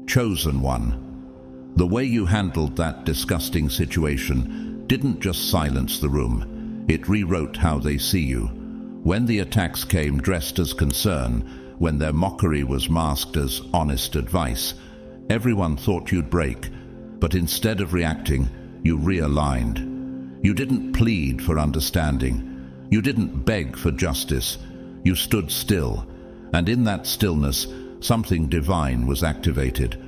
Chosen one. The way you handled that disgusting situation didn't just silence the room, it rewrote how they see you. When the attacks came dressed as concern, when their mockery was masked as honest advice, everyone thought you'd break, but instead of reacting, you realigned. You didn't plead for understanding. You didn't beg for justice. You stood still, and in that stillness, something divine was activated.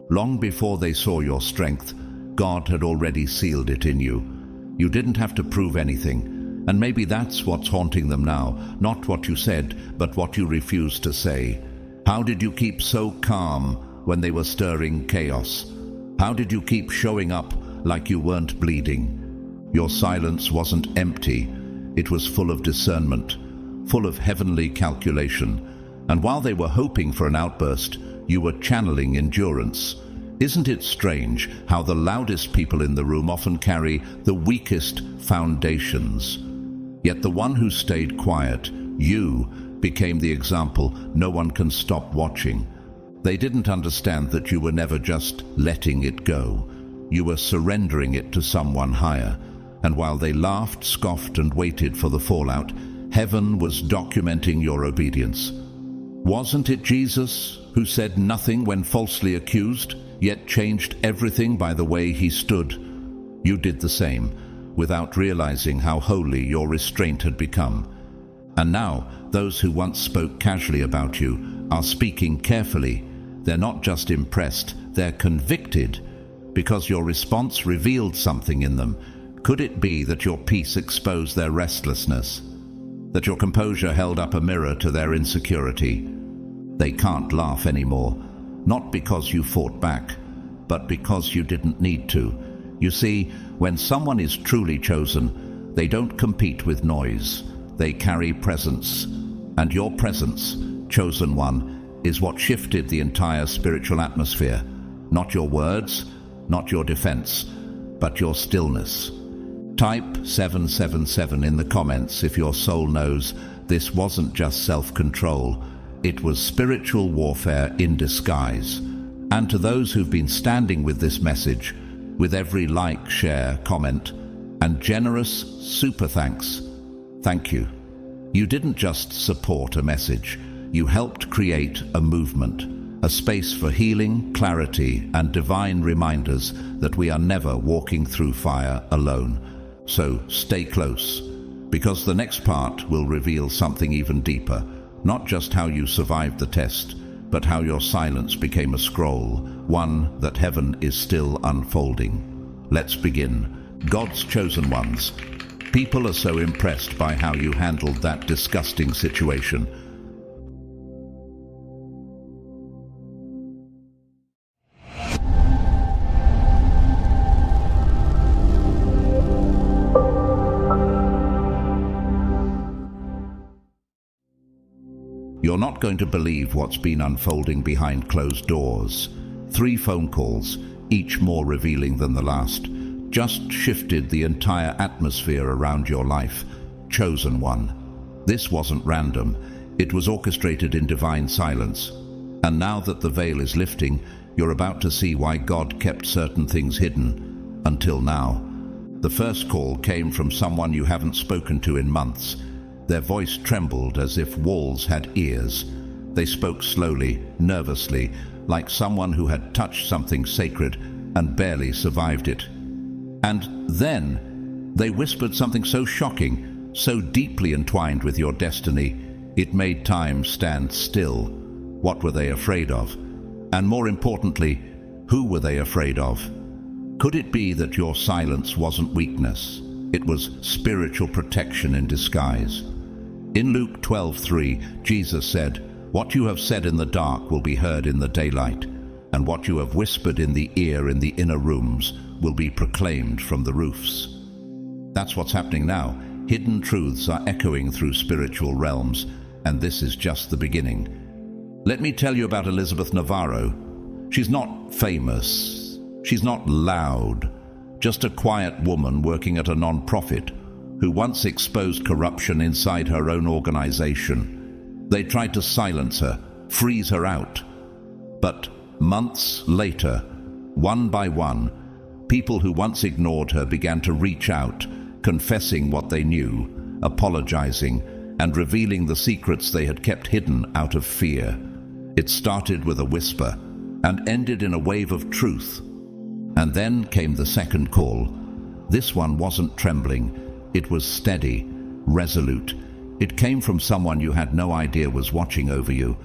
Long before they saw your strength, God had already sealed it in you. You didn't have to prove anything, and maybe that's what's haunting them now, not what you said, but what you refused to say. How did you keep so calm when they were stirring chaos? How did you keep showing up like you weren't bleeding? Your silence wasn't empty, it was full of discernment, full of heavenly calculation, and while they were hoping for an outburst, you were channeling endurance. Isn't it strange how the loudest people in the room often carry the weakest foundations? Yet the one who stayed quiet, you, became the example no one can stop watching. They didn't understand that you were never just letting it go. You were surrendering it to someone higher. And while they laughed, scoffed, and waited for the fallout, heaven was documenting your obedience. Wasn't it Jesus who said nothing when falsely accused, yet changed everything by the way he stood? You did the same, without realizing how holy your restraint had become. And now, those who once spoke casually about you are speaking carefully. They're not just impressed, they're convicted, because your response revealed something in them. Could it be that your peace exposed their restlessness? That your composure held up a mirror to their insecurity? They can't laugh anymore, not because you fought back, but because you didn't need to. You see, when someone is truly chosen, they don't compete with noise. They carry presence. And your presence, chosen one, is what shifted the entire spiritual atmosphere. Not your words, not your defense, but your stillness. Type 777 in the comments if your soul knows this wasn't just self-control, it was spiritual warfare in disguise. And to those who've been standing with this message, with every like, share, comment, and generous super thanks, thank you. You didn't just support a message, you helped create a movement, a space for healing, clarity, and divine reminders that we are never walking through fire alone. So stay close, because the next part will reveal something even deeper, not just how you survived the test, but how your silence became a scroll, one that heaven is still unfolding. Let's begin. God's chosen ones. People are so impressed by how you handled that disgusting situation. You're not going to believe what's been unfolding behind closed doors. 3 phone calls, each more revealing than the last, just shifted the entire atmosphere around your life. Chosen one. This wasn't random. It was orchestrated in divine silence. And now that the veil is lifting, you're about to see why God kept certain things hidden. Until now. The first call came from someone you haven't spoken to in months. Their voice trembled as if walls had ears. They spoke slowly, nervously, like someone who had touched something sacred and barely survived it. And then they whispered something so shocking, so deeply entwined with your destiny, it made time stand still. What were they afraid of? And more importantly, who were they afraid of? Could it be that your silence wasn't weakness? It was spiritual protection in disguise. In Luke 12:3, Jesus said, "What you have said in the dark will be heard in the daylight, and what you have whispered in the ear in the inner rooms will be proclaimed from the roofs." That's what's happening now. Hidden truths are echoing through spiritual realms, and this is just the beginning. Let me tell you about Elizabeth Navarro. She's not famous. She's not loud. Just a quiet woman working at a non-profit who once exposed corruption inside her own organization. They tried to silence her, freeze her out. But Months later, one by one, people who once ignored her began to reach out, confessing what they knew, apologizing, and revealing the secrets they had kept hidden out of fear. It started with a whisper and ended in a wave of truth. And then came the second call. This one wasn't trembling. It was steady, resolute. It came from someone you had no idea was watching over you,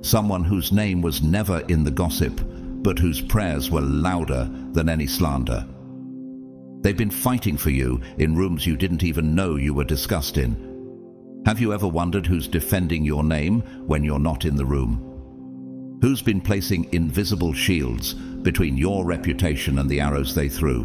someone whose name was never in the gossip, but whose prayers were louder than any slander. They've been fighting for you in rooms you didn't even know you were discussed in. Have you ever wondered who's defending your name when you're not in the room? Who's been placing invisible shields between your reputation and the arrows they threw?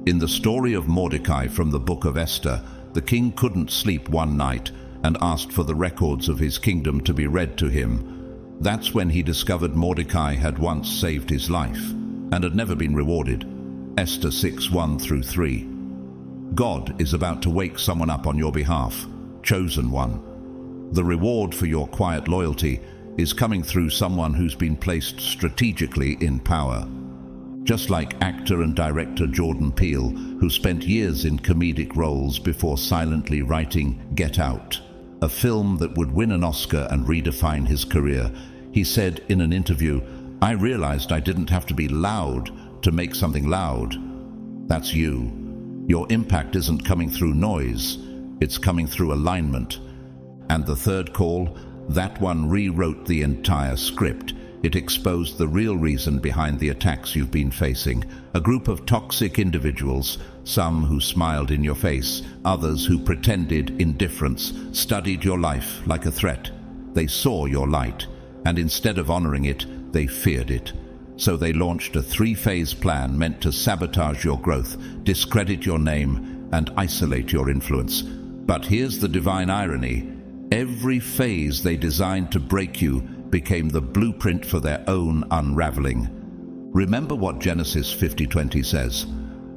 In the story of Mordecai from the book of Esther, the king couldn't sleep one night and asked for the records of his kingdom to be read to him. That's when he discovered Mordecai had once saved his life and had never been rewarded. Esther 6:1-3. God is about to wake someone up on your behalf, chosen one. The reward for your quiet loyalty is coming through someone who's been placed strategically in power. Just like actor and director Jordan Peele, who spent years in comedic roles before silently writing Get Out, a film that would win an Oscar and redefine his career. He said in an interview, "I realized I didn't have to be loud to make something loud." That's you. Your impact isn't coming through noise, it's coming through alignment. And the third call, that one rewrote the entire script. It exposed the real reason behind the attacks you've been facing. A group of toxic individuals, some who smiled in your face, others who pretended indifference, studied your life like a threat. They saw your light, and instead of honoring it, they feared it. So they launched a 3-phase plan meant to sabotage your growth, discredit your name, and isolate your influence. But here's the divine irony. Every phase they designed to break you became the blueprint for their own unraveling. Remember what Genesis 50:20 says,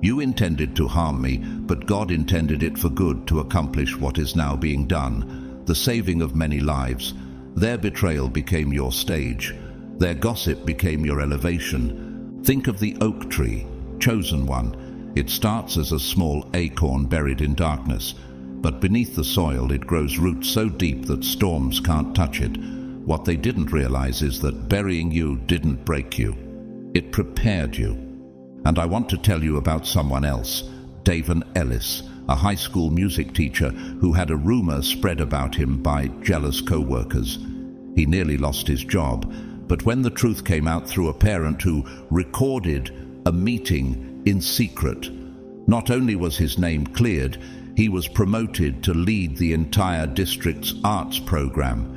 "You intended to harm me, but God intended it for good to accomplish what is now being done, the saving of many lives." Their betrayal became your stage. Their gossip became your elevation. Think of the oak tree, chosen one. It starts as a small acorn buried in darkness, but beneath the soil it grows roots so deep that storms can't touch it. What they didn't realize is that burying you didn't break you. It prepared you. And I want to tell you about someone else, Davon Ellis, a high school music teacher who had a rumor spread about him by jealous co-workers. He nearly lost his job, but when the truth came out through a parent who recorded a meeting in secret, not only was his name cleared, he was promoted to lead the entire district's arts program.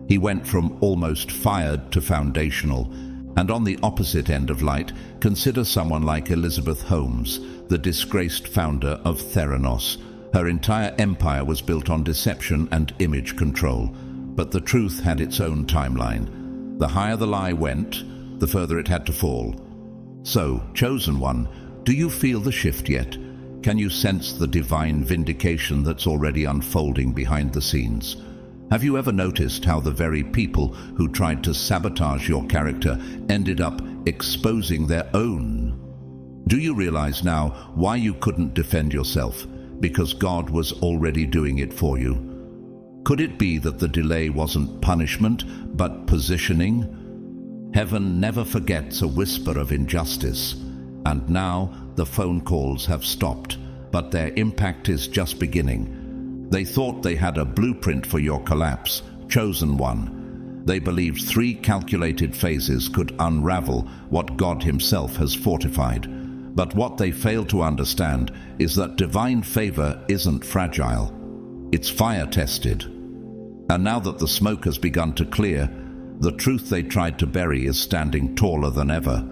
He went from almost fired to foundational. And on the opposite end of light, consider someone like Elizabeth Holmes, the disgraced founder of Theranos. Her entire empire was built on deception and image control. But the truth had its own timeline. The higher the lie went, the further it had to fall. So, chosen one, do you feel the shift yet? Can you sense the divine vindication that's already unfolding behind the scenes? Have you ever noticed how the very people who tried to sabotage your character ended up exposing their own? Do you realize now why you couldn't defend yourself? Because God was already doing it for you. Could it be that the delay wasn't punishment, but positioning? Heaven never forgets a whisper of injustice. And now the phone calls have stopped, but their impact is just beginning. They thought they had a blueprint for your collapse, chosen one. They believed 3 calculated phases could unravel what God himself has fortified. But what they failed to understand is that divine favor isn't fragile. It's fire-tested. And now that the smoke has begun to clear, the truth they tried to bury is standing taller than ever.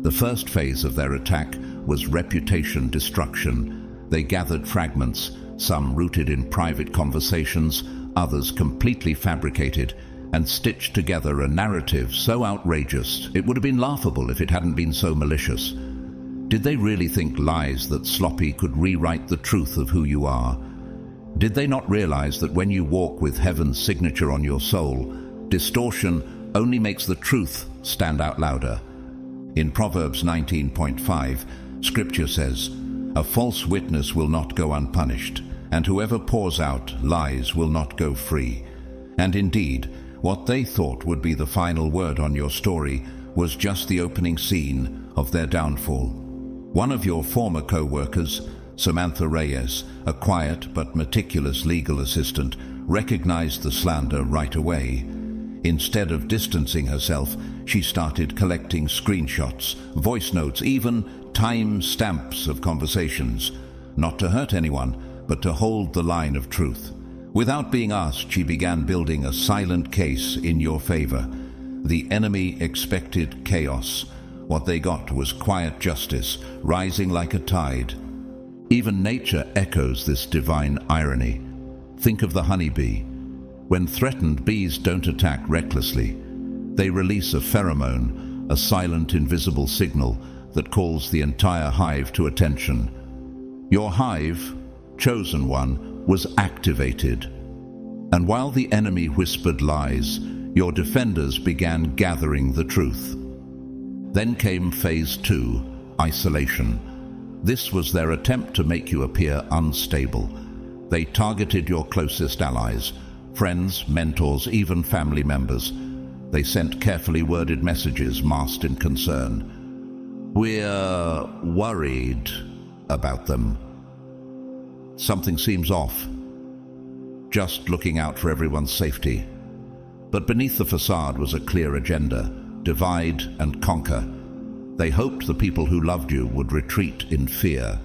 The first phase of their attack was reputation destruction. They gathered fragments, some rooted in private conversations, others completely fabricated, and stitched together a narrative so outrageous it would have been laughable if it hadn't been so malicious. Did they really think lies that sloppy could rewrite the truth of who you are? Did they not realize that when you walk with heaven's signature on your soul, distortion only makes the truth stand out louder? In Proverbs 19.5, Scripture says, "A false witness will not go unpunished, and whoever pours out lies will not go free." And indeed, what they thought would be the final word on your story was just the opening scene of their downfall. One of your former co-workers, Samantha Reyes, a quiet but meticulous legal assistant, recognized the slander right away. Instead of distancing herself, she started collecting screenshots, voice notes, even time stamps of conversations, not to hurt anyone, but to hold the line of truth. Without being asked, she began building a silent case in your favor. The enemy expected chaos. What they got was quiet justice, rising like a tide. Even nature echoes this divine irony. Think of the honeybee. When threatened, bees don't attack recklessly. They release a pheromone, a silent, invisible signal that calls the entire hive to attention. Your hive, chosen one, was activated. And while the enemy whispered lies, your defenders began gathering the truth. Then came phase 2, isolation. This was their attempt to make you appear unstable. They targeted your closest allies, friends, mentors, even family members. They sent carefully worded messages masked in concern. "We're worried about them. Something seems off. Just looking out for everyone's safety." But beneath the facade was a clear agenda: divide and conquer. They hoped the people who loved you would retreat in fear.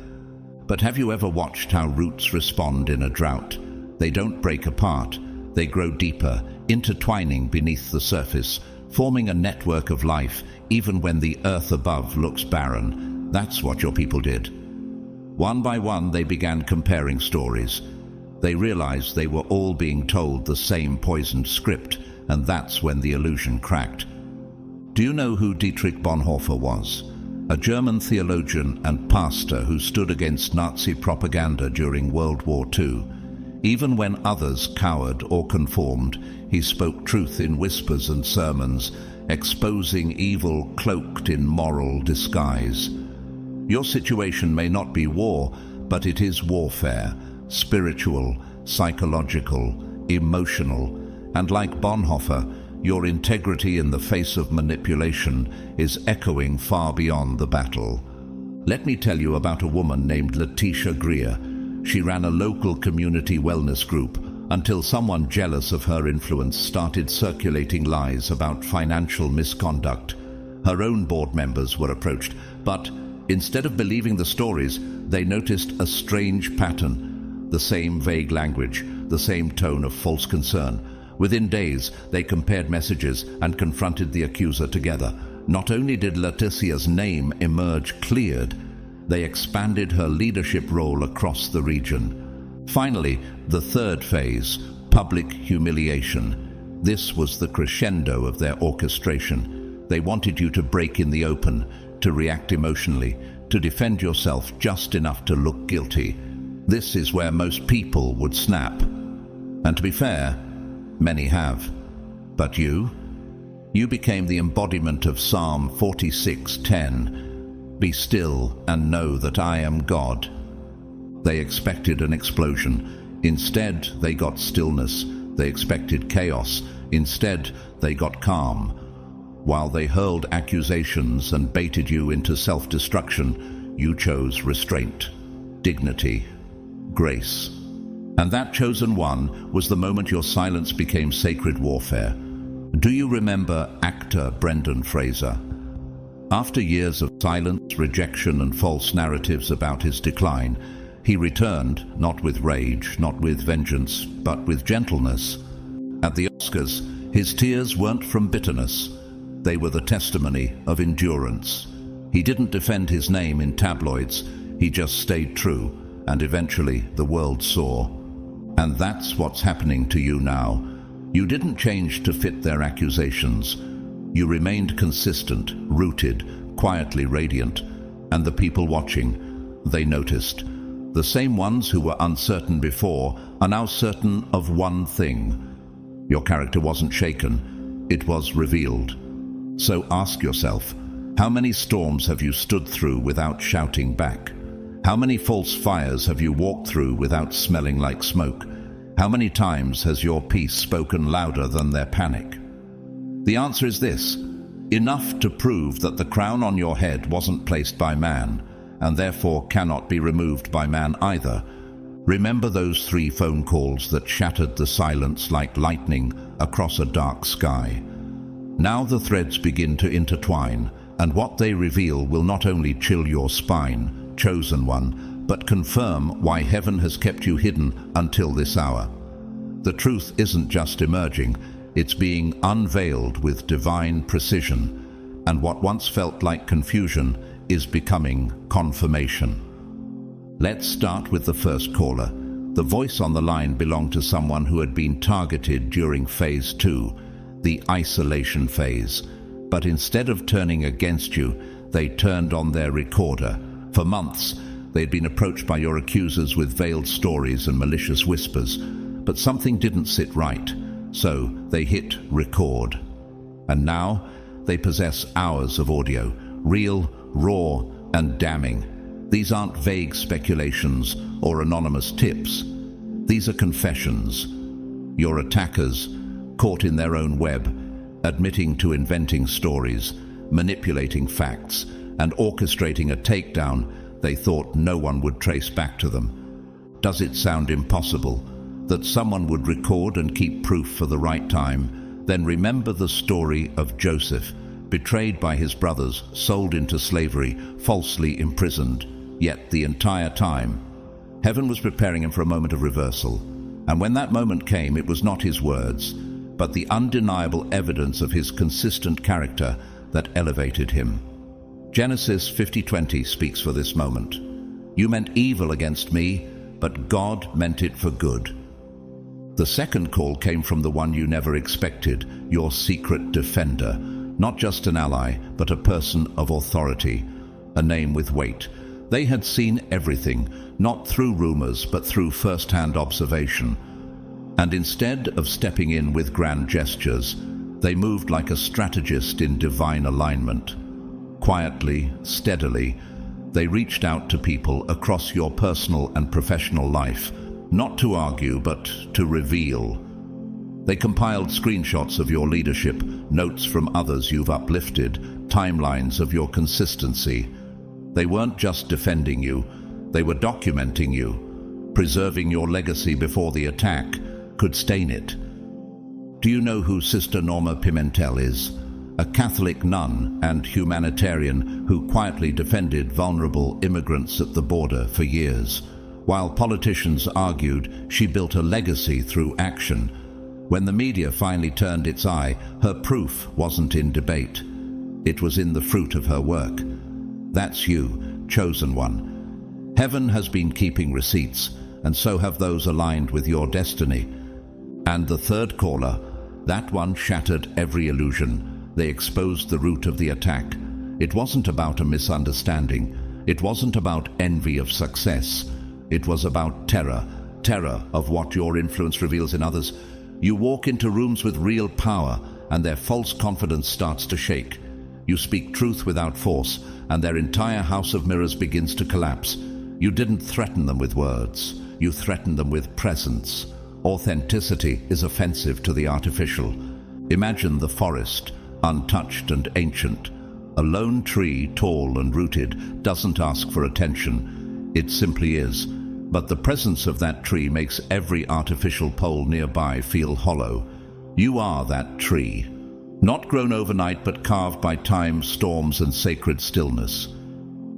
But have you ever watched how roots respond in a drought? They don't break apart. They grow deeper, intertwining beneath the surface, forming a network of life even when the earth above looks barren. That's what your people did. One by one, they began comparing stories. They realized they were all being told the same poisoned script, and that's when the illusion cracked. Do you know who Dietrich Bonhoeffer was? A German theologian and pastor who stood against Nazi propaganda during World War II. Even when others cowered or conformed, he spoke truth in whispers and sermons, exposing evil cloaked in moral disguise. Your situation may not be war, but it is warfare, spiritual, psychological, emotional, and like Bonhoeffer, your integrity in the face of manipulation is echoing far beyond the battle. Let me tell you about a woman named Letitia Greer. She ran a local community wellness group until someone jealous of her influence started circulating lies about financial misconduct. Her own board members were approached, but instead of believing the stories, they noticed a strange pattern: the same vague language, the same tone of false concern. Within days, they compared messages and confronted the accuser together. Not only did Letitia's name emerge cleared, they expanded her leadership role across the region. Finally, the third phase, public humiliation. This was the crescendo of their orchestration. They wanted you to break in the open, to react emotionally, to defend yourself just enough to look guilty. This is where most people would snap. And to be fair, many have. But you became the embodiment of Psalm 46:10. "Be still and know that I am God." They expected an explosion. Instead, they got stillness. They expected chaos. Instead, they got calm. While they hurled accusations and baited you into self-destruction, you chose restraint, dignity, grace. And that chosen one was the moment your silence became sacred warfare. Do you remember actor Brendan Fraser? After years of silence, rejection, and false narratives about his decline, he returned, not with rage, not with vengeance, but with gentleness. At the Oscars, his tears weren't from bitterness. They were the testimony of endurance. He didn't defend his name in tabloids. He just stayed true, and eventually the world saw. And that's what's happening to you now. You didn't change to fit their accusations. You remained consistent, rooted, quietly radiant. And the people watching, they noticed. The same ones who were uncertain before are now certain of one thing. Your character wasn't shaken, it was revealed. So ask yourself, How many storms have you stood through without shouting back? How many false fires have you walked through without smelling like smoke? How many times has your peace spoken louder than their panic? The answer is this: enough to prove that the crown on your head wasn't placed by man, and therefore cannot be removed by man either. Remember those 3 phone calls that shattered the silence like lightning across a dark sky. Now the threads begin to intertwine, and what they reveal will not only chill your spine, chosen one, but confirm why heaven has kept you hidden until this hour. The truth isn't just emerging, it's being unveiled with divine precision, and what once felt like confusion is becoming confirmation. Let's start with the first caller. The voice on the line belonged to someone who had been targeted during phase 2, the isolation phase. But instead of turning against you, they turned on their recorder. For months, they'd been approached by your accusers with veiled stories and malicious whispers, but something didn't sit right, so they hit record. And now, they possess hours of audio, real, raw, and damning. These aren't vague speculations or anonymous tips. These are confessions. Your attackers, caught in their own web, admitting to inventing stories, manipulating facts, and orchestrating a takedown they thought no one would trace back to them. Does it sound impossible that someone would record and keep proof for the right time? Then remember the story of Joseph, betrayed by his brothers, sold into slavery, falsely imprisoned. Yet the entire time, heaven was preparing him for a moment of reversal. And when that moment came, it was not his words, but the undeniable evidence of his consistent character that elevated him. Genesis 50:20 speaks for this moment. You meant evil against me, but God meant it for good. The second call came from the one you never expected, your secret defender. Not just an ally, but a person of authority, a name with weight. They had seen everything, not through rumors, but through first-hand observation. And instead of stepping in with grand gestures, they moved like a strategist in divine alignment. Quietly, steadily, they reached out to people across your personal and professional life, not to argue, but to reveal. They compiled screenshots of your leadership, notes from others you've uplifted, timelines of your consistency. They weren't just defending you, they were documenting you, preserving your legacy before the attack could stain it. Do you know who Sister Norma Pimentel is? A Catholic nun and humanitarian who quietly defended vulnerable immigrants at the border for years. While politicians argued, she built a legacy through action. When the media finally turned its eye, her proof wasn't in debate. It was in the fruit of her work. That's you, chosen one. Heaven has been keeping receipts, and so have those aligned with your destiny. And the third caller, that one shattered every illusion. They exposed the root of the attack. It wasn't about a misunderstanding. It wasn't about envy of success. It was about terror of what your influence reveals in others. You walk into rooms with real power, and their false confidence starts to shake. You speak truth without force, and their entire house of mirrors begins to collapse. You didn't threaten them with words. You threatened them with presence. Authenticity is offensive to the artificial. Imagine the forest, untouched and ancient. A lone tree, tall and rooted, doesn't ask for attention. It simply is. But the presence of that tree makes every artificial pole nearby feel hollow. You are that tree. Not grown overnight, but carved by time, storms, and sacred stillness.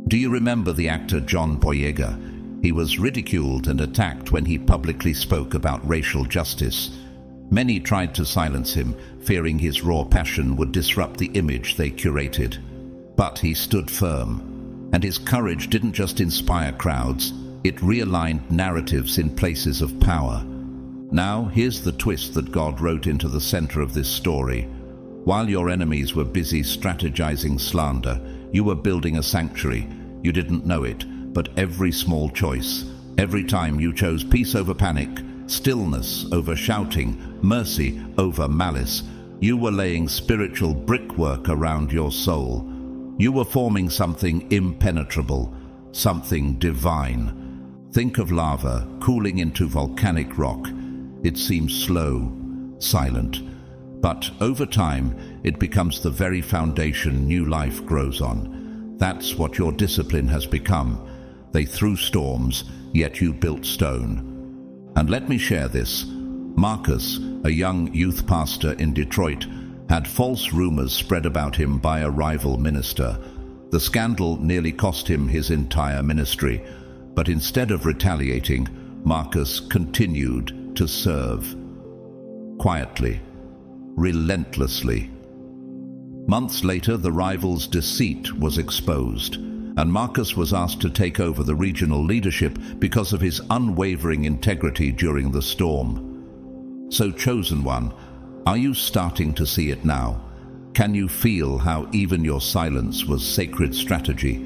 Do you remember the actor John Boyega? He was ridiculed and attacked when he publicly spoke about racial justice. Many tried to silence him, fearing his raw passion would disrupt the image they curated. But he stood firm, and his courage didn't just inspire crowds, it realigned narratives in places of power. Now, here's the twist that God wrote into the center of this story. While your enemies were busy strategizing slander, you were building a sanctuary. You didn't know it, but every small choice, every time you chose peace over panic, stillness over shouting, mercy over malice, you were laying spiritual brickwork around your soul. You were forming something impenetrable, something divine. Think of lava cooling into volcanic rock. It seems slow, silent, but over time it becomes the very foundation new life grows on. That's what your discipline has become. They threw storms, yet you built stone. And let me share this. Marcus, a young youth pastor in Detroit, had false rumors spread about him by a rival minister. The scandal nearly cost him his entire ministry, but instead of retaliating, Marcus continued to serve. Quietly, relentlessly. Months later, the rival's deceit was exposed, and Marcus was asked to take over the regional leadership because of his unwavering integrity during the storm. So, chosen one, are you starting to see it now? Can you feel how even your silence was sacred strategy?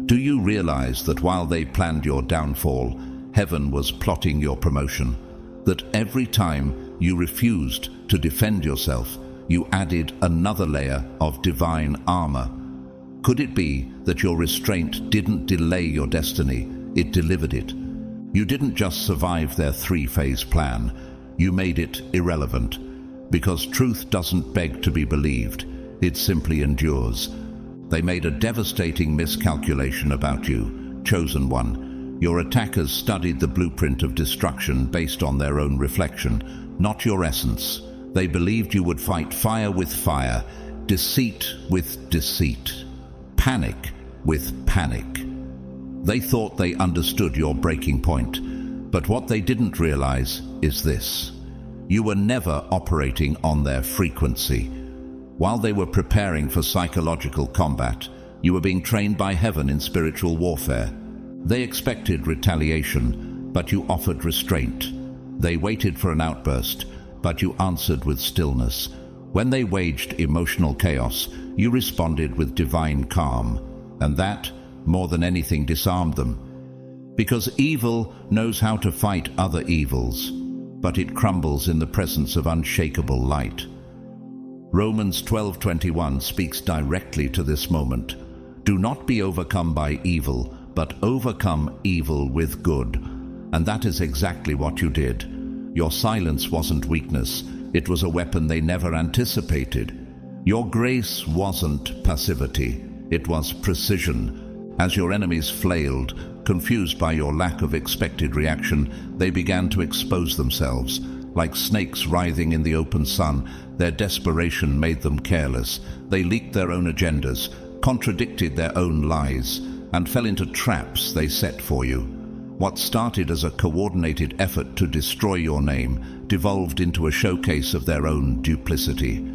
Do you realize that while they planned your downfall, heaven was plotting your promotion? That every time you refused to defend yourself, you added another layer of divine armor? Could it be that your restraint didn't delay your destiny, it delivered it? You didn't just survive their three-phase plan, you made it irrelevant. Because truth doesn't beg to be believed, it simply endures. They made a devastating miscalculation about you, chosen one. Your attackers studied the blueprint of destruction based on their own reflection, not your essence. They believed you would fight fire with fire, deceit with deceit, panic with panic. They thought they understood your breaking point, but what they didn't realize is this. You were never operating on their frequency. While they were preparing for psychological combat, you were being trained by heaven in spiritual warfare. They expected retaliation, but you offered restraint. They waited for an outburst, but you answered with stillness. When they waged emotional chaos, you responded with divine calm, and that, more than anything, disarmed them. Because evil knows how to fight other evils, but it crumbles in the presence of unshakable light. Romans 12:21 speaks directly to this moment. Do not be overcome by evil, but overcome evil with good. And that is exactly what you did. Your silence wasn't weakness, it was a weapon they never anticipated. Your grace wasn't passivity, it was precision. As your enemies flailed, confused by your lack of expected reaction, they began to expose themselves. Like snakes writhing in the open sun, their desperation made them careless. They leaked their own agendas, contradicted their own lies, and fell into traps they set for you. What started as a coordinated effort to destroy your name devolved into a showcase of their own duplicity.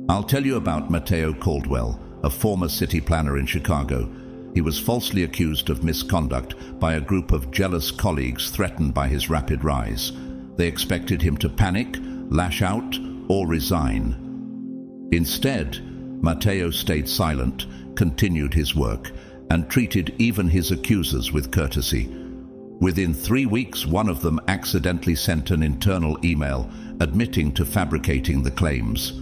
I'll tell you about Mateo Caldwell, a former city planner in Chicago. He was falsely accused of misconduct by a group of jealous colleagues threatened by his rapid rise. They expected him to panic, lash out, or resign. Instead, Mateo stayed silent, continued his work, and treated even his accusers with courtesy. Within 3 weeks, one of them accidentally sent an internal email admitting to fabricating the claims.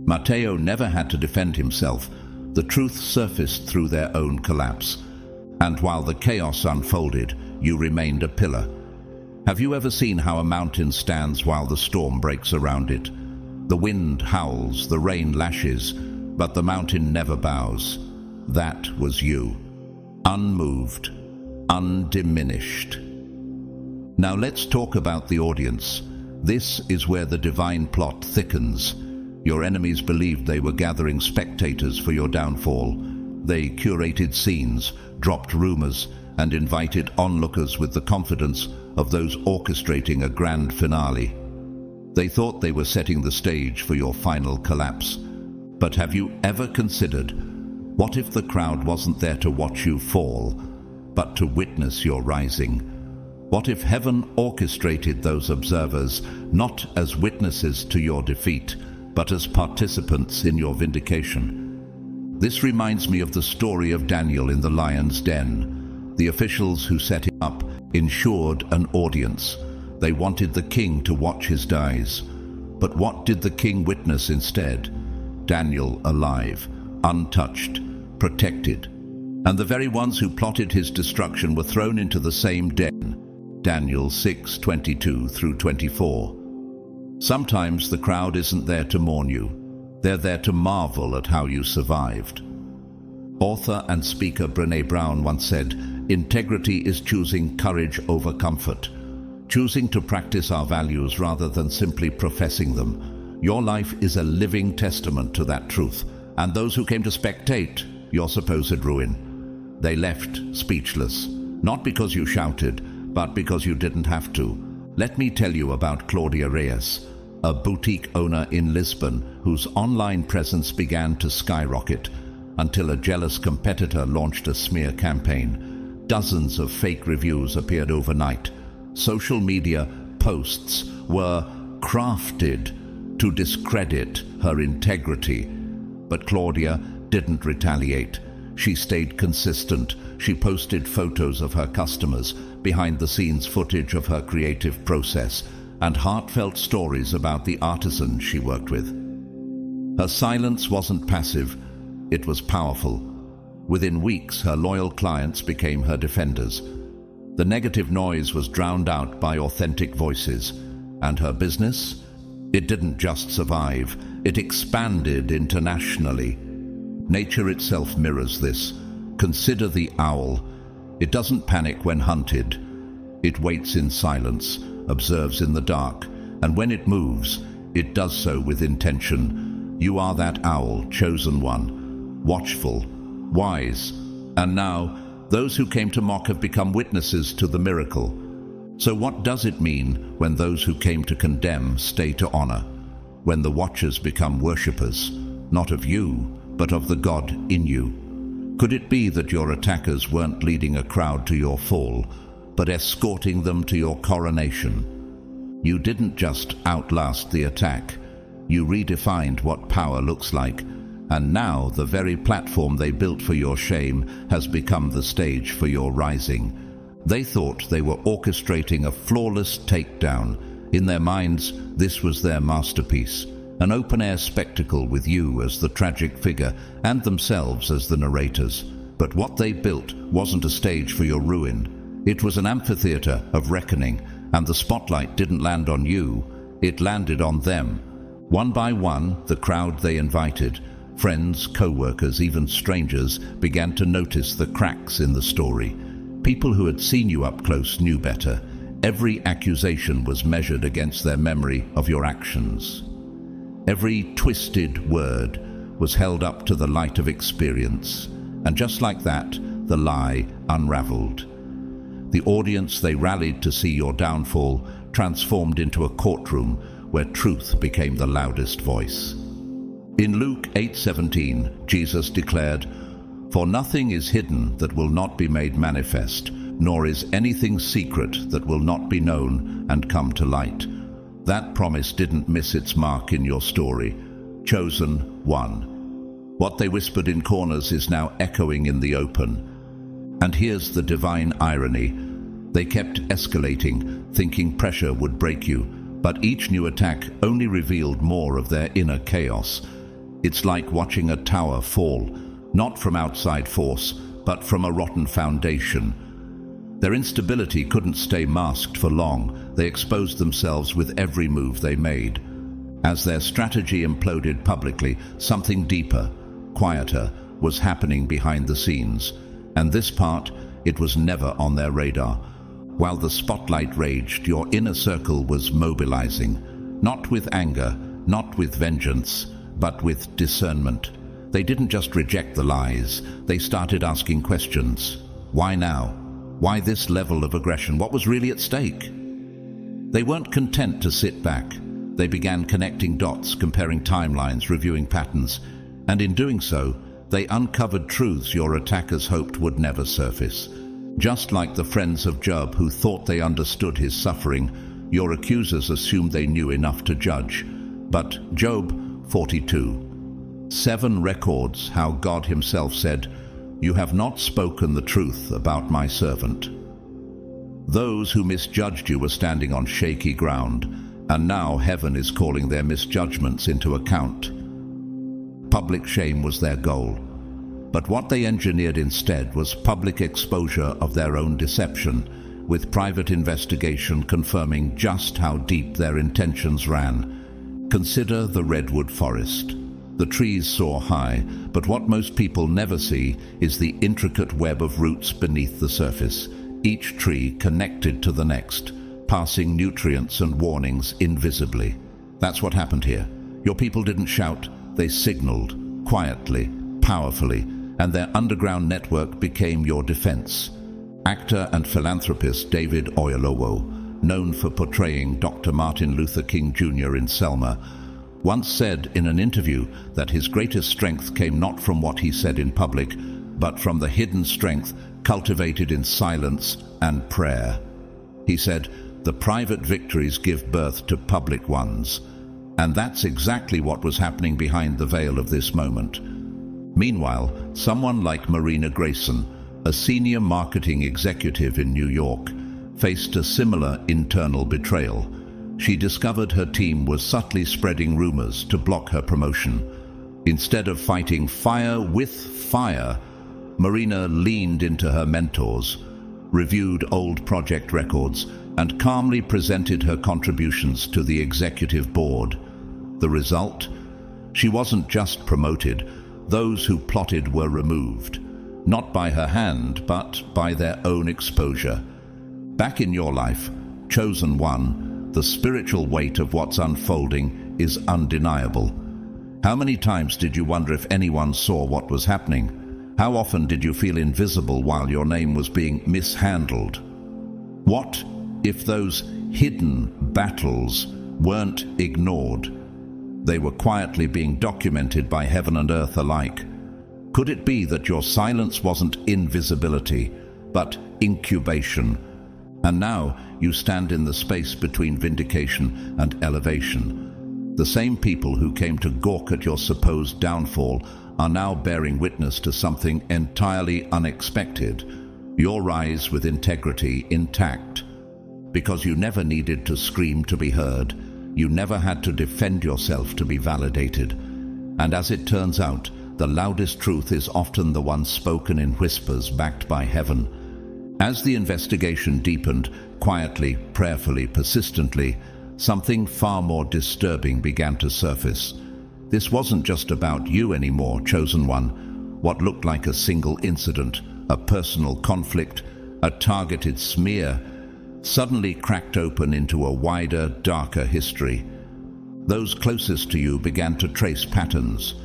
Mateo never had to defend himself. The truth surfaced through their own collapse. And while the chaos unfolded, you remained a pillar. Have you ever seen how a mountain stands while the storm breaks around it? The wind howls, the rain lashes, but the mountain never bows. That was you. Unmoved, undiminished. Now let's talk about the audience. This is where the divine plot thickens. Your enemies believed they were gathering spectators for your downfall. They curated scenes, dropped rumors, and invited onlookers with the confidence of those orchestrating a grand finale. They thought they were setting the stage for your final collapse. But have you ever considered, what if the crowd wasn't there to watch you fall, but to witness your rising? What if heaven orchestrated those observers not as witnesses to your defeat, but as participants in your vindication? This reminds me of the story of Daniel in the lion's den. The officials who set him up ensured an audience. They wanted the king to watch his demise. But what did the king witness instead? Daniel alive, untouched, protected. And the very ones who plotted his destruction were thrown into the same den. Daniel 6:22 through 24. Sometimes the crowd isn't there to mourn you. They're there to marvel at how you survived. Author and speaker Brené Brown once said, "Integrity is choosing courage over comfort, choosing to practice our values rather than simply professing them. Your life is a living testament to that truth, and those who came to spectate your supposed ruin, they left speechless, not because you shouted, but because you didn't have to." Let me tell you about Claudia Reyes, a boutique owner in Lisbon whose online presence began to skyrocket until a jealous competitor launched a smear campaign. Dozens of fake reviews appeared overnight. Social media posts were crafted to discredit her integrity. But Claudia didn't retaliate. She stayed consistent. She posted photos of her customers, behind-the-scenes footage of her creative process, and heartfelt stories about the artisans she worked with. Her silence wasn't passive, it was powerful. Within weeks, her loyal clients became her defenders. The negative noise was drowned out by authentic voices, and her business? It didn't just survive, it expanded internationally. Nature itself mirrors this. Consider the owl. It doesn't panic when hunted. It waits in silence, observes in the dark, and when it moves, it does so with intention. You are that owl, chosen one, watchful, wise, and now those who came to mock have become witnesses to the miracle. So what does it mean when those who came to condemn stay to honor? When the watchers become worshippers, not of you, but of the God in you? Could it be that your attackers weren't leading a crowd to your fall, but escorting them to your coronation? You didn't just outlast the attack, you redefined what power looks like, and now the very platform they built for your shame has become the stage for your rising. They thought they were orchestrating a flawless takedown. In their minds, this was their masterpiece, an open-air spectacle with you as the tragic figure and themselves as the narrators. But what they built wasn't a stage for your ruin. It was an amphitheater of reckoning, and the spotlight didn't land on you, it landed on them. One by one, the crowd they invited, friends, co-workers, even strangers, began to notice the cracks in the story. People who had seen you up close knew better. Every accusation was measured against their memory of your actions. Every twisted word was held up to the light of experience, and just like that, the lie unraveled. The audience they rallied to see your downfall transformed into a courtroom where truth became the loudest voice. In Luke 8:17, Jesus declared, "For nothing is hidden that will not be made manifest, nor is anything secret that will not be known and come to light." That promise didn't miss its mark in your story. Chosen one. What they whispered in corners is now echoing in the open. And here's the divine irony. They kept escalating, thinking pressure would break you, but each new attack only revealed more of their inner chaos. It's like watching a tower fall, not from outside force, but from a rotten foundation. Their instability couldn't stay masked for long. They exposed themselves with every move they made. As their strategy imploded publicly, something deeper, quieter, was happening behind the scenes. And this part, it was never on their radar. While the spotlight raged, your inner circle was mobilizing, not with anger, not with vengeance, but with discernment. They didn't just reject the lies, they started asking questions. Why now? Why this level of aggression? What was really at stake? They weren't content to sit back. They began connecting dots, comparing timelines, reviewing patterns, and in doing so, they uncovered truths your attackers hoped would never surface. Just like the friends of Job who thought they understood his suffering, your accusers assumed they knew enough to judge. But Job 42:7 records how God himself said, "You have not spoken the truth about my servant." Those who misjudged you were standing on shaky ground, and now heaven is calling their misjudgments into account. Public shame was their goal. But what they engineered instead was public exposure of their own deception, with private investigation confirming just how deep their intentions ran. Consider the redwood forest. The trees soar high, but what most people never see is the intricate web of roots beneath the surface, each tree connected to the next, passing nutrients and warnings invisibly. That's what happened here. Your people didn't shout, they signaled, quietly, powerfully, and their underground network became your defense. Actor and philanthropist David Oyelowo, known for portraying Dr. Martin Luther King Jr. in Selma, once said in an interview that his greatest strength came not from what he said in public, but from the hidden strength cultivated in silence and prayer. He said, "The private victories give birth to public ones." And that's exactly what was happening behind the veil of this moment. Meanwhile, someone like Marina Grayson, a senior marketing executive in New York, faced a similar internal betrayal. She discovered her team was subtly spreading rumors to block her promotion. Instead of fighting fire with fire, Marina leaned into her mentors, reviewed old project records, and calmly presented her contributions to the executive board. The result? She wasn't just promoted. Those who plotted were removed, not by her hand, but by their own exposure. Back in your life, chosen one, the spiritual weight of what's unfolding is undeniable. How many times did you wonder if anyone saw what was happening? How often did you feel invisible while your name was being mishandled? What if those hidden battles weren't ignored? They were quietly being documented by heaven and earth alike. Could it be that your silence wasn't invisibility, but incubation? And now you stand in the space between vindication and elevation. The same people who came to gawk at your supposed downfall are now bearing witness to something entirely unexpected. Your rise with integrity intact. Because you never needed to scream to be heard. You never had to defend yourself to be validated. And as it turns out, the loudest truth is often the one spoken in whispers backed by heaven. As the investigation deepened, quietly, prayerfully, persistently, something far more disturbing began to surface. This wasn't just about you anymore, chosen one. What looked like a single incident, a personal conflict, a targeted smear, suddenly cracked open into a wider, darker history. Those closest to you began to trace patterns.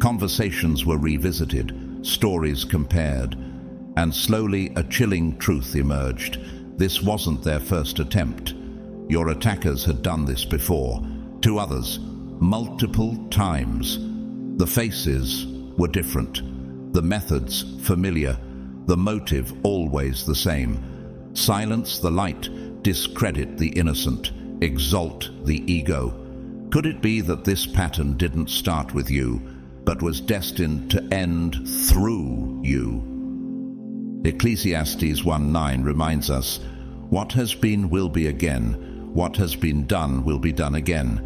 Conversations were revisited, stories compared, and slowly a chilling truth emerged. This wasn't their first attempt. Your attackers had done this before, to others, multiple times. The faces were different, the methods familiar, the motive always the same. Silence the light, discredit the innocent, exalt the ego. Could it be that this pattern didn't start with you, but was destined to end through you? Ecclesiastes 1:9 reminds us, "What has been will be again, what has been done will be done again.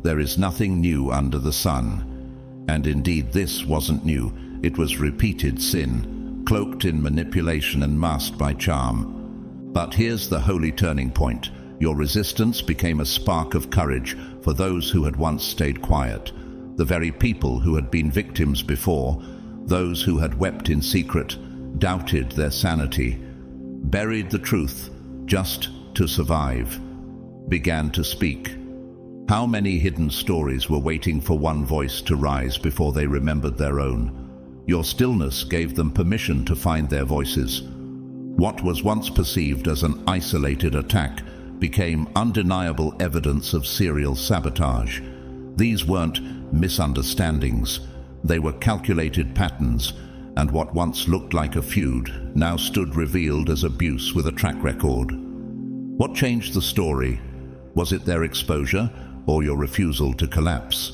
There is nothing new under the sun." And indeed this wasn't new, it was repeated sin, cloaked in manipulation and masked by charm. But here's the holy turning point. Your resistance became a spark of courage for those who had once stayed quiet, the very people who had been victims before, those who had wept in secret, doubted their sanity, buried the truth just to survive, began to speak. How many hidden stories were waiting for one voice to rise before they remembered their own? Your stillness gave them permission to find their voices. What was once perceived as an isolated attack became undeniable evidence of serial sabotage. These weren't misunderstandings. They were calculated patterns, and what once looked like a feud now stood revealed as abuse with a track record. What changed the story? Was it their exposure or your refusal to collapse?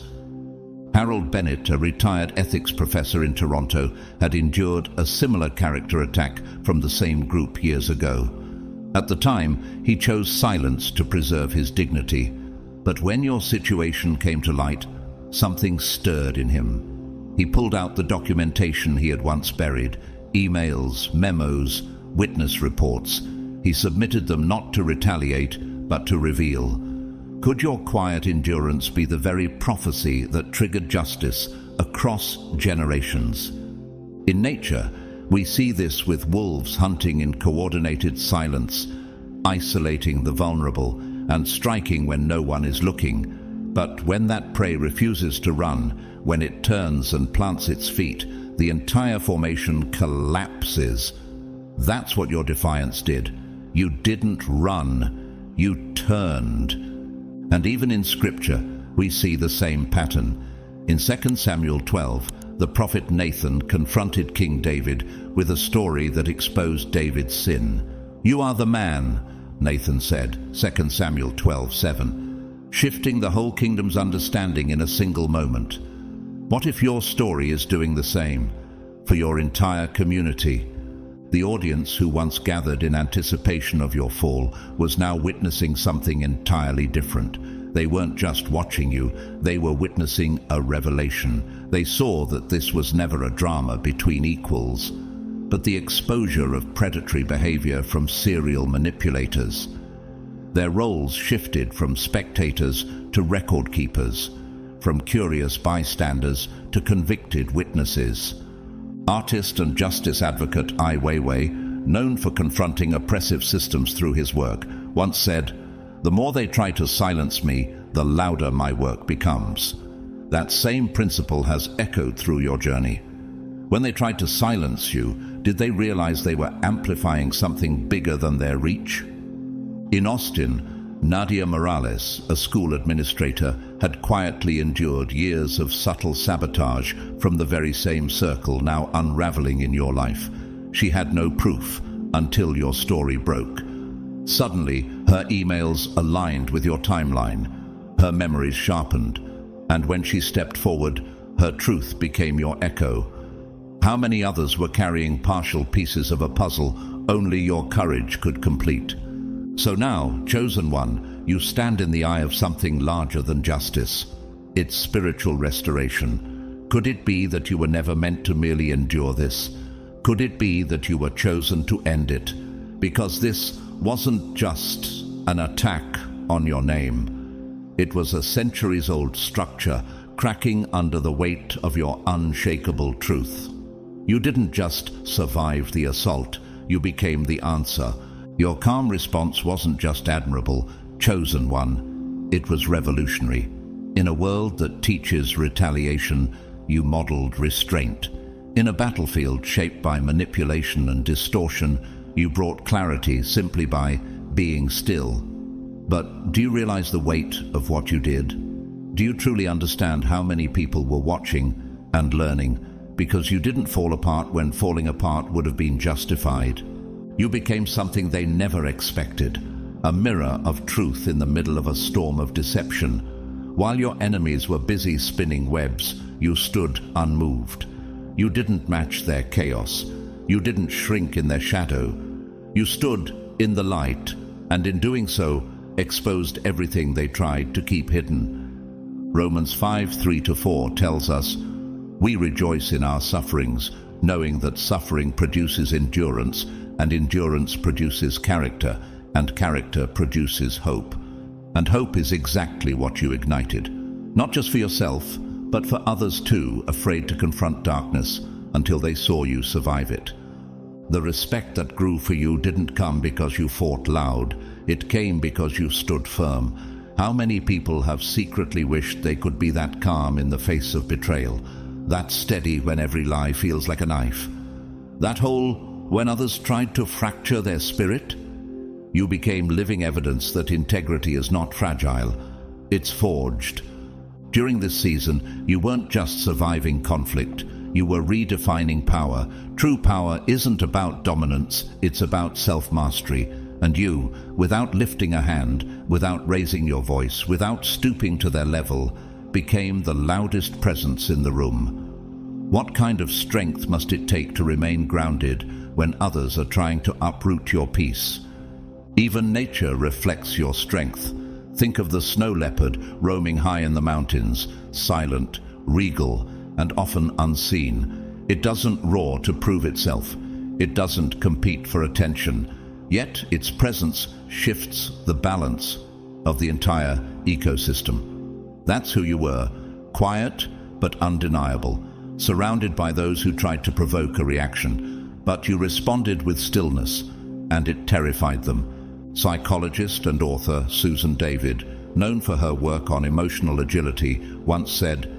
Harold Bennett, a retired ethics professor in Toronto, had endured a similar character attack from the same group years ago. At the time, he chose silence to preserve his dignity. But when your situation came to light, something stirred in him. He pulled out the documentation he had once buried, emails, memos, witness reports. He submitted them not to retaliate, but to reveal. Could your quiet endurance be the very prophecy that triggered justice across generations? In nature, we see this with wolves hunting in coordinated silence, isolating the vulnerable and striking when no one is looking. But when that prey refuses to run, when it turns and plants its feet, the entire formation collapses. That's what your defiance did. You didn't run, you turned. And even in Scripture, we see the same pattern. In 2 Samuel 12, the prophet Nathan confronted King David with a story that exposed David's sin. "You are the man," Nathan said, 2 Samuel 12:7, shifting the whole kingdom's understanding in a single moment. What if your story is doing the same for your entire community? The audience who once gathered in anticipation of your fall was now witnessing something entirely different. They weren't just watching you, they were witnessing a revelation. They saw that this was never a drama between equals, but the exposure of predatory behavior from serial manipulators. Their roles shifted from spectators to record keepers, from curious bystanders to convicted witnesses. Artist and justice advocate Ai Weiwei, known for confronting oppressive systems through his work, once said, "The more they try to silence me, the louder my work becomes." That same principle has echoed through your journey. When they tried to silence you, did they realize they were amplifying something bigger than their reach? In Austin, Nadia Morales, a school administrator, had quietly endured years of subtle sabotage from the very same circle now unraveling in your life. She had no proof until your story broke. Suddenly, her emails aligned with your timeline, her memories sharpened, and when she stepped forward, her truth became your echo. How many others were carrying partial pieces of a puzzle only your courage could complete? So now, chosen one, you stand in the eye of something larger than justice. It's spiritual restoration. Could it be that you were never meant to merely endure this? Could it be that you were chosen to end it? Because this wasn't just an attack on your name. It was a centuries-old structure cracking under the weight of your unshakable truth. You didn't just survive the assault, you became the answer. Your calm response wasn't just admirable, chosen one. It was revolutionary. In a world that teaches retaliation, you modeled restraint. In a battlefield shaped by manipulation and distortion, you brought clarity simply by being still. But do you realize the weight of what you did? Do you truly understand how many people were watching and learning because you didn't fall apart when falling apart would have been justified? You became something they never expected, a mirror of truth in the middle of a storm of deception. While your enemies were busy spinning webs, you stood unmoved. You didn't match their chaos. You didn't shrink in their shadow. You stood in the light, and in doing so, exposed everything they tried to keep hidden. Romans 5:3-4 tells us, "We rejoice in our sufferings, knowing that suffering produces endurance, and endurance produces character, and character produces hope." And hope is exactly what you ignited. Not just for yourself, but for others too, afraid to confront darkness until they saw you survive it. The respect that grew for you didn't come because you fought loud. It came because you stood firm. How many people have secretly wished they could be that calm in the face of betrayal, that steady when every lie feels like a knife, that whole when others tried to fracture their spirit? You became living evidence that integrity is not fragile, it's forged. During this season, you weren't just surviving conflict, you were redefining power. True power isn't about dominance, it's about self-mastery. And you, without lifting a hand, without raising your voice, without stooping to their level, became the loudest presence in the room. What kind of strength must it take to remain grounded when others are trying to uproot your peace? Even nature reflects your strength. Think of the snow leopard roaming high in the mountains, silent, regal, and often unseen. It doesn't roar to prove itself. It doesn't compete for attention. Yet its presence shifts the balance of the entire ecosystem. That's who you were, quiet but undeniable, surrounded by those who tried to provoke a reaction. But you responded with stillness, and it terrified them. Psychologist and author Susan David, known for her work on emotional agility, once said,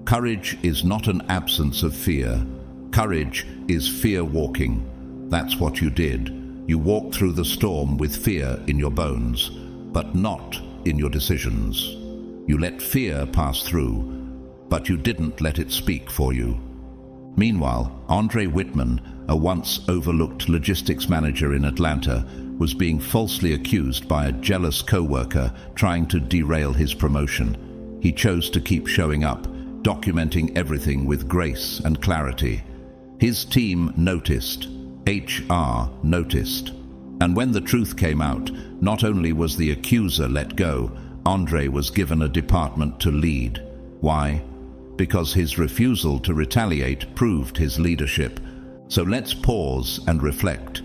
"Courage is not an absence of fear. Courage is fear walking." That's what you did. You walked through the storm with fear in your bones, but not in your decisions. You let fear pass through, but you didn't let it speak for you. Meanwhile, Andre Whitman, a once overlooked logistics manager in Atlanta, was being falsely accused by a jealous co-worker trying to derail his promotion. He chose to keep showing up, documenting everything with grace and clarity. His team noticed. HR noticed. And when the truth came out, not only was the accuser let go, Andre was given a department to lead. Why? Because his refusal to retaliate proved his leadership. So let's pause and reflect.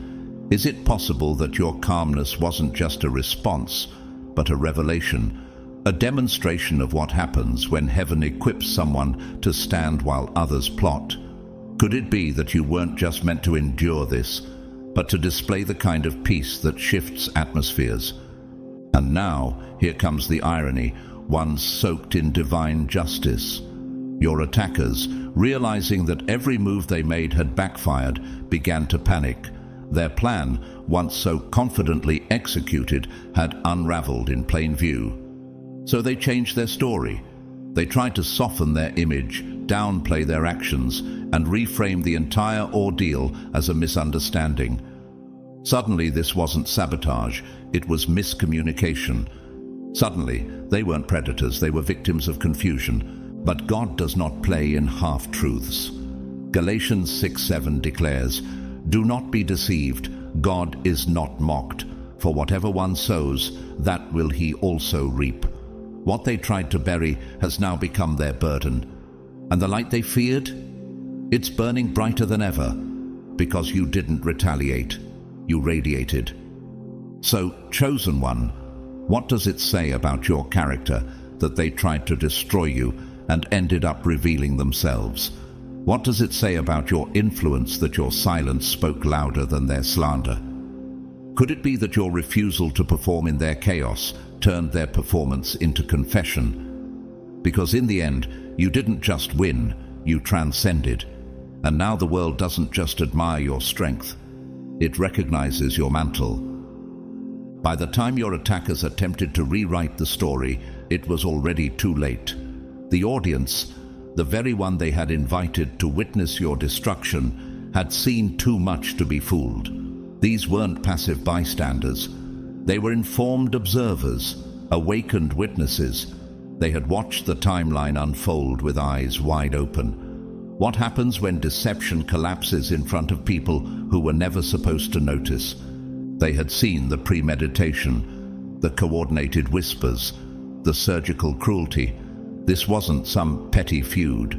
Is it possible that your calmness wasn't just a response, but a revelation, a demonstration of what happens when heaven equips someone to stand while others plot? Could it be that you weren't just meant to endure this, but to display the kind of peace that shifts atmospheres? And now, here comes the irony, one soaked in divine justice. Your attackers, realizing that every move they made had backfired, began to panic. Their plan, once so confidently executed, had unraveled in plain view. So they changed their story. They tried to soften their image, downplay their actions, and reframe the entire ordeal as a misunderstanding. Suddenly, this wasn't sabotage, it was miscommunication. Suddenly, they weren't predators, they were victims of confusion. But God does not play in half-truths. Galatians 6:7 declares, "Do not be deceived, God is not mocked, for whatever one sows, that will he also reap." What they tried to bury has now become their burden. And the light they feared? It's burning brighter than ever, because you didn't retaliate, you radiated. So, chosen one, what does it say about your character that they tried to destroy you and ended up revealing themselves? What does it say about your influence that your silence spoke louder than their slander? Could it be that your refusal to perform in their chaos turned their performance into confession? Because in the end, you didn't just win, you transcended. And now the world doesn't just admire your strength, it recognizes your mantle. By the time your attackers attempted to rewrite the story, it was already too late. The audience, the very one they had invited to witness your destruction, had seen too much to be fooled. These weren't passive bystanders. They were informed observers, awakened witnesses. They had watched the timeline unfold with eyes wide open. What happens when deception collapses in front of people who were never supposed to notice? They had seen the premeditation, the coordinated whispers, the surgical cruelty. This wasn't some petty feud.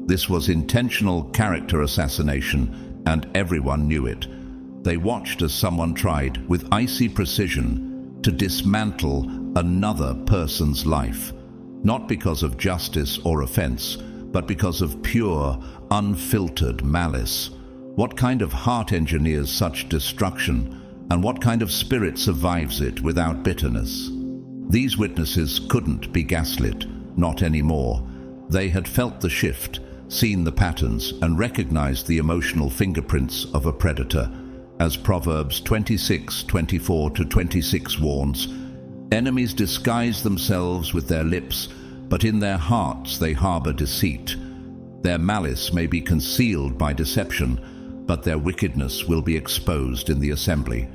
This was intentional character assassination, and everyone knew it. They watched as someone tried, with icy precision, to dismantle another person's life. Not because of justice or offense, but because of pure, unfiltered malice. What kind of heart engineers such destruction, and what kind of spirit survives it without bitterness? These witnesses couldn't be gaslit, not anymore. They had felt the shift, seen the patterns, and recognized the emotional fingerprints of a predator. As Proverbs 26:24-26 warns, enemies disguise themselves with their lips, but in their hearts they harbor deceit. Their malice may be concealed by deception, but their wickedness will be exposed in the assembly.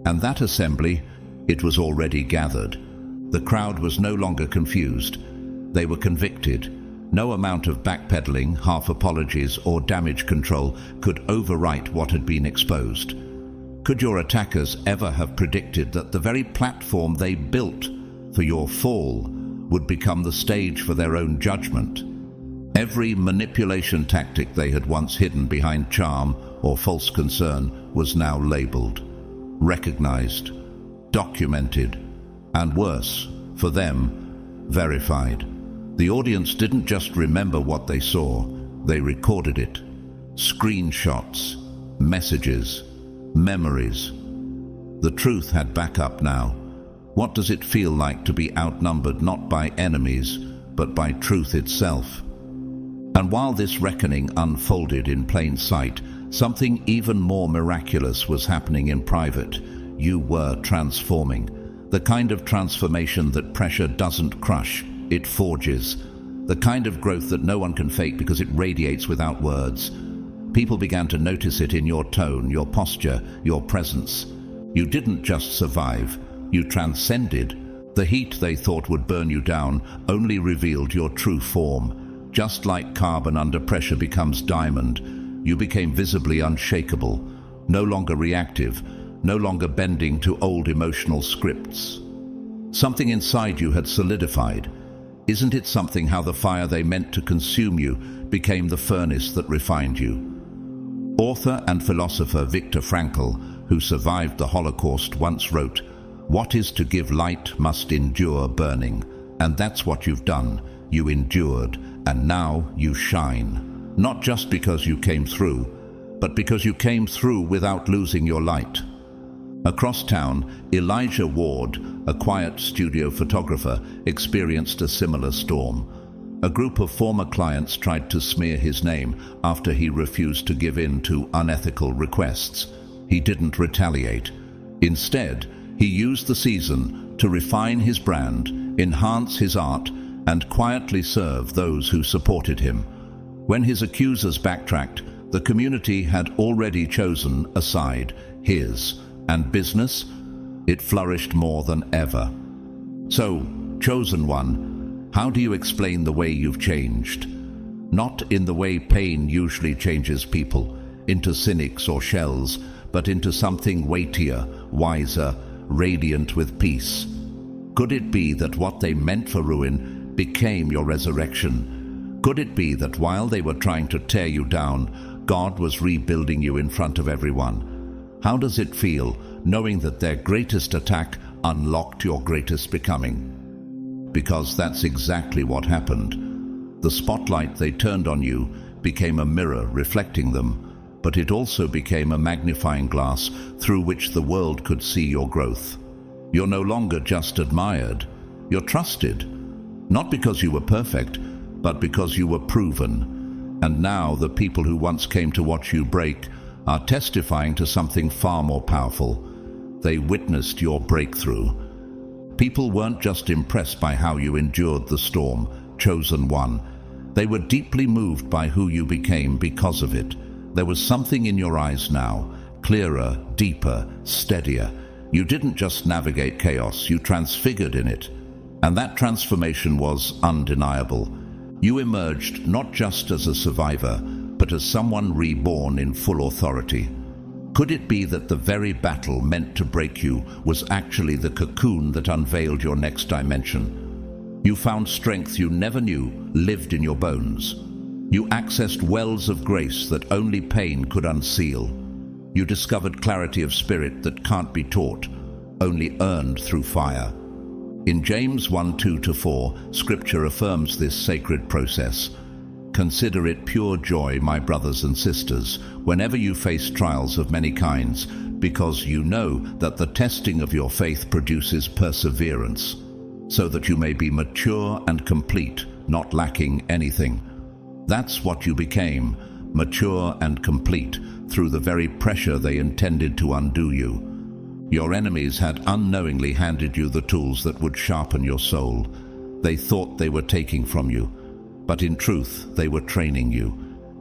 And that assembly, it was already gathered. The crowd was no longer confused. They were convicted. No amount of backpedaling, half apologies, or damage control could overwrite what had been exposed. Could your attackers ever have predicted that the very platform they built for your fall would become the stage for their own judgment? Every manipulation tactic they had once hidden behind charm or false concern was now labeled, recognized, documented, and worse, for them, verified. The audience didn't just remember what they saw, they recorded it. Screenshots, messages, memories. The truth had backup now. What does it feel like to be outnumbered not by enemies, but by truth itself? And while this reckoning unfolded in plain sight, something even more miraculous was happening in private. You were transforming. The kind of transformation that pressure doesn't crush, it forges. The kind of growth that no one can fake because it radiates without words. People began to notice it in your tone, your posture, your presence. You didn't just survive, you transcended. The heat they thought would burn you down only revealed your true form. Just like carbon under pressure becomes diamond, you became visibly unshakable, no longer reactive, no longer bending to old emotional scripts. Something inside you had solidified. Isn't it something how the fire they meant to consume you became the furnace that refined you? Author and philosopher Viktor Frankl, who survived the Holocaust, once wrote, "What is to give light must endure burning." And that's what you've done. You endured, and now you shine. Not just because you came through, but because you came through without losing your light. Across town, Elijah Ward, a quiet studio photographer, experienced a similar storm. A group of former clients tried to smear his name after he refused to give in to unethical requests. He didn't retaliate. Instead, he used the season to refine his brand, enhance his art, and quietly serve those who supported him. When his accusers backtracked, the community had already chosen a side, his, and business, it flourished more than ever. So, chosen one, how do you explain the way you've changed? Not in the way pain usually changes people, into cynics or shells, but into something weightier, wiser, radiant with peace. Could it be that what they meant for ruin became your resurrection? Could it be that while they were trying to tear you down, God was rebuilding you in front of everyone? How does it feel knowing that their greatest attack unlocked your greatest becoming? Because that's exactly what happened. The spotlight they turned on you became a mirror reflecting them, but it also became a magnifying glass through which the world could see your growth. You're no longer just admired, you're trusted. Not because you were perfect, but because you were proven. And now the people who once came to watch you break are testifying to something far more powerful. They witnessed your breakthrough. People weren't just impressed by how you endured the storm, chosen one. They were deeply moved by who you became because of it. There was something in your eyes now, clearer, deeper, steadier. You didn't just navigate chaos, you transfigured in it. And that transformation was undeniable. You emerged not just as a survivor, but as someone reborn in full authority. Could it be that the very battle meant to break you was actually the cocoon that unveiled your next dimension? You found strength you never knew lived in your bones. You accessed wells of grace that only pain could unseal. You discovered clarity of spirit that can't be taught, only earned through fire. In James 1:2-4, Scripture affirms this sacred process. Consider it pure joy, my brothers and sisters, whenever you face trials of many kinds, because you know that the testing of your faith produces perseverance, so that you may be mature and complete, not lacking anything. That's what you became, mature and complete, through the very pressure they intended to undo you. Your enemies had unknowingly handed you the tools that would sharpen your soul. They thought they were taking from you, but in truth they were training you.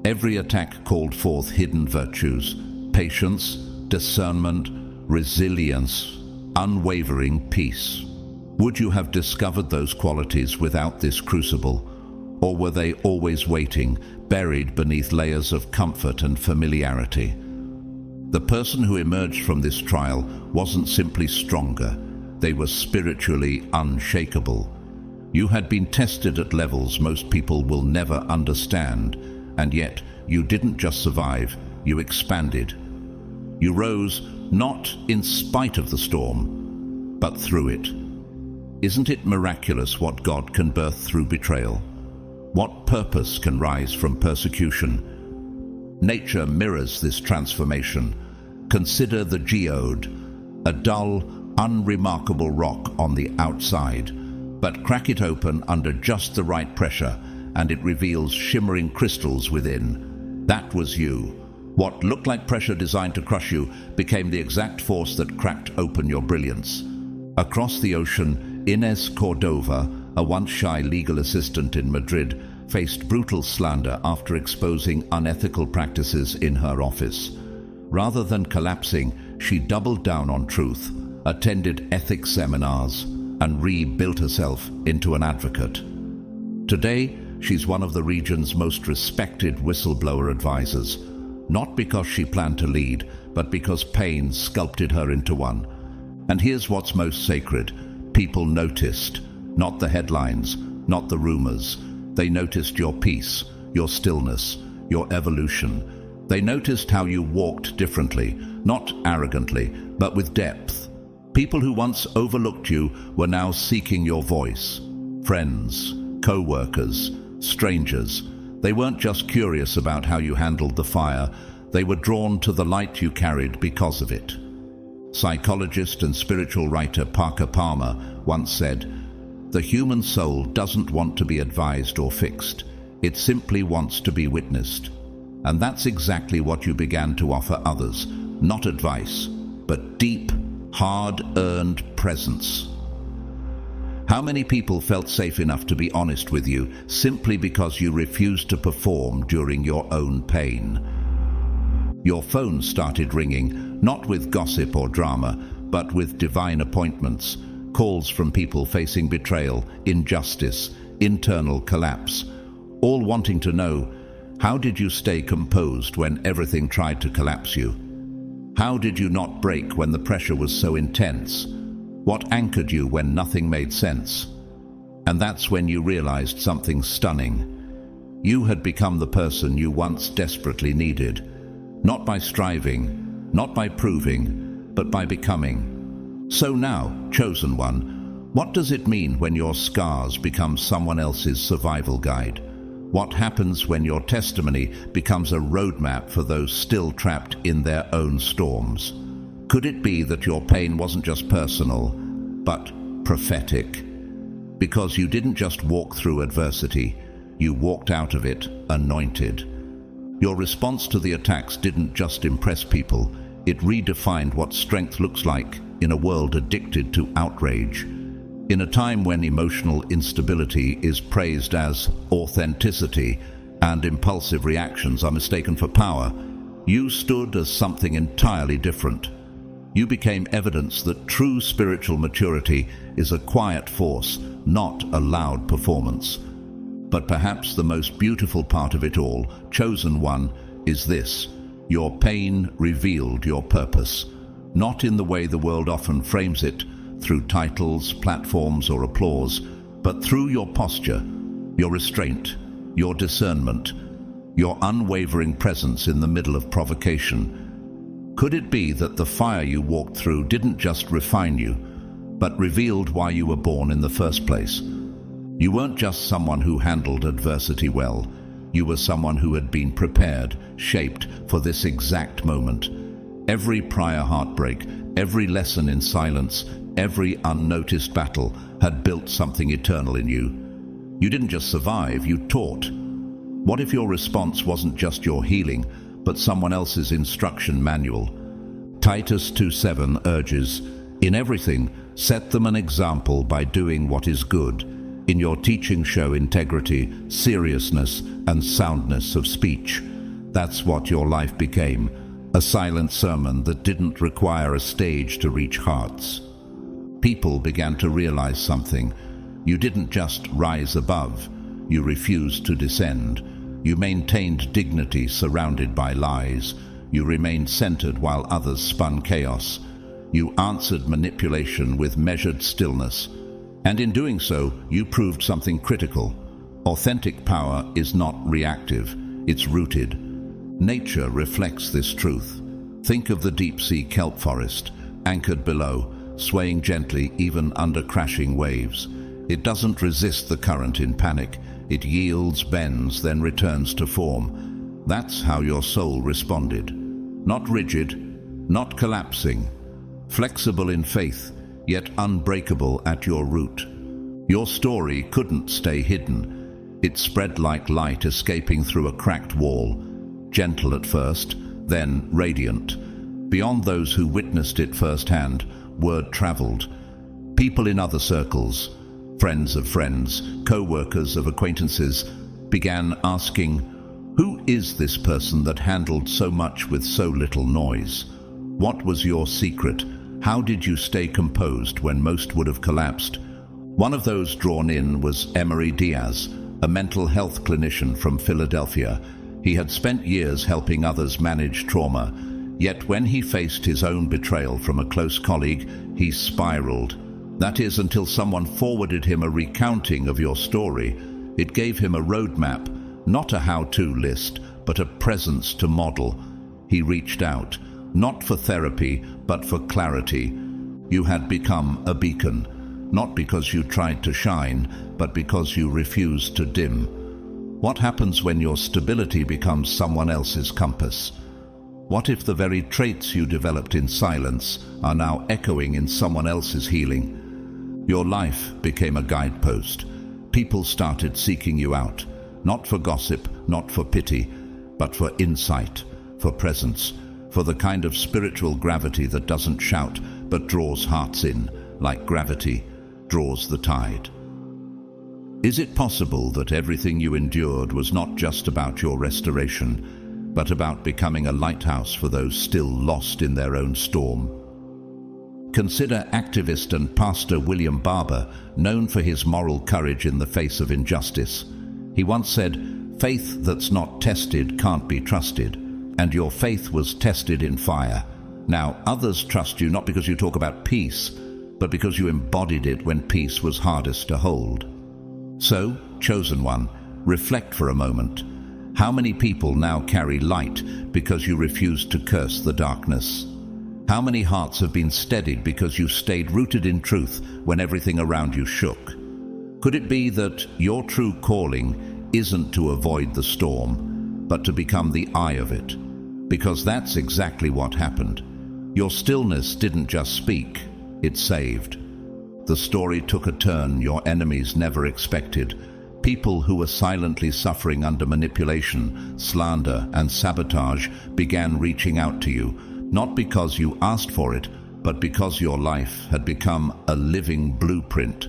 Every attack called forth hidden virtues, patience, discernment, resilience, unwavering peace. Would you have discovered those qualities without this crucible? Or were they always waiting, buried beneath layers of comfort and familiarity? The person who emerged from this trial wasn't simply stronger, they were spiritually unshakable. You had been tested at levels most people will never understand, and yet you didn't just survive, you expanded. You rose not in spite of the storm, but through it. Isn't it miraculous what God can birth through betrayal? What purpose can rise from persecution? Nature mirrors this transformation. Consider the geode, a dull, unremarkable rock on the outside, but crack it open under just the right pressure and it reveals shimmering crystals within. That was you. What looked like pressure designed to crush you became the exact force that cracked open your brilliance. Across the ocean, Inés Cordova, a once shy legal assistant in Madrid, faced brutal slander after exposing unethical practices in her office. Rather than collapsing, she doubled down on truth, attended ethics seminars, and rebuilt herself into an advocate. Today, she's one of the region's most respected whistleblower advisors, not because she planned to lead, but because pain sculpted her into one. And here's what's most sacred. People noticed, not the headlines, not the rumors. They noticed your peace, your stillness, your evolution. They noticed how you walked differently, not arrogantly, but with depth. People who once overlooked you were now seeking your voice. Friends, co-workers, strangers. They weren't just curious about how you handled the fire. They were drawn to the light you carried because of it. Psychologist and spiritual writer Parker Palmer once said, "The human soul doesn't want to be advised or fixed. It simply wants to be witnessed." And that's exactly what you began to offer others. Not advice, but deep, hard-earned presence. How many people felt safe enough to be honest with you simply because you refused to perform during your own pain? Your phone started ringing, not with gossip or drama, but with divine appointments, calls from people facing betrayal, injustice, internal collapse, all wanting to know, how did you stay composed when everything tried to collapse you? How did you not break when the pressure was so intense? What anchored you when nothing made sense? And that's when you realized something stunning. You had become the person you once desperately needed, not by striving, not by proving, but by becoming. So now, chosen one, what does it mean when your scars become someone else's survival guide? What happens when your testimony becomes a roadmap for those still trapped in their own storms? Could it be that your pain wasn't just personal, but prophetic? Because you didn't just walk through adversity, you walked out of it anointed. Your response to the attacks didn't just impress people, it redefined what strength looks like in a world addicted to outrage. In a time when emotional instability is praised as authenticity and impulsive reactions are mistaken for power, you stood as something entirely different. You became evidence that true spiritual maturity is a quiet force, not a loud performance. But perhaps the most beautiful part of it all, chosen one, is this: your pain revealed your purpose, not in the way the world often frames it, through titles, platforms, or applause, but through your posture, your restraint, your discernment, your unwavering presence in the middle of provocation. Could it be that the fire you walked through didn't just refine you, but revealed why you were born in the first place? You weren't just someone who handled adversity well. You were someone who had been prepared, shaped for this exact moment. Every prior heartbreak, every lesson in silence, every unnoticed battle had built something eternal in you. You didn't just survive, you taught. What if your response wasn't just your healing, but someone else's instruction manual? Titus 2:7 urges, "In everything, set them an example by doing what is good. In your teaching show integrity, seriousness, and soundness of speech." That's what your life became, a silent sermon that didn't require a stage to reach hearts. People began to realize something. You didn't just rise above, you refused to descend. You maintained dignity surrounded by lies. You remained centered while others spun chaos. You answered manipulation with measured stillness. And in doing so, you proved something critical. Authentic power is not reactive, it's rooted. Nature reflects this truth. Think of the deep-sea kelp forest, anchored below, swaying gently even under crashing waves. It doesn't resist the current in panic. It yields, bends, then returns to form. That's how your soul responded. Not rigid, not collapsing. Flexible in faith, yet unbreakable at your root. Your story couldn't stay hidden. It spread like light escaping through a cracked wall. Gentle at first, then radiant. Beyond those who witnessed it firsthand, word traveled. People in other circles, friends of friends, co-workers of acquaintances, began asking, "Who is this person that handled so much with so little noise? What was your secret? How did you stay composed when most would have collapsed?" One of those drawn in was Emery Diaz, a mental health clinician from Philadelphia. He had spent years helping others manage trauma, yet when he faced his own betrayal from a close colleague, he spiraled. That is, until someone forwarded him a recounting of your story. It gave him a roadmap, not a how-to list, but a presence to model. He reached out, not for therapy, but for clarity. You had become a beacon, not because you tried to shine, but because you refused to dim. What happens when your stability becomes someone else's compass? What if the very traits you developed in silence are now echoing in someone else's healing? Your life became a guidepost. People started seeking you out, not for gossip, not for pity, but for insight, for presence, for the kind of spiritual gravity that doesn't shout, but draws hearts in, like gravity draws the tide. Is it possible that everything you endured was not just about your restoration, but about becoming a lighthouse for those still lost in their own storm? Consider activist and pastor William Barber, known for his moral courage in the face of injustice. He once said, "Faith that's not tested can't be trusted," and your faith was tested in fire. Now, others trust you not because you talk about peace, but because you embodied it when peace was hardest to hold. So, chosen one, reflect for a moment. How many people now carry light because you refused to curse the darkness? How many hearts have been steadied because you stayed rooted in truth when everything around you shook? Could it be that your true calling isn't to avoid the storm, but to become the eye of it? Because that's exactly what happened. Your stillness didn't just speak, it saved. The story took a turn your enemies never expected. People who were silently suffering under manipulation, slander, and sabotage began reaching out to you, not because you asked for it, but because your life had become a living blueprint.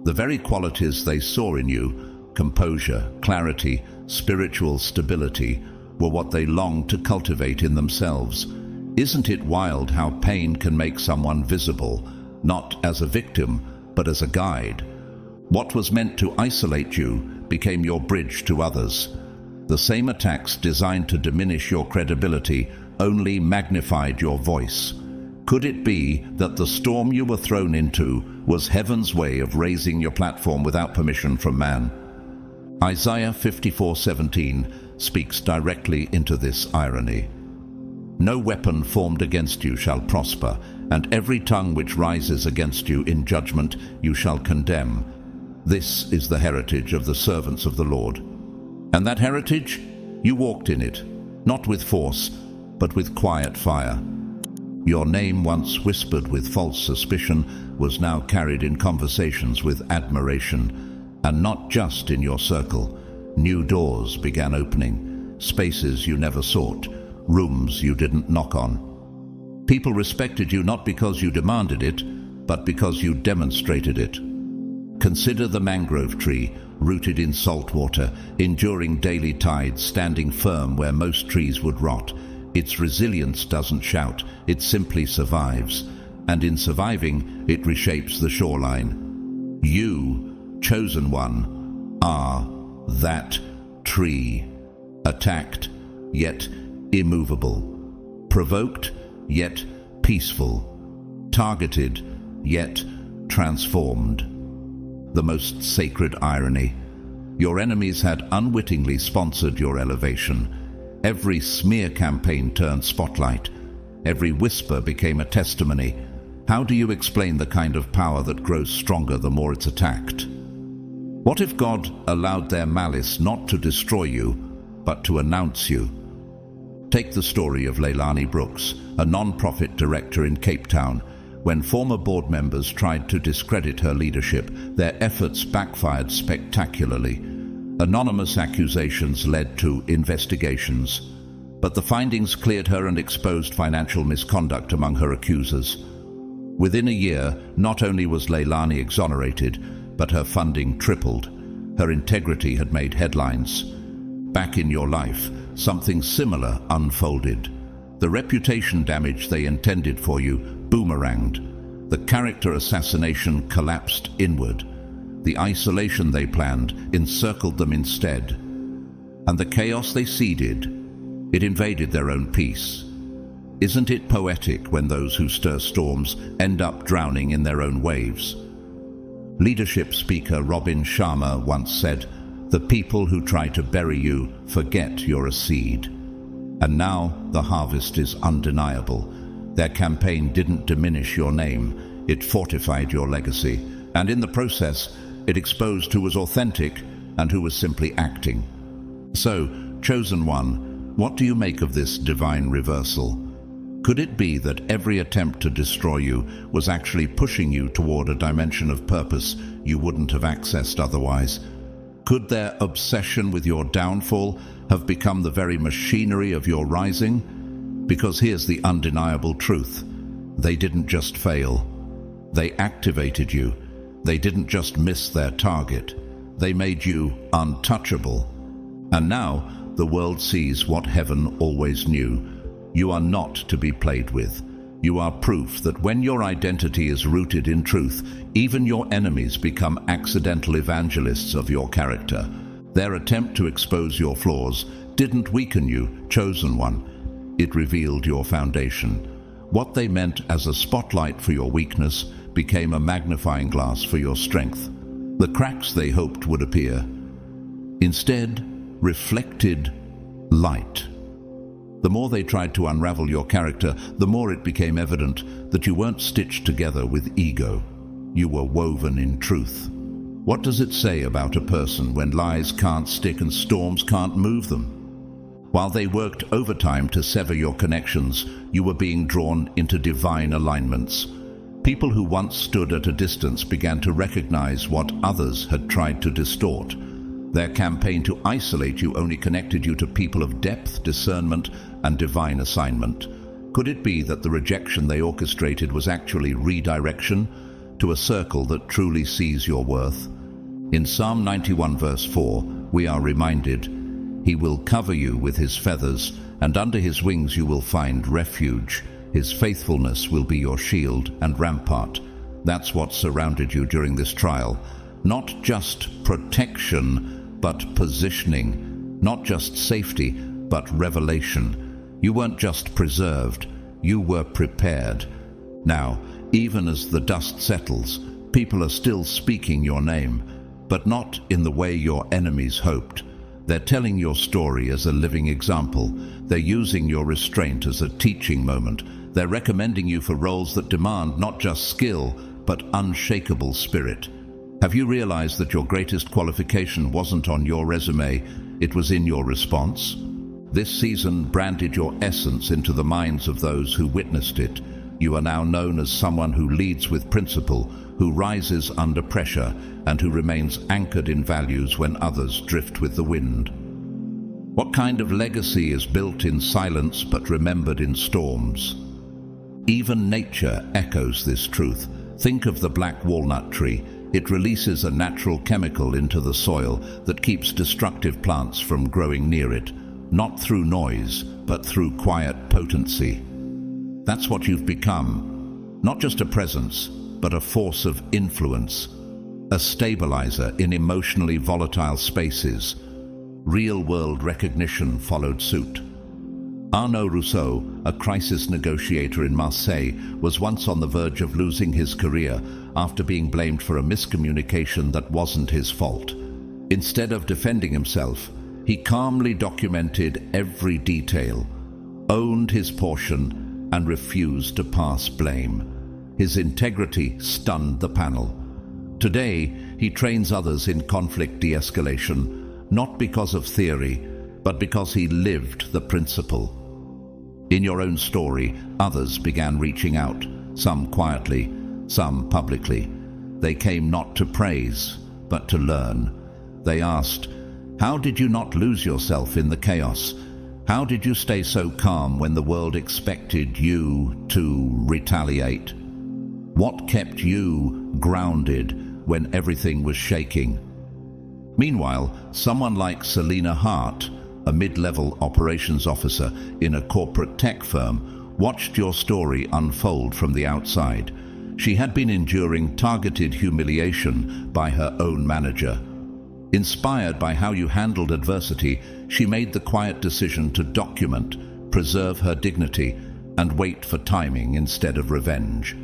The very qualities they saw in you, composure, clarity, spiritual stability, were what they longed to cultivate in themselves. Isn't it wild how pain can make someone visible, not as a victim, but as a guide? What was meant to isolate you became your bridge to others. The same attacks designed to diminish your credibility only magnified your voice. Could it be that the storm you were thrown into was heaven's way of raising your platform without permission from man? Isaiah 54:17 speaks directly into this irony. "No weapon formed against you shall prosper, and every tongue which rises against you in judgment you shall condemn. This is the heritage of the servants of the Lord." And that heritage? You walked in it, not with force, but with quiet fire. Your name, once whispered with false suspicion, was now carried in conversations with admiration. And not just in your circle. New doors began opening, spaces you never sought, rooms you didn't knock on. People respected you not because you demanded it, but because you demonstrated it. Consider the mangrove tree, rooted in salt water, enduring daily tides, standing firm where most trees would rot. Its resilience doesn't shout, it simply survives. And in surviving, it reshapes the shoreline. You, chosen one, are that tree. Attacked, yet immovable. Provoked, yet peaceful. Targeted, yet transformed. The most sacred irony. Your enemies had unwittingly sponsored your elevation. Every smear campaign turned spotlight. Every whisper became a testimony. How do you explain the kind of power that grows stronger the more it's attacked? What if God allowed their malice not to destroy you, but to announce you? Take the story of Leilani Brooks, a non-profit director in Cape Town. When former board members tried to discredit her leadership, their efforts backfired spectacularly. Anonymous accusations led to investigations, but the findings cleared her and exposed financial misconduct among her accusers. Within a year, not only was Leilani exonerated, but her funding tripled. Her integrity had made headlines. Back in your life, something similar unfolded. The reputation damage they intended for you boomeranged. The character assassination collapsed inward. The isolation they planned encircled them instead. And the chaos they seeded, it invaded their own peace. Isn't it poetic when those who stir storms end up drowning in their own waves? Leadership speaker Robin Sharma once said, "The people who try to bury you forget you're a seed." And now the harvest is undeniable. Their campaign didn't diminish your name, it fortified your legacy. And in the process, it exposed who was authentic and who was simply acting. So, chosen one, what do you make of this divine reversal? Could it be that every attempt to destroy you was actually pushing you toward a dimension of purpose you wouldn't have accessed otherwise? Could their obsession with your downfall have become the very machinery of your rising? Because here's the undeniable truth. They didn't just fail. They activated you. They didn't just miss their target. They made you untouchable. And now the world sees what heaven always knew. You are not to be played with. You are proof that when your identity is rooted in truth, even your enemies become accidental evangelists of your character. Their attempt to expose your flaws didn't weaken you, chosen one. It revealed your foundation. What they meant as a spotlight for your weakness became a magnifying glass for your strength. The cracks they hoped would appear instead reflected light. The more they tried to unravel your character, the more it became evident that you weren't stitched together with ego. You were woven in truth. What does it say about a person when lies can't stick and storms can't move them? While they worked overtime to sever your connections, you were being drawn into divine alignments. People who once stood at a distance began to recognize what others had tried to distort. Their campaign to isolate you only connected you to people of depth, discernment, and divine assignment. Could it be that the rejection they orchestrated was actually redirection to a circle that truly sees your worth? In Psalm 91 verse 4, we are reminded, "He will cover you with his feathers, and under his wings you will find refuge. His faithfulness will be your shield and rampart." That's what surrounded you during this trial. Not just protection, but positioning. Not just safety, but revelation. You weren't just preserved, you were prepared. Now, even as the dust settles, people are still speaking your name, but not in the way your enemies hoped. They're telling your story as a living example. They're using your restraint as a teaching moment. They're recommending you for roles that demand not just skill, but unshakable spirit. Have you realized that your greatest qualification wasn't on your resume, it was in your response? This season branded your essence into the minds of those who witnessed it. You are now known as someone who leads with principle, who rises under pressure, and who remains anchored in values when others drift with the wind. What kind of legacy is built in silence but remembered in storms? Even nature echoes this truth. Think of the black walnut tree. It releases a natural chemical into the soil that keeps destructive plants from growing near it, not through noise, but through quiet potency. That's what you've become. Not just a presence, but a force of influence, a stabilizer in emotionally volatile spaces. Real-world recognition followed suit. Arnaud Rousseau, a crisis negotiator in Marseille, was once on the verge of losing his career after being blamed for a miscommunication that wasn't his fault. Instead of defending himself, he calmly documented every detail, owned his portion, and refused to pass blame. His integrity stunned the panel. Today, he trains others in conflict de-escalation, not because of theory, but because he lived the principle. In your own story, others began reaching out, some quietly, some publicly. They came not to praise, but to learn. They asked, "How did you not lose yourself in the chaos? How did you stay so calm when the world expected you to retaliate? What kept you grounded when everything was shaking?" Meanwhile, someone like Selena Hart, a mid-level operations officer in a corporate tech firm, watched your story unfold from the outside. She had been enduring targeted humiliation by her own manager. Inspired by how you handled adversity, she made the quiet decision to document, preserve her dignity, and wait for timing instead of revenge.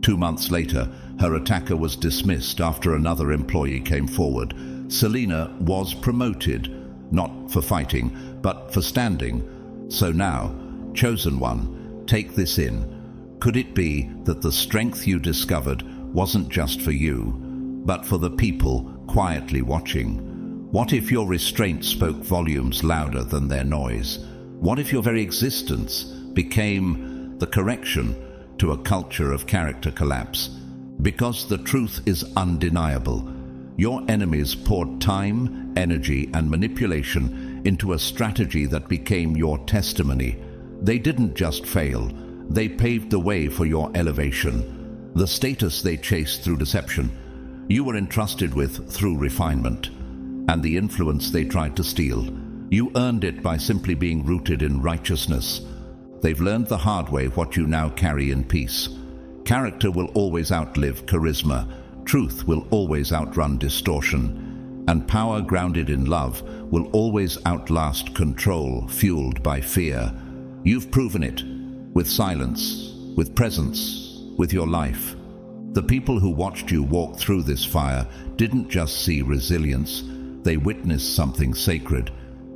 2 months later, her attacker was dismissed after another employee came forward. Selena was promoted, not for fighting, but for standing. So now, chosen one, take this in. Could it be that the strength you discovered wasn't just for you, but for the people quietly watching? What if your restraint spoke volumes louder than their noise? What if your very existence became the correction to a culture of character collapse? Because the truth is undeniable. Your enemies poured time, energy, and manipulation into a strategy that became your testimony. They didn't just fail, they paved the way for your elevation. The status they chased through deception, you were entrusted with through refinement. And the influence they tried to steal, you earned it by simply being rooted in righteousness. They've learned the hard way what you now carry in peace. Character will always outlive charisma. Truth will always outrun distortion, and power grounded in love will always outlast control fueled by fear. You've proven it, with silence, with presence, with your life. The people who watched you walk through this fire didn't just see resilience, they witnessed something sacred.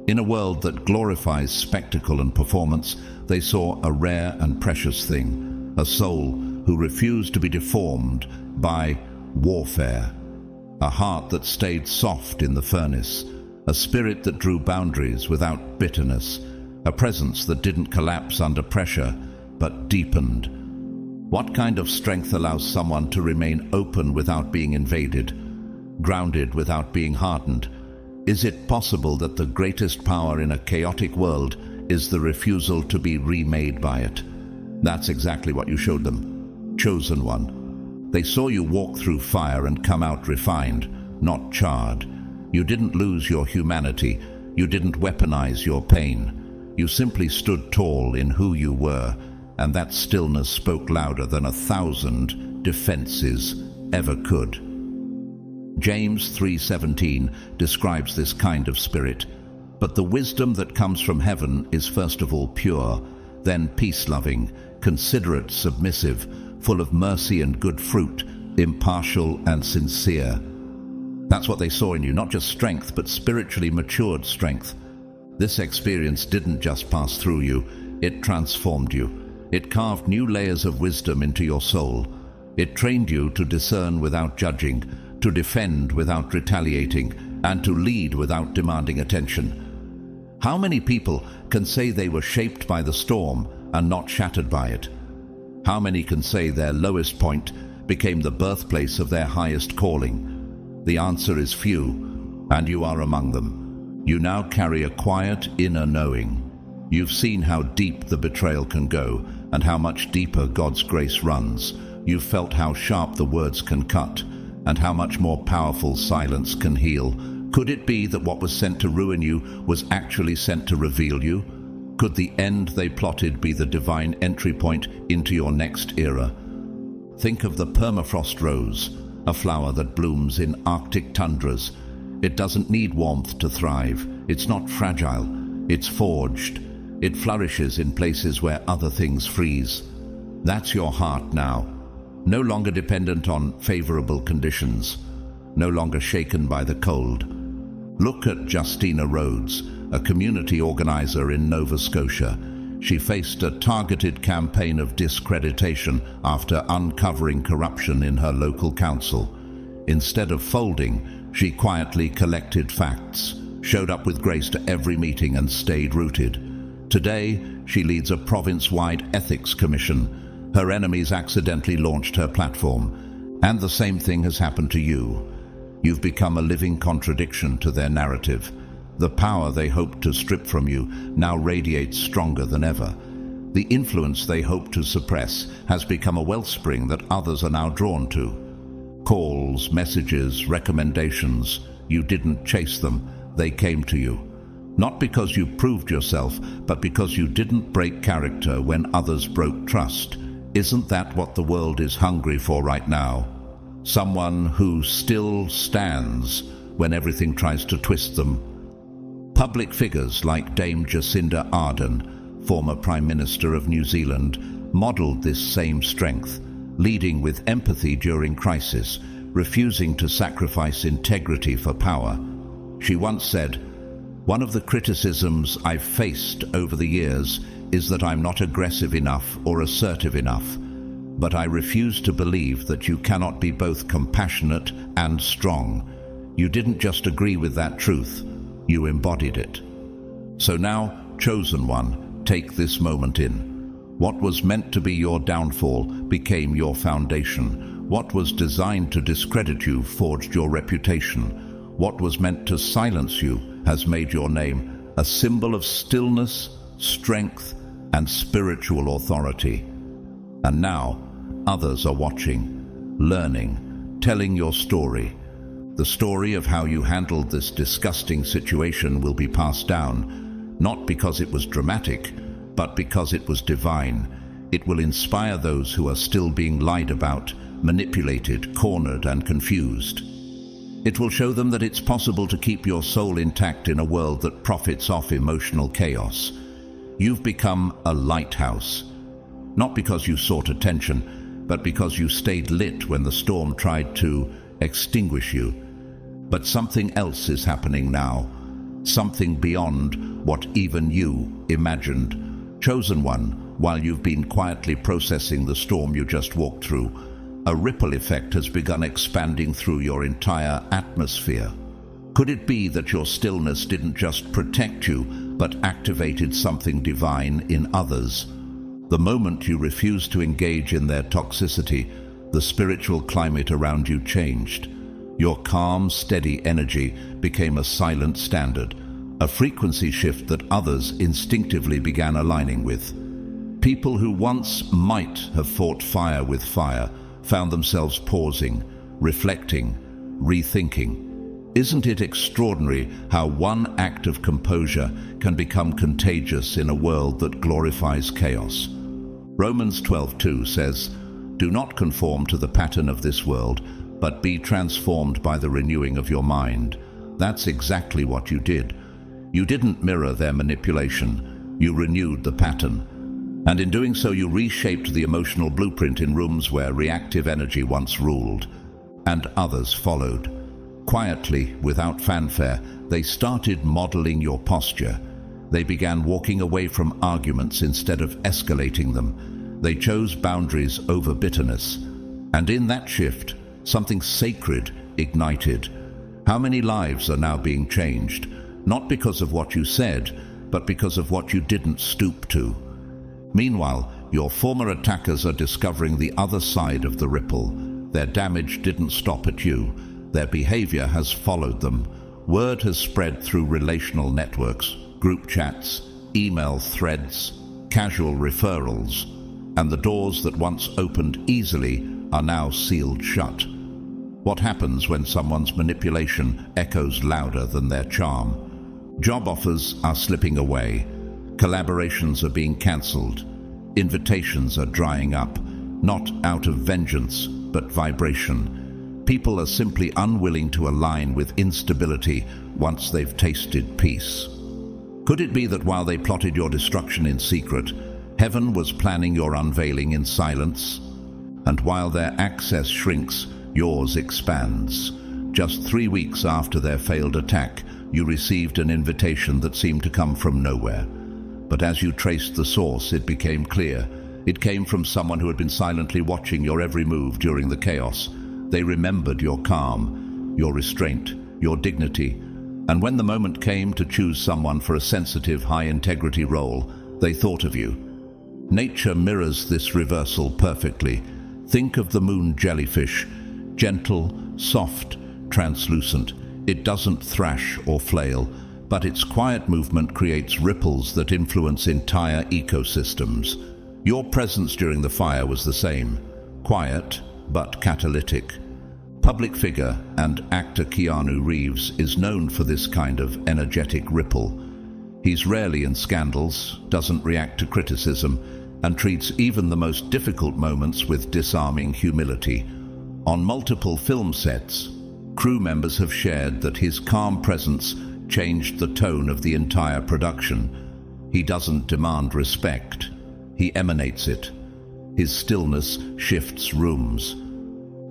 In a world that glorifies spectacle and performance, they saw a rare and precious thing, a soul who refused to be deformed by warfare, a heart that stayed soft in the furnace, a spirit that drew boundaries without bitterness, a presence that didn't collapse under pressure but deepened. What kind of strength allows someone to remain open without being invaded, grounded without being hardened? Is it possible that the greatest power in a chaotic world is the refusal to be remade by it? That's exactly what you showed them. Chosen one. They saw you walk through fire and come out refined, not charred. You didn't lose your humanity. You didn't weaponize your pain. You simply stood tall in who you were, and that stillness spoke louder than 1,000 defenses ever could. James 3:17 describes this kind of spirit. But the wisdom that comes from heaven is first of all pure, then peace-loving, considerate, submissive, full of mercy and good fruit, impartial and sincere. That's what they saw in you, not just strength, but spiritually matured strength. This experience didn't just pass through you, it transformed you. It carved new layers of wisdom into your soul. It trained you to discern without judging, to defend without retaliating, and to lead without demanding attention. How many people can say they were shaped by the storm and not shattered by it? How many can say their lowest point became the birthplace of their highest calling? The answer is few, and you are among them. You now carry a quiet inner knowing. You've seen how deep the betrayal can go, and how much deeper God's grace runs. You've felt how sharp the words can cut, and how much more powerful silence can heal. Could it be that what was sent to ruin you was actually sent to reveal you? Could the end they plotted be the divine entry point into your next era? Think of the permafrost rose, a flower that blooms in Arctic tundras. It doesn't need warmth to thrive. It's not fragile. It's forged. It flourishes in places where other things freeze. That's your heart now, no longer dependent on favorable conditions, no longer shaken by the cold. Look at Justina Rhodes, a community organizer in Nova Scotia. She faced a targeted campaign of discreditation after uncovering corruption in her local council. Instead of folding, she quietly collected facts, showed up with grace to every meeting, and stayed rooted. Today, she leads a province-wide ethics commission. Her enemies accidentally launched her platform. And the same thing has happened to you. You've become a living contradiction to their narrative. The power they hoped to strip from you now radiates stronger than ever. The influence they hoped to suppress has become a wellspring that others are now drawn to. Calls, messages, recommendations. You didn't chase them, they came to you. Not because you proved yourself, but because you didn't break character when others broke trust. Isn't that what the world is hungry for right now? Someone who still stands when everything tries to twist them. Public figures like Dame Jacinda Ardern, former Prime Minister of New Zealand, modelled this same strength, leading with empathy during crisis, refusing to sacrifice integrity for power. She once said, "One of the criticisms I've faced over the years is that I'm not aggressive enough or assertive enough. But I refuse to believe that you cannot be both compassionate and strong. You didn't just agree with that truth, you embodied it." So now, chosen one, take this moment in. What was meant to be your downfall became your foundation. What was designed to discredit you forged your reputation. What was meant to silence you has made your name a symbol of stillness, strength, and spiritual authority. And now, others are watching, learning, telling your story. The story of how you handled this disgusting situation will be passed down, not because it was dramatic, but because it was divine. It will inspire those who are still being lied about, manipulated, cornered, and confused. It will show them that it's possible to keep your soul intact in a world that profits off emotional chaos. You've become a lighthouse, not because you sought attention, but because you stayed lit when the storm tried to extinguish you. But something else is happening now, something beyond what even you imagined. Chosen one, while you've been quietly processing the storm you just walked through, a ripple effect has begun expanding through your entire atmosphere. Could it be that your stillness didn't just protect you, but activated something divine in others? The moment you refused to engage in their toxicity, the spiritual climate around you changed. Your calm, steady energy became a silent standard, a frequency shift that others instinctively began aligning with. People who once might have fought fire with fire found themselves pausing, reflecting, rethinking. Isn't it extraordinary how one act of composure can become contagious in a world that glorifies chaos? Romans 12:2 says, "Do not conform to the pattern of this world, but be transformed by the renewing of your mind." That's exactly what you did. You didn't mirror their manipulation, you renewed the pattern. And in doing so, you reshaped the emotional blueprint in rooms where reactive energy once ruled. And others followed. Quietly, without fanfare, they started modeling your posture. They began walking away from arguments instead of escalating them. They chose boundaries over bitterness. And in that shift, something sacred ignited. How many lives are now being changed? Not because of what you said, but because of what you didn't stoop to. Meanwhile, your former attackers are discovering the other side of the ripple. Their damage didn't stop at you. Their behavior has followed them. Word has spread through relational networks, group chats, email threads, casual referrals, and the doors that once opened easily are now sealed shut. What happens when someone's manipulation echoes louder than their charm? Job offers are slipping away. Collaborations are being cancelled. Invitations are drying up, not out of vengeance, but vibration. People are simply unwilling to align with instability once they've tasted peace. Could it be that while they plotted your destruction in secret, heaven was planning your unveiling in silence? And while their access shrinks, yours expands. Just 3 weeks after their failed attack, you received an invitation that seemed to come from nowhere. But as you traced the source, it became clear. It came from someone who had been silently watching your every move during the chaos. They remembered your calm, your restraint, your dignity, and when the moment came to choose someone for a sensitive, high-integrity role, they thought of you. Nature mirrors this reversal perfectly. Think of the moon jellyfish, gentle, soft, translucent. It doesn't thrash or flail, but its quiet movement creates ripples that influence entire ecosystems. Your presence during the fire was the same, quiet but catalytic. Public figure and actor Keanu Reeves is known for this kind of energetic ripple. He's rarely in scandals, doesn't react to criticism, and treats even the most difficult moments with disarming humility. On multiple film sets, crew members have shared that his calm presence changed the tone of the entire production. He doesn't demand respect, he emanates it. His stillness shifts rooms.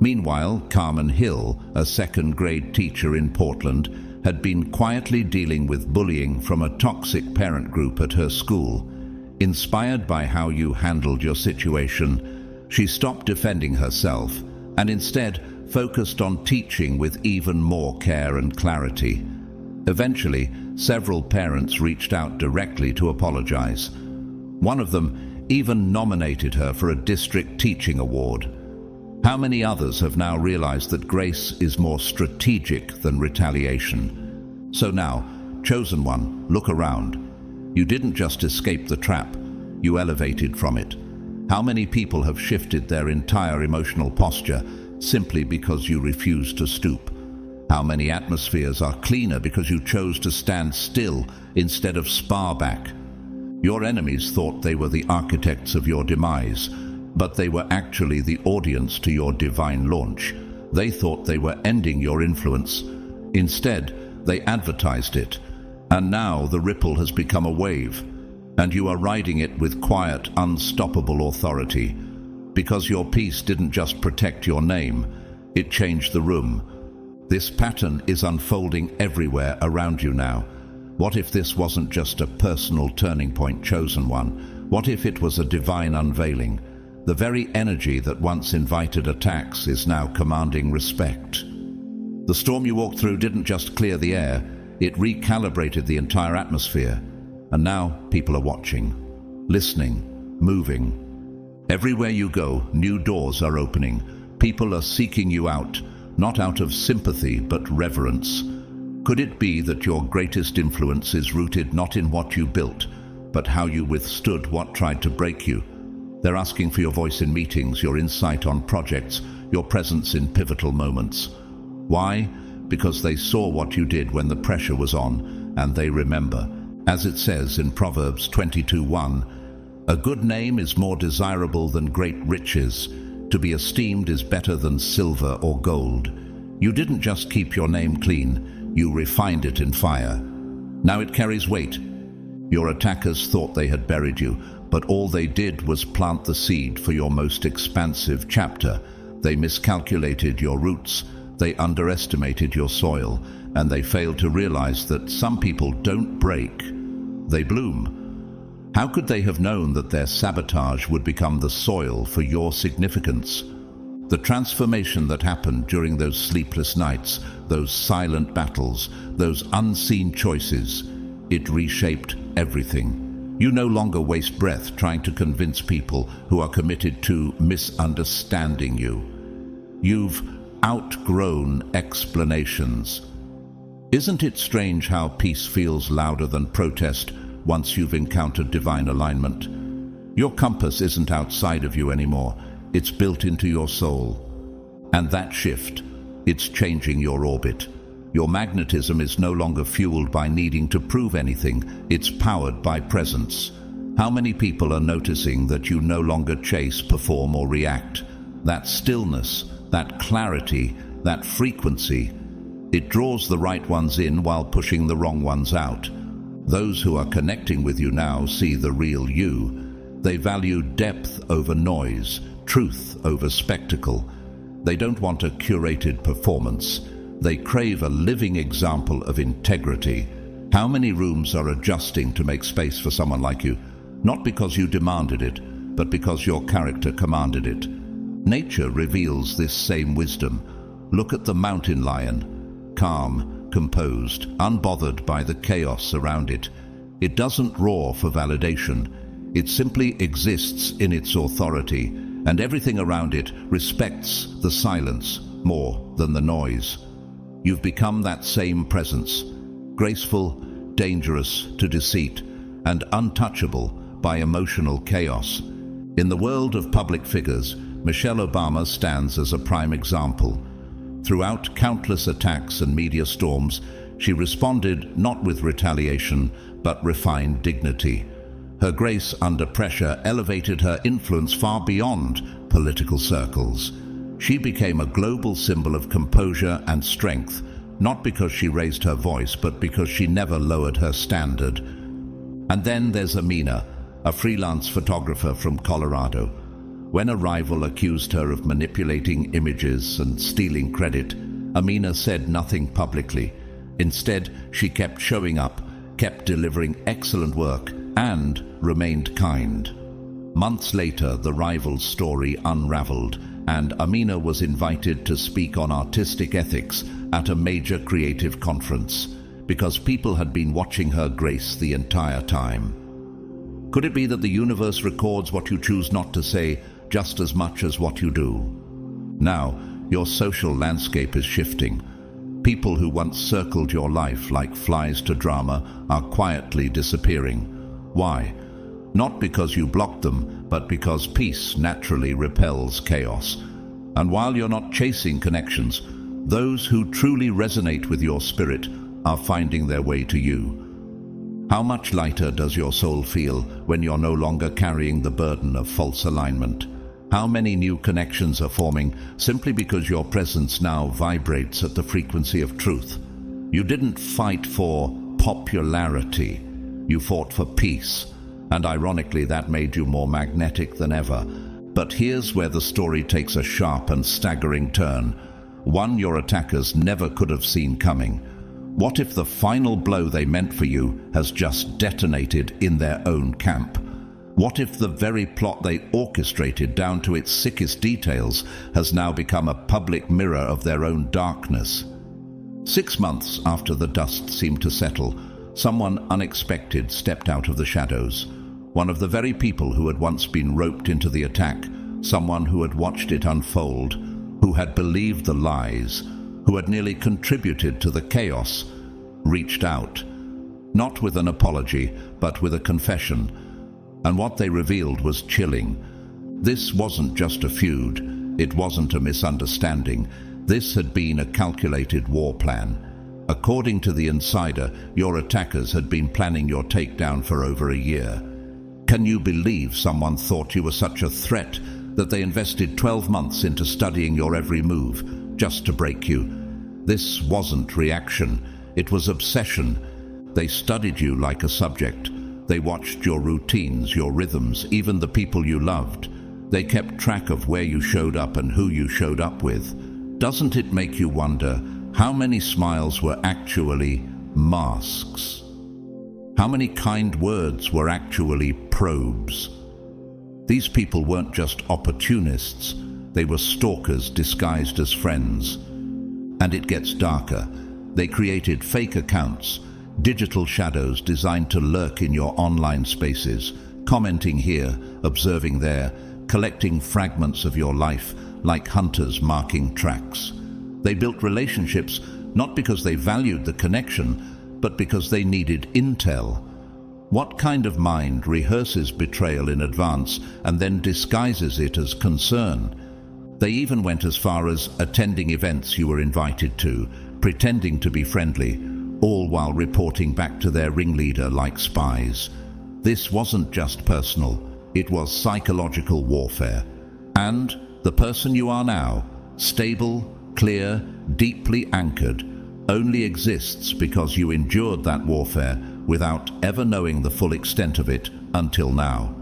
Meanwhile, Carmen Hill, a second-grade teacher in Portland, had been quietly dealing with bullying from a toxic parent group at her school. Inspired by how you handled your situation, she stopped defending herself and instead focused on teaching with even more care and clarity. Eventually, several parents reached out directly to apologize. One of them even nominated her for a district teaching award. How many others have now realized that grace is more strategic than retaliation? So now, chosen one, look around. You didn't just escape the trap, you elevated from it. How many people have shifted their entire emotional posture simply because you refused to stoop? How many atmospheres are cleaner because you chose to stand still instead of spar back? Your enemies thought they were the architects of your demise, but they were actually the audience to your divine launch. They thought they were ending your influence. Instead, they advertised it. And now the ripple has become a wave, and you are riding it with quiet, unstoppable authority. Because your peace didn't just protect your name, it changed the room. This pattern is unfolding everywhere around you now. What if this wasn't just a personal turning point, chosen one? What if it was a divine unveiling? The very energy that once invited attacks is now commanding respect. The storm you walked through didn't just clear the air, it recalibrated the entire atmosphere. And now people are watching, listening, moving. Everywhere you go, new doors are opening. People are seeking you out, not out of sympathy but reverence. Could it be that your greatest influence is rooted not in what you built, but how you withstood what tried to break you? They're asking for your voice in meetings, your insight on projects, your presence in pivotal moments. Why? Because they saw what you did when the pressure was on, and they remember. As it says in Proverbs 22:1, "A good name is more desirable than great riches. To be esteemed is better than silver or gold." You didn't just keep your name clean, you refined it in fire. Now it carries weight. Your attackers thought they had buried you, but all they did was plant the seed for your most expansive chapter. They miscalculated your roots, they underestimated your soil, and they failed to realize that some people don't break, they bloom. How could they have known that their sabotage would become the soil for your significance? The transformation that happened during those sleepless nights, those silent battles, those unseen choices, it reshaped everything. You no longer waste breath trying to convince people who are committed to misunderstanding you. You've outgrown explanations. Isn't it strange how peace feels louder than protest once you've encountered divine alignment? Your compass isn't outside of you anymore, it's built into your soul. And that shift, it's changing your orbit. Your magnetism is no longer fueled by needing to prove anything, it's powered by presence. How many people are noticing that you no longer chase, perform, or react? That stillness, that clarity, that frequency, it draws the right ones in while pushing the wrong ones out. Those who are connecting with you now see the real you. They value depth over noise, truth over spectacle. They don't want a curated performance. They crave a living example of integrity. How many rooms are adjusting to make space for someone like you? Not because you demanded it, but because your character commanded it. Nature reveals this same wisdom. Look at the mountain lion, calm, composed, unbothered by the chaos around it. It doesn't roar for validation. It simply exists in its authority, and everything around it respects the silence more than the noise. You've become that same presence, graceful, dangerous to deceit, and untouchable by emotional chaos. In the world of public figures, Michelle Obama stands as a prime example. Throughout countless attacks and media storms, she responded not with retaliation, but refined dignity. Her grace under pressure elevated her influence far beyond political circles. She became a global symbol of composure and strength, not because she raised her voice, but because she never lowered her standard. And then there's Amina, a freelance photographer from Colorado. When a rival accused her of manipulating images and stealing credit, Amina said nothing publicly. Instead, she kept showing up, kept delivering excellent work, and remained kind. Months later, the rival's story unraveled, and Amina was invited to speak on artistic ethics at a major creative conference, because people had been watching her grace the entire time. Could it be that the universe records what you choose not to say just as much as what you do? Now, your social landscape is shifting. People who once circled your life like flies to drama are quietly disappearing. Why? Not because you blocked them, but because peace naturally repels chaos. And while you're not chasing connections, those who truly resonate with your spirit are finding their way to you. How much lighter does your soul feel when you're no longer carrying the burden of false alignment? How many new connections are forming simply because your presence now vibrates at the frequency of truth? You didn't fight for popularity. You fought for peace. And ironically, that made you more magnetic than ever. But here's where the story takes a sharp and staggering turn. One your attackers never could have seen coming. What if the final blow they meant for you has just detonated in their own camp? What if the very plot they orchestrated down to its sickest details has now become a public mirror of their own darkness? 6 months after the dust seemed to settle, someone unexpected stepped out of the shadows. One of the very people who had once been roped into the attack, someone who had watched it unfold, who had believed the lies, who had nearly contributed to the chaos, reached out. Not with an apology, but with a confession. And what they revealed was chilling. This wasn't just a feud. It wasn't a misunderstanding. This had been a calculated war plan. According to the insider, your attackers had been planning your takedown for over a year. Can you believe someone thought you were such a threat that they invested 12 months into studying your every move, just to break you? This wasn't reaction. It was obsession. They studied you like a subject. They watched your routines, your rhythms, even the people you loved. They kept track of where you showed up and who you showed up with. Doesn't it make you wonder how many smiles were actually masks? How many kind words were actually probes? These people weren't just opportunists. They were stalkers disguised as friends. And it gets darker. They created fake accounts, digital shadows designed to lurk in your online spaces, commenting here, observing there, collecting fragments of your life like hunters marking tracks. They built relationships not because they valued the connection, but because they needed intel. What kind of mind rehearses betrayal in advance and then disguises it as concern? They even went as far as attending events you were invited to, pretending to be friendly, all while reporting back to their ringleader like spies. This wasn't just personal, it was psychological warfare. And the person you are now, stable, clear, deeply anchored, only exists because you endured that warfare without ever knowing the full extent of it until now.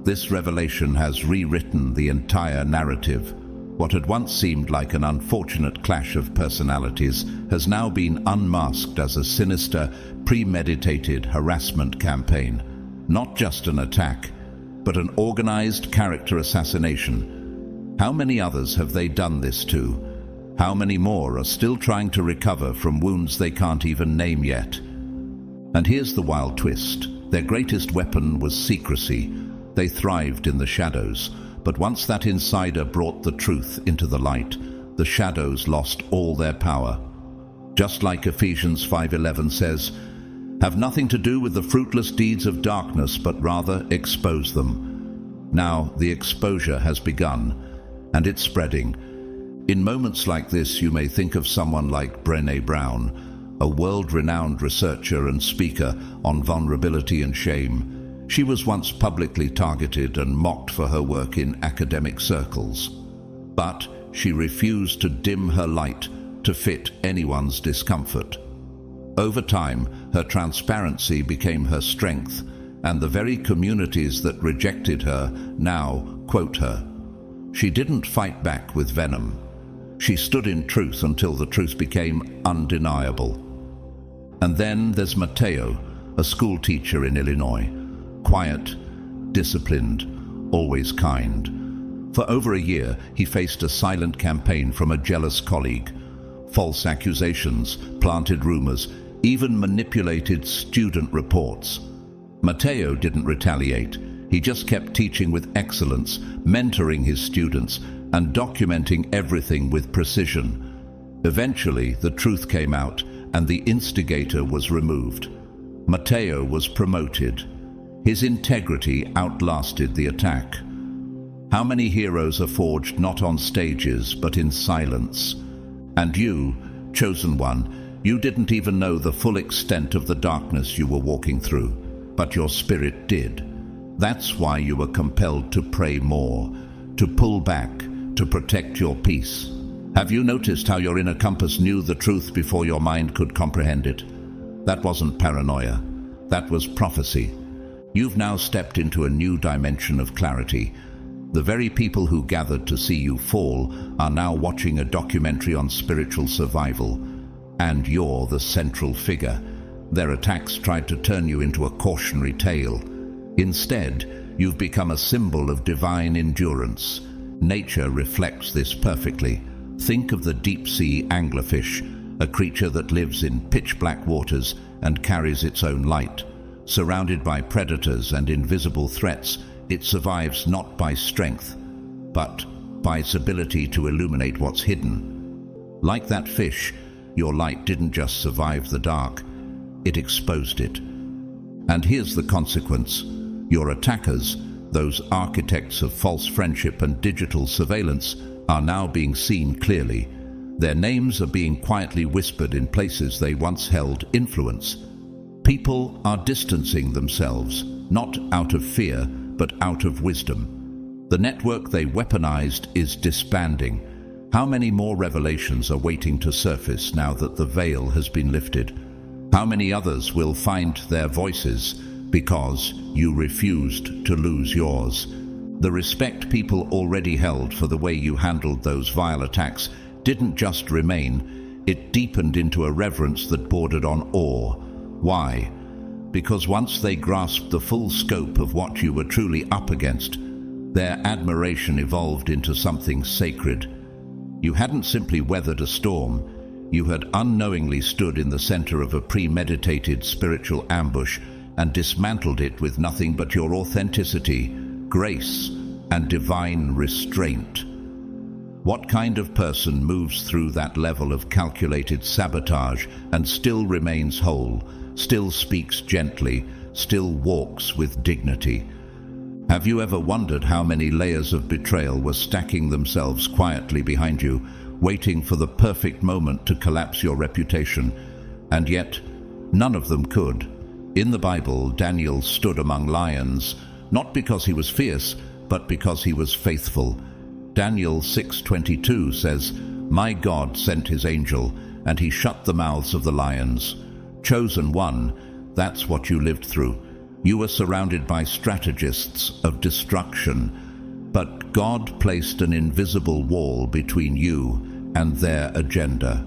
This revelation has rewritten the entire narrative. What had once seemed like an unfortunate clash of personalities has now been unmasked as a sinister, premeditated harassment campaign. Not just an attack, but an organized character assassination. How many others have they done this to? How many more are still trying to recover from wounds they can't even name yet? And here's the wild twist. Their greatest weapon was secrecy. They thrived in the shadows, but once that insider brought the truth into the light, the shadows lost all their power. Just like Ephesians 5:11 says, "Have nothing to do with the fruitless deeds of darkness, but rather expose them." Now the exposure has begun, and it's spreading. In moments like this, you may think of someone like Brené Brown, a world-renowned researcher and speaker on vulnerability and shame. She was once publicly targeted and mocked for her work in academic circles. But she refused to dim her light to fit anyone's discomfort. Over time, her transparency became her strength, and the very communities that rejected her now quote her. She didn't fight back with venom. She stood in truth until the truth became undeniable. And then there's Matteo, a school teacher in Illinois. Quiet, disciplined, always kind. For over a year, he faced a silent campaign from a jealous colleague. False accusations, planted rumors, even manipulated student reports. Matteo didn't retaliate. He just kept teaching with excellence, mentoring his students, and documenting everything with precision. Eventually, the truth came out, and the instigator was removed. Matteo was promoted. His integrity outlasted the attack. How many heroes are forged not on stages, but in silence? And you, chosen one, you didn't even know the full extent of the darkness you were walking through, but your spirit did. That's why you were compelled to pray more, to pull back, to protect your peace. Have you noticed how your inner compass knew the truth before your mind could comprehend it? That wasn't paranoia. That was prophecy. You've now stepped into a new dimension of clarity. The very people who gathered to see you fall are now watching a documentary on spiritual survival. And you're the central figure. Their attacks tried to turn you into a cautionary tale. Instead, you've become a symbol of divine endurance. Nature reflects this perfectly. Think of the deep-sea anglerfish, a creature that lives in pitch-black waters and carries its own light. Surrounded by predators and invisible threats, it survives not by strength, but by its ability to illuminate what's hidden. Like that fish, your light didn't just survive the dark, it exposed it. And here's the consequence. Your attackers, those architects of false friendship and digital surveillance, are now being seen clearly. Their names are being quietly whispered in places they once held influence. People are distancing themselves, not out of fear, but out of wisdom. The network they weaponized is disbanding. How many more revelations are waiting to surface now that the veil has been lifted? How many others will find their voices because you refused to lose yours? The respect people already held for the way you handled those vile attacks didn't just remain, it deepened into a reverence that bordered on awe. Why? Because once they grasped the full scope of what you were truly up against, their admiration evolved into something sacred. You hadn't simply weathered a storm, you had unknowingly stood in the center of a premeditated spiritual ambush and dismantled it with nothing but your authenticity, grace, and divine restraint. What kind of person moves through that level of calculated sabotage and still remains whole, still speaks gently, still walks with dignity? Have you ever wondered how many layers of betrayal were stacking themselves quietly behind you, waiting for the perfect moment to collapse your reputation? And yet, none of them could. In the Bible, Daniel stood among lions, not because he was fierce, but because he was faithful. Daniel 6:22 says, "My God sent his angel, and he shut the mouths of the lions." Chosen one, That's what you lived through. You were surrounded by strategists of destruction, but God placed an invisible wall between you and their agenda.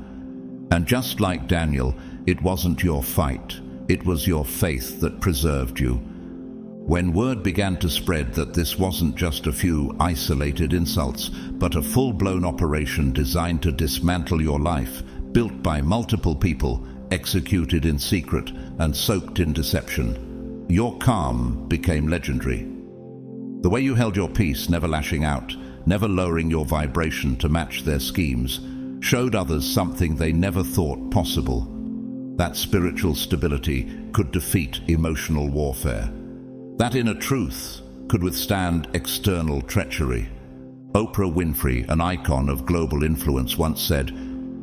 And just like Daniel, it wasn't your fight, it was your faith that preserved you. When word began to spread that this wasn't just a few isolated insults, but a full-blown operation designed to dismantle your life, built by multiple people, executed in secret and soaked in deception, your calm became legendary. The way you held your peace, never lashing out, never lowering your vibration to match their schemes, showed others something they never thought possible. That spiritual stability could defeat emotional warfare. That inner truth could withstand external treachery. Oprah Winfrey, an icon of global influence, once said,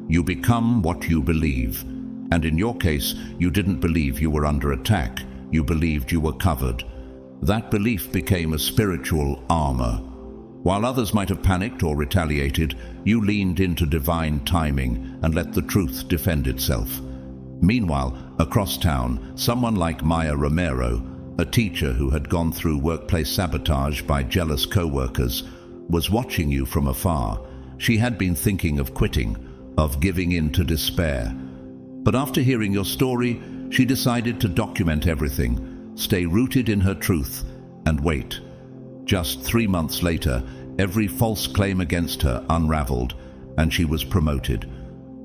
"You become what you believe." And in your case, you didn't believe you were under attack. You believed you were covered. That belief became a spiritual armor. While others might have panicked or retaliated, you leaned into divine timing and let the truth defend itself. Meanwhile, across town, someone like Maya Romero, a teacher who had gone through workplace sabotage by jealous co-workers, was watching you from afar. She had been thinking of quitting, of giving in to despair. But after hearing your story, she decided to document everything, stay rooted in her truth, and wait. Just 3 months later, every false claim against her unraveled, and she was promoted.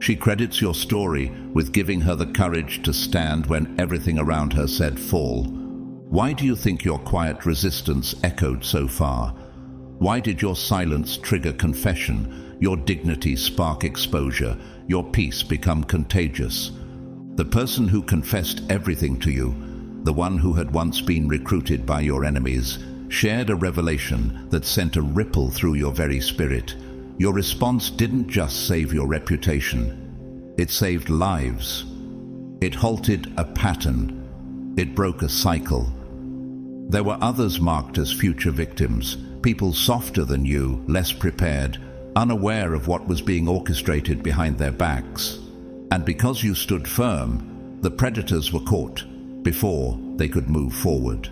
She credits your story with giving her the courage to stand when everything around her said fall. Why do you think your quiet resistance echoed so far? Why did your silence trigger confession, your dignity spark exposure, your peace become contagious? The person who confessed everything to you, the one who had once been recruited by your enemies, shared a revelation that sent a ripple through your very spirit. Your response didn't just save your reputation, it saved lives. It halted a pattern. It broke a cycle. There were others marked as future victims, people softer than you, less prepared, unaware of what was being orchestrated behind their backs. And because you stood firm, the predators were caught before they could move forward.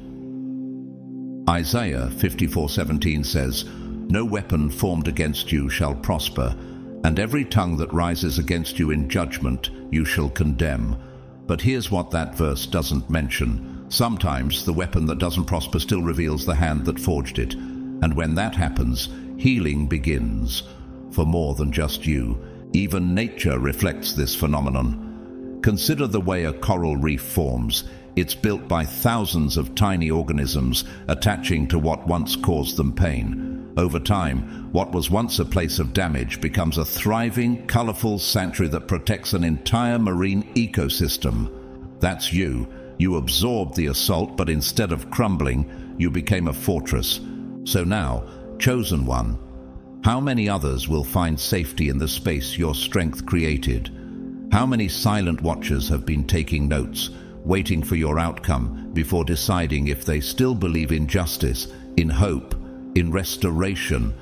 Isaiah 54:17 says, "No weapon formed against you shall prosper, and every tongue that rises against you in judgment you shall condemn." But here's what that verse doesn't mention. Sometimes the weapon that doesn't prosper still reveals the hand that forged it. And when that happens, healing begins. For more than just you, even nature reflects this phenomenon. Consider the way a coral reef forms. It's built by thousands of tiny organisms attaching to what once caused them pain. Over time, what was once a place of damage becomes a thriving, colorful sanctuary that protects an entire marine ecosystem. That's you. You absorbed the assault, but instead of crumbling, you became a fortress. So now, chosen one, how many others will find safety in the space your strength created? How many silent watchers have been taking notes, waiting for your outcome before deciding if they still believe in justice, in hope, in restoration?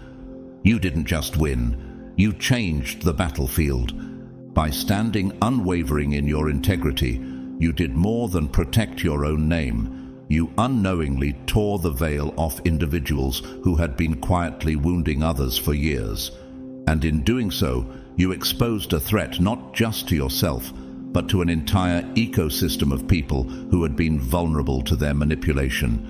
You didn't just win, you changed the battlefield. By standing unwavering in your integrity, you did more than protect your own name. You unknowingly tore the veil off individuals who had been quietly wounding others for years. And in doing so, you exposed a threat not just to yourself, but to an entire ecosystem of people who had been vulnerable to their manipulation.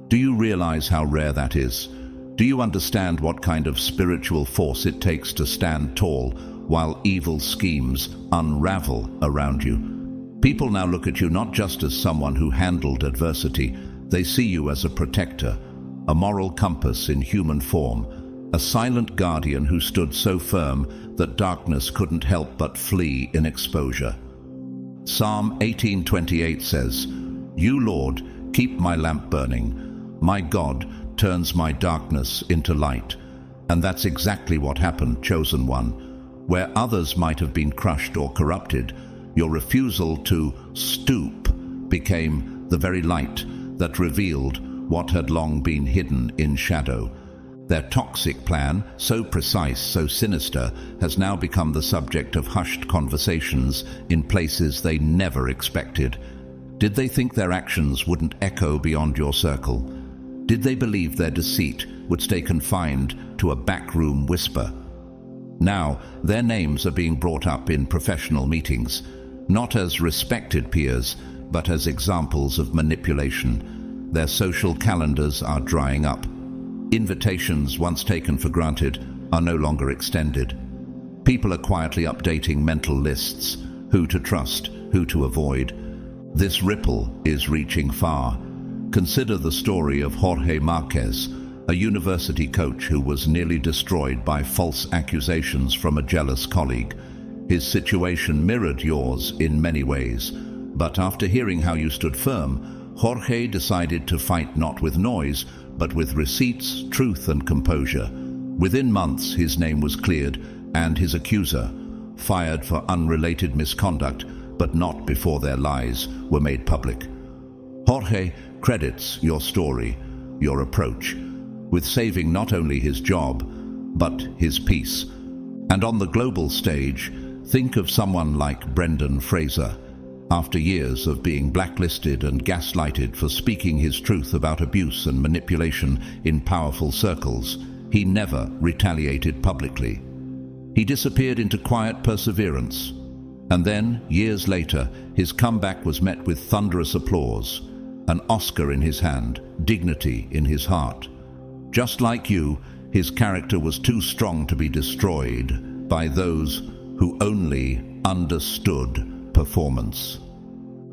Do you realize how rare that is? Do you understand what kind of spiritual force it takes to stand tall while evil schemes unravel around you? People now look at you not just as someone who handled adversity, they see you as a protector, a moral compass in human form, a silent guardian who stood so firm that darkness couldn't help but flee in exposure. Psalm 18:28 says, "You, Lord, keep my lamp burning. My God turns my darkness into light." And that's exactly what happened, chosen one. Where others might have been crushed or corrupted, your refusal to stoop became the very light that revealed what had long been hidden in shadow. Their toxic plan, so precise, so sinister, has now become the subject of hushed conversations in places they never expected. Did they think their actions wouldn't echo beyond your circle? Did they believe their deceit would stay confined to a backroom whisper? Now, their names are being brought up in professional meetings, not as respected peers, but as examples of manipulation. Their social calendars are drying up. Invitations once taken for granted are no longer extended. People are quietly updating mental lists, who to trust, who to avoid. This ripple is reaching far. Consider the story of Jorge Marquez, a university coach who was nearly destroyed by false accusations from a jealous colleague. His situation mirrored yours in many ways, but after hearing how you stood firm, Jorge decided to fight not with noise, but with receipts, truth, and composure. Within months, his name was cleared, and his accuser fired for unrelated misconduct, but not before their lies were made public. Jorge credits your story, your approach, with saving not only his job, but his peace. And on the global stage, think of someone like Brendan Fraser. After years of being blacklisted and gaslighted for speaking his truth about abuse and manipulation in powerful circles, he never retaliated publicly. He disappeared into quiet perseverance. And then, years later, his comeback was met with thunderous applause, an Oscar in his hand, dignity in his heart. Just like you, his character was too strong to be destroyed by those who only understood performance.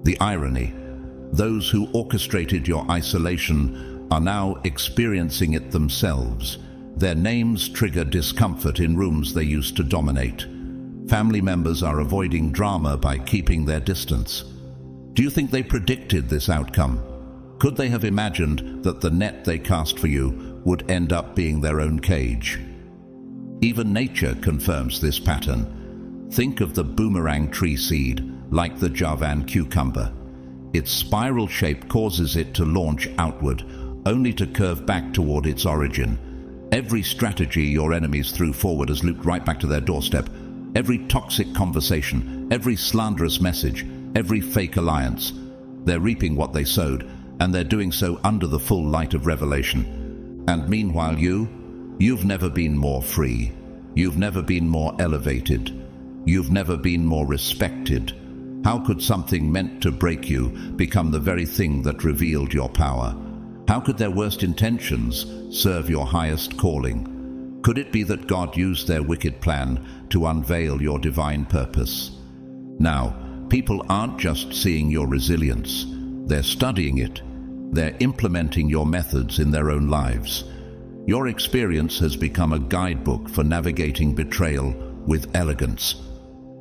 The irony, those who orchestrated your isolation are now experiencing it themselves. Their names trigger discomfort in rooms they used to dominate. Family members are avoiding drama by keeping their distance. Do you think they predicted this outcome? Could they have imagined that the net they cast for you would end up being their own cage? Even nature confirms this pattern. Think of the boomerang tree seed, like the Javan cucumber. Its spiral shape causes it to launch outward, only to curve back toward its origin. Every strategy your enemies threw forward has looped right back to their doorstep. Every toxic conversation, every slanderous message, every fake alliance. They're reaping what they sowed, and they're doing so under the full light of revelation. And meanwhile you've never been more free. You've never been more elevated. You've never been more respected. How could something meant to break you become the very thing that revealed your power? How could their worst intentions serve your highest calling? Could it be that God used their wicked plan to unveil your divine purpose? Now, people aren't just seeing your resilience. They're studying it. They're implementing your methods in their own lives. Your experience has become a guidebook for navigating betrayal with elegance.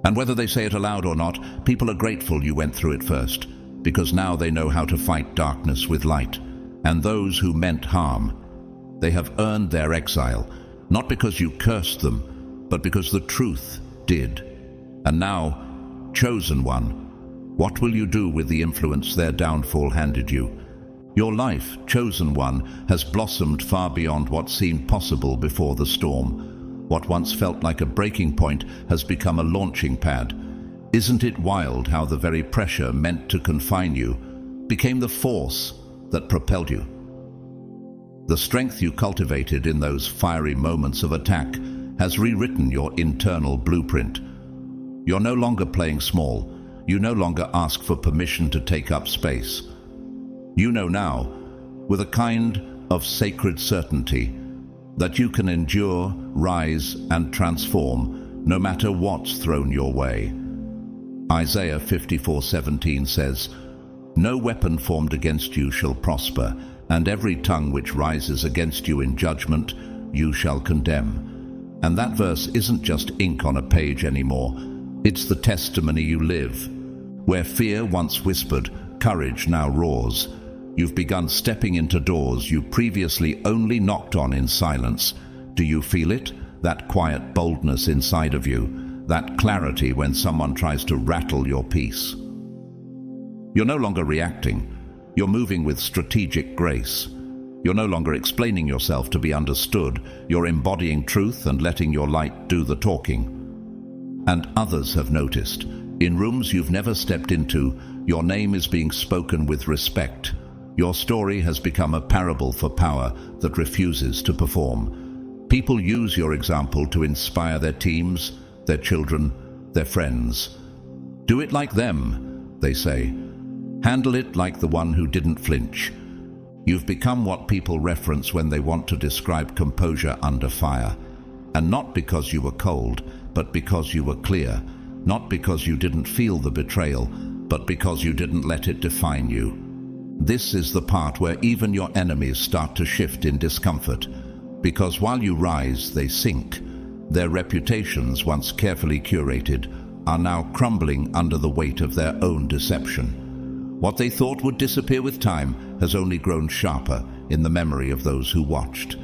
And whether they say it aloud or not, people are grateful you went through it first, because now they know how to fight darkness with light. And those who meant harm, they have earned their exile, not because you cursed them, but because the truth did. And now, chosen one, what will you do with the influence their downfall handed you? Your life, chosen one, has blossomed far beyond what seemed possible before the storm. What once felt like a breaking point has become a launching pad. Isn't it wild how the very pressure meant to confine you became the force that propelled you? The strength you cultivated in those fiery moments of attack has rewritten your internal blueprint. You're no longer playing small. You no longer ask for permission to take up space. You know now, with a kind of sacred certainty, that you can endure, rise, and transform no matter what's thrown your way. Isaiah 54:17 says, "No weapon formed against you shall prosper, and every tongue which rises against you in judgment you shall condemn." And that verse isn't just ink on a page anymore. It's the testimony you live. Where fear once whispered, courage now roars. You've begun stepping into doors you previously only knocked on in silence. Do you feel it? That quiet boldness inside of you, that clarity when someone tries to rattle your peace. You're no longer reacting. You're moving with strategic grace. You're no longer explaining yourself to be understood. You're embodying truth and letting your light do the talking. And others have noticed. In rooms you've never stepped into, your name is being spoken with respect. Your story has become a parable for power that refuses to perform. People use your example to inspire their teams, their children, their friends. Do it like them, they say. Handle it like the one who didn't flinch. You've become what people reference when they want to describe composure under fire. And not because you were cold, but because you were clear. Not because you didn't feel the betrayal, but because you didn't let it define you. This is the part where even your enemies start to shift in discomfort, because while you rise, they sink. Their reputations, once carefully curated, are now crumbling under the weight of their own deception. What they thought would disappear with time has only grown sharper in the memory of those who watched.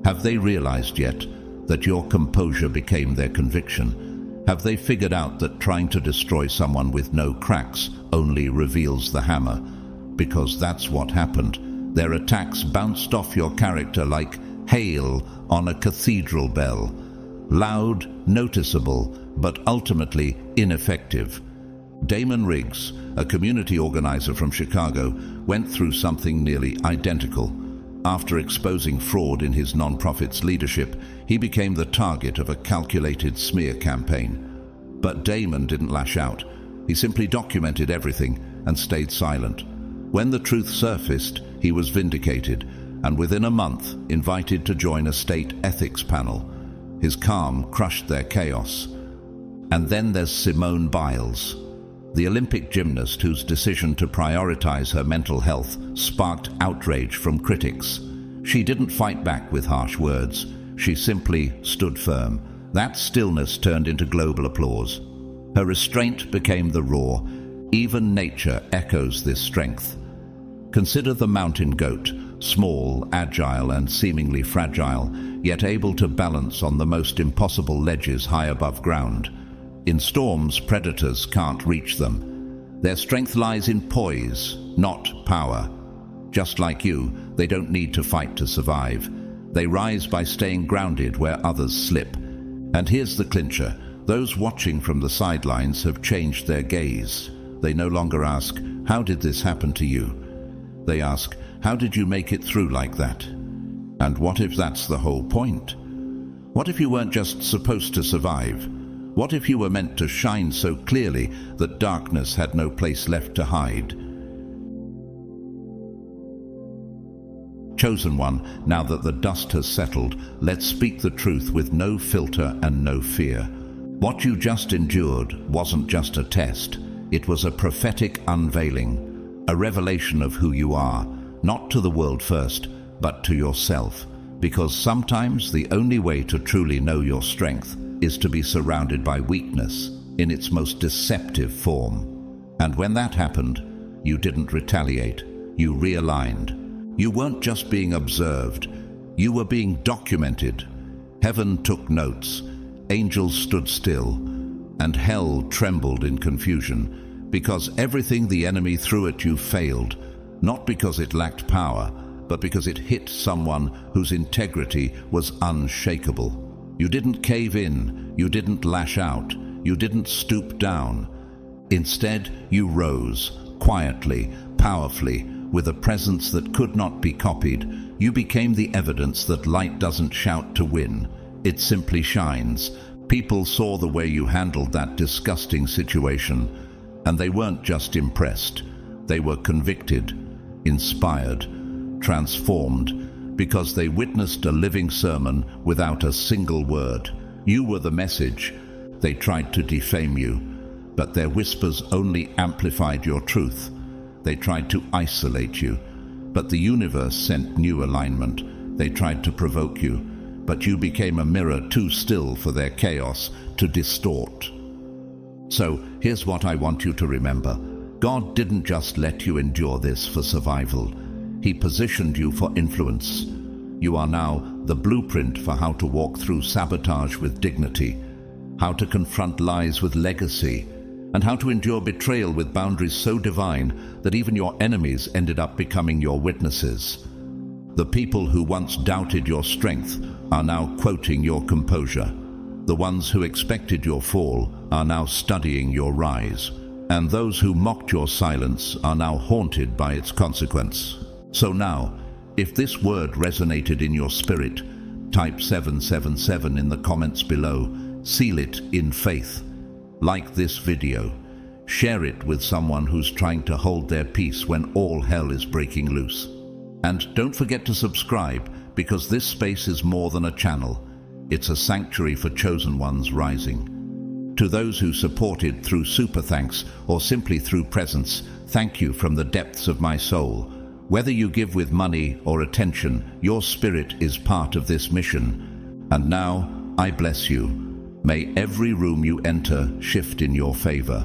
Have they realized yet that your composure became their conviction? Have they figured out that trying to destroy someone with no cracks only reveals the hammer? Because that's what happened. Their attacks bounced off your character like hail on a cathedral bell. Loud, noticeable, but ultimately ineffective. Damon Riggs, a community organizer from Chicago, went through something nearly identical. After exposing fraud in his nonprofit's leadership, he became the target of a calculated smear campaign. But Damon didn't lash out. He simply documented everything and stayed silent. When the truth surfaced, he was vindicated, and within a month invited to join a state ethics panel. His calm crushed their chaos. And then there's Simone Biles, the Olympic gymnast whose decision to prioritize her mental health sparked outrage from critics. She didn't fight back with harsh words. She simply stood firm. That stillness turned into global applause. Her restraint became the roar. Even nature echoes this strength. Consider the mountain goat, small, agile, and seemingly fragile, yet able to balance on the most impossible ledges high above ground. In storms, predators can't reach them. Their strength lies in poise, not power. Just like you, they don't need to fight to survive. They rise by staying grounded where others slip. And here's the clincher. Those watching from the sidelines have changed their gaze. They no longer ask, "How did this happen to you?" They ask, "How did you make it through like that?" And what if that's the whole point? What if you weren't just supposed to survive? What if you were meant to shine so clearly that darkness had no place left to hide? Chosen one, now that the dust has settled, let's speak the truth with no filter and no fear. What you just endured wasn't just a test. It was a prophetic unveiling, a revelation of who you are, not to the world first, but to yourself. Because sometimes the only way to truly know your strength is to be surrounded by weakness in its most deceptive form. And when that happened, you didn't retaliate, you realigned. You weren't just being observed, you were being documented. Heaven took notes, angels stood still, and hell trembled in confusion, because everything the enemy threw at you failed, not because it lacked power, but because it hit someone whose integrity was unshakable. You didn't cave in, you didn't lash out, you didn't stoop down. Instead, you rose, quietly, powerfully, with a presence that could not be copied. You became the evidence that light doesn't shout to win, it simply shines. People saw the way you handled that disgusting situation, and they weren't just impressed. They were convicted, inspired, transformed, because they witnessed a living sermon without a single word. You were the message. They tried to defame you, but their whispers only amplified your truth. They tried to isolate you, but the universe sent new alignment. They tried to provoke you, but you became a mirror too still for their chaos to distort. So here's what I want you to remember. God didn't just let you endure this for survival. He positioned you for influence. You are now the blueprint for how to walk through sabotage with dignity, how to confront lies with legacy, and how to endure betrayal with boundaries so divine that even your enemies ended up becoming your witnesses. The people who once doubted your strength are now quoting your composure. The ones who expected your fall are now studying your rise, and those who mocked your silence are now haunted by its consequence. So now, if this word resonated in your spirit, type 777 in the comments below. Seal it in faith. Like this video. Share it with someone who's trying to hold their peace when all hell is breaking loose. And don't forget to subscribe, because this space is more than a channel. It's a sanctuary for chosen ones rising. To those who supported through super thanks or simply through presence, thank you from the depths of my soul. Whether you give with money or attention, your spirit is part of this mission. And now, I bless you. May every room you enter shift in your favor.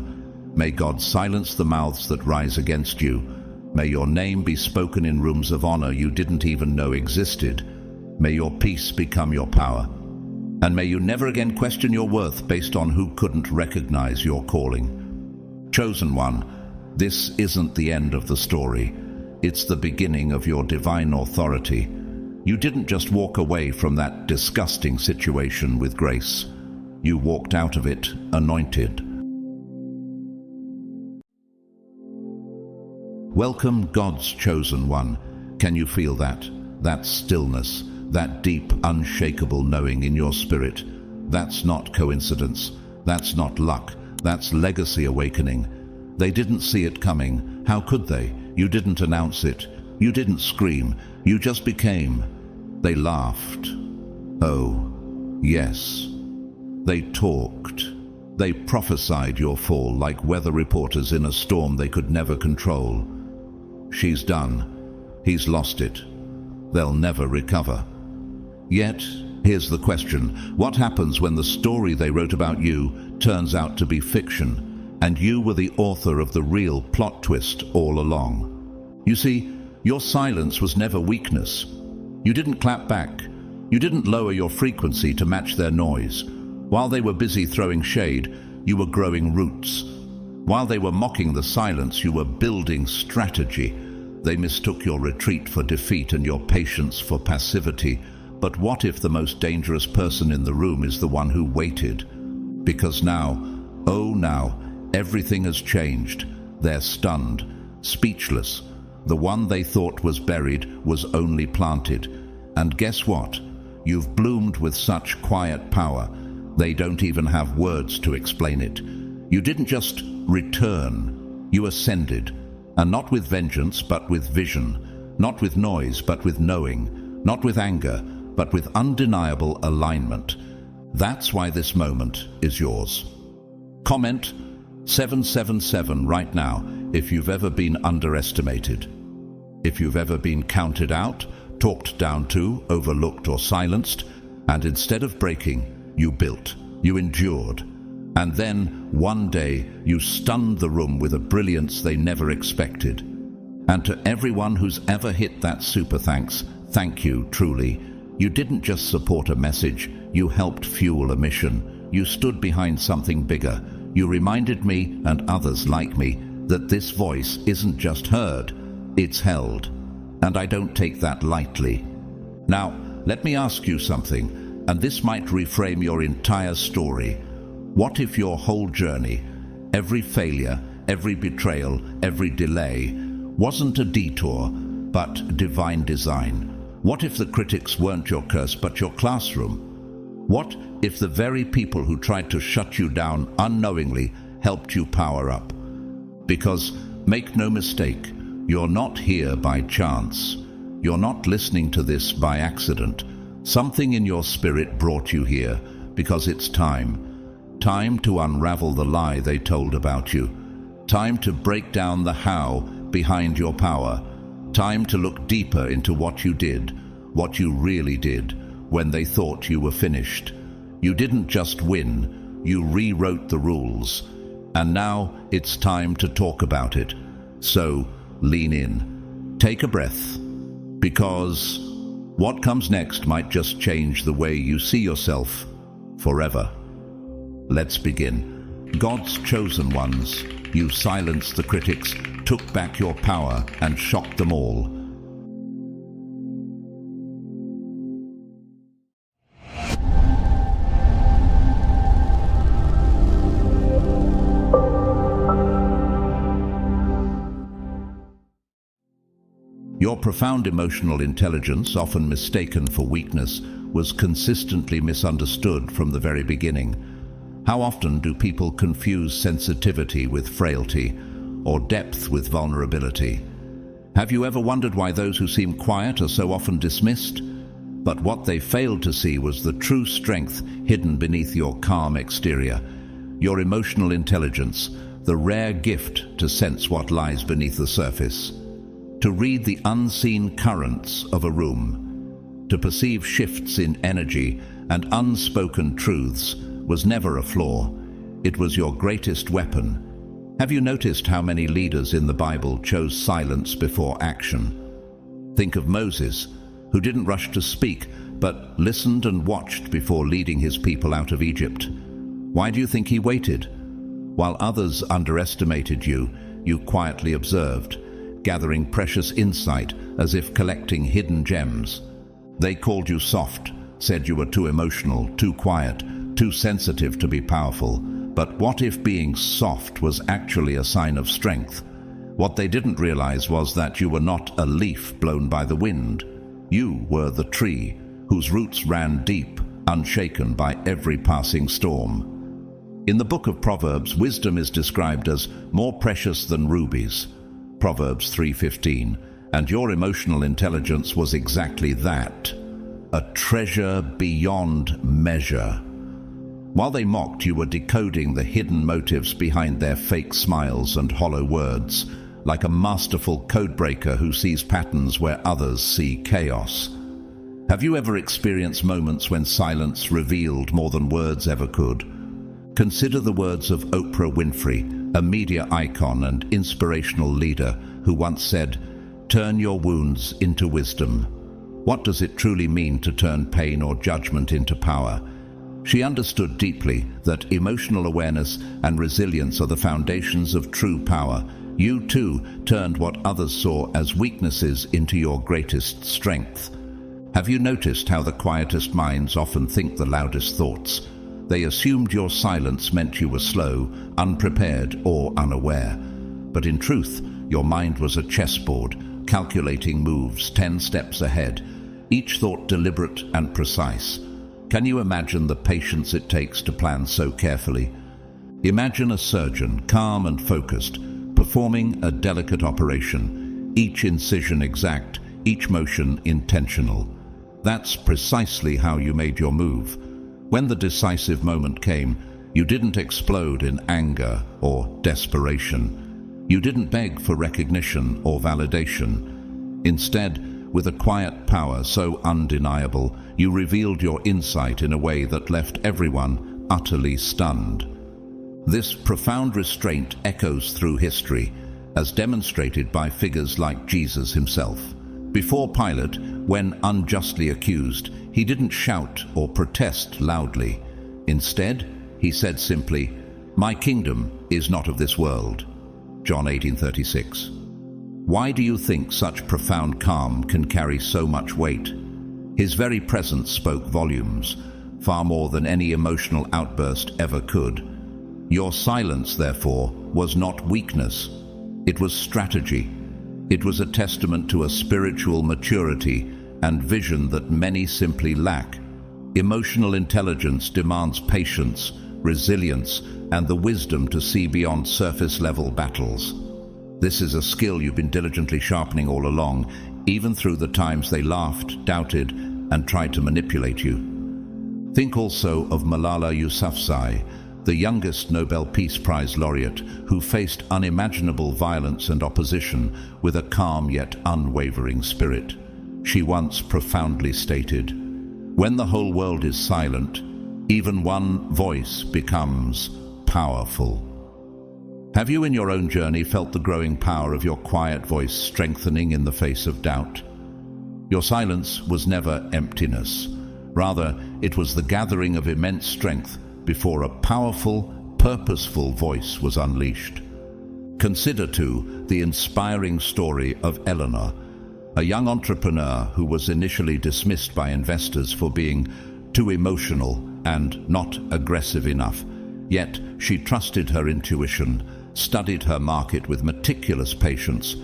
May God silence the mouths that rise against you. May your name be spoken in rooms of honor you didn't even know existed. May your peace become your power. And may you never again question your worth based on who couldn't recognize your calling. Chosen one, this isn't the end of the story. It's the beginning of your divine authority. You didn't just walk away from that disgusting situation with grace. You walked out of it anointed. Welcome, God's chosen one. Can you feel that? That stillness, that deep, unshakable knowing in your spirit. That's not coincidence. That's not luck. That's legacy awakening. They didn't see it coming. How could they? You didn't announce it. You didn't scream. You just became. They laughed. Oh, yes. They talked. They prophesied your fall like weather reporters in a storm they could never control. She's done. He's lost it. They'll never recover. Yet, here's the question. What happens when the story they wrote about you turns out to be fiction, and you were the author of the real plot twist all along? You see, your silence was never weakness. You didn't clap back. You didn't lower your frequency to match their noise. While they were busy throwing shade, you were growing roots. While they were mocking the silence, you were building strategy. They mistook your retreat for defeat and your patience for passivity. But what if the most dangerous person in the room is the one who waited? Because now, oh now, everything has changed. They're stunned, speechless. The one they thought was buried was only planted. And guess what? You've bloomed with such quiet power. They don't even have words to explain it. You didn't just return. You ascended. And not with vengeance, but with vision. Not with noise, but with knowing. Not with anger, but with undeniable alignment. That's why this moment is yours. Comment 777 right now if you've ever been underestimated. If you've ever been counted out, talked down to, overlooked or silenced, and instead of breaking, you built, you endured. And then, one day, you stunned the room with a brilliance they never expected. And to everyone who's ever hit that super thanks, thank you, truly. You didn't just support a message, you helped fuel a mission. You stood behind something bigger. You reminded me, and others like me, that this voice isn't just heard, it's held. And I don't take that lightly. Now, let me ask you something, and this might reframe your entire story. What if your whole journey, every failure, every betrayal, every delay, wasn't a detour, but divine design? What if the critics weren't your curse, but your classroom? What if the very people who tried to shut you down unknowingly helped you power up? Because, make no mistake, you're not here by chance. You're not listening to this by accident. Something in your spirit brought you here, because it's time. Time to unravel the lie they told about you. Time to break down the how behind your power. Time to look deeper into what you did, what you really did, when they thought you were finished. You didn't just win, you rewrote the rules. And now it's time to talk about it. So, lean in. Take a breath. Because what comes next might just change the way you see yourself forever. Let's begin. God's chosen ones, you silenced the critics, took back your power, and shocked them all. Your profound emotional intelligence, often mistaken for weakness, was consistently misunderstood from the very beginning. How often do people confuse sensitivity with frailty, or depth with vulnerability? Have you ever wondered why those who seem quiet are so often dismissed? But what they failed to see was the true strength hidden beneath your calm exterior, your emotional intelligence, the rare gift to sense what lies beneath the surface, to read the unseen currents of a room, to perceive shifts in energy and unspoken truths was never a flaw. It was your greatest weapon. Have you noticed how many leaders in the Bible chose silence before action? Think of Moses, who didn't rush to speak, but listened and watched before leading his people out of Egypt. Why do you think he waited? While others underestimated you, you quietly observed, gathering precious insight as if collecting hidden gems. They called you soft, said you were too emotional, too quiet, too sensitive to be powerful. But what if being soft was actually a sign of strength? What they didn't realize was that you were not a leaf blown by the wind. You were the tree whose roots ran deep, unshaken by every passing storm. In the book of Proverbs, wisdom is described as more precious than rubies, Proverbs 3:15, and your emotional intelligence was exactly that, a treasure beyond measure. While they mocked, you were decoding the hidden motives behind their fake smiles and hollow words, like a masterful codebreaker who sees patterns where others see chaos. Have you ever experienced moments when silence revealed more than words ever could? Consider the words of Oprah Winfrey, a media icon and inspirational leader who once said, "Turn your wounds into wisdom." What does it truly mean to turn pain or judgment into power? She understood deeply that emotional awareness and resilience are the foundations of true power. You too turned what others saw as weaknesses into your greatest strength. Have you noticed how the quietest minds often think the loudest thoughts? They assumed your silence meant you were slow, unprepared, or unaware. But in truth, your mind was a chessboard, calculating moves 10 steps ahead, each thought deliberate and precise. Can you imagine the patience it takes to plan so carefully? Imagine a surgeon, calm and focused, performing a delicate operation, each incision exact, each motion intentional. That's precisely how you made your move. When the decisive moment came, you didn't explode in anger or desperation. You didn't beg for recognition or validation. Instead, with a quiet power so undeniable, you revealed your insight in a way that left everyone utterly stunned. This profound restraint echoes through history, as demonstrated by figures like Jesus himself. Before Pilate, when unjustly accused, he didn't shout or protest loudly. Instead, he said simply, "My kingdom is not of this world." John 18:36. Why do you think such profound calm can carry so much weight? His very presence spoke volumes, far more than any emotional outburst ever could. Your silence, therefore, was not weakness. It was strategy. It was a testament to a spiritual maturity and vision that many simply lack. Emotional intelligence demands patience, resilience, and the wisdom to see beyond surface-level battles. This is a skill you've been diligently sharpening all along, even through the times they laughed, doubted, and tried to manipulate you. Think also of Malala Yousafzai, the youngest Nobel Peace Prize laureate who faced unimaginable violence and opposition with a calm yet unwavering spirit. She once profoundly stated, "When the whole world is silent, even one voice becomes powerful." Have you in your own journey felt the growing power of your quiet voice strengthening in the face of doubt? Your silence was never emptiness. Rather, it was the gathering of immense strength before a powerful, purposeful voice was unleashed. Consider, too, the inspiring story of Eleanor, a young entrepreneur who was initially dismissed by investors for being too emotional and not aggressive enough. Yet she trusted her intuition, studied her market with meticulous patience,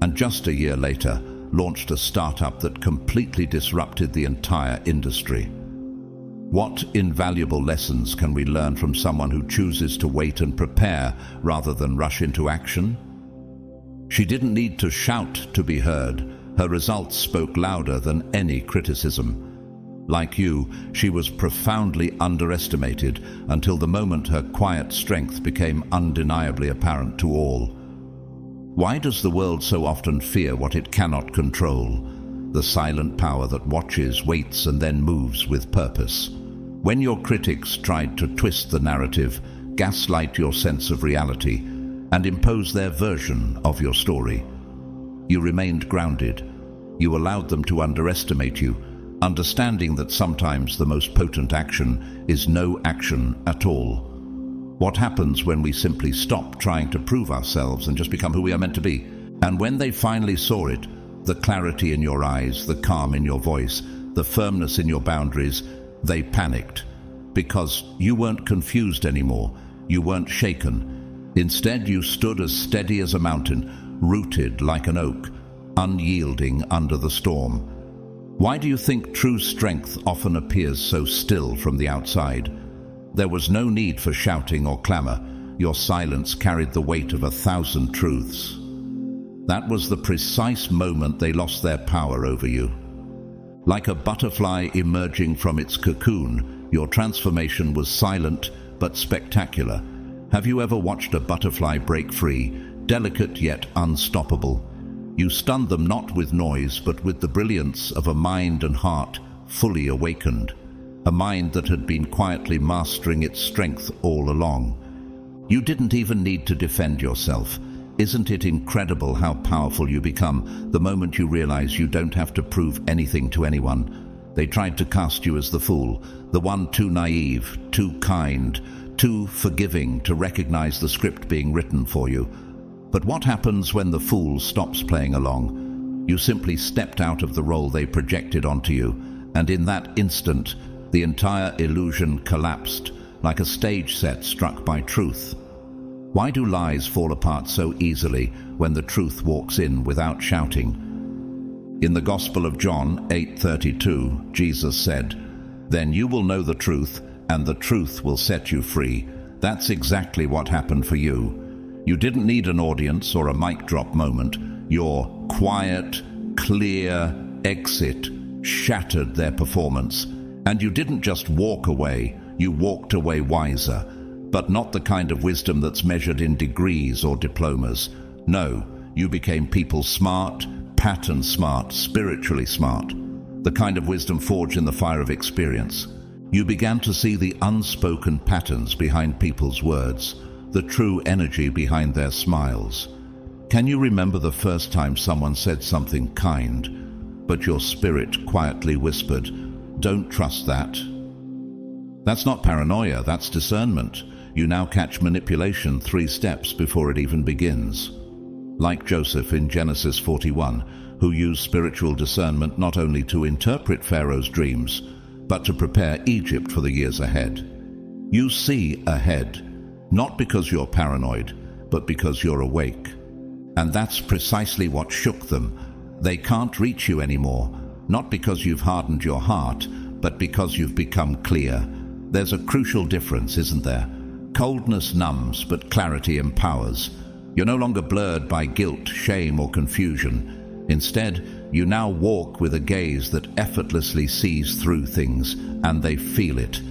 and just a year later, launched a startup that completely disrupted the entire industry. What invaluable lessons can we learn from someone who chooses to wait and prepare rather than rush into action? She didn't need to shout to be heard. Her results spoke louder than any criticism. Like you, she was profoundly underestimated until the moment her quiet strength became undeniably apparent to all. Why does the world so often fear what it cannot control? The silent power that watches, waits, and then moves with purpose. When your critics tried to twist the narrative, gaslight your sense of reality, and impose their version of your story, you remained grounded. You allowed them to underestimate you, understanding that sometimes the most potent action is no action at all. What happens when we simply stop trying to prove ourselves and just become who we are meant to be? And when they finally saw it, the clarity in your eyes, the calm in your voice, the firmness in your boundaries, they panicked. Because you weren't confused anymore. You weren't shaken. Instead, you stood as steady as a mountain, rooted like an oak, unyielding under the storm. Why do you think true strength often appears so still from the outside? There was no need for shouting or clamor. Your silence carried the weight of 1,000 truths. That was the precise moment they lost their power over you. Like a butterfly emerging from its cocoon, your transformation was silent but spectacular. Have you ever watched a butterfly break free, delicate yet unstoppable? You stunned them not with noise, but with the brilliance of a mind and heart fully awakened, a mind that had been quietly mastering its strength all along. You didn't even need to defend yourself. Isn't it incredible how powerful you become the moment you realize you don't have to prove anything to anyone? They tried to cast you as the fool, the one too naive, too kind, too forgiving to recognize the script being written for you. But what happens when the fool stops playing along? You simply stepped out of the role they projected onto you, and in that instant, the entire illusion collapsed, like a stage set struck by truth. Why do lies fall apart so easily when the truth walks in without shouting? In the Gospel of John 8:32, Jesus said, "Then you will know the truth, and the truth will set you free." That's exactly what happened for you. You didn't need an audience or a mic drop moment. Your quiet, clear exit shattered their performance. And you didn't just walk away, you walked away wiser. But not the kind of wisdom that's measured in degrees or diplomas. No, you became people smart, pattern smart, spiritually smart. The kind of wisdom forged in the fire of experience. You began to see the unspoken patterns behind people's words, the true energy behind their smiles. Can you remember the first time someone said something kind, but your spirit quietly whispered, "Don't trust that"? That's not paranoia, that's discernment. You now catch manipulation 3 steps before it even begins. Like Joseph in Genesis 41, who used spiritual discernment not only to interpret Pharaoh's dreams, but to prepare Egypt for the years ahead. You see ahead, not because you're paranoid, but because you're awake. And that's precisely what shook them. They can't reach you anymore, not because you've hardened your heart, but because you've become clear. There's a crucial difference, isn't there? Coldness numbs, but clarity empowers. You're no longer blurred by guilt, shame, or confusion. Instead, you now walk with a gaze that effortlessly sees through things, and they feel it.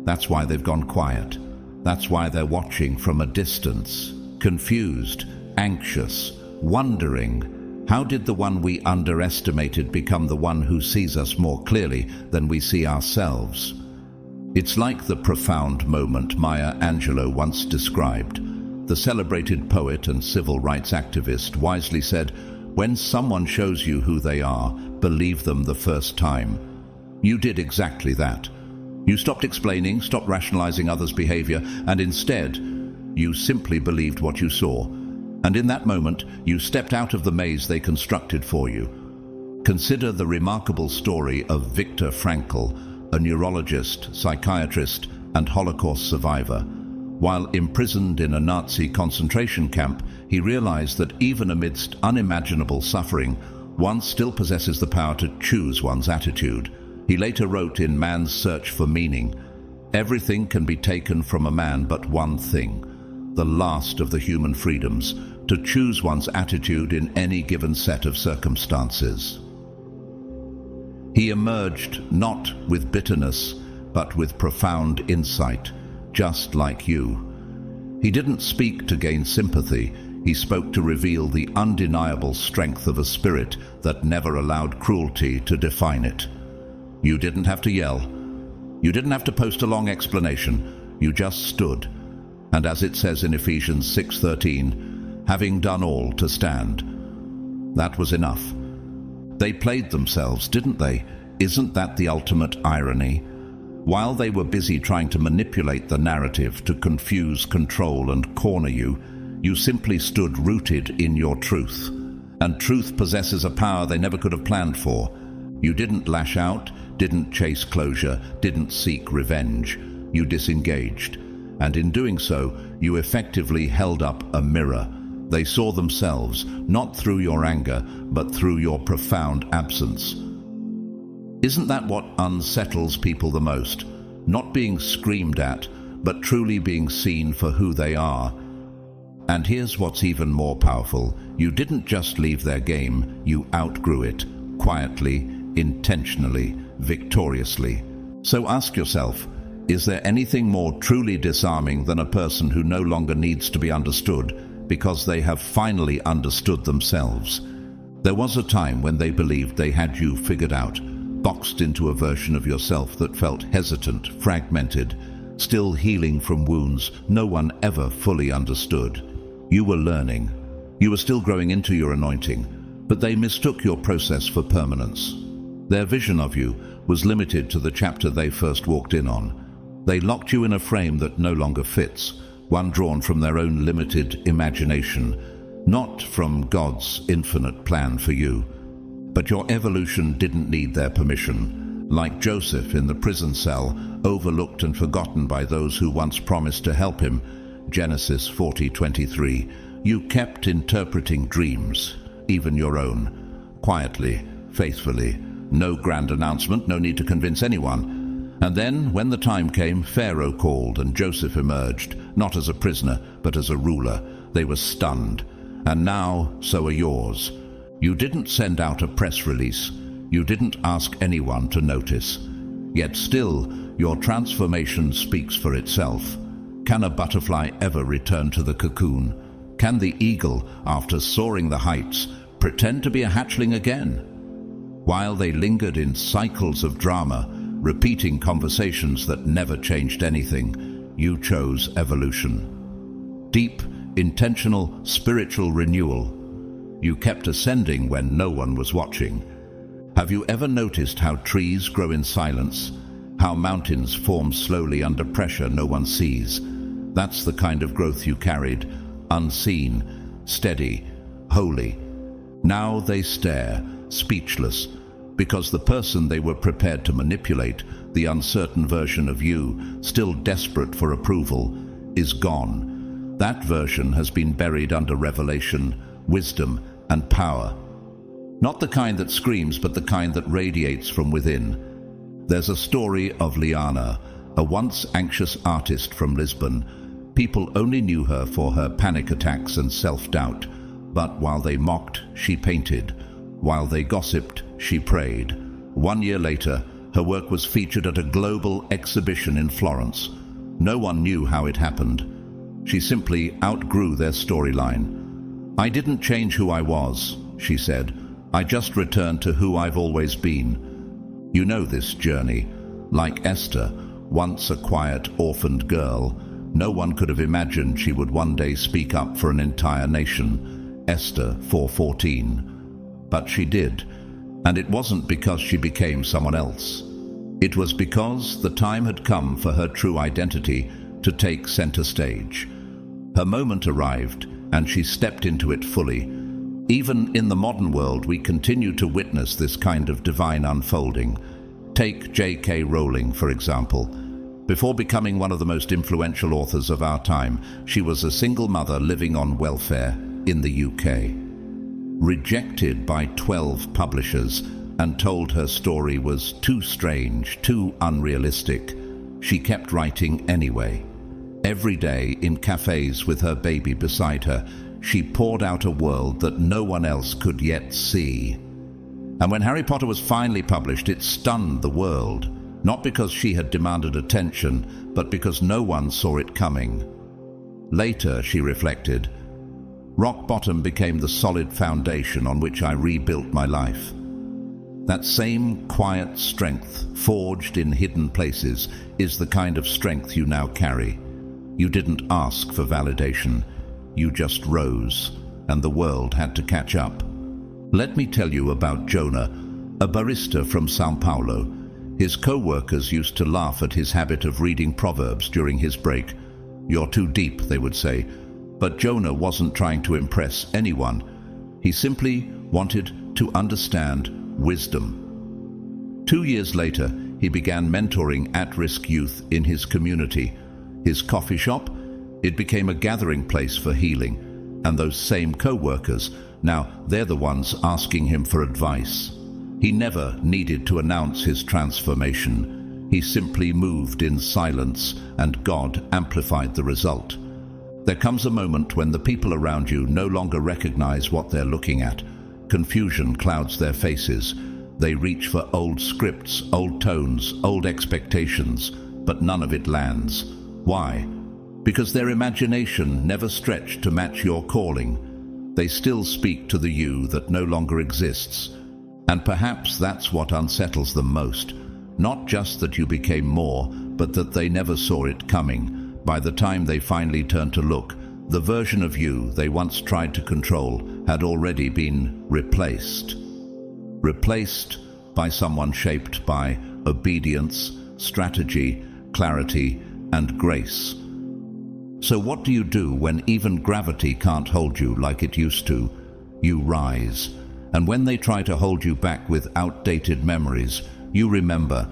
That's why they've gone quiet. That's why they're watching from a distance, confused, anxious, wondering, how did the one we underestimated become the one who sees us more clearly than we see ourselves? It's like the profound moment Maya Angelou once described. The celebrated poet and civil rights activist wisely said, "When someone shows you who they are, believe them the first time." You did exactly that. You stopped explaining, stopped rationalizing others' behavior, and instead, you simply believed what you saw. And in that moment, you stepped out of the maze they constructed for you. Consider the remarkable story of Viktor Frankl, a neurologist, psychiatrist, and Holocaust survivor. While imprisoned in a Nazi concentration camp, he realized that even amidst unimaginable suffering, one still possesses the power to choose one's attitude. He later wrote in Man's Search for Meaning, "Everything can be taken from a man but one thing, the last of the human freedoms, to choose one's attitude in any given set of circumstances." He emerged not with bitterness, but with profound insight, just like you. He didn't speak to gain sympathy, he spoke to reveal the undeniable strength of a spirit that never allowed cruelty to define it. You didn't have to yell. You didn't have to post a long explanation. You just stood. And as it says in Ephesians 6:13, having done all to stand. That was enough. They played themselves, didn't they? Isn't that the ultimate irony? While they were busy trying to manipulate the narrative to confuse, control, and corner you, you simply stood rooted in your truth. And truth possesses a power they never could have planned for. You didn't lash out, didn't chase closure, didn't seek revenge. You disengaged. And in doing so, you effectively held up a mirror. They saw themselves, not through your anger, but through your profound absence. Isn't that what unsettles people the most? Not being screamed at, but truly being seen for who they are. And here's what's even more powerful. You didn't just leave their game, you outgrew it, quietly, intentionally, victoriously. So ask yourself, is there anything more truly disarming than a person who no longer needs to be understood because they have finally understood themselves? There was a time when they believed they had you figured out, boxed into a version of yourself that felt hesitant, fragmented, still healing from wounds no one ever fully understood. You were learning. You were still growing into your anointing, but they mistook your process for permanence. Their vision of you was limited to the chapter they first walked in on. They locked you in a frame that no longer fits, one drawn from their own limited imagination, not from God's infinite plan for you. But your evolution didn't need their permission. Like Joseph in the prison cell, overlooked and forgotten by those who once promised to help him, Genesis 40:23, you kept interpreting dreams, even your own, quietly, faithfully. No grand announcement, no need to convince anyone. And then, when the time came, Pharaoh called and Joseph emerged, not as a prisoner, but as a ruler. They were stunned. And now, so are yours. You didn't send out a press release. You didn't ask anyone to notice. Yet still, your transformation speaks for itself. Can a butterfly ever return to the cocoon? Can the eagle, after soaring the heights, pretend to be a hatchling again? While they lingered in cycles of drama, repeating conversations that never changed anything, you chose evolution. Deep, intentional, spiritual renewal. You kept ascending when no one was watching. Have you ever noticed how trees grow in silence? How mountains form slowly under pressure no one sees? That's the kind of growth you carried, unseen, steady, holy. Now they stare, speechless, because the person they were prepared to manipulate, the uncertain version of you, still desperate for approval, is gone. That version has been buried under revelation, wisdom, and power. Not the kind that screams, but the kind that radiates from within. There's a story of Liana, a once anxious artist from Lisbon. People only knew her for her panic attacks and self-doubt. But while they mocked, she painted. While they gossiped, she prayed. 1 year later, her work was featured at a global exhibition in Florence. No one knew how it happened. She simply outgrew their storyline. "I didn't change who I was," she said. "I just returned to who I've always been." You know this journey. Like Esther, once a quiet, orphaned girl, no one could have imagined she would one day speak up for an entire nation. Esther 4:14. But she did, and it wasn't because she became someone else. It was because the time had come for her true identity to take center stage. Her moment arrived, and she stepped into it fully. Even in the modern world, we continue to witness this kind of divine unfolding. Take J.K. Rowling, for example. Before becoming one of the most influential authors of our time, she was a single mother living on welfare in the UK. rejected by 12 publishers, and told her story was too strange, too unrealistic. She kept writing anyway. Every day, in cafes with her baby beside her, she poured out a world that no one else could yet see. And when Harry Potter was finally published, it stunned the world, not because she had demanded attention, but because no one saw it coming. Later, she reflected, rock bottom became the solid foundation on which I rebuilt my life. That same quiet strength, forged in hidden places, is the kind of strength you now carry. You didn't ask for validation. You just rose, and the world had to catch up. Let me tell you about Jonah, a barista from São Paulo. His co-workers used to laugh at his habit of reading Proverbs during his break. You're too deep, they would say. But Jonah wasn't trying to impress anyone. He simply wanted to understand wisdom. 2 years later, he began mentoring at-risk youth in his community. His coffee shop, it became a gathering place for healing. And those same co-workers, now they're the ones asking him for advice. He never needed to announce his transformation. He simply moved in silence, and God amplified the result. There comes a moment when the people around you no longer recognize what they're looking at. Confusion clouds their faces. They reach for old scripts, old tones, old expectations, but none of it lands. Why? Because their imagination never stretched to match your calling. They still speak to the you that no longer exists. And perhaps that's what unsettles them most. Not just that you became more, but that they never saw it coming. By the time they finally turned to look, the version of you they once tried to control had already been replaced. Replaced by someone shaped by obedience, strategy, clarity, and grace. So what do you do when even gravity can't hold you like it used to? You rise. And when they try to hold you back with outdated memories, you remember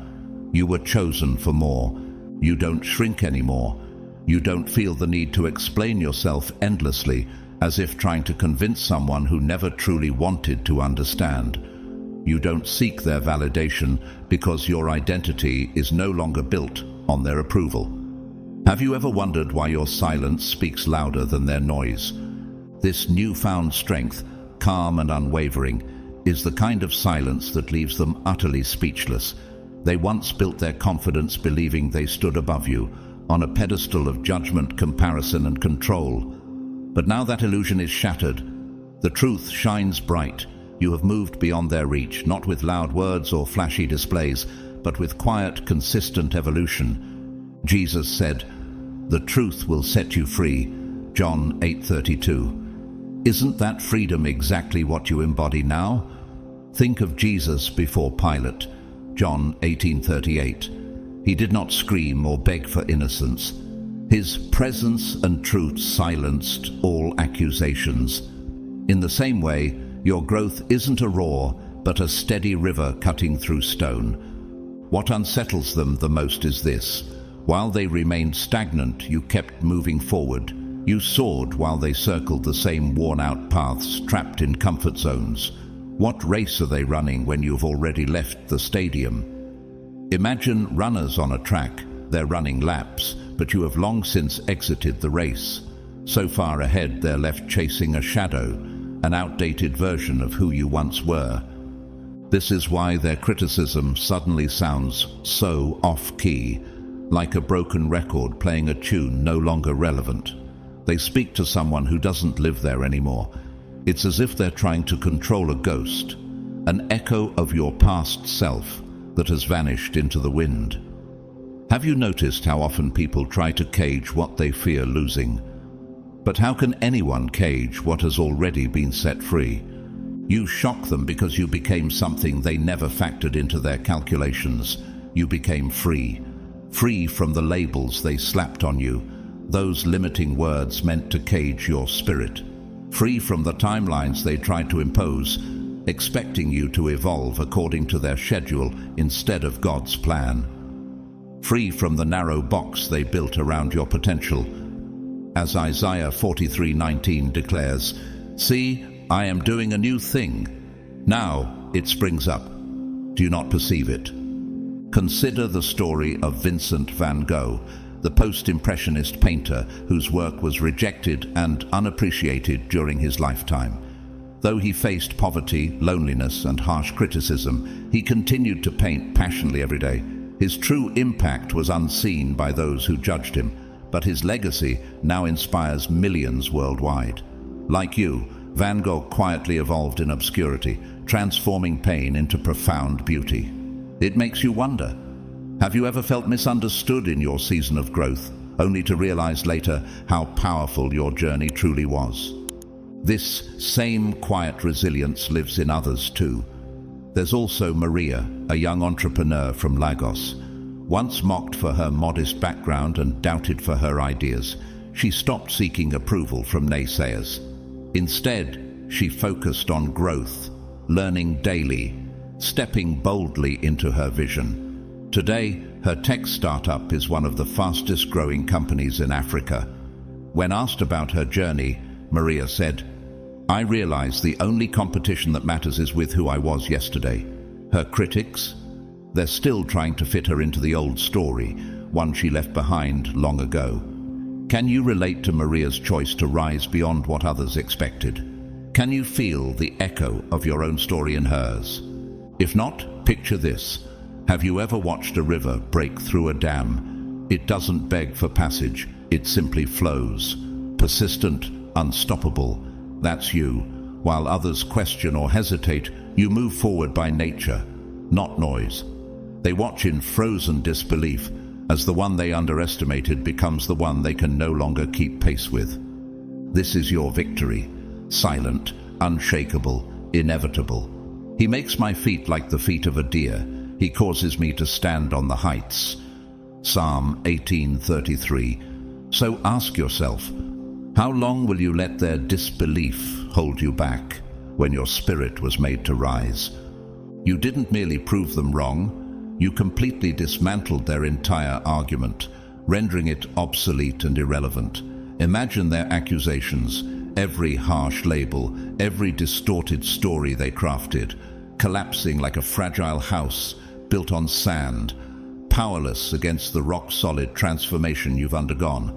you were chosen for more. You don't shrink anymore. You don't feel the need to explain yourself endlessly, as if trying to convince someone who never truly wanted to understand. You don't seek their validation because your identity is no longer built on their approval. Have you ever wondered why your silence speaks louder than their noise? This newfound strength, calm and unwavering, is the kind of silence that leaves them utterly speechless. They once built their confidence believing they stood above you, on a pedestal of judgment, comparison, and control. But now that illusion is shattered. The truth shines bright. You have moved beyond their reach, not with loud words or flashy displays, but with quiet, consistent evolution. Jesus said, "The truth will set you free," John 8:32. Isn't that freedom exactly what you embody now? Think of Jesus before Pilate, John 18:38. He did not scream or beg for innocence. His presence and truth silenced all accusations. In the same way, your growth isn't a roar, but a steady river cutting through stone. What unsettles them the most is this. While they remained stagnant, you kept moving forward. You soared while they circled the same worn-out paths, trapped in comfort zones. What race are they running when you've already left the stadium? Imagine runners on a track. They're running laps, but you have long since exited the race. So far ahead, they're left chasing a shadow, an outdated version of who you once were. This is why their criticism suddenly sounds so off-key, like a broken record playing a tune no longer relevant. They speak to someone who doesn't live there anymore. It's as if they're trying to control a ghost, an echo of your past self that has vanished into the wind. Have you noticed how often people try to cage what they fear losing? But how can anyone cage what has already been set free? You shock them because you became something they never factored into their calculations. You became free. Free from the labels they slapped on you, those limiting words meant to cage your spirit. Free from the timelines they tried to impose, expecting you to evolve according to their schedule instead of God's plan. Free from the narrow box they built around your potential. As Isaiah 43:19 declares, "See, I am doing a new thing. Now it springs up. Do you not perceive it? Consider the story of Vincent van Gogh, the post-impressionist painter whose work was rejected and unappreciated during his lifetime. Though he faced poverty, loneliness, and harsh criticism, he continued to paint passionately every day. His true impact was unseen by those who judged him, but his legacy now inspires millions worldwide. Like you, Van Gogh quietly evolved in obscurity, transforming pain into profound beauty. It makes you wonder, have you ever felt misunderstood in your season of growth, only to realize later how powerful your journey truly was? This same quiet resilience lives in others too. There's also Maria, a young entrepreneur from Lagos. Once mocked for her modest background and doubted for her ideas, she stopped seeking approval from naysayers. Instead, she focused on growth, learning daily, stepping boldly into her vision. Today, her tech startup is one of the fastest growing companies in Africa. When asked about her journey, Maria said, "I realize the only competition that matters is with who I was yesterday." Her critics? They're still trying to fit her into the old story, one she left behind long ago. Can you relate to Maria's choice to rise beyond what others expected? Can you feel the echo of your own story in hers? If not, picture this. Have you ever watched a river break through a dam? It doesn't beg for passage, it simply flows. Persistent, unstoppable. That's you. While others question or hesitate, you move forward by nature, not noise. They watch in frozen disbelief as the one they underestimated becomes the one they can no longer keep pace with. This is your victory. Silent, unshakable, inevitable. He makes my feet like the feet of a deer. He causes me to stand on the heights. Psalm 18:33. So ask yourself, how long will you let their disbelief hold you back when your spirit was made to rise? You didn't merely prove them wrong, you completely dismantled their entire argument, rendering it obsolete and irrelevant. Imagine their accusations, every harsh label, every distorted story they crafted, collapsing like a fragile house built on sand, powerless against the rock-solid transformation you've undergone.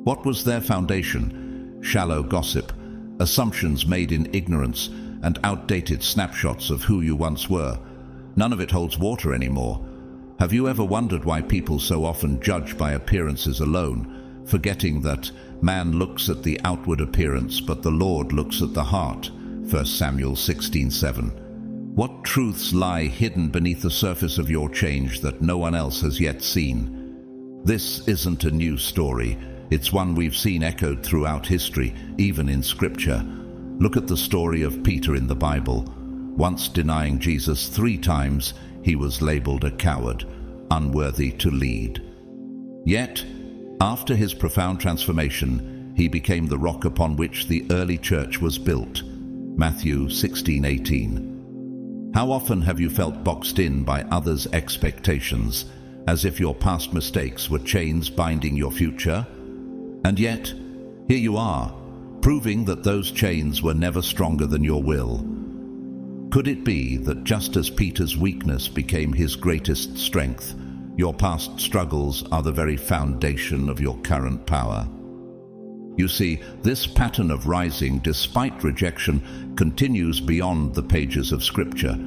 What was their foundation? Shallow gossip, assumptions made in ignorance, and outdated snapshots of who you once were. None of it holds water anymore. Have you ever wondered why people so often judge by appearances alone, forgetting that man looks at the outward appearance, but the Lord looks at the heart? 1 Samuel 16:7. What truths lie hidden beneath the surface of your change that no one else has yet seen? This isn't a new story. It's one we've seen echoed throughout history, even in Scripture. Look at the story of Peter in the Bible. Once denying Jesus 3 times, he was labeled a coward, unworthy to lead. Yet, after his profound transformation, he became the rock upon which the early church was built. Matthew 16:18. How often have you felt boxed in by others' expectations, as if your past mistakes were chains binding your future? And yet, here you are, proving that those chains were never stronger than your will. Could it be that just as Peter's weakness became his greatest strength, your past struggles are the very foundation of your current power? You see, this pattern of rising despite rejection continues beyond the pages of Scripture.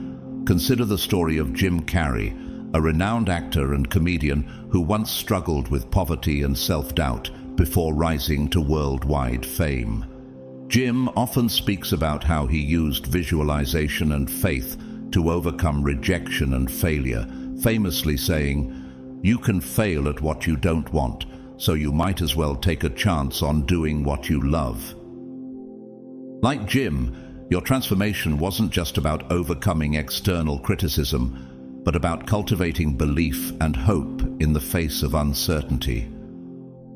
Consider the story of Jim Carrey, a renowned actor and comedian who once struggled with poverty and self-doubt before rising to worldwide fame. Jim often speaks about how he used visualization and faith to overcome rejection and failure, famously saying, "You can fail at what you don't want, so you might as well take a chance on doing what you love." Like Jim, your transformation wasn't just about overcoming external criticism, but about cultivating belief and hope in the face of uncertainty.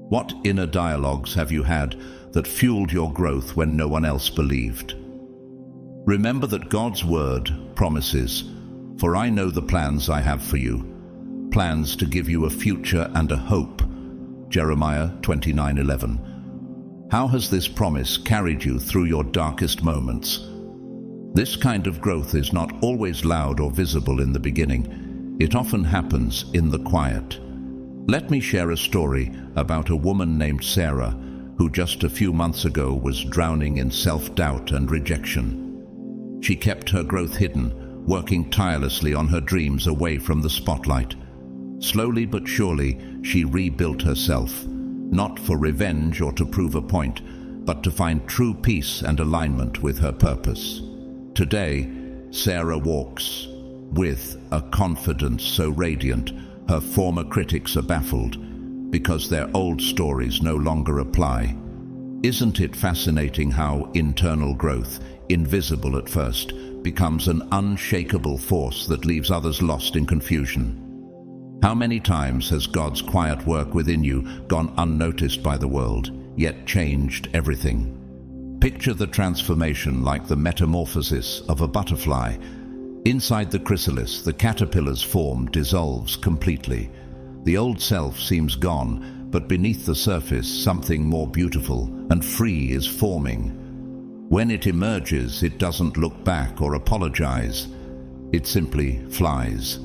What inner dialogues have you had that fueled your growth when no one else believed? Remember that God's word promises, "For I know the plans I have for you, plans to give you a future and a hope." Jeremiah 29:11. How has this promise carried you through your darkest moments? This kind of growth is not always loud or visible in the beginning. It often happens in the quiet. Let me share a story about a woman named Sarah, who just a few months ago was drowning in self-doubt and rejection. She kept her growth hidden, working tirelessly on her dreams away from the spotlight. Slowly but surely, she rebuilt herself, not for revenge or to prove a point, but to find true peace and alignment with her purpose. Today, Sarah walks with a confidence so radiant, her former critics are baffled because their old stories no longer apply. Isn't it fascinating how internal growth, invisible at first, becomes an unshakable force that leaves others lost in confusion? How many times has God's quiet work within you gone unnoticed by the world, yet changed everything? Picture the transformation like the metamorphosis of a butterfly. Inside the chrysalis, the caterpillar's form dissolves completely. The old self seems gone, but beneath the surface, something more beautiful and free is forming. When it emerges, it doesn't look back or apologize. It simply flies.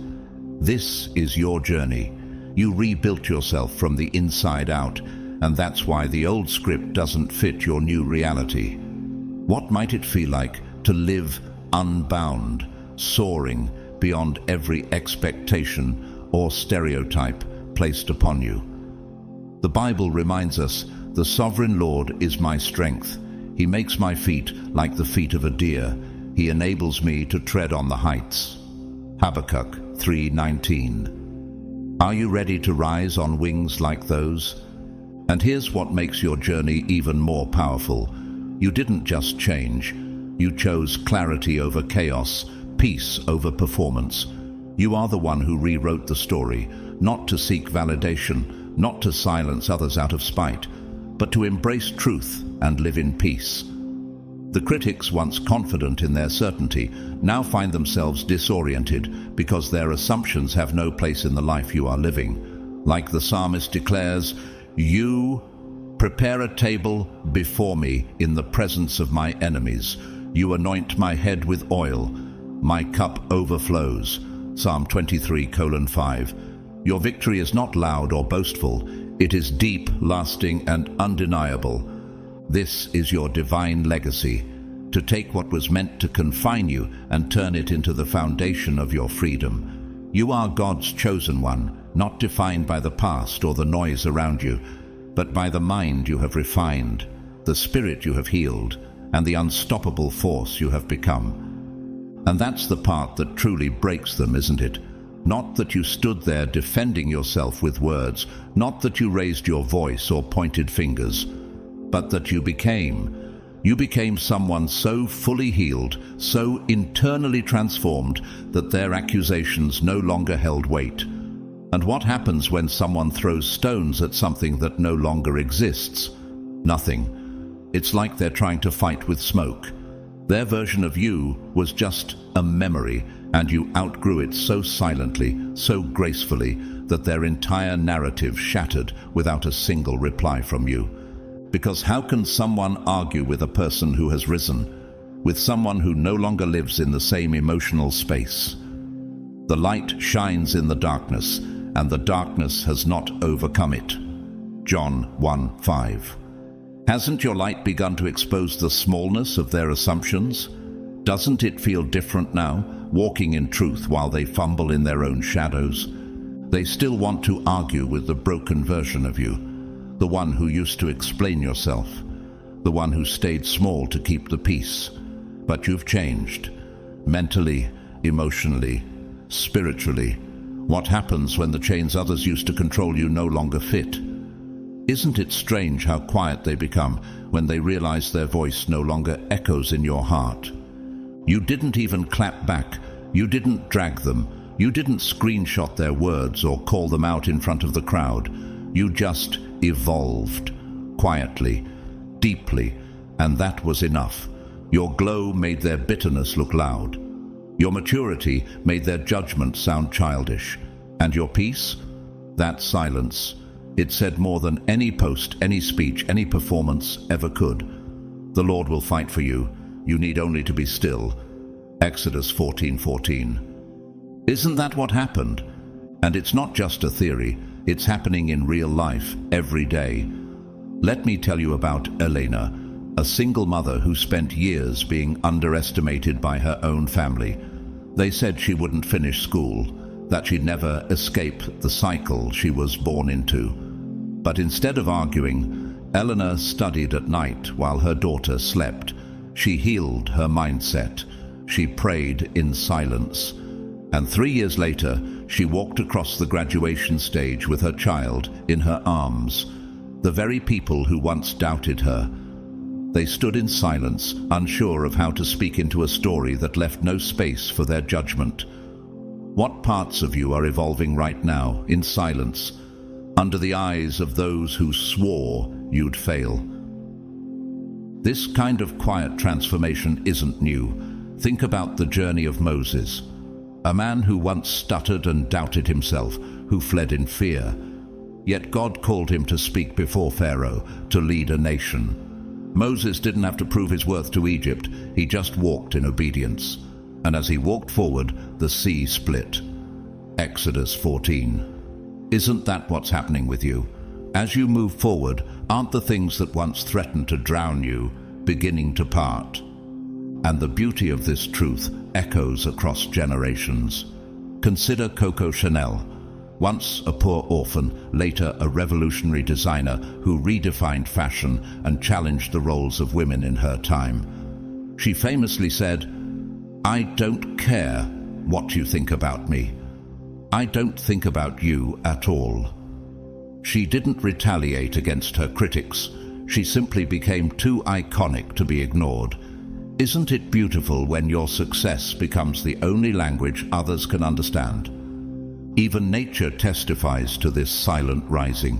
This is your journey. You rebuilt yourself from the inside out, and that's why the old script doesn't fit your new reality. What might it feel like to live unbound, soaring beyond every expectation or stereotype placed upon you? The Bible reminds us, "The sovereign Lord is my strength. He makes my feet like the feet of a deer. He enables me to tread on the heights." Habakkuk 3:19. Are you ready to rise on wings like those? And here's what makes your journey even more powerful. You didn't just change. You chose clarity over chaos, peace over performance. You are the one who rewrote the story, not to seek validation, not to silence others out of spite, but to embrace truth and live in peace. The critics, once confident in their certainty, now find themselves disoriented because their assumptions have no place in the life you are living. Like the psalmist declares, "You prepare a table before me in the presence of my enemies. You anoint my head with oil. My cup overflows." Psalm 23:5. Your victory is not loud or boastful. It is deep, lasting, and undeniable. This is your divine legacy, to take what was meant to confine you and turn it into the foundation of your freedom. You are God's chosen one, not defined by the past or the noise around you, but by the mind you have refined, the spirit you have healed, and the unstoppable force you have become. And that's the part that truly breaks them, isn't it? Not that you stood there defending yourself with words, not that you raised your voice or pointed fingers, but that you became someone so fully healed, so internally transformed, that their accusations no longer held weight. And what happens when someone throws stones at something that no longer exists? Nothing. It's like they're trying to fight with smoke. Their version of you was just a memory, and you outgrew it so silently, so gracefully, that their entire narrative shattered without a single reply from you. Because how can someone argue with a person who has risen, with someone who no longer lives in the same emotional space? The light shines in the darkness, and the darkness has not overcome it. John 1:5. Hasn't your light begun to expose the smallness of their assumptions? Doesn't it feel different now, walking in truth while they fumble in their own shadows? They still want to argue with the broken version of you, the one who used to explain yourself, the one who stayed small to keep the peace. But you've changed, mentally, emotionally, spiritually. What happens when the chains others used to control you no longer fit? Isn't it strange how quiet they become when they realize their voice no longer echoes in your heart? You didn't even clap back. You didn't drag them. You didn't screenshot their words or call them out in front of the crowd. You just evolved, quietly, deeply, and that was enough. Your glow made their bitterness look loud. Your maturity made their judgment sound childish. And your peace? That silence. It said more than any post, any speech, any performance ever could. The Lord will fight for you. You need only to be still. Exodus 14:14. Isn't that what happened? And it's not just a theory. It's happening in real life, every day. Let me tell you about Elena, a single mother who spent years being underestimated by her own family. They said she wouldn't finish school, that she'd never escape the cycle she was born into. But instead of arguing, Eleanor studied at night while her daughter slept. She healed her mindset. She prayed in silence. And 3 years later, she walked across the graduation stage with her child in her arms. The very people who once doubted her. They stood in silence, unsure of how to speak into a story that left no space for their judgment. What parts of you are evolving right now, in silence, under the eyes of those who swore you'd fail? This kind of quiet transformation isn't new. Think about the journey of Moses, a man who once stuttered and doubted himself, who fled in fear. Yet God called him to speak before Pharaoh, to lead a nation. Moses didn't have to prove his worth to Egypt, he just walked in obedience. And as he walked forward, the sea split. Exodus 14. Isn't that what's happening with you? As you move forward, aren't the things that once threatened to drown you beginning to part? And the beauty of this truth echoes across generations. Consider Coco Chanel, once a poor orphan, later a revolutionary designer who redefined fashion and challenged the roles of women in her time. She famously said, "I don't care what you think about me. I don't think about you at all." She didn't retaliate against her critics. She simply became too iconic to be ignored. Isn't it beautiful when your success becomes the only language others can understand? Even nature testifies to this silent rising.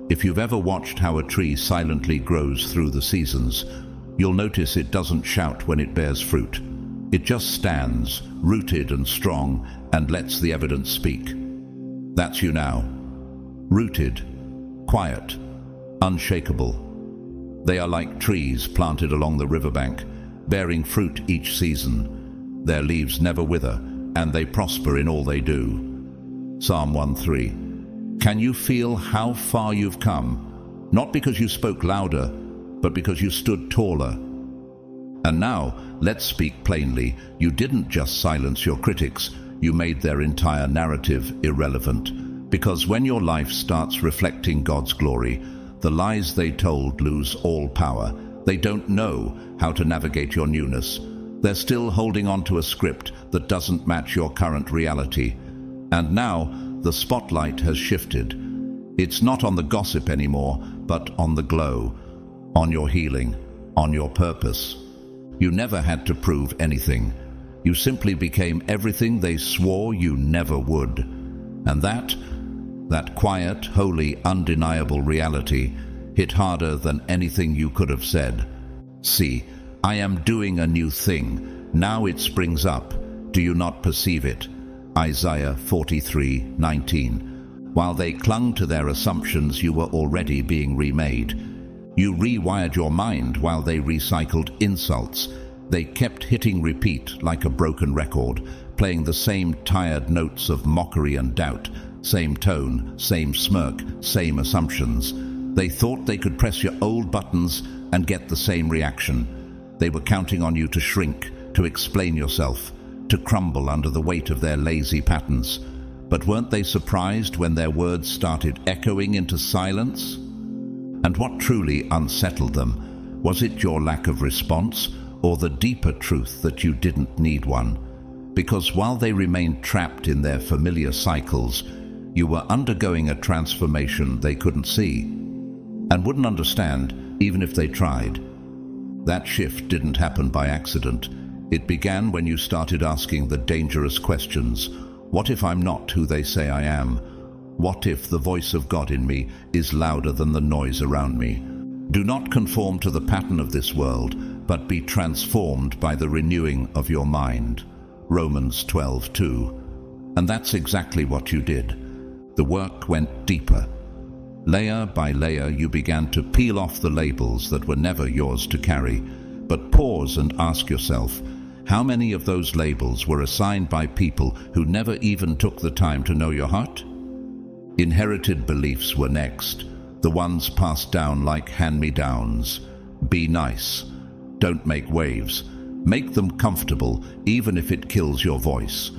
If you've ever watched how a tree silently grows through the seasons, you'll notice it doesn't shout when it bears fruit. It just stands, rooted and strong, and lets the evidence speak. That's you now. Rooted, quiet, unshakable. They are like trees planted along the riverbank, bearing fruit each season. Their leaves never wither, and they prosper in all they do. Psalm 1:3. Can you feel how far you've come? Not because you spoke louder, but because you stood taller. And now, let's speak plainly. You didn't just silence your critics, you made their entire narrative irrelevant. Because when your life starts reflecting God's glory, the lies they told lose all power. They don't know how to navigate your newness. They're still holding on to a script that doesn't match your current reality. And now, the spotlight has shifted. It's not on the gossip anymore, but on the glow, on your healing, on your purpose. You never had to prove anything. You simply became everything they swore you never would. And that quiet, holy, undeniable reality hit harder than anything you could have said. See, I am doing a new thing. Now it springs up. Do you not perceive it? Isaiah 43:19. While they clung to their assumptions, you were already being remade. You rewired your mind while they recycled insults. They kept hitting repeat like a broken record, playing the same tired notes of mockery and doubt, same tone, same smirk, same assumptions. They thought they could press your old buttons and get the same reaction. They were counting on you to shrink, to explain yourself, to crumble under the weight of their lazy patterns. But weren't they surprised when their words started echoing into silence? And what truly unsettled them? Was it your lack of response, or the deeper truth that you didn't need one? Because while they remained trapped in their familiar cycles, you were undergoing a transformation they couldn't see, and wouldn't understand even if they tried. That shift didn't happen by accident. It began when you started asking the dangerous questions. What if I'm not who they say I am? What if the voice of God in me is louder than the noise around me? Do not conform to the pattern of this world, but be transformed by the renewing of your mind. Romans 12:2. And that's exactly what you did. The work went deeper. Layer by layer, you began to peel off the labels that were never yours to carry. But pause and ask yourself, how many of those labels were assigned by people who never even took the time to know your heart? Inherited beliefs were next, the ones passed down like hand-me-downs. Be nice. Don't make waves. Make them comfortable, even if it kills your voice.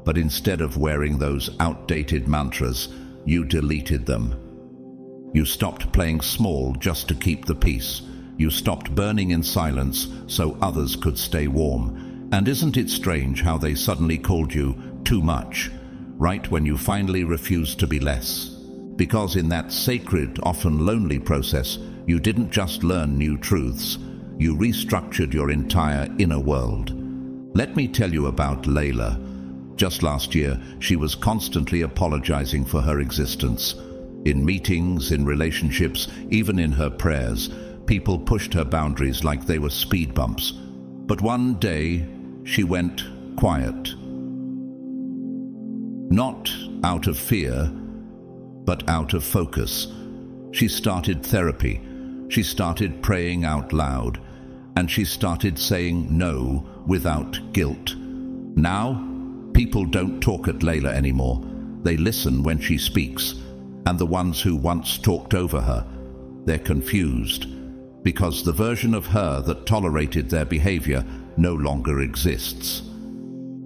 But instead of wearing those outdated mantras, you deleted them. You stopped playing small just to keep the peace. You stopped burning in silence so others could stay warm. And isn't it strange how they suddenly called you too much, right when you finally refused to be less? Because in that sacred, often lonely process, you didn't just learn new truths, you restructured your entire inner world. Let me tell you about Layla. Just last year, she was constantly apologizing for her existence. In meetings, in relationships, even in her prayers, people pushed her boundaries like they were speed bumps. But one day, she went quiet. Not out of fear, but out of focus. She started therapy. She started praying out loud. And she started saying no without guilt. Now, people don't talk at Layla anymore. They listen when she speaks. And the ones who once talked over her, they're confused. Because the version of her that tolerated their behavior no longer exists.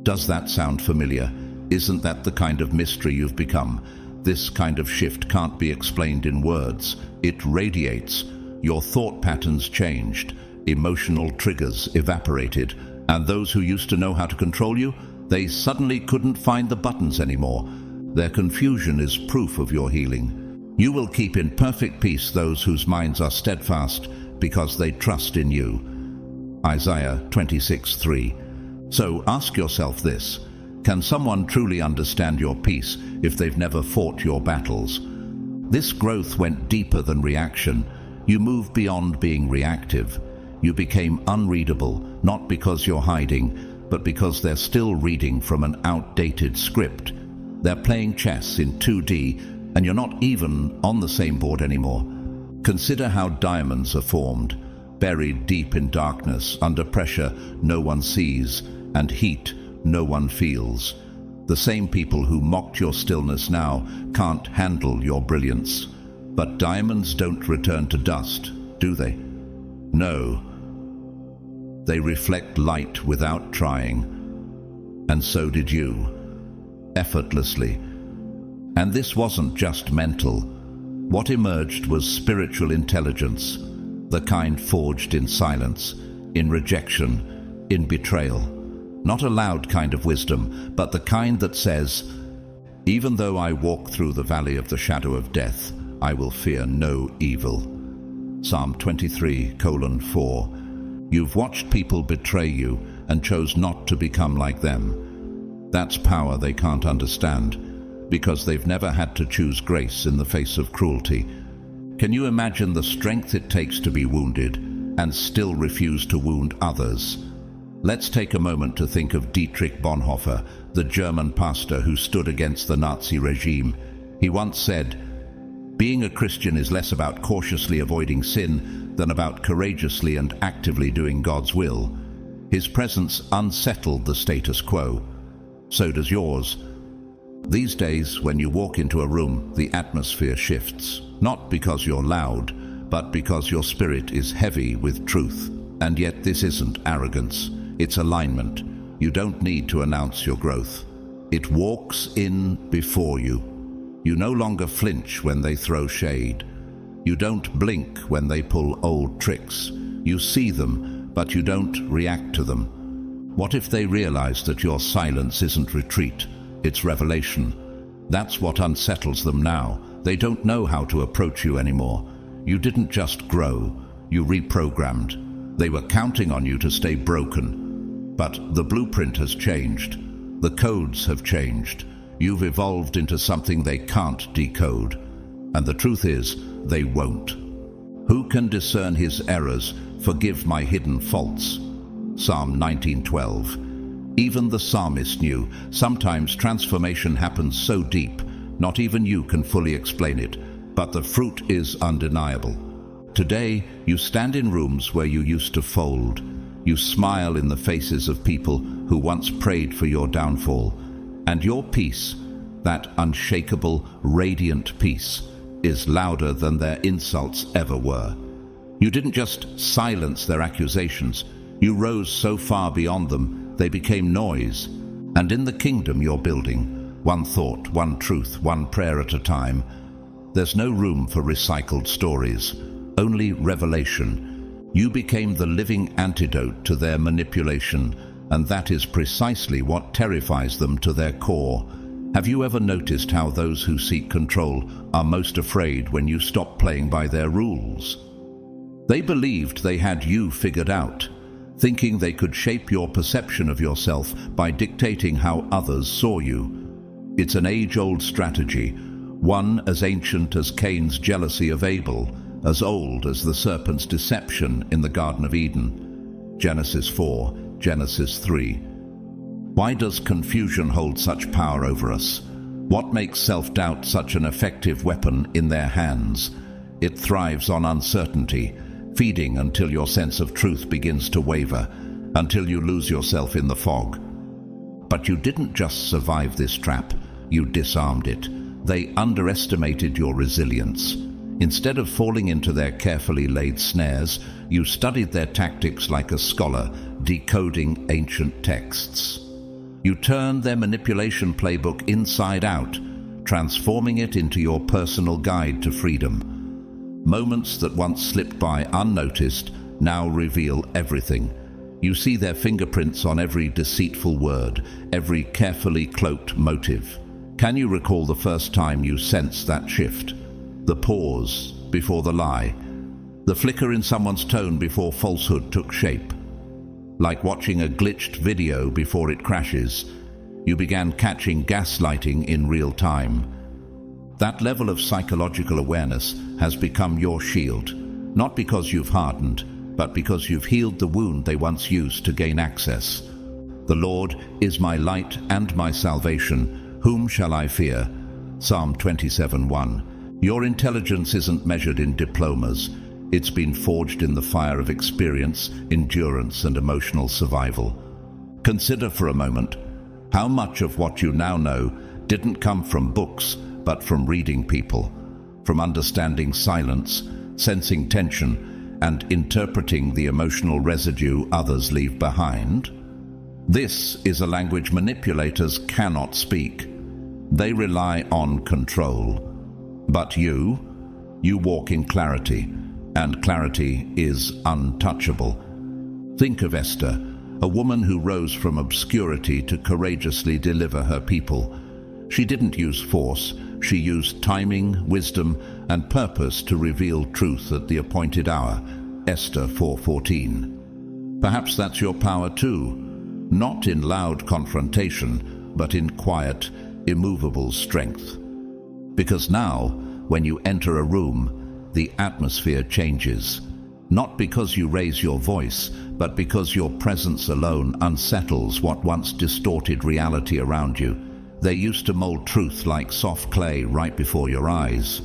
Does that sound familiar? Isn't that the kind of mystery you've become? This kind of shift can't be explained in words. It radiates. Your thought patterns changed. Emotional triggers evaporated. And those who used to know how to control you, they suddenly couldn't find the buttons anymore. Their confusion is proof of your healing. You will keep in perfect peace those whose minds are steadfast because they trust in you. Isaiah 26:3. So ask yourself this: can someone truly understand your peace if they've never fought your battles? This growth went deeper than reaction. You moved beyond being reactive. You became unreadable, not because you're hiding, but because they're still reading from an outdated script. They're playing chess in 2D, and you're not even on the same board anymore. Consider how diamonds are formed, buried deep in darkness, under pressure no one sees, and heat no one feels. The same people who mocked your stillness now can't handle your brilliance. But diamonds don't return to dust, do they? No. They reflect light without trying. And so did you. Effortlessly. And this wasn't just mental. What emerged was spiritual intelligence, the kind forged in silence, in rejection, in betrayal. Not a loud kind of wisdom, but the kind that says, even though I walk through the valley of the shadow of death, I will fear no evil. Psalm 23:4. You've watched people betray you and chose not to become like them. That's power they can't understand, because they've never had to choose grace in the face of cruelty. Can you imagine the strength it takes to be wounded and still refuse to wound others? Let's take a moment to think of Dietrich Bonhoeffer, the German pastor who stood against the Nazi regime. He once said, "Being a Christian is less about cautiously avoiding sin than about courageously and actively doing God's will." His presence unsettled the status quo. So does yours. These days, when you walk into a room, the atmosphere shifts. Not because you're loud, but because your spirit is heavy with truth. And yet this isn't arrogance. It's alignment. You don't need to announce your growth. It walks in before you. You no longer flinch when they throw shade. You don't blink when they pull old tricks. You see them, but you don't react to them. What if they realize that your silence isn't retreat, it's revelation? That's what unsettles them now. They don't know how to approach you anymore. You didn't just grow, you reprogrammed. They were counting on you to stay broken. But the blueprint has changed. The codes have changed. You've evolved into something they can't decode. And the truth is, they won't. Who can discern his errors, forgive my hidden faults? Psalm 19:12. Even the psalmist knew, sometimes transformation happens so deep, not even you can fully explain it. but the fruit is undeniable. Today, you stand in rooms where you used to fold. You smile in the faces of people who once prayed for your downfall. And your peace, that unshakable, radiant peace, is louder than their insults ever were. You didn't just silence their accusations. You rose so far beyond them, they became noise. And in the kingdom you're building, one thought, one truth, one prayer at a time, there's no room for recycled stories, only revelation. You became the living antidote to their manipulation, and that is precisely what terrifies them to their core. Have you ever noticed how those who seek control are most afraid when you stop playing by their rules? They believed they had you figured out, thinking they could shape your perception of yourself by dictating how others saw you. It's an age-old strategy, one as ancient as Cain's jealousy of Abel, as old as the serpent's deception in the Garden of Eden. Genesis 4, Genesis 3. Why does confusion hold such power over us? What makes self-doubt such an effective weapon in their hands? It thrives on uncertainty, feeding until your sense of truth begins to waver, until you lose yourself in the fog. But you didn't just survive this trap, you disarmed it. They underestimated your resilience. Instead of falling into their carefully laid snares, you studied their tactics like a scholar, decoding ancient texts. You turned their manipulation playbook inside out, transforming it into your personal guide to freedom. Moments that once slipped by unnoticed now reveal everything. You see their fingerprints on every deceitful word, every carefully cloaked motive. Can you recall the first time you sensed that shift? The pause before the lie, the flicker in someone's tone before falsehood took shape. Like watching a glitched video before it crashes, you began catching gaslighting in real time. That level of psychological awareness has become your shield, not because you've hardened, but because you've healed the wound they once used to gain access. The Lord is my light and my salvation. Whom shall I fear? Psalm 27:1. Your intelligence isn't measured in diplomas. It's been forged in the fire of experience, endurance, and emotional survival. Consider for a moment how much of what you now know didn't come from books, but from reading people, from understanding silence, sensing tension, and interpreting the emotional residue others leave behind. This is a language manipulators cannot speak. They rely on control. But you walk in clarity, and clarity is untouchable. Think of Esther, a woman who rose from obscurity to courageously deliver her people. She didn't use force, she used timing, wisdom, and purpose to reveal truth at the appointed hour. Esther 4:14. Perhaps that's your power too, not in loud confrontation, but in quiet, immovable strength. Because now, when you enter a room, the atmosphere changes. Not because you raise your voice, but because your presence alone unsettles what once distorted reality around you. They used to mold truth like soft clay right before your eyes.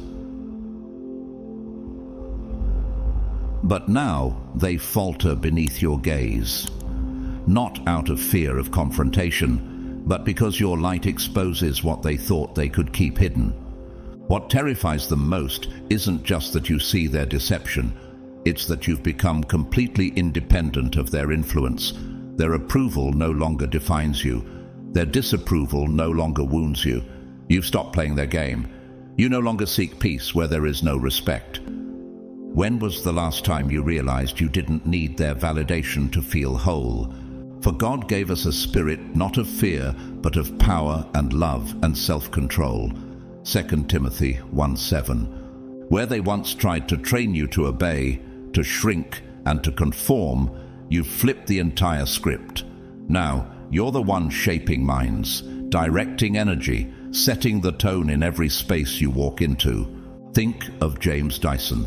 But now they falter beneath your gaze. Not out of fear of confrontation, but because your light exposes what they thought they could keep hidden. What terrifies them most isn't just that you see their deception, it's that you've become completely independent of their influence. Their approval no longer defines you. Their disapproval no longer wounds you. You've stopped playing their game. You no longer seek peace where there is no respect. When was the last time you realized you didn't need their validation to feel whole? For God gave us a spirit not of fear, but of power and love and self-control. 2 Timothy 1:7. Where they once tried to train you to obey, to shrink, and to conform, you flipped the entire script. Now, you're the one shaping minds, directing energy, setting the tone in every space you walk into. Think of James Dyson,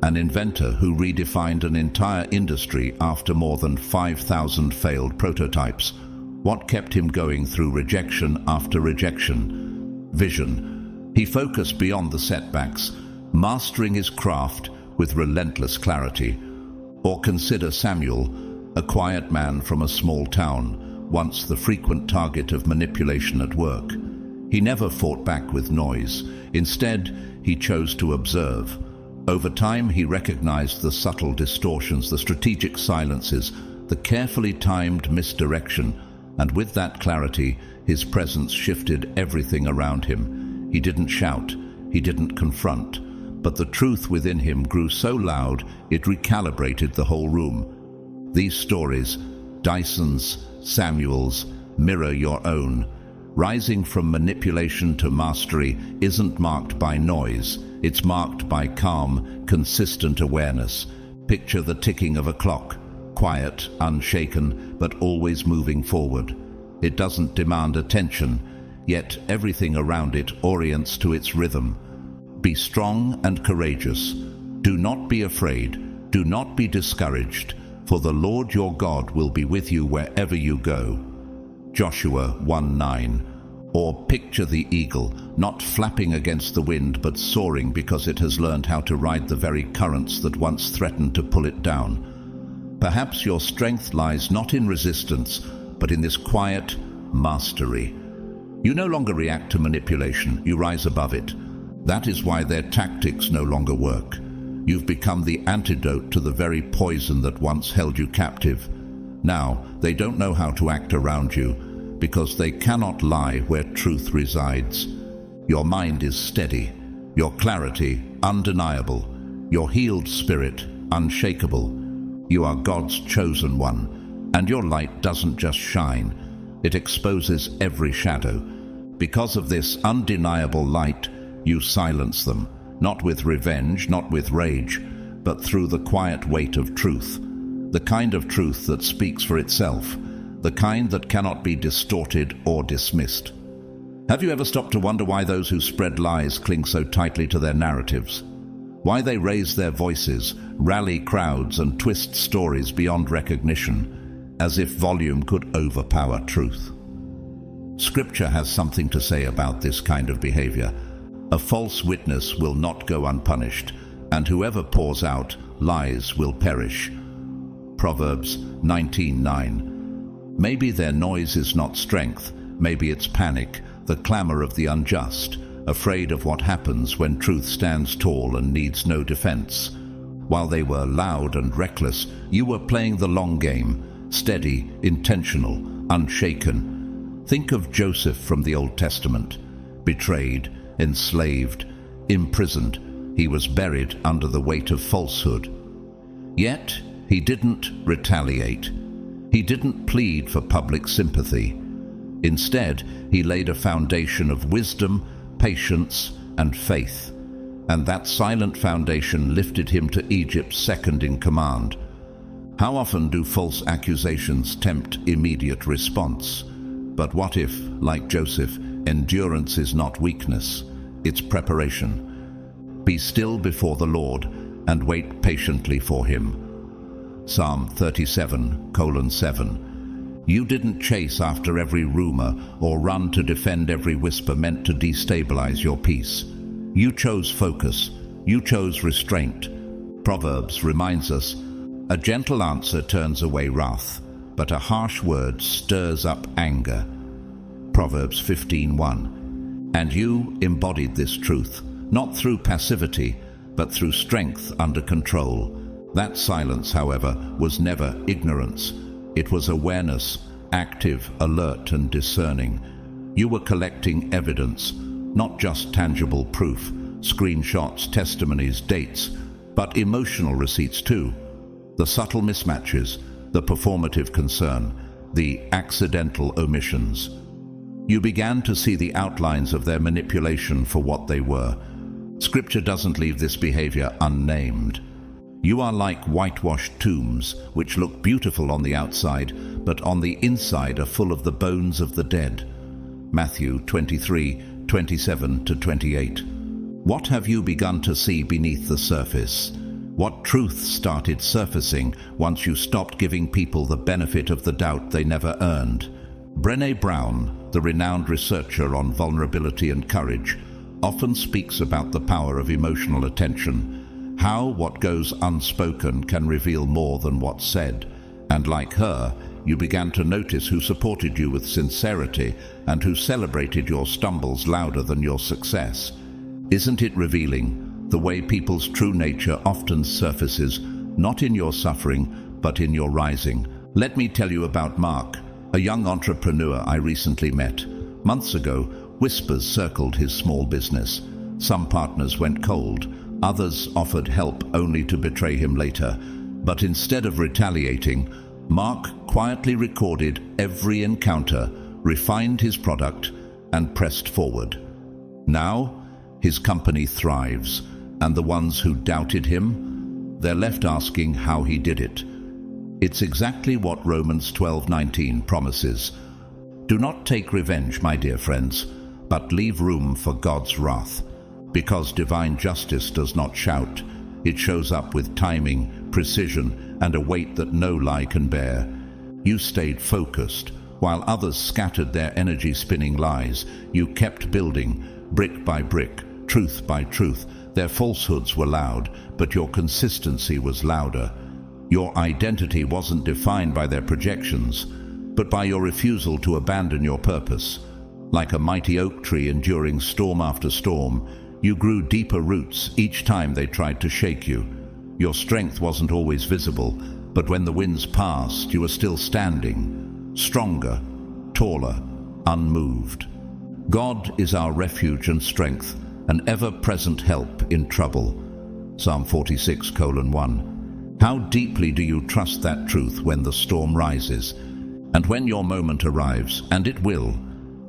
an inventor who redefined an entire industry after more than 5,000 failed prototypes. What kept him going through rejection after rejection? Vision. He focused beyond the setbacks, mastering his craft with relentless clarity. Or consider Samuel, a quiet man from a small town, once the frequent target of manipulation at work. He never fought back with noise. Instead, he chose to observe. Over time, he recognized the subtle distortions, the strategic silences, the carefully timed misdirection, and with that clarity, his presence shifted everything around him. He didn't shout, he didn't confront, but the truth within him grew so loud it recalibrated the whole room. These stories, Dyson's, Samuel's, mirror your own. Rising from manipulation to mastery isn't marked by noise, it's marked by calm, consistent awareness. Picture the ticking of a clock, quiet, unshaken, but always moving forward. It doesn't demand attention, yet everything around it orients to its rhythm. Be strong and courageous. Do not be afraid. Do not be discouraged, for the Lord your God will be with you wherever you go. Joshua 1:9. Or picture the eagle, not flapping against the wind but soaring because it has learned how to ride the very currents that once threatened to pull it down. Perhaps your strength lies not in resistance, but in this quiet mastery. You no longer react to manipulation, you rise above it. That is why their tactics no longer work. You've become the antidote to the very poison that once held you captive. Now, they don't know how to act around you, because they cannot lie where truth resides. Your mind is steady, your clarity undeniable, your healed spirit unshakable. You are God's chosen one, and your light doesn't just shine, it exposes every shadow. Because of this undeniable light, you silence them, not with revenge, not with rage, but through the quiet weight of truth, the kind of truth that speaks for itself, the kind that cannot be distorted or dismissed. Have you ever stopped to wonder why those who spread lies cling so tightly to their narratives? Why they raise their voices, rally crowds, and twist stories beyond recognition, as if volume could overpower truth? Scripture has something to say about this kind of behavior. A false witness will not go unpunished, and whoever pours out lies will perish. Proverbs 19:9. Maybe their noise is not strength, maybe it's panic, the clamor of the unjust, afraid of what happens when truth stands tall and needs no defense. While they were loud and reckless, you were playing the long game, steady, intentional, unshaken. Think of Joseph from the Old Testament. Betrayed, enslaved, imprisoned, he was buried under the weight of falsehood. Yet, he didn't retaliate. He didn't plead for public sympathy. Instead, he laid a foundation of wisdom, patience, and faith. And that silent foundation lifted him to Egypt's second in command. How often do false accusations tempt immediate response? But what if, like Joseph, endurance is not weakness, it's preparation? Be still before the Lord and wait patiently for him. Psalm 37:7. You didn't chase after every rumor or run to defend every whisper meant to destabilize your peace. You chose focus. You chose restraint. Proverbs reminds us, a gentle answer turns away wrath, but a harsh word stirs up anger. Proverbs 15:1. And you embodied this truth, not through passivity, but through strength under control. That silence, however, was never ignorance. It was awareness, active, alert, and discerning. You were collecting evidence, not just tangible proof, screenshots, testimonies, dates, but emotional receipts too. The subtle mismatches, the performative concern, the accidental omissions. You began to see the outlines of their manipulation for what they were. Scripture doesn't leave this behavior unnamed. You are like whitewashed tombs, which look beautiful on the outside, but on the inside are full of the bones of the dead. Matthew 23:27-28. What have you begun to see beneath the surface? What truth started surfacing once you stopped giving people the benefit of the doubt they never earned? Brené Brown, the renowned researcher on vulnerability and courage, often speaks about the power of emotional attention, how what goes unspoken can reveal more than what's said. And like her, you began to notice who supported you with sincerity and who celebrated your stumbles louder than your success. Isn't it revealing the way people's true nature often surfaces, not in your suffering, but in your rising? Let me tell you about Mark, a young entrepreneur I recently met. Months ago, whispers circled his small business. Some partners went cold, others offered help only to betray him later. But instead of retaliating, Mark quietly recorded every encounter, refined his product, and pressed forward. Now, his company thrives, and the ones who doubted him, they're left asking how he did it. It's exactly what Romans 12:19 promises. Do not take revenge, my dear friends, but leave room for God's wrath. Because divine justice does not shout, it shows up with timing, precision, and a weight that no lie can bear. You stayed focused, while others scattered their energy spinning lies. You kept building, brick by brick, truth by truth. Their falsehoods were loud, but your consistency was louder. Your identity wasn't defined by their projections, but by your refusal to abandon your purpose. Like a mighty oak tree enduring storm after storm, you grew deeper roots each time they tried to shake you. Your strength wasn't always visible, but when the winds passed, you were still standing, stronger, taller, unmoved. God is our refuge and strength, an ever-present help in trouble. Psalm 46:1. How deeply do you trust that truth when the storm rises? And when your moment arrives, and it will,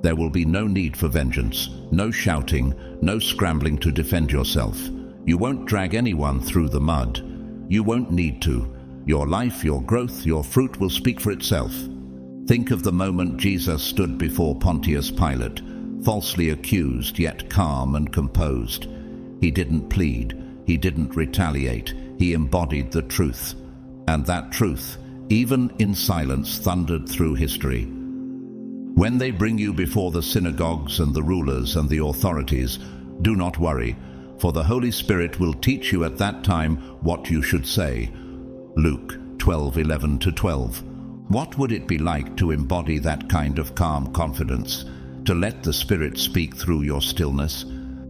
there will be no need for vengeance, no shouting, no scrambling to defend yourself. You won't drag anyone through the mud. You won't need to. Your life, your growth, your fruit will speak for itself. Think of the moment Jesus stood before Pontius Pilate, falsely accused, yet calm and composed. He didn't plead. He didn't retaliate. He embodied the truth. And that truth, even in silence, thundered through history. When they bring you before the synagogues and the rulers and the authorities, do not worry, for the Holy Spirit will teach you at that time what you should say. Luke 12:11-12. What would it be like to embody that kind of calm confidence, to let the Spirit speak through your stillness?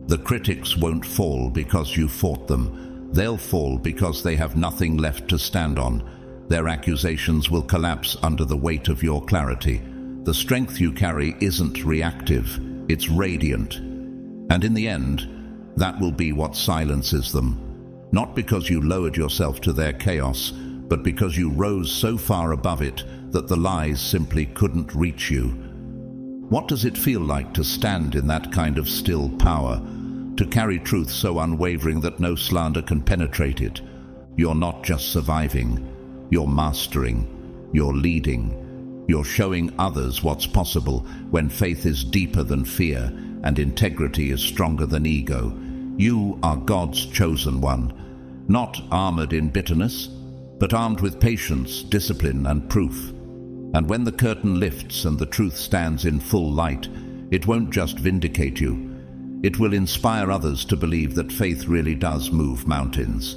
The critics won't fall because you fought them. They'll fall because they have nothing left to stand on. Their accusations will collapse under the weight of your clarity. The strength you carry isn't reactive, it's radiant. And in the end, that will be what silences them. Not because you lowered yourself to their chaos, but because you rose so far above it that the lies simply couldn't reach you. What does it feel like to stand in that kind of still power, to carry truth so unwavering that no slander can penetrate it? You're not just surviving, you're mastering, you're leading. You're showing others what's possible when faith is deeper than fear and integrity is stronger than ego. You are God's chosen one, not armored in bitterness, but armed with patience, discipline, and proof. And when the curtain lifts and the truth stands in full light, it won't just vindicate you. It will inspire others to believe that faith really does move mountains.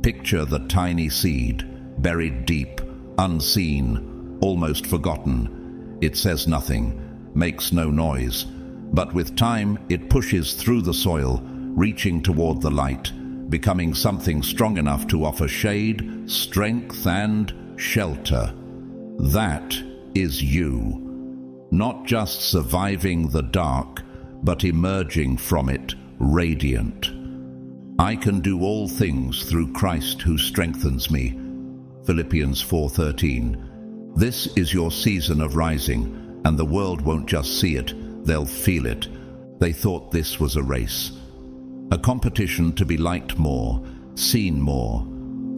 Picture the tiny seed, buried deep, unseen, almost forgotten. It says nothing, makes no noise, but with time it pushes through the soil, reaching toward the light, becoming something strong enough to offer shade, strength, and shelter. That is you. Not just surviving the dark, but emerging from it radiant. I can do all things through Christ who strengthens me. Philippians 4:13. This is your season of rising, and the world won't just see it, they'll feel it. They thought this was a race, a competition to be liked more, seen more,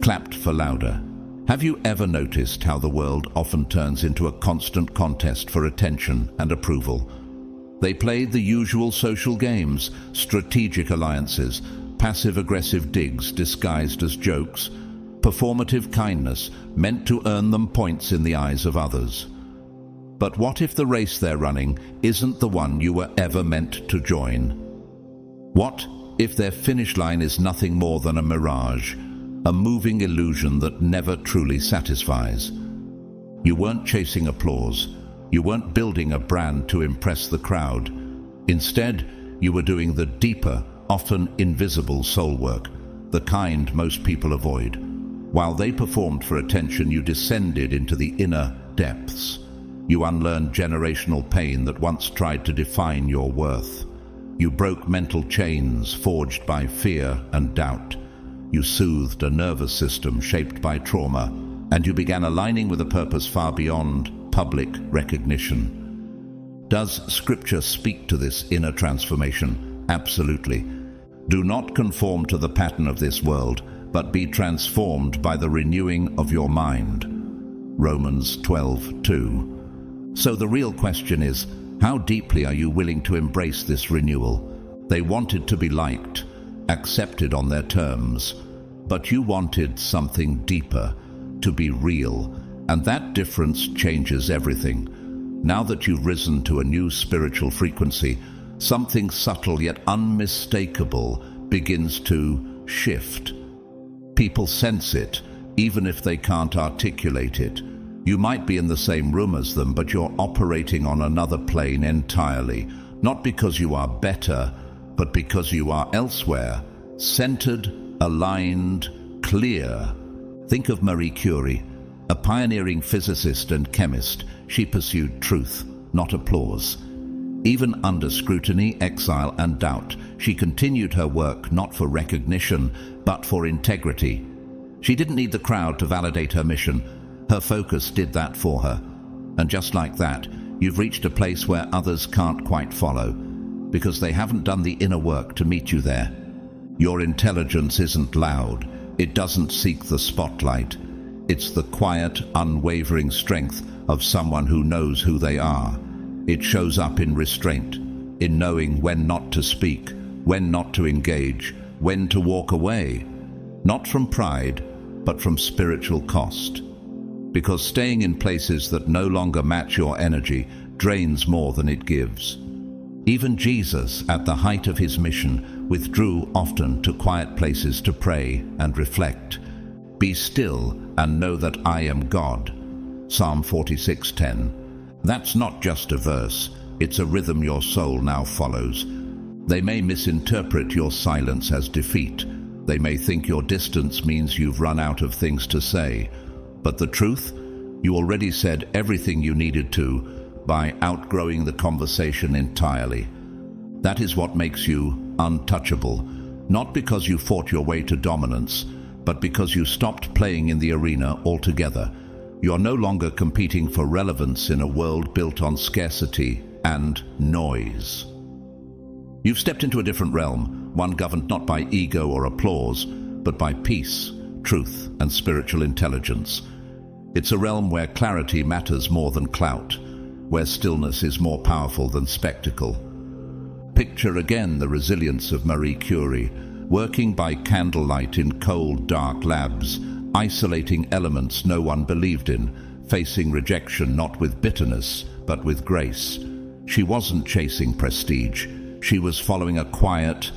clapped for louder. Have you ever noticed how the world often turns into a constant contest for attention and approval? They played the usual social games, strategic alliances, passive-aggressive digs disguised as jokes, performative kindness meant to earn them points in the eyes of others. But what if the race they're running isn't the one you were ever meant to join? What if their finish line is nothing more than a mirage, a moving illusion that never truly satisfies? You weren't chasing applause. You weren't building a brand to impress the crowd. Instead, you were doing the deeper, often invisible soul work, the kind most people avoid. While they performed for attention, you descended into the inner depths. You unlearned generational pain that once tried to define your worth. You broke mental chains forged by fear and doubt. You soothed a nervous system shaped by trauma, and you began aligning with a purpose far beyond public recognition. Does Scripture speak to this inner transformation? Absolutely. Do not conform to the pattern of this world, but be transformed by the renewing of your mind. Romans 12:2. So the real question is, how deeply are you willing to embrace this renewal? They wanted to be liked, accepted on their terms, but you wanted something deeper, to be real, and that difference changes everything. Now that you've risen to a new spiritual frequency, something subtle yet unmistakable begins to shift. People sense it, even if they can't articulate it. You might be in the same room as them, but you're operating on another plane entirely, not because you are better, but because you are elsewhere, centered, aligned, clear. Think of Marie Curie, a pioneering physicist and chemist. She pursued truth, not applause. Even under scrutiny, exile, and doubt, she continued her work not for recognition, but for integrity. She didn't need the crowd to validate her mission. Her focus did that for her. And just like that, you've reached a place where others can't quite follow, because they haven't done the inner work to meet you there. Your intelligence isn't loud. It doesn't seek the spotlight. It's the quiet, unwavering strength of someone who knows who they are. It shows up in restraint, in knowing when not to speak, when not to engage, when to walk away. Not from pride, but from spiritual cost. Because staying in places that no longer match your energy drains more than it gives. Even Jesus, at the height of his mission, withdrew often to quiet places to pray and reflect. Be still and know that I am God. Psalm 46:10. That's not just a verse, it's a rhythm your soul now follows. They may misinterpret your silence as defeat. They may think your distance means you've run out of things to say. But the truth? You already said everything you needed to by outgrowing the conversation entirely. That is what makes you untouchable, not because you fought your way to dominance, but because you stopped playing in the arena altogether. You're no longer competing for relevance in a world built on scarcity and noise. You've stepped into a different realm, one governed not by ego or applause, but by peace, truth, and spiritual intelligence. It's a realm where clarity matters more than clout, where stillness is more powerful than spectacle. Picture again the resilience of Marie Curie, working by candlelight in cold, dark labs, isolating elements no one believed in, facing rejection not with bitterness, but with grace. She wasn't chasing prestige. She was following a quiet,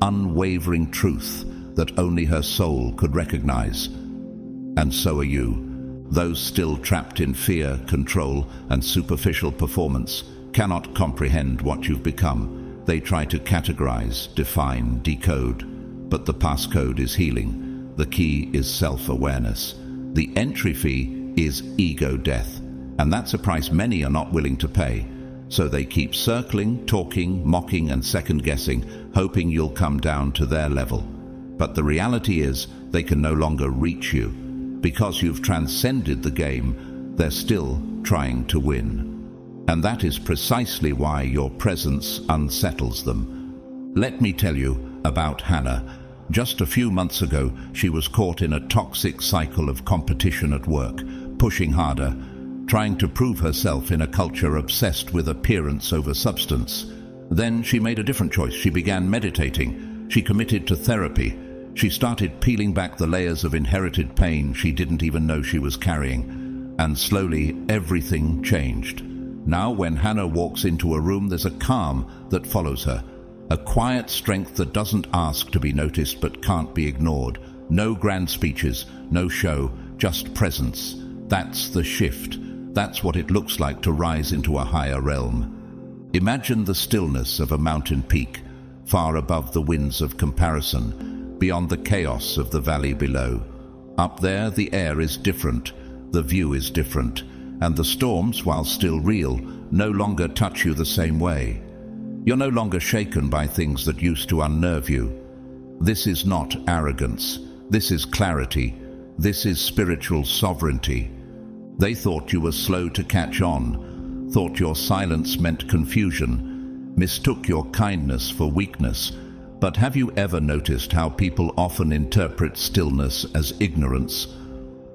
unwavering truth that only her soul could recognize. And so are you. Those still trapped in fear, control, and superficial performance cannot comprehend what you've become. They try to categorize, define, decode. But the passcode is healing. The key is self-awareness. The entry fee is ego death. And that's a price many are not willing to pay. So they keep circling, talking, mocking, and second-guessing, hoping you'll come down to their level. But the reality is they can no longer reach you. Because you've transcended the game, they're still trying to win. And that is precisely why your presence unsettles them. Let me tell you about Hannah. Just a few months ago, she was caught in a toxic cycle of competition at work, pushing harder, trying to prove herself in a culture obsessed with appearance over substance. Then she made a different choice. She began meditating. She committed to therapy. She started peeling back the layers of inherited pain she didn't even know she was carrying. And slowly, everything changed. Now, when Hannah walks into a room, there's a calm that follows her. A quiet strength that doesn't ask to be noticed but can't be ignored. No grand speeches, no show, just presence. That's the shift. That's what it looks like to rise into a higher realm. Imagine the stillness of a mountain peak, far above the winds of comparison, beyond the chaos of the valley below. Up there, the air is different, the view is different, and the storms, while still real, no longer touch you the same way. You're no longer shaken by things that used to unnerve you. This is not arrogance. This is clarity. This is spiritual sovereignty. They thought you were slow to catch on, thought your silence meant confusion, mistook your kindness for weakness. But have you ever noticed how people often interpret stillness as ignorance?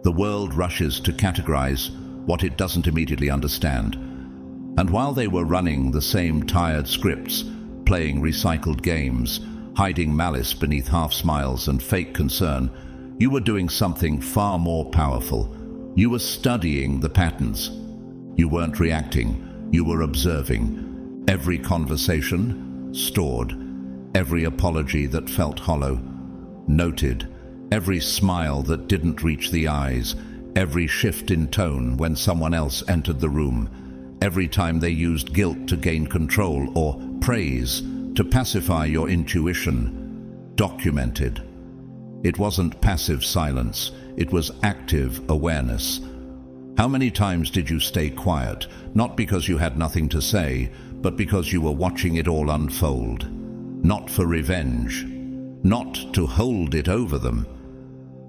The world rushes to categorize what it doesn't immediately understand. And while they were running the same tired scripts, playing recycled games, hiding malice beneath half-smiles and fake concern, you were doing something far more powerful. You were studying the patterns. You weren't reacting, you were observing. Every conversation, stored. Every apology that felt hollow, noted. Every smile that didn't reach the eyes. Every shift in tone when someone else entered the room. Every time they used guilt to gain control or praise to pacify your intuition. Documented. It wasn't passive silence, it was active awareness. How many times did you stay quiet, not because you had nothing to say, but because you were watching it all unfold? Not for revenge, not to hold it over them,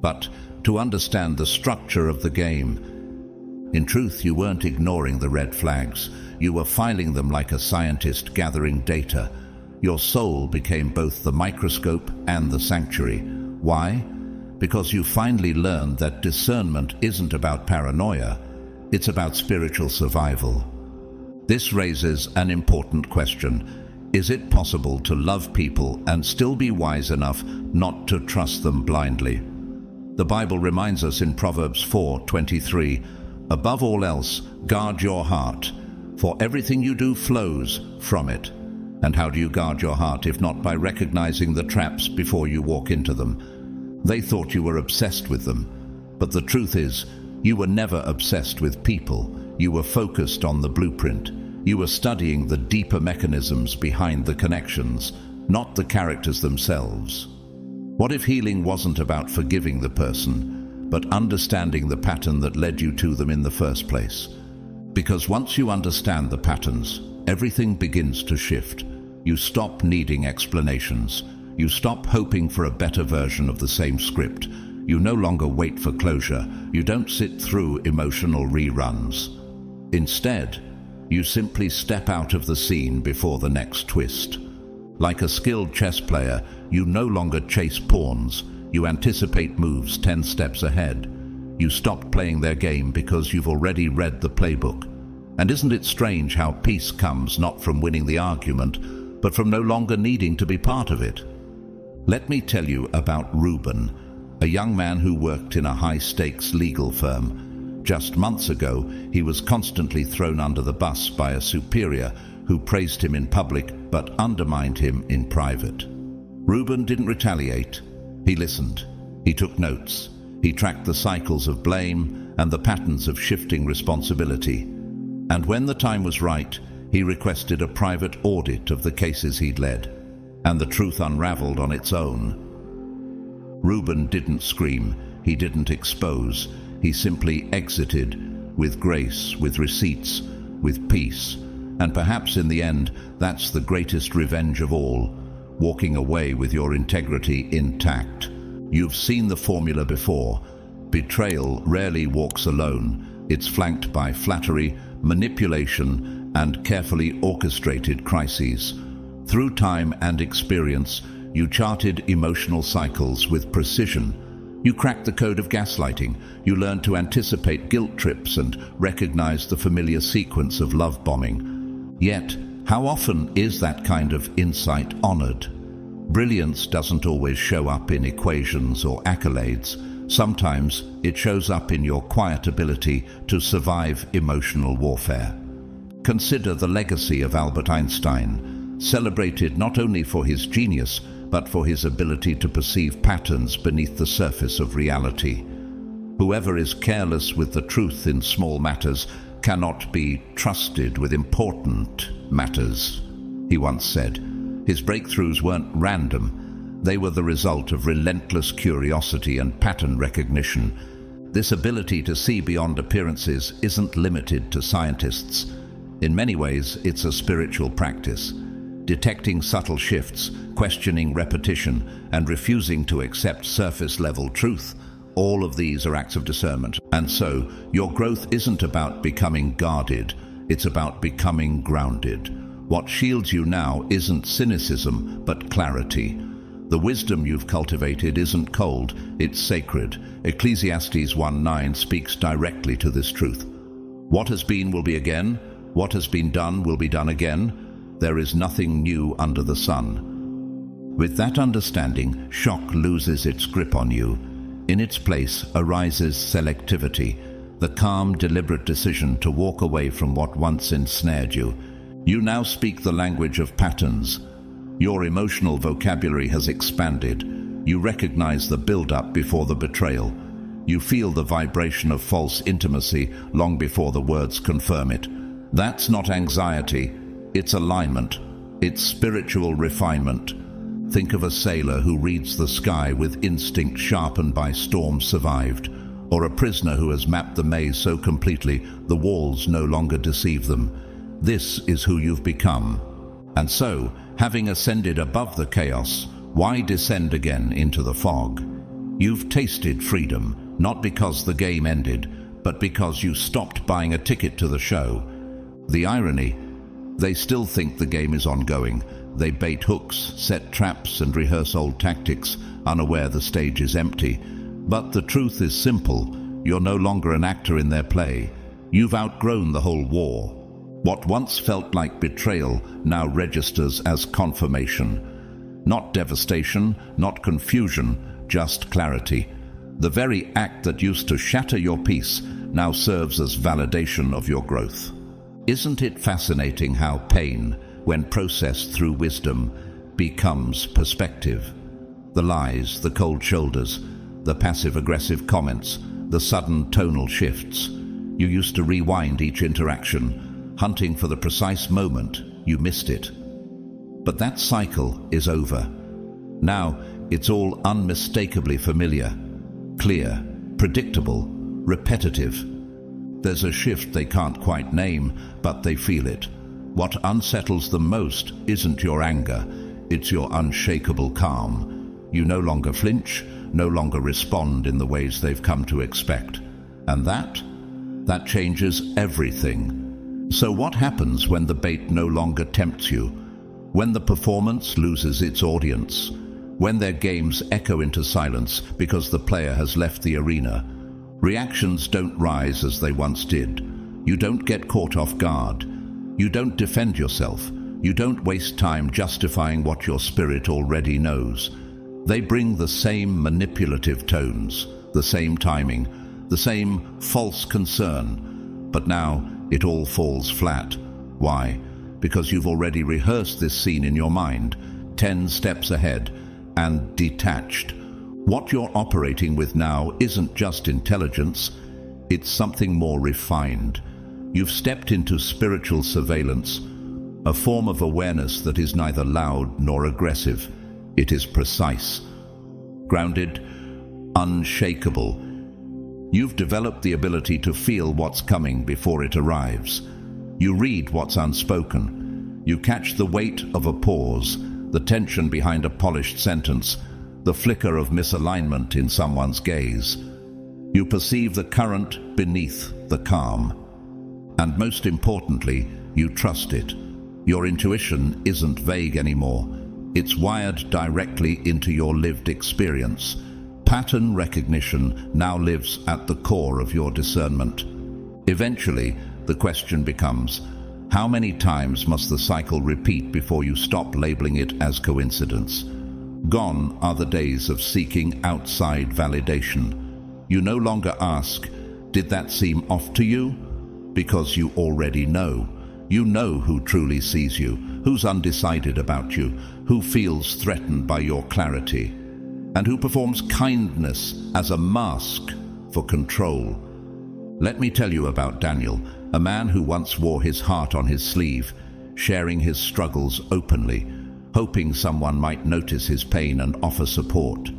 but to understand the structure of the game. In truth, you weren't ignoring the red flags. You were filing them like a scientist gathering data. Your soul became both the microscope and the sanctuary. Why? Because you finally learned that discernment isn't about paranoia, it's about spiritual survival. This raises an important question. Is it possible to love people and still be wise enough not to trust them blindly? The Bible reminds us in Proverbs 4:23, "Above all else, guard your heart, for everything you do flows from it." And how do you guard your heart if not by recognizing the traps before you walk into them? They thought you were obsessed with them, but the truth is, you were never obsessed with people. You were focused on the blueprint. You were studying the deeper mechanisms behind the connections, not the characters themselves. What if healing wasn't about forgiving the person, but understanding the pattern that led you to them in the first place? Because once you understand the patterns, everything begins to shift. You stop needing explanations. You stop hoping for a better version of the same script. You no longer wait for closure. You don't sit through emotional reruns. Instead, you simply step out of the scene before the next twist. Like a skilled chess player, you no longer chase pawns. You anticipate moves 10 steps ahead. You stop playing their game because you've already read the playbook. And isn't it strange how peace comes not from winning the argument, but from no longer needing to be part of it? Let me tell you about Reuben, a young man who worked in a high-stakes legal firm. Just months ago, he was constantly thrown under the bus by a superior who praised him in public but undermined him in private. Reuben didn't retaliate. He listened. He took notes. He tracked the cycles of blame and the patterns of shifting responsibility. And when the time was right, he requested a private audit of the cases he'd led. And the truth unraveled on its own. Reuben didn't scream. He didn't expose. He simply exited with grace, with receipts, with peace. And perhaps in the end, that's the greatest revenge of all, walking away with your integrity intact. You've seen the formula before. Betrayal rarely walks alone. It's flanked by flattery, manipulation, and carefully orchestrated crises. Through time and experience, you charted emotional cycles with precision. You cracked the code of gaslighting. You learned to anticipate guilt trips and recognize the familiar sequence of love bombing. Yet, how often is that kind of insight honored? Brilliance doesn't always show up in equations or accolades. Sometimes it shows up in your quiet ability to survive emotional warfare. Consider the legacy of Albert Einstein. celebrated not only for his genius, but for his ability to perceive patterns beneath the surface of reality. Whoever is careless with the truth in small matters cannot be trusted with important matters, he once said. His breakthroughs weren't random. They were the result of relentless curiosity and pattern recognition. This ability to see beyond appearances isn't limited to scientists. In many ways, it's a spiritual practice. Detecting subtle shifts, questioning repetition, and refusing to accept surface-level truth, all of these are acts of discernment. And so, your growth isn't about becoming guarded, it's about becoming grounded. What shields you now isn't cynicism, but clarity. The wisdom you've cultivated isn't cold, it's sacred. Ecclesiastes 1:9 speaks directly to this truth. What has been will be again, what has been done will be done again. There is nothing new under the sun. With that understanding, shock loses its grip on you. In its place arises selectivity, the calm, deliberate decision to walk away from what once ensnared you. You now speak the language of patterns. Your emotional vocabulary has expanded. You recognize the build-up before the betrayal. You feel the vibration of false intimacy long before the words confirm it. That's not anxiety, it's alignment. It's spiritual refinement. Think of a sailor who reads the sky with instinct sharpened by storms survived, or a prisoner who has mapped the maze so completely the walls no longer deceive them. This is who you've become. And so, having ascended above the chaos, why descend again into the fog? You've tasted freedom, not because the game ended, but because you stopped buying a ticket to the show. The irony: they still think the game is ongoing. They bait hooks, set traps, and rehearse old tactics, unaware the stage is empty. But the truth is simple. You're no longer an actor in their play. You've outgrown the whole war. What once felt like betrayal now registers as confirmation. Not devastation, not confusion, just clarity. The very act that used to shatter your peace now serves as validation of your growth. Isn't it fascinating how pain, when processed through wisdom, becomes perspective? The lies, the cold shoulders, the passive-aggressive comments, the sudden tonal shifts. You used to rewind each interaction, hunting for the precise moment you missed it. But that cycle is over. Now it's all unmistakably familiar, clear, predictable, repetitive. There's a shift they can't quite name, but they feel it. What unsettles them most isn't your anger, it's your unshakable calm. You no longer flinch, no longer respond in the ways they've come to expect. And that changes everything. So what happens when the bait no longer tempts you? When the performance loses its audience? When their games echo into silence because the player has left the arena? Reactions don't rise as they once did. You don't get caught off guard. You don't defend yourself. You don't waste time justifying what your spirit already knows. They bring the same manipulative tones, the same timing, the same false concern. But now it all falls flat. Why? Because you've already rehearsed this scene in your mind, 10 steps ahead, and detached. What you're operating with now isn't just intelligence, it's something more refined. You've stepped into spiritual surveillance, a form of awareness that is neither loud nor aggressive. It is precise, grounded, unshakable. You've developed the ability to feel what's coming before it arrives. You read what's unspoken. You catch the weight of a pause, the tension behind a polished sentence, the flicker of misalignment in someone's gaze. You perceive the current beneath the calm. And most importantly, you trust it. Your intuition isn't vague anymore. It's wired directly into your lived experience. Pattern recognition now lives at the core of your discernment. Eventually, the question becomes, how many times must the cycle repeat before you stop labeling it as coincidence? Gone are the days of seeking outside validation. You no longer ask, did that seem off to you? Because you already know. You know who truly sees you, who's undecided about you, who feels threatened by your clarity, and who performs kindness as a mask for control. Let me tell you about Daniel, a man who once wore his heart on his sleeve, sharing his struggles openly, hoping someone might notice his pain and offer support.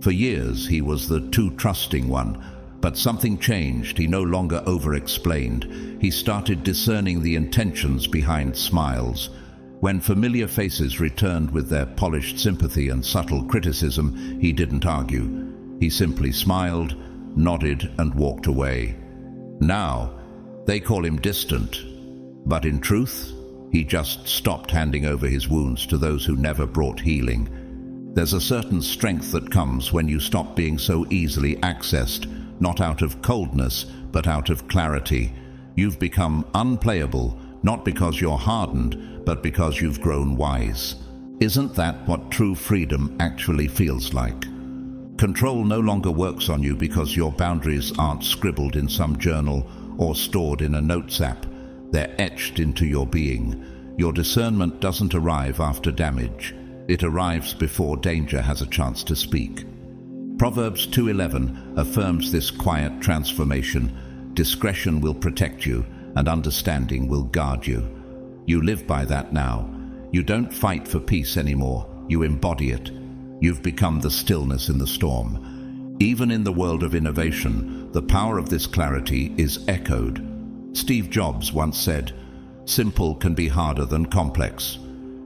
For years he was the too trusting one, but something changed. He no longer over-explained. He started discerning the intentions behind smiles. When familiar faces returned with their polished sympathy and subtle criticism, he didn't argue. He simply smiled, nodded, and walked away. Now, they call him distant, but in truth, he just stopped handing over his wounds to those who never brought healing. There's a certain strength that comes when you stop being so easily accessed, not out of coldness, but out of clarity. You've become unplayable, not because you're hardened, but because you've grown wise. Isn't that what true freedom actually feels like? Control no longer works on you because your boundaries aren't scribbled in some journal or stored in a notes app. They're etched into your being. Your discernment doesn't arrive after damage. It arrives before danger has a chance to speak. Proverbs 2:11 affirms this quiet transformation. Discretion will protect you, and understanding will guard you. You live by that now. You don't fight for peace anymore. You embody it. You've become the stillness in the storm. Even in the world of innovation, the power of this clarity is echoed. Steve Jobs once said, "Simple can be harder than complex."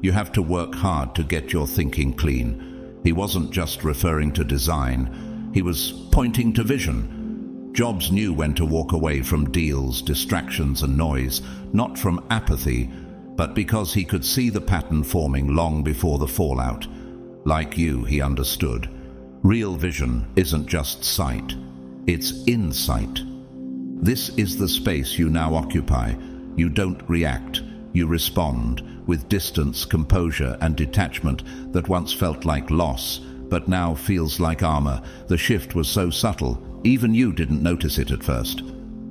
You have to work hard to get your thinking clean. He wasn't just referring to design, he was pointing to vision. Jobs knew when to walk away from deals, distractions, and noise, not from apathy, but because he could see the pattern forming long before the fallout. Like you, he understood. Real vision isn't just sight, it's insight. This is the space you now occupy. You don't react, you respond, with distance, composure, and detachment that once felt like loss, but now feels like armor. The shift was so subtle, even you didn't notice it at first.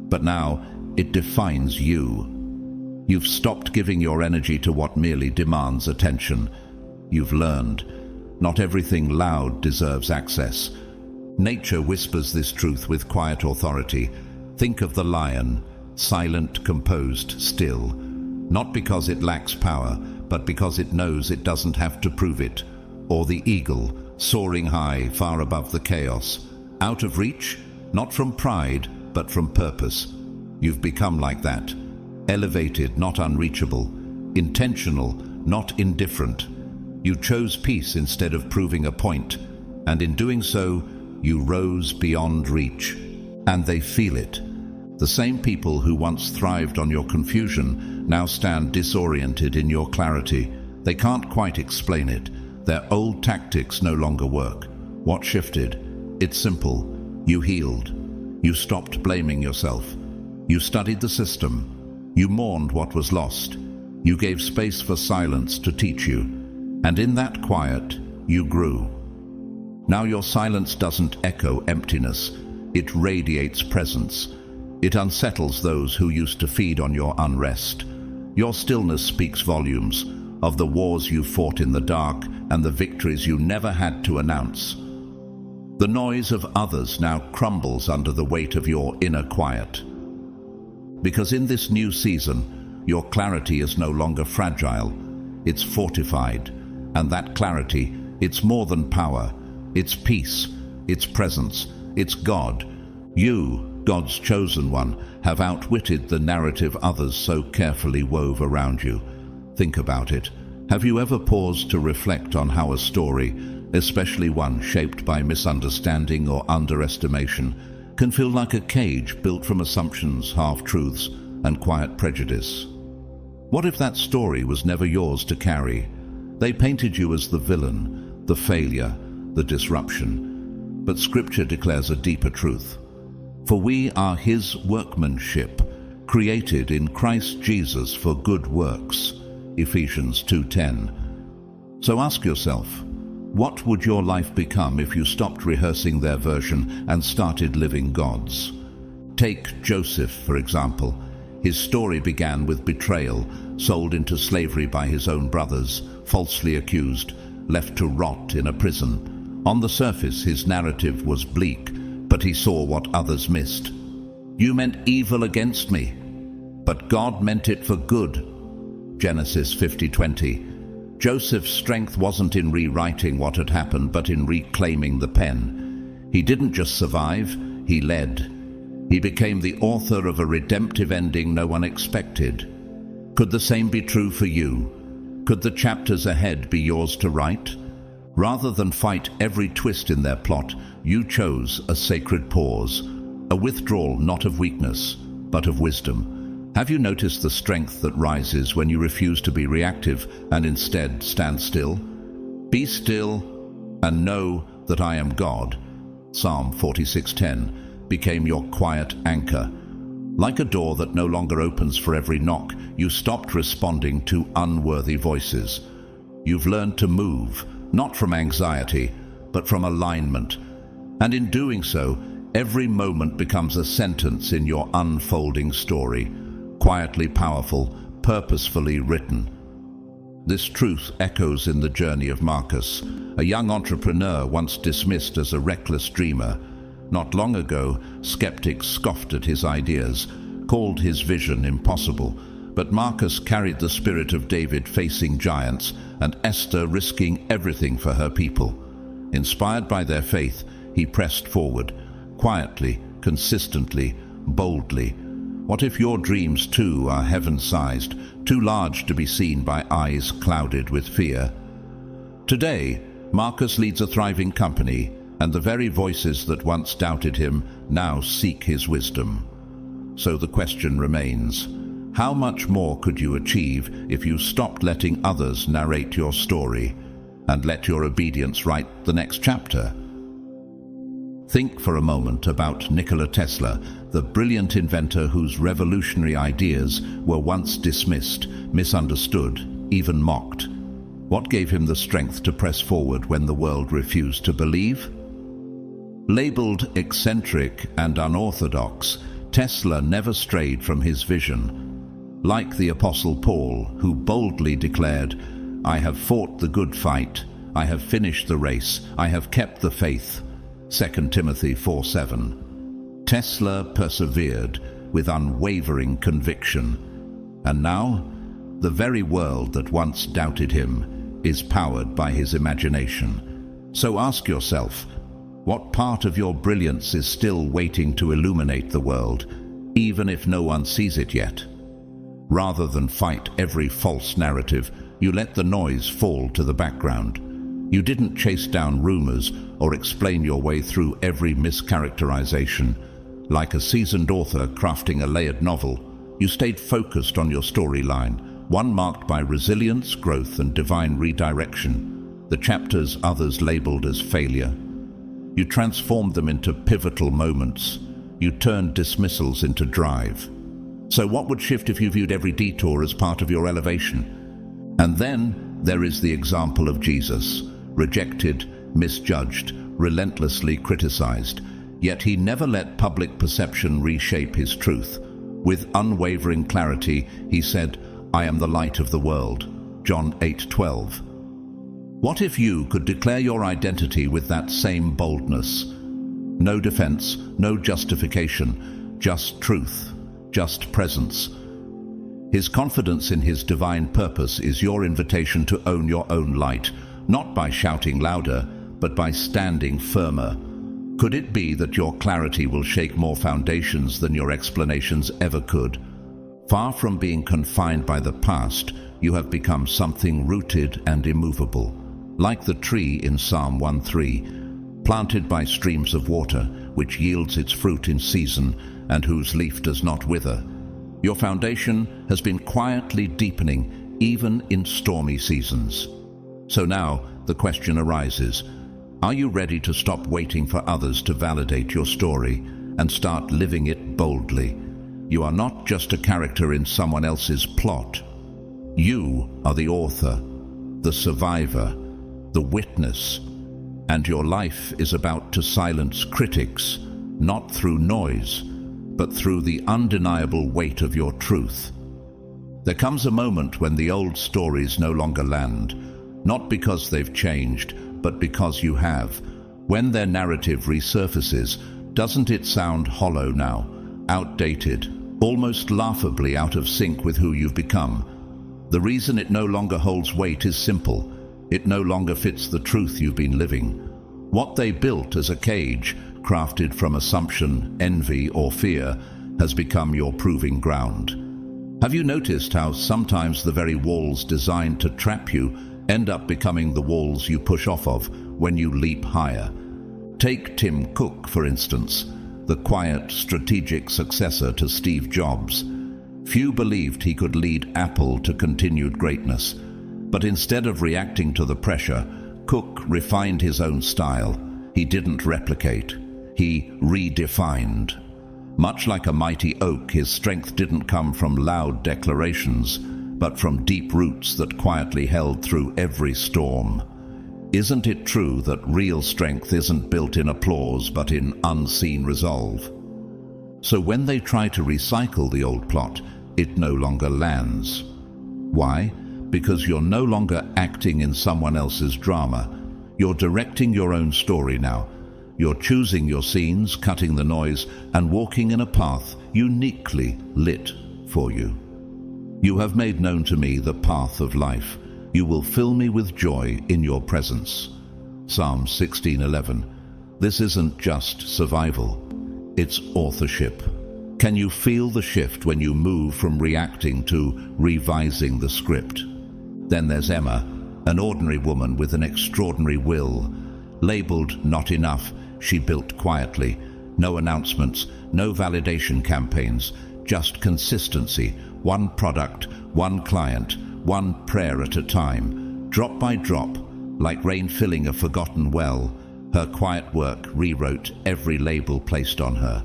But now, it defines you. You've stopped giving your energy to what merely demands attention. You've learned, not everything loud deserves access. Nature whispers this truth with quiet authority. Think of the lion, silent, composed, still. Not because it lacks power, but because it knows it doesn't have to prove it. Or the eagle, soaring high, far above the chaos. Out of reach, not from pride, but from purpose. You've become like that. Elevated, not unreachable. Intentional, not indifferent. You chose peace instead of proving a point. And in doing so, you rose beyond reach. And they feel it. The same people who once thrived on your confusion now stand disoriented in your clarity. They can't quite explain it. Their old tactics no longer work. What shifted? It's simple. You healed. You stopped blaming yourself. You studied the system. You mourned what was lost. You gave space for silence to teach you. And in that quiet, you grew. Now your silence doesn't echo emptiness. It radiates presence. It unsettles those who used to feed on your unrest. Your stillness speaks volumes of the wars you fought in the dark and the victories you never had to announce. The noise of others now crumbles under the weight of your inner quiet. Because in this new season, your clarity is no longer fragile, it's fortified. And that clarity, it's more than power. It's peace, it's presence, it's God. You, God's chosen one, have outwitted the narrative others so carefully wove around you. Think about it. Have you ever paused to reflect on how a story, especially one shaped by misunderstanding or underestimation, can feel like a cage built from assumptions, half-truths, and quiet prejudice? What if that story was never yours to carry? They painted you as the villain, the failure, the disruption. But Scripture declares a deeper truth. For we are His workmanship, created in Christ Jesus for good works. Ephesians 2:10. So ask yourself, what would your life become if you stopped rehearsing their version and started living God's? Take Joseph, for example. His story began with betrayal, sold into slavery by his own brothers, falsely accused, left to rot in a prison. On the surface, his narrative was bleak, but he saw what others missed. "You meant evil against me, but God meant it for good." Genesis 50:20. Joseph's strength wasn't in rewriting what had happened, but in reclaiming the pen. He didn't just survive, he led. He became the author of a redemptive ending no one expected. Could the same be true for you? Could the chapters ahead be yours to write? Rather than fight every twist in their plot, you chose a sacred pause, a withdrawal not of weakness, but of wisdom. Have you noticed the strength that rises when you refuse to be reactive and instead stand still? Be still and know that I am God. Psalm 46:10 became your quiet anchor. Like a door that no longer opens for every knock, you stopped responding to unworthy voices. You've learned to move, not from anxiety, but from alignment. And in doing so, every moment becomes a sentence in your unfolding story, quietly powerful, purposefully written. This truth echoes in the journey of Marcus, a young entrepreneur once dismissed as a reckless dreamer. Not long ago, skeptics scoffed at his ideas, called his vision impossible, but Marcus carried the spirit of David facing giants and Esther risking everything for her people. Inspired by their faith, he pressed forward, quietly, consistently, boldly. What if your dreams too are heaven-sized, too large to be seen by eyes clouded with fear? Today, Marcus leads a thriving company, and the very voices that once doubted him now seek his wisdom. So the question remains, how much more could you achieve if you stopped letting others narrate your story and let your obedience write the next chapter? Think for a moment about Nikola Tesla, the brilliant inventor whose revolutionary ideas were once dismissed, misunderstood, even mocked. What gave him the strength to press forward when the world refused to believe? Labeled eccentric and unorthodox, Tesla never strayed from his vision. Like the Apostle Paul, who boldly declared, "I have fought the good fight, I have finished the race, I have kept the faith." 2 Timothy 4:7. Tesla persevered with unwavering conviction. And now, the very world that once doubted him is powered by his imagination. So ask yourself, what part of your brilliance is still waiting to illuminate the world, even if no one sees it yet? Rather than fight every false narrative, you let the noise fall to the background. You didn't chase down rumors or explain your way through every mischaracterization. Like a seasoned author crafting a layered novel, you stayed focused on your storyline, one marked by resilience, growth, and divine redirection. The chapters others labeled as failure, you transformed them into pivotal moments. You turned dismissals into drive. So what would shift if you viewed every detour as part of your elevation? And then there is the example of Jesus, rejected, misjudged, relentlessly criticized. Yet he never let public perception reshape his truth. With unwavering clarity, he said, "I am the light of the world." John 8:12. What if you could declare your identity with that same boldness? No defense, no justification, just truth, just presence. His confidence in his divine purpose is your invitation to own your own light, not by shouting louder, but by standing firmer. Could it be that your clarity will shake more foundations than your explanations ever could? Far from being confined by the past, you have become something rooted and immovable. Like the tree in Psalm 1:3, planted by streams of water, which yields its fruit in season and whose leaf does not wither. Your foundation has been quietly deepening even in stormy seasons. So now the question arises, are you ready to stop waiting for others to validate your story and start living it boldly? You are not just a character in someone else's plot. You are the author, the survivor, the witness, and your life is about to silence critics, not through noise, but through the undeniable weight of your truth. There comes a moment when the old stories no longer land, not because they've changed, but because you have. When their narrative resurfaces, doesn't it sound hollow now, outdated, almost laughably out of sync with who you've become? The reason it no longer holds weight is simple. It no longer fits the truth you've been living. What they built as a cage, crafted from assumption, envy, or fear, has become your proving ground. Have you noticed how sometimes the very walls designed to trap you end up becoming the walls you push off of when you leap higher? Take Tim Cook, for instance, the quiet, strategic successor to Steve Jobs. Few believed he could lead Apple to continued greatness, but instead of reacting to the pressure, Cook refined his own style. He didn't replicate, he redefined. Much like a mighty oak, his strength didn't come from loud declarations, but from deep roots that quietly held through every storm. Isn't it true that real strength isn't built in applause, but in unseen resolve? So when they try to recycle the old plot, it no longer lands. Why? Because you're no longer acting in someone else's drama. You're directing your own story now. You're choosing your scenes, cutting the noise, and walking in a path uniquely lit for you. You have made known to me the path of life. You will fill me with joy in your presence. Psalm 16:11. This isn't just survival, it's authorship. Can you feel the shift when you move from reacting to revising the script? Then there's Emma, an ordinary woman with an extraordinary will. Labeled not enough, she built quietly. No announcements, no validation campaigns, just consistency. One product, one client, one prayer at a time. Drop by drop, like rain filling a forgotten well, her quiet work rewrote every label placed on her.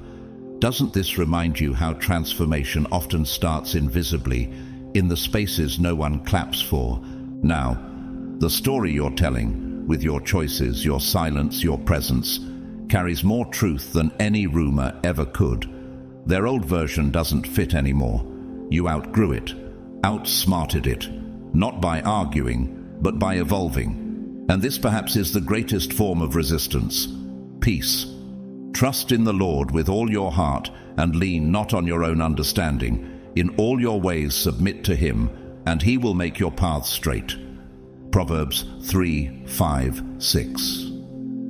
Doesn't this remind you how transformation often starts invisibly, in the spaces no one claps for? Now, the story you're telling, with your choices, your silence, your presence, carries more truth than any rumor ever could. Their old version doesn't fit anymore. You outgrew it, outsmarted it, not by arguing, but by evolving. And this perhaps is the greatest form of resistance: peace. Trust in the Lord with all your heart and lean not on your own understanding. In all your ways submit to Him, and He will make your paths straight. Proverbs 3:5-6.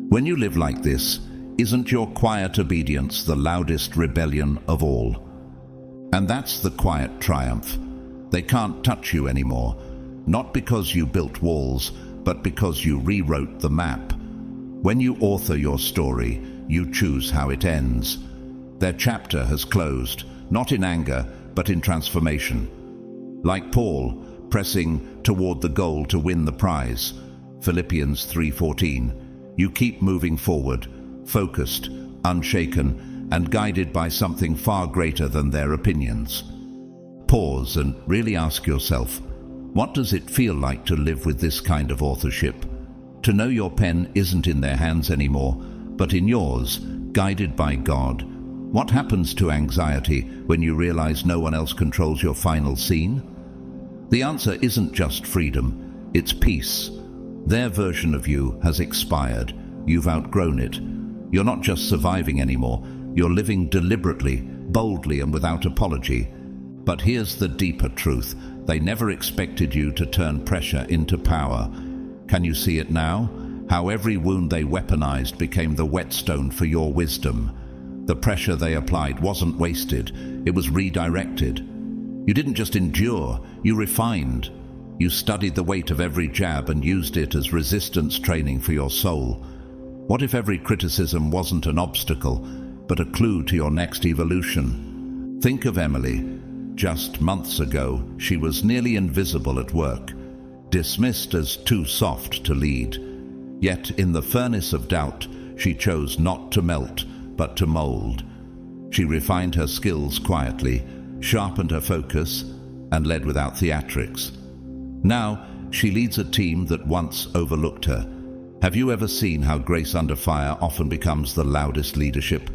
When you live like this, isn't your quiet obedience the loudest rebellion of all? And that's the quiet triumph. They can't touch you anymore, not because you built walls, but because you rewrote the map. When you author your story, you choose how it ends. Their chapter has closed, not in anger, but in transformation. Like Paul, pressing toward the goal to win the prize. Philippians 3:14. You keep moving forward, focused, unshaken, and guided by something far greater than their opinions. Pause and really ask yourself, what does it feel like to live with this kind of authorship? To know your pen isn't in their hands anymore, but in yours, guided by God. What happens to anxiety when you realize no one else controls your final scene? The answer isn't just freedom, it's peace. Their version of you has expired. You've outgrown it. You're not just surviving anymore, you're living deliberately, boldly, and without apology. But here's the deeper truth. They never expected you to turn pressure into power. Can you see it now? How every wound they weaponized became the whetstone for your wisdom. The pressure they applied wasn't wasted, it was redirected. You didn't just endure, you refined. You studied the weight of every jab and used it as resistance training for your soul. What if every criticism wasn't an obstacle, but a clue to your next evolution? Think of Emily. Just months ago, she was nearly invisible at work, dismissed as too soft to lead. Yet in the furnace of doubt, she chose not to melt, but to mold. She refined her skills quietly, sharpened her focus, and led without theatrics. Now, she leads a team that once overlooked her. Have you ever seen how grace under fire often becomes the loudest leadership?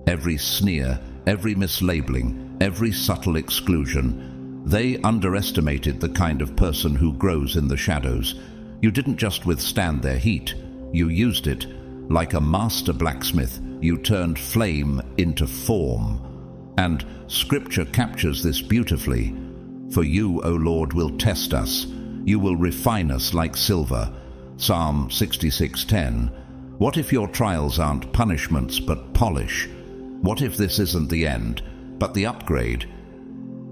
Every sneer, every mislabeling, every subtle exclusion. They underestimated the kind of person who grows in the shadows. You didn't just withstand their heat, you used it. Like a master blacksmith, you turned flame into form. And Scripture captures this beautifully. For you, O Lord, will test us. You will refine us like silver. Psalm 66:10. What if your trials aren't punishments but polish? What if this isn't the end, but the upgrade?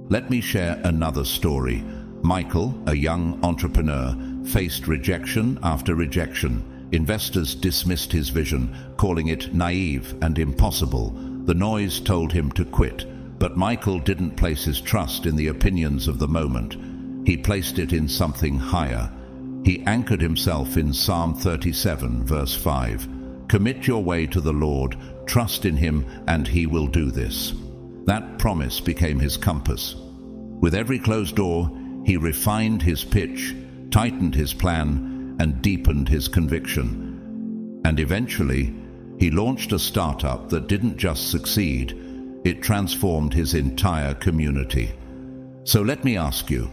Let me share another story. Michael, a young entrepreneur, faced rejection after rejection. Investors dismissed his vision, calling it naive and impossible. The noise told him to quit, but Michael didn't place his trust in the opinions of the moment. He placed it in something higher. He anchored himself in Psalm 37, verse 5. Commit your way to the Lord, trust in him, and he will do this. That promise became his compass. With every closed door, he refined his pitch, tightened his plan, and deepened his conviction. And eventually, he launched a startup that didn't just succeed, it transformed his entire community. So let me ask you,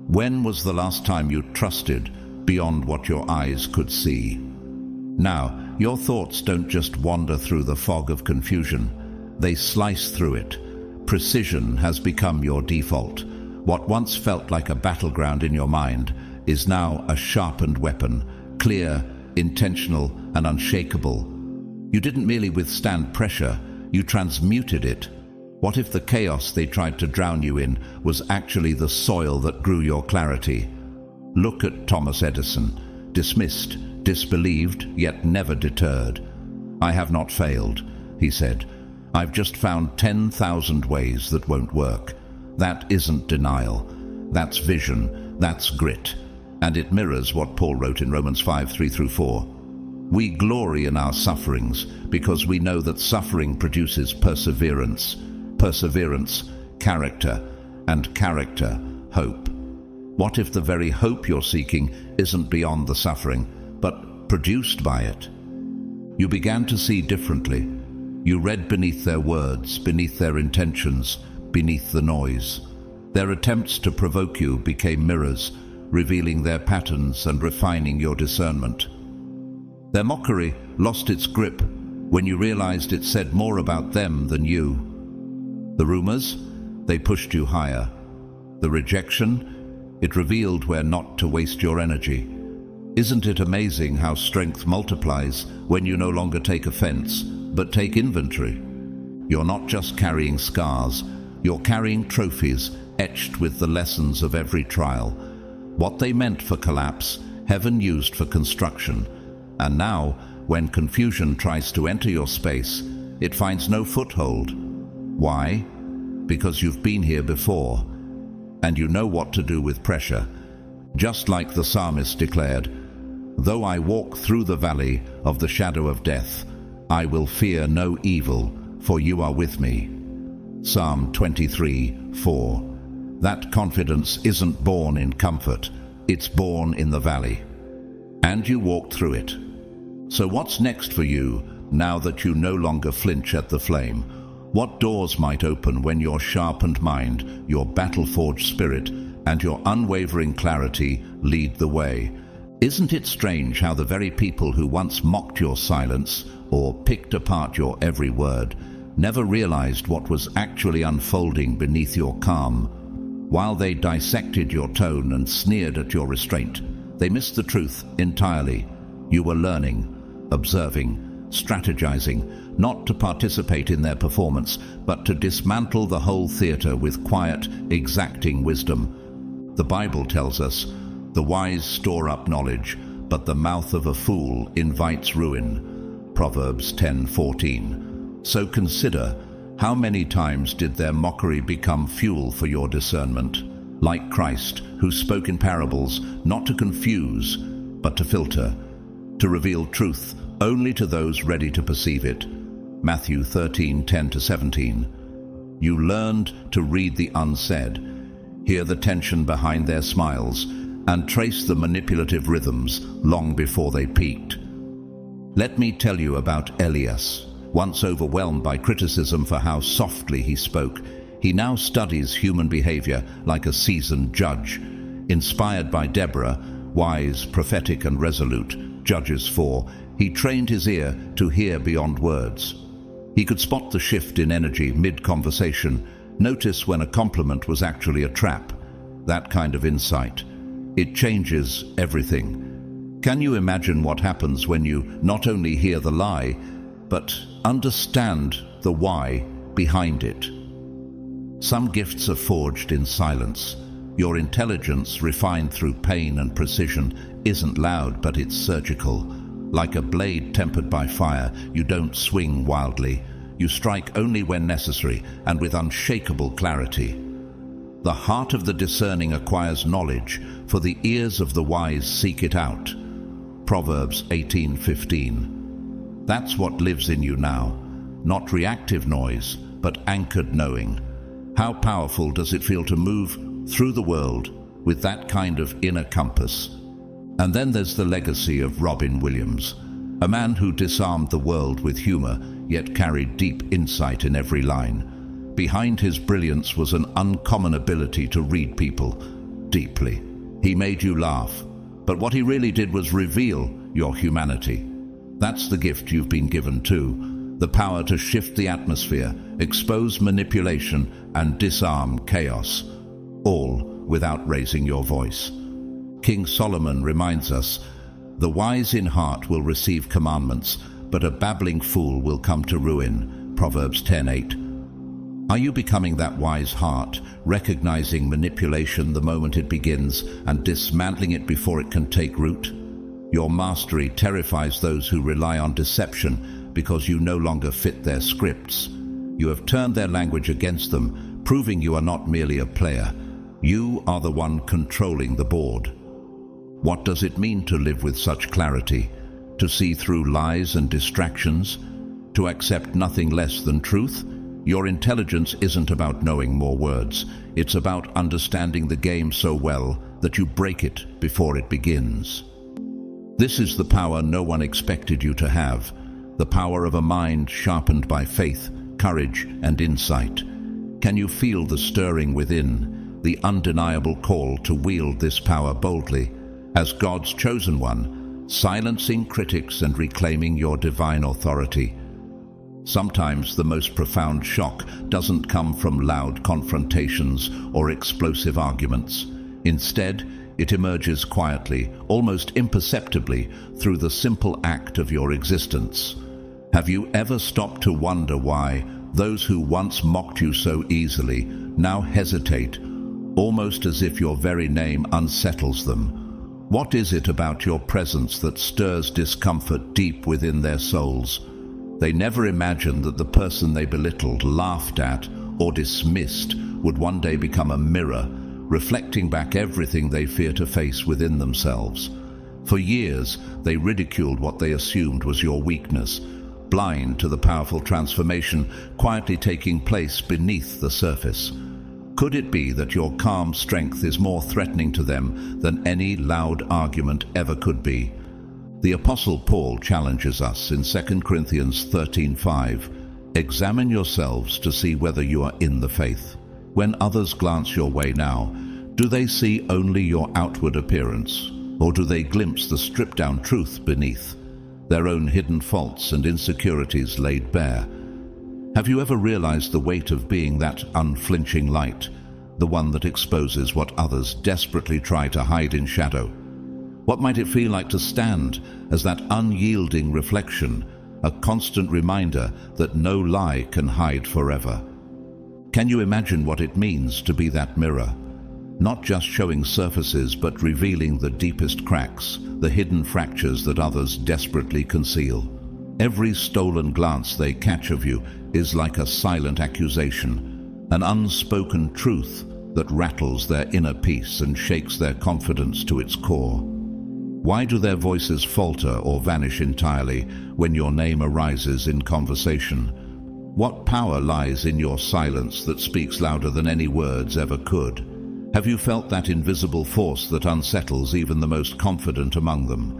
when was the last time you trusted beyond what your eyes could see? Now, your thoughts don't just wander through the fog of confusion, they slice through it. Precision has become your default. What once felt like a battleground in your mind is now a sharpened weapon, clear, intentional, and unshakable. You didn't merely withstand pressure, you transmuted it. What if the chaos they tried to drown you in was actually the soil that grew your clarity? Look at Thomas Edison, dismissed, disbelieved, yet never deterred. I have not failed, he said. I've just found 10,000 ways that won't work. That isn't denial. That's vision. That's grit. And it mirrors what Paul wrote in Romans 5:3-4. We glory in our sufferings because we know that suffering produces perseverance, perseverance, character, and character, hope. What if the very hope you're seeking isn't beyond the suffering, but produced by it? You began to see differently. You read beneath their words, beneath their intentions, beneath the noise. Their attempts to provoke you became mirrors, revealing their patterns and refining your discernment. Their mockery lost its grip when you realized it said more about them than you. The rumors, they pushed you higher. The rejection, it revealed where not to waste your energy. Isn't it amazing how strength multiplies when you no longer take offense, but take inventory? You're not just carrying scars, you're carrying trophies etched with the lessons of every trial. What they meant for collapse, heaven used for construction. And now, when confusion tries to enter your space, it finds no foothold. Why? Because you've been here before, and you know what to do with pressure. Just like the psalmist declared, though I walk through the valley of the shadow of death, I will fear no evil, for you are with me. Psalm 23:4. That confidence isn't born in comfort, it's born in the valley. And you walked through it. So what's next for you now that you no longer flinch at the flame? What doors might open when your sharpened mind, your battle-forged spirit, and your unwavering clarity lead the way? Isn't it strange how the very people who once mocked your silence or picked apart your every word never realized what was actually unfolding beneath your calm? While they dissected your tone and sneered at your restraint, they missed the truth entirely. You were learning, observing, strategizing, not to participate in their performance, but to dismantle the whole theater with quiet, exacting wisdom. The Bible tells us, the wise store up knowledge, but the mouth of a fool invites ruin. Proverbs 10:14. So consider, how many times did their mockery become fuel for your discernment? Like Christ, who spoke in parables, not to confuse, but to filter, to reveal truth only to those ready to perceive it. Matthew 13:10-17. You learned to read the unsaid, hear the tension behind their smiles, and trace the manipulative rhythms long before they peaked. Let me tell you about Elias. Once overwhelmed by criticism for how softly he spoke, he now studies human behavior like a seasoned judge. Inspired by Deborah, wise, prophetic and resolute, Judges 4, he trained his ear to hear beyond words. He could spot the shift in energy mid-conversation, notice when a compliment was actually a trap. That kind of insight. It changes everything. Can you imagine what happens when you not only hear the lie, but understand the why behind it? Some gifts are forged in silence. Your intelligence, refined through pain and precision, isn't loud, but it's surgical. Like a blade tempered by fire, you don't swing wildly. You strike only when necessary and with unshakable clarity. The heart of the discerning acquires knowledge, for the ears of the wise seek it out. Proverbs 18:15. That's what lives in you now. Not reactive noise, but anchored knowing. How powerful does it feel to move through the world with that kind of inner compass? And then there's the legacy of Robin Williams, a man who disarmed the world with humor, yet carried deep insight in every line. Behind his brilliance was an uncommon ability to read people deeply. He made you laugh, but what he really did was reveal your humanity. That's the gift you've been given too, the power to shift the atmosphere, expose manipulation, and disarm chaos, all without raising your voice. King Solomon reminds us, "The wise in heart will receive commandments, but a babbling fool will come to ruin." Proverbs 10:8. Are you becoming that wise heart, recognizing manipulation the moment it begins and dismantling it before it can take root? Your mastery terrifies those who rely on deception because you no longer fit their scripts. You have turned their language against them, proving you are not merely a player. You are the one controlling the board. What does it mean to live with such clarity? To see through lies and distractions? To accept nothing less than truth? Your intelligence isn't about knowing more words. It's about understanding the game so well that you break it before it begins. This is the power no one expected you to have, the power of a mind sharpened by faith, courage, and insight. Can you feel the stirring within, the undeniable call to wield this power boldly, as God's chosen one, silencing critics and reclaiming your divine authority? Sometimes the most profound shock doesn't come from loud confrontations or explosive arguments. Instead, it emerges quietly, almost imperceptibly, through the simple act of your existence. Have you ever stopped to wonder why those who once mocked you so easily now hesitate, almost as if your very name unsettles them? What is it about your presence that stirs discomfort deep within their souls? They never imagined that the person they belittled, laughed at, or dismissed would one day become a mirror, reflecting back everything they fear to face within themselves. For years, they ridiculed what they assumed was your weakness, blind to the powerful transformation quietly taking place beneath the surface. Could it be that your calm strength is more threatening to them than any loud argument ever could be? The Apostle Paul challenges us in 2 Corinthians 13:5, "Examine yourselves to see whether you are in the faith. When others glance your way now, do they see only your outward appearance, or do they glimpse the stripped-down truth beneath, their own hidden faults and insecurities laid bare?" Have you ever realized the weight of being that unflinching light, the one that exposes what others desperately try to hide in shadow? What might it feel like to stand as that unyielding reflection, a constant reminder that no lie can hide forever? Can you imagine what it means to be that mirror? Not just showing surfaces, but revealing the deepest cracks, the hidden fractures that others desperately conceal. Every stolen glance they catch of you is like a silent accusation, an unspoken truth that rattles their inner peace and shakes their confidence to its core. Why do their voices falter or vanish entirely when your name arises in conversation? What power lies in your silence that speaks louder than any words ever could? Have you felt that invisible force that unsettles even the most confident among them?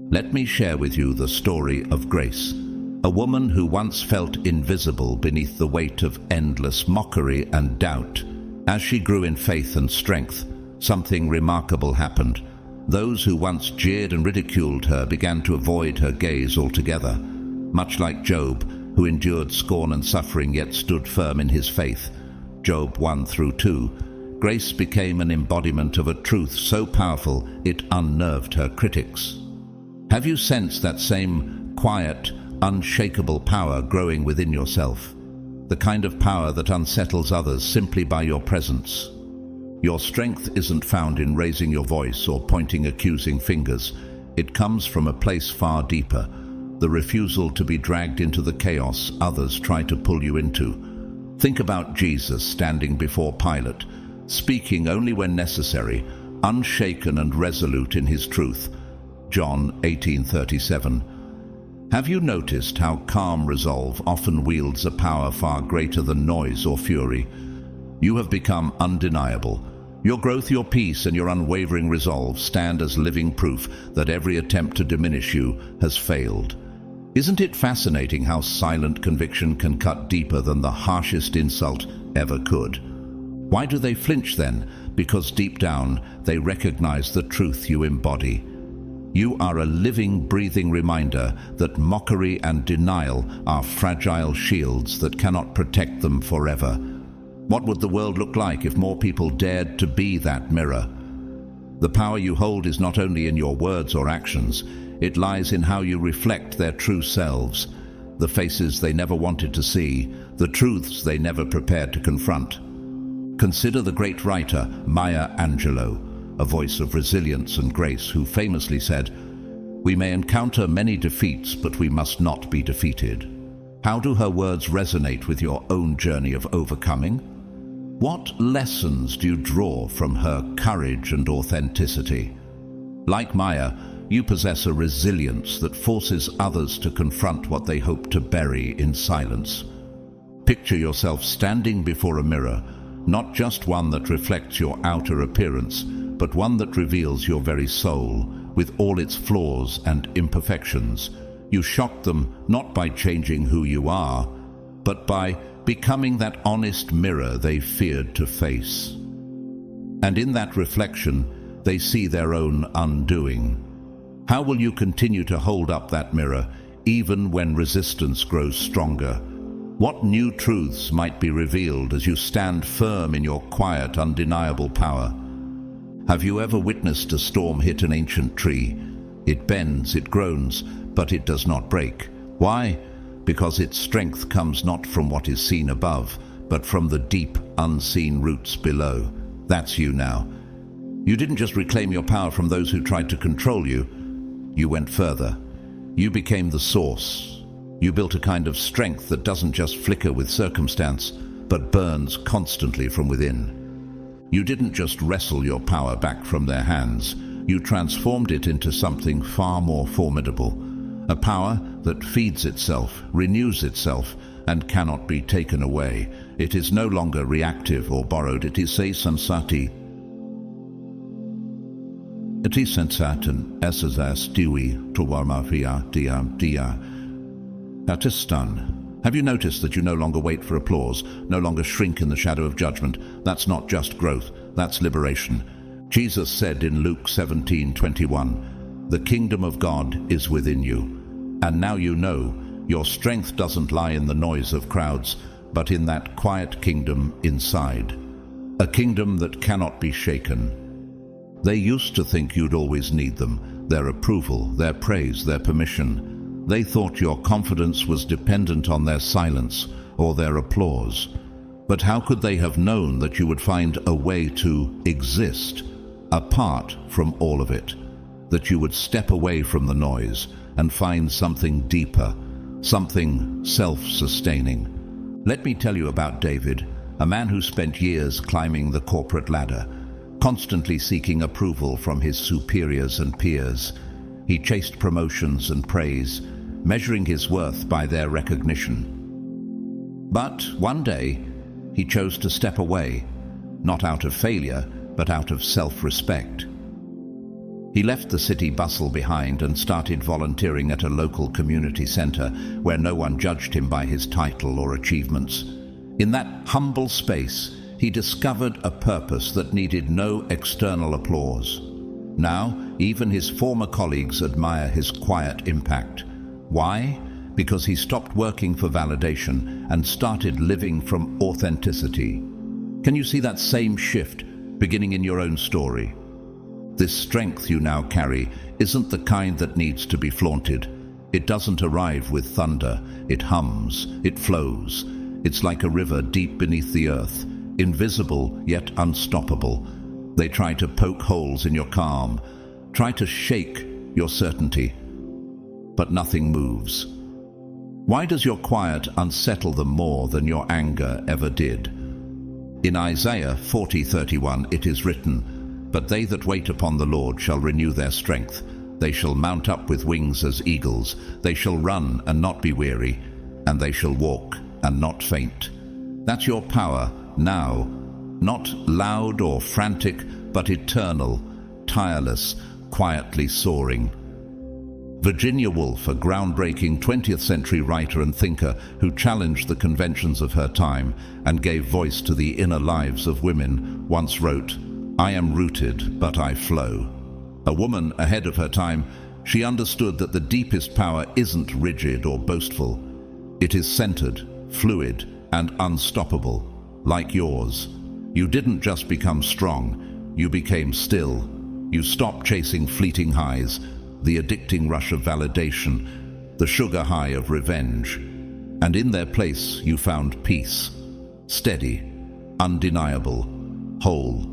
Let me share with you the story of Grace. A woman who once felt invisible beneath the weight of endless mockery and doubt. As she grew in faith and strength, something remarkable happened. Those who once jeered and ridiculed her began to avoid her gaze altogether. Much like Job, who endured scorn and suffering yet stood firm in his faith. Job 1-2. Grace became an embodiment of a truth so powerful it unnerved her critics. Have you sensed that same quiet, unshakable power growing within yourself? The kind of power that unsettles others simply by your presence. Your strength isn't found in raising your voice or pointing accusing fingers. It comes from a place far deeper, the refusal to be dragged into the chaos others try to pull you into. Think about Jesus standing before Pilate, speaking only when necessary, unshaken and resolute in his truth. John 18:37. Have you noticed how calm resolve often wields a power far greater than noise or fury? You have become undeniable. Your growth, your peace, and your unwavering resolve stand as living proof that every attempt to diminish you has failed. Isn't it fascinating how silent conviction can cut deeper than the harshest insult ever could? Why do they flinch then? Because deep down they recognize the truth you embody. You are a living, breathing reminder that mockery and denial are fragile shields that cannot protect them forever. What would the world look like if more people dared to be that mirror? The power you hold is not only in your words or actions, it lies in how you reflect their true selves, the faces they never wanted to see, the truths they never prepared to confront. Consider the great writer Maya Angelou, a voice of resilience and grace, who famously said, "We may encounter many defeats, but we must not be defeated." How do her words resonate with your own journey of overcoming? What lessons do you draw from her courage and authenticity? Like Maya, you possess a resilience that forces others to confront what they hope to bury in silence. Picture yourself standing before a mirror, not just one that reflects your outer appearance, but one that reveals your very soul, with all its flaws and imperfections. You shock them not by changing who you are, but by becoming that honest mirror they feared to face. And in that reflection, they see their own undoing. How will you continue to hold up that mirror, even when resistance grows stronger? What new truths might be revealed as you stand firm in your quiet, undeniable power? Have you ever witnessed a storm hit an ancient tree? It bends, it groans, but it does not break. Why? Because its strength comes not from what is seen above, but from the deep, unseen roots below. That's you now. You didn't just reclaim your power from those who tried to control you. You went further. You became the source. You built a kind of strength that doesn't just flicker with circumstance, but burns constantly from within. You didn't just wrestle your power back from their hands. You transformed it into something far more formidable. A power that feeds itself, renews itself, and cannot be taken away. It is no longer reactive or borrowed. It is sensati. It is sensaten esas diwi towarmafia dia. That is stun. Have you noticed that you no longer wait for applause, no longer shrink in the shadow of judgment? That's not just growth, that's liberation. Jesus said in Luke 17:21, "The kingdom of God is within you." And now you know, your strength doesn't lie in the noise of crowds, but in that quiet kingdom inside. A kingdom that cannot be shaken. They used to think you'd always need them, their approval, their praise, their permission. They thought your confidence was dependent on their silence or their applause. But how could they have known that you would find a way to exist apart from all of it? That you would step away from the noise and find something deeper, something self-sustaining. Let me tell you about David, a man who spent years climbing the corporate ladder, constantly seeking approval from his superiors and peers. He chased promotions and praise, measuring his worth by their recognition. But one day, he chose to step away, not out of failure, but out of self-respect. He left the city bustle behind and started volunteering at a local community center where no one judged him by his title or achievements. In that humble space, he discovered a purpose that needed no external applause. Now, even his former colleagues admire his quiet impact. Why? Because he stopped working for validation and started living from authenticity. Can you see that same shift beginning in your own story? This strength you now carry isn't the kind that needs to be flaunted. It doesn't arrive with thunder. It hums, it flows. It's like a river deep beneath the earth, invisible yet unstoppable. They try to poke holes in your calm, try to shake your certainty, but nothing moves. Why does your quiet unsettle them more than your anger ever did? In Isaiah 40:31 it is written, "But they that wait upon the Lord shall renew their strength. They shall mount up with wings as eagles. They shall run and not be weary, and they shall walk and not faint." That's your power now, not loud or frantic, but eternal, tireless, quietly soaring. Virginia Woolf, a groundbreaking 20th century writer and thinker who challenged the conventions of her time and gave voice to the inner lives of women, once wrote, "I am rooted, but I flow." A woman ahead of her time, she understood that the deepest power isn't rigid or boastful. It is centered, fluid, and unstoppable, like yours. You didn't just become strong, you became still. You stopped chasing fleeting highs, the addicting rush of validation, the sugar high of revenge. And in their place you found peace, steady, undeniable, whole.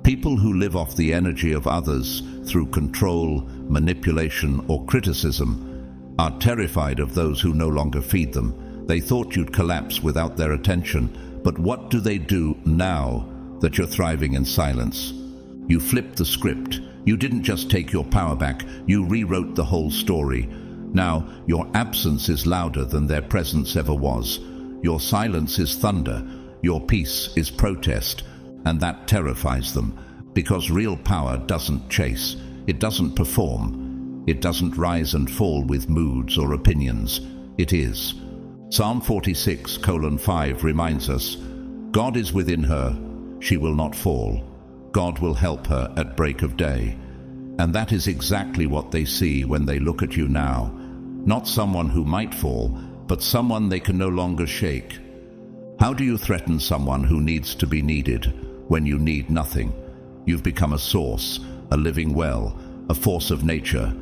People who live off the energy of others through control, manipulation, or criticism are terrified of those who no longer feed them. They thought you'd collapse without their attention, but what do they do now that you're thriving in silence? You flipped the script. You didn't just take your power back, you rewrote the whole story. Now, your absence is louder than their presence ever was. Your silence is thunder, your peace is protest, and that terrifies them, because real power doesn't chase, it doesn't perform, it doesn't rise and fall with moods or opinions. It is. Psalm 46:5 reminds us, "God is within her, she will not fall. God will help her at break of day." And that is exactly what they see when they look at you now. Not someone who might fall, but someone they can no longer shake. How do you threaten someone who needs to be needed when you need nothing? You've become a source, a living well, a force of nature,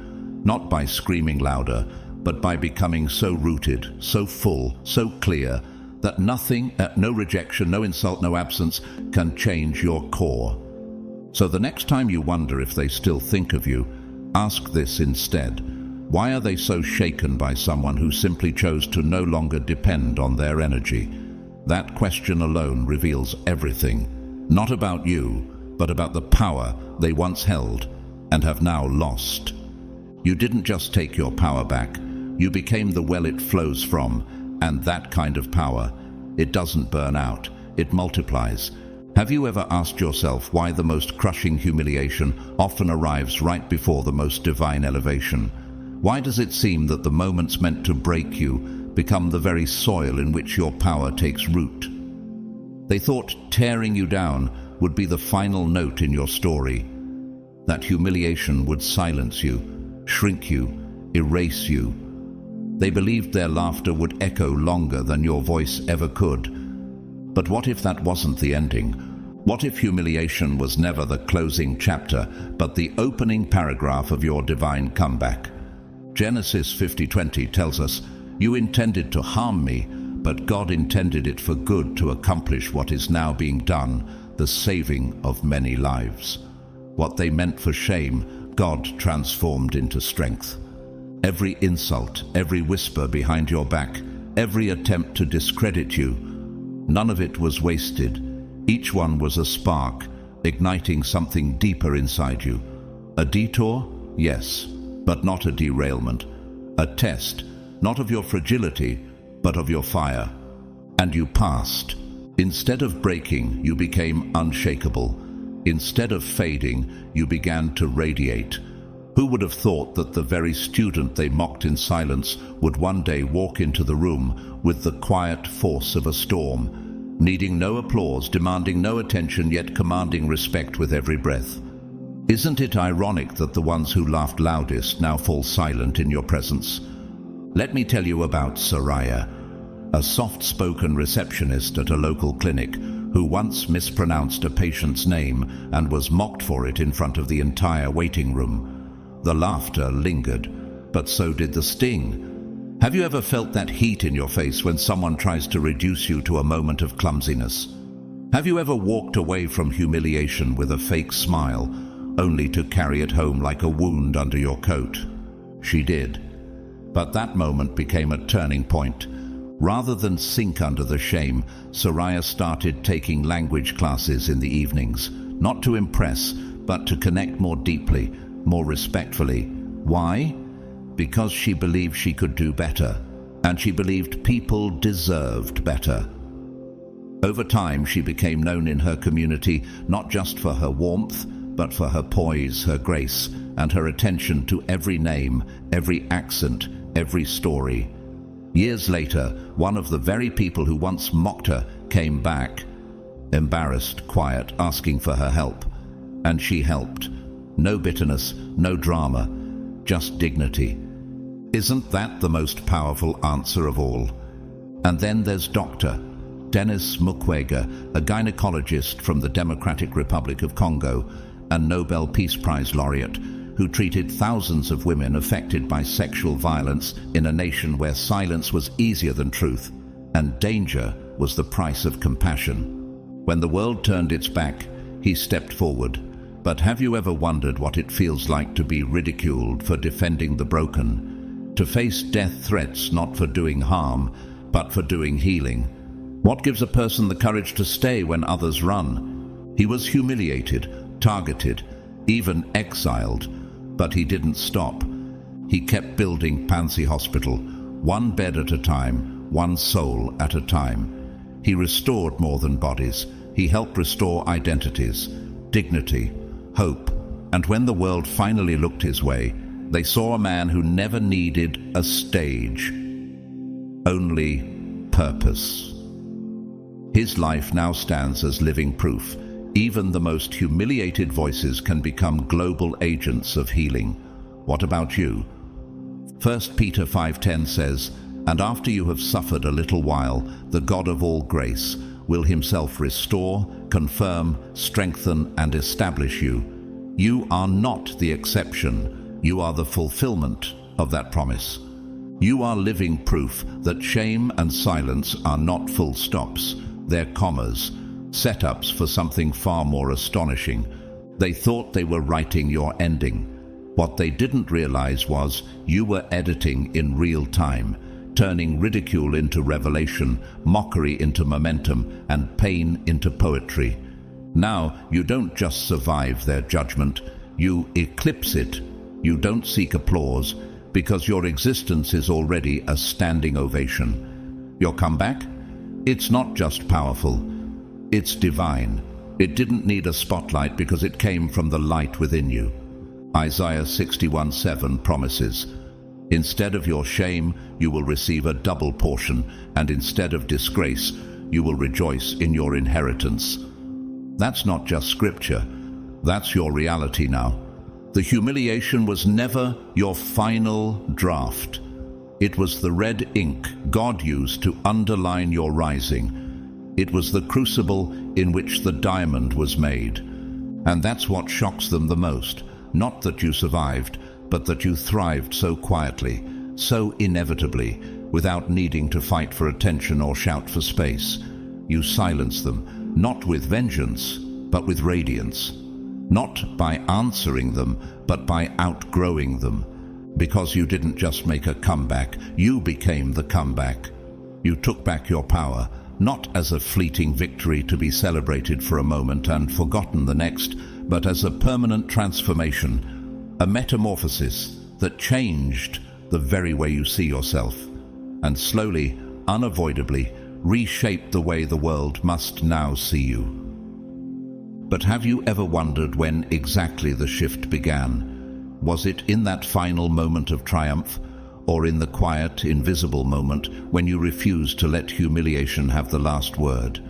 not by screaming louder, but by becoming so rooted, so full, so clear, that nothing, no rejection, no insult, no absence can change your core. So the next time you wonder if they still think of you, ask this instead. Why are they so shaken by someone who simply chose to no longer depend on their energy? That question alone reveals everything. Not about you, but about the power they once held and have now lost. You didn't just take your power back, you became the well it flows from, and that kind of power, it doesn't burn out, it multiplies. Have you ever asked yourself why the most crushing humiliation often arrives right before the most divine elevation? Why does it seem that the moments meant to break you become the very soil in which your power takes root? They thought tearing you down would be the final note in your story. That humiliation would silence you, shrink you, erase you. They believed their laughter would echo longer than your voice ever could. But what if that wasn't the ending? What if humiliation was never the closing chapter, but the opening paragraph of your divine comeback? Genesis 50:20 tells us, "You intended to harm me, but God intended it for good to accomplish what is now being done, the saving of many lives." What they meant for shame, God transformed into strength. Every insult, every whisper behind your back, every attempt to discredit you, none of it was wasted. Each one was a spark, igniting something deeper inside you. A detour? Yes, but not a derailment. A test, not of your fragility, but of your fire. And you passed. Instead of breaking, you became unshakable. Instead of fading, you began to radiate. Who would have thought that the very student they mocked in silence would one day walk into the room with the quiet force of a storm, needing no applause, demanding no attention, yet commanding respect with every breath? Isn't it ironic that the ones who laughed loudest now fall silent in your presence? Let me tell you about Soraya, a soft-spoken receptionist at a local clinic who once mispronounced a patient's name and was mocked for it in front of the entire waiting room. The laughter lingered, but so did the sting. Have you ever felt that heat in your face when someone tries to reduce you to a moment of clumsiness? Have you ever walked away from humiliation with a fake smile, only to carry it home like a wound under your coat? She did. But that moment became a turning point. Rather than sink under the shame, Soraya started taking language classes in the evenings, not to impress, but to connect more deeply, more respectfully. Why? Because she believed she could do better, and she believed people deserved better. Over time, she became known in her community not just for her warmth, but for her poise, her grace, and her attention to every name, every accent, every story. Years later, one of the very people who once mocked her came back, embarrassed, quiet, asking for her help. And she helped. No bitterness, no drama, just dignity. Isn't that the most powerful answer of all? And then there's Dr. Denis Mukwege, a gynecologist from the Democratic Republic of Congo and Nobel Peace Prize laureate, who treated thousands of women affected by sexual violence in a nation where silence was easier than truth and danger was the price of compassion. When the world turned its back, he stepped forward. But have you ever wondered what it feels like to be ridiculed for defending the broken? To face death threats not for doing harm, but for doing healing? What gives a person the courage to stay when others run? He was humiliated, targeted, even exiled, but he didn't stop. He kept building Pansy Hospital, one bed at a time, one soul at a time. He restored more than bodies. He helped restore identities, dignity, hope. And when the world finally looked his way, they saw a man who never needed a stage, only purpose. His life now stands as living proof. Even the most humiliated voices can become global agents of healing. What about you? 1 Peter 5:10 says, "And after you have suffered a little while, the God of all grace will himself restore, confirm, strengthen, and establish you." You are not the exception. You are the fulfillment of that promise. You are living proof that shame and silence are not full stops. They're commas, setups for something far more astonishing. They thought they were writing your ending. What they didn't realize was you were editing in real time, turning ridicule into revelation, mockery into momentum, and pain into poetry. Now, you don't just survive their judgment, you eclipse it. You don't seek applause, because your existence is already a standing ovation. Your comeback? It's not just powerful, it's divine. It didn't need a spotlight because it came from the light within you. Isaiah 61:7 promises, "Instead of your shame, you will receive a double portion, and instead of disgrace, you will rejoice in your inheritance." That's not just scripture, that's your reality now. The humiliation was never your final draft. It was the red ink God used to underline your rising. It was the crucible in which the diamond was made. And that's what shocks them the most. Not that you survived, but that you thrived so quietly, so inevitably, without needing to fight for attention or shout for space. You silenced them, not with vengeance, but with radiance. Not by answering them, but by outgrowing them. Because you didn't just make a comeback, you became the comeback. You took back your power, not as a fleeting victory to be celebrated for a moment and forgotten the next, but as a permanent transformation, a metamorphosis that changed the very way you see yourself, and slowly, unavoidably, reshaped the way the world must now see you. But have you ever wondered when exactly the shift began? Was it in that final moment of triumph, or in the quiet, invisible moment when you refused to let humiliation have the last word?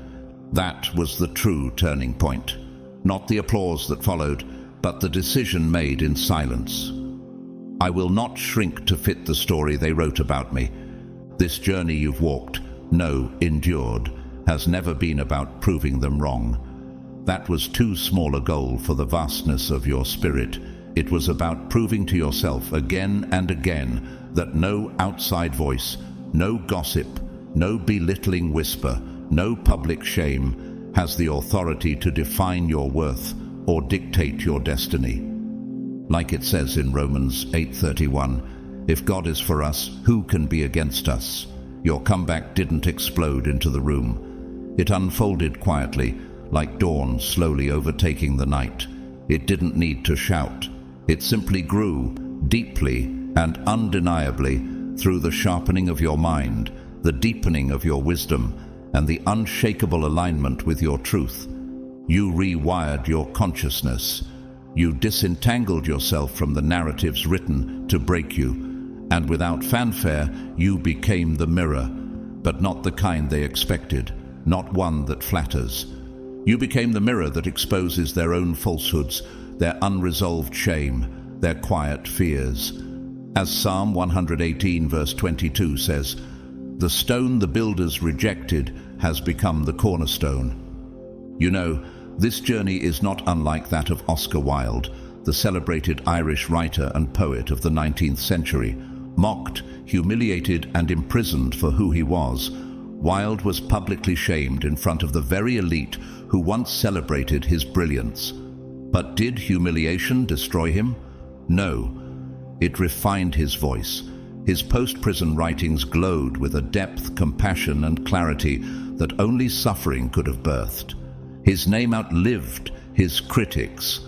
That was the true turning point. Not the applause that followed, but the decision made in silence. I will not shrink to fit the story they wrote about me. This journey you've walked, no, endured, has never been about proving them wrong. That was too small a goal for the vastness of your spirit. It was about proving to yourself again and again that no outside voice, no gossip, no belittling whisper, no public shame has the authority to define your worth or dictate your destiny. Like it says in Romans 8:31, if God is for us, who can be against us? Your comeback didn't explode into the room. It unfolded quietly, like dawn slowly overtaking the night. It didn't need to shout. It simply grew, deeply and undeniably, through the sharpening of your mind, the deepening of your wisdom, and the unshakable alignment with your truth. You rewired your consciousness. You disentangled yourself from the narratives written to break you, and without fanfare, you became the mirror, but not the kind they expected, not one that flatters. You became the mirror that exposes their own falsehoods, their unresolved shame, their quiet fears. As Psalm 118 verse 22 says, the stone the builders rejected has become the cornerstone. You know, this journey is not unlike that of Oscar Wilde, the celebrated Irish writer and poet of the 19th century. Mocked, humiliated and imprisoned for who he was, Wilde was publicly shamed in front of the very elite who once celebrated his brilliance. But did humiliation destroy him? No. It refined his voice. His post-prison writings glowed with a depth, compassion and clarity that only suffering could have birthed. His name outlived his critics,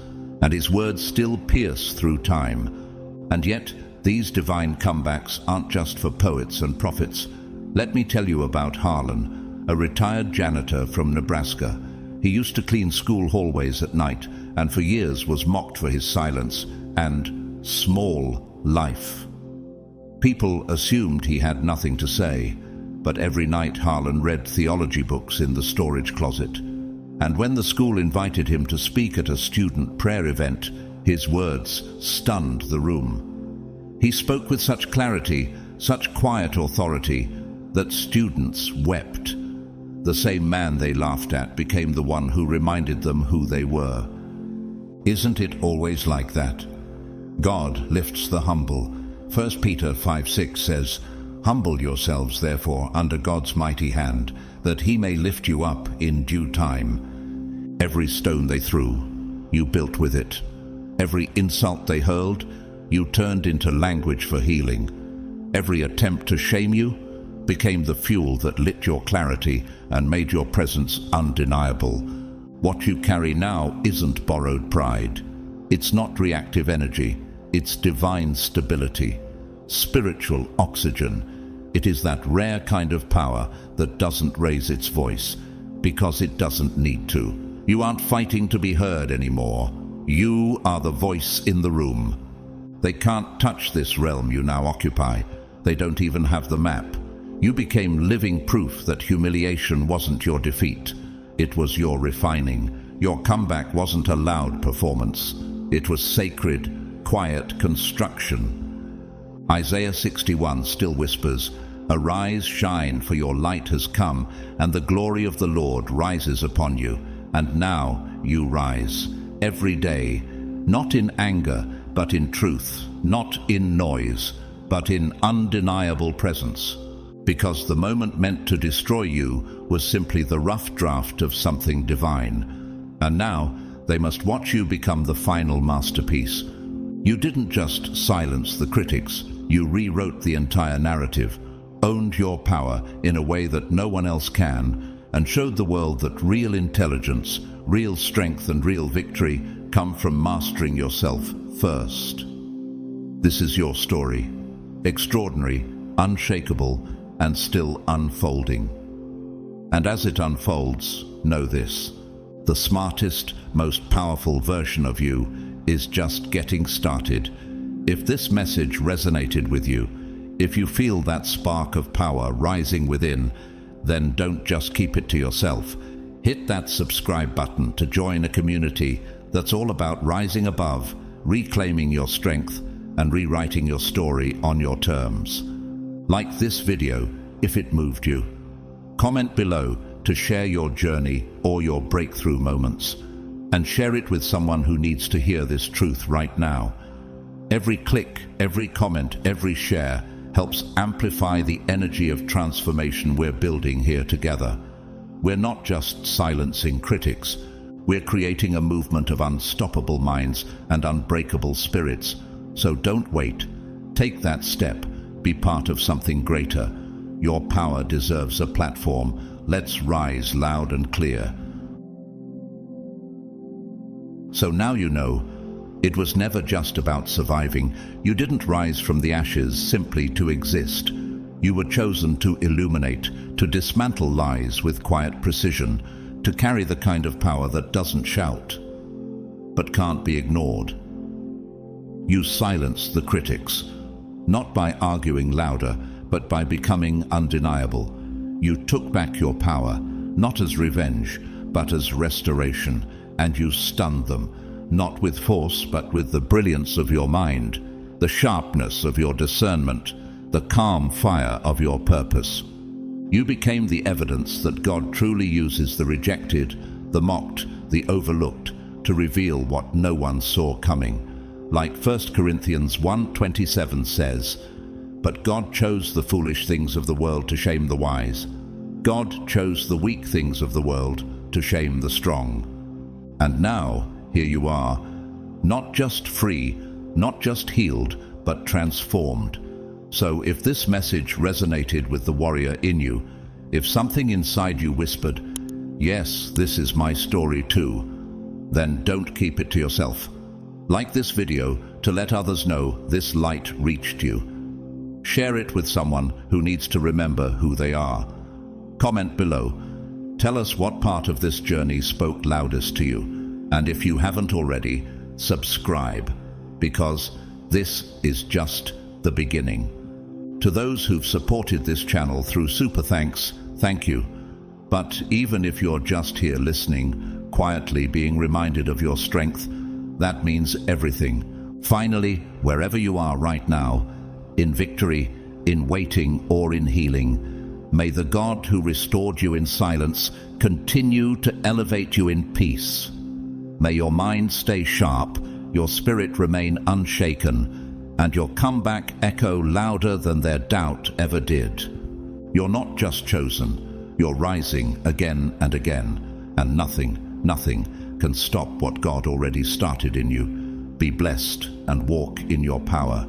and his words still pierce through time. And yet, these divine comebacks aren't just for poets and prophets. Let me tell you about Harlan, a retired janitor from Nebraska. He used to clean school hallways at night, and for years was mocked for his silence and small life. People assumed he had nothing to say, but every night Harlan read theology books in the storage closet. And when the school invited him to speak at a student prayer event, his words stunned the room. He spoke with such clarity, such quiet authority, that students wept. The same man they laughed at became the one who reminded them who they were. Isn't it always like that? God lifts the humble. 1 Peter 5:6 says, humble yourselves, therefore, under God's mighty hand, that he may lift you up in due time. Every stone they threw, you built with it. Every insult they hurled, you turned into language for healing. Every attempt to shame you became the fuel that lit your clarity and made your presence undeniable. What you carry now isn't borrowed pride. It's not reactive energy. It's divine stability, spiritual oxygen. It is that rare kind of power that doesn't raise its voice because it doesn't need to. You aren't fighting to be heard anymore. You are the voice in the room. They can't touch this realm you now occupy. They don't even have the map. You became living proof that humiliation wasn't your defeat. It was your refining. Your comeback wasn't a loud performance. It was sacred, quiet construction. Isaiah 61 still whispers, arise, shine, for your light has come, and the glory of the Lord rises upon you. And now you rise, every day, not in anger, but in truth, not in noise, but in undeniable presence. Because the moment meant to destroy you was simply the rough draft of something divine. And now they must watch you become the final masterpiece. You didn't just silence the critics, you rewrote the entire narrative, owned your power in a way that no one else can, and showed the world that real intelligence, real strength and real victory come from mastering yourself first. This is your story. Extraordinary, unshakable, and still unfolding. And as it unfolds, know this: the smartest, most powerful version of you is just getting started. If this message resonated with you, if you feel that spark of power rising within, then don't just keep it to yourself. Hit that subscribe button to join a community that's all about rising above, reclaiming your strength, and rewriting your story on your terms. Like this video if it moved you. Comment below to share your journey or your breakthrough moments, and share it with someone who needs to hear this truth right now. Every click, every comment, every share helps amplify the energy of transformation we're building here together. We're not just silencing critics, we're creating a movement of unstoppable minds and unbreakable spirits. So don't wait. Take that step. Be part of something greater. Your power deserves a platform. Let's rise loud and clear. So now you know, it was never just about surviving. You didn't rise from the ashes simply to exist. You were chosen to illuminate, to dismantle lies with quiet precision, to carry the kind of power that doesn't shout, but can't be ignored. You silenced the critics, not by arguing louder, but by becoming undeniable. You took back your power, not as revenge, but as restoration, and you stunned them, not with force, but with the brilliance of your mind, the sharpness of your discernment, the calm fire of your purpose. You became the evidence that God truly uses the rejected, the mocked, the overlooked, to reveal what no one saw coming. Like 1 Corinthians 1:27 says, "But God chose the foolish things of the world to shame the wise. God chose the weak things of the world to shame the strong." And now, here you are, not just free, not just healed, but transformed. So if this message resonated with the warrior in you, if something inside you whispered, "Yes, this is my story too," then don't keep it to yourself. Like this video to let others know this light reached you. Share it with someone who needs to remember who they are. Comment below. Tell us what part of this journey spoke loudest to you. And if you haven't already, subscribe, because this is just the beginning. To those who've supported this channel through Super Thanks, thank you. But even if you're just here listening, quietly being reminded of your strength, that means everything. Finally, wherever you are right now, in victory, in waiting, or in healing, may the God who restored you in silence continue to elevate you in peace. May your mind stay sharp, your spirit remain unshaken, and your comeback echo louder than their doubt ever did. You're not just chosen, you're rising again and again, and nothing can stop what God already started in you. Be blessed and walk in your power.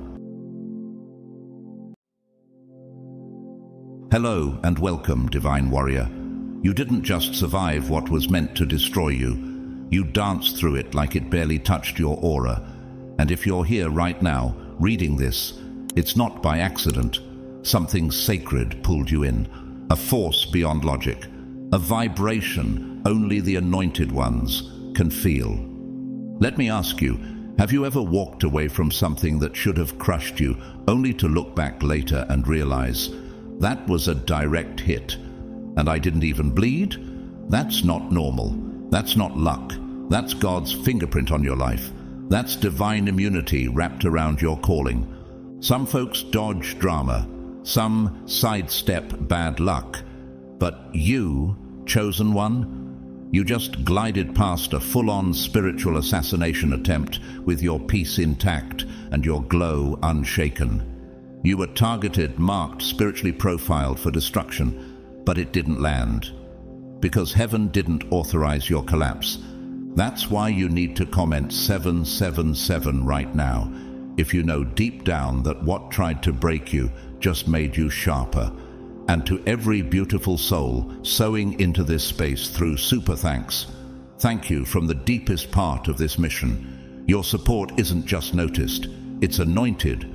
Hello and welcome, Divine Warrior. You didn't just survive what was meant to destroy you. You danced through it like it barely touched your aura. And if you're here right now, reading this, it's not by accident. Something sacred pulled you in. A force beyond logic. A vibration only the anointed ones can feel. Let me ask you, have you ever walked away from something that should have crushed you, only to look back later and realize, that was a direct hit, and I didn't even bleed? That's not normal. That's not luck. That's God's fingerprint on your life. That's divine immunity wrapped around your calling. Some folks dodge drama. Some sidestep bad luck. But you, chosen one, you just glided past a full-on spiritual assassination attempt with your peace intact and your glow unshaken. You were targeted, marked, spiritually profiled for destruction, but it didn't land. Because heaven didn't authorize your collapse. That's why you need to comment 777 right now, if you know deep down that what tried to break you just made you sharper. And to every beautiful soul sowing into this space through Super Thanks, thank you from the deepest part of this mission. Your support isn't just noticed, it's anointed.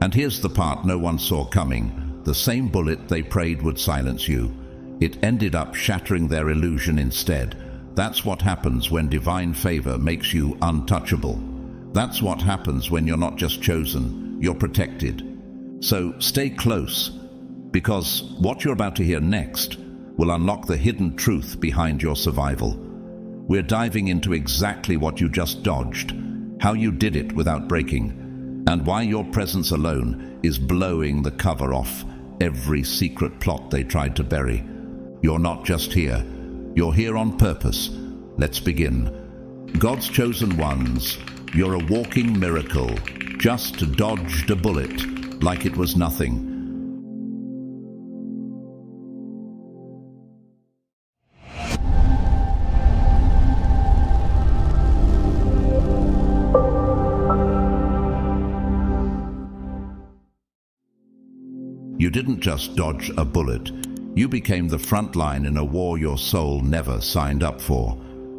And here's the part no one saw coming. The same bullet they prayed would silence you. It ended up shattering their illusion instead. That's what happens when divine favor makes you untouchable. That's what happens when you're not just chosen, you're protected. So stay close, because what you're about to hear next will unlock the hidden truth behind your survival. We're diving into exactly what you just dodged, how you did it without breaking, and why your presence alone is blowing the cover off every secret plot they tried to bury. You're not just here, you're here on purpose. Let's begin. God's chosen ones, you're a walking miracle, just dodged a bullet like it was nothing. You didn't just dodge a bullet, you became the front line in a war your soul never signed up for.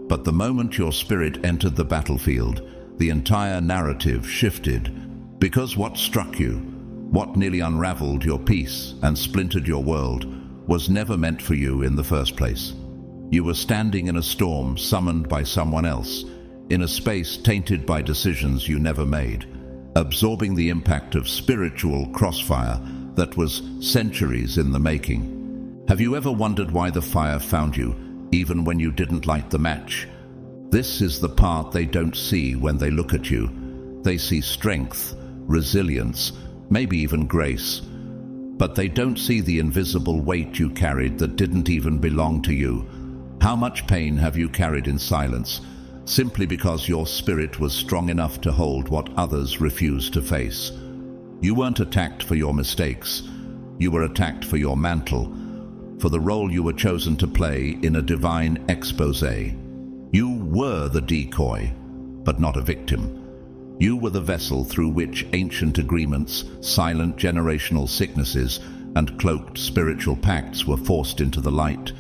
But the moment your spirit entered the battlefield, the entire narrative shifted, because what struck you, what nearly unraveled your peace and splintered your world, was never meant for you in the first place. You were standing in a storm summoned by someone else, in a space tainted by decisions you never made, absorbing the impact of spiritual crossfire that was centuries in the making. Have you ever wondered why the fire found you, even when you didn't light the match? This is the part they don't see when they look at you. They see strength, resilience, maybe even grace. But they don't see the invisible weight you carried that didn't even belong to you. How much pain have you carried in silence, simply because your spirit was strong enough to hold what others refused to face? You weren't attacked for your mistakes. You were attacked for your mantle, for the role you were chosen to play in a divine expose. You were the decoy, but not a victim. You were the vessel through which ancient agreements, silent generational sicknesses, and cloaked spiritual pacts were forced into the light.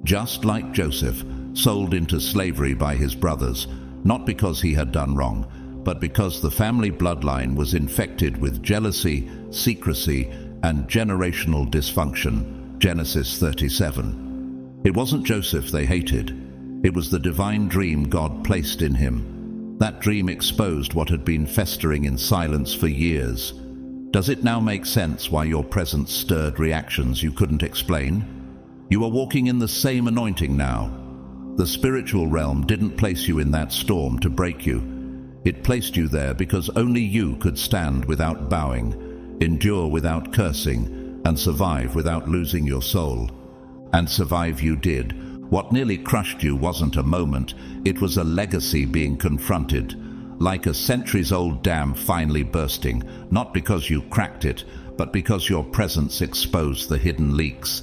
Just like Joseph, sold into slavery by his brothers, not because he had done wrong, but because the family bloodline was infected with jealousy, secrecy, and generational dysfunction. Genesis 37. It wasn't Joseph they hated. It was the divine dream God placed in him. That dream exposed what had been festering in silence for years. Does it now make sense why your presence stirred reactions you couldn't explain? You are walking in the same anointing now. The spiritual realm didn't place you in that storm to break you. It placed you there because only you could stand without bowing, endure without cursing, and survive without losing your soul. And survive you did. What nearly crushed you wasn't a moment, it was a legacy being confronted, like a centuries-old dam finally bursting, not because you cracked it, but because your presence exposed the hidden leaks.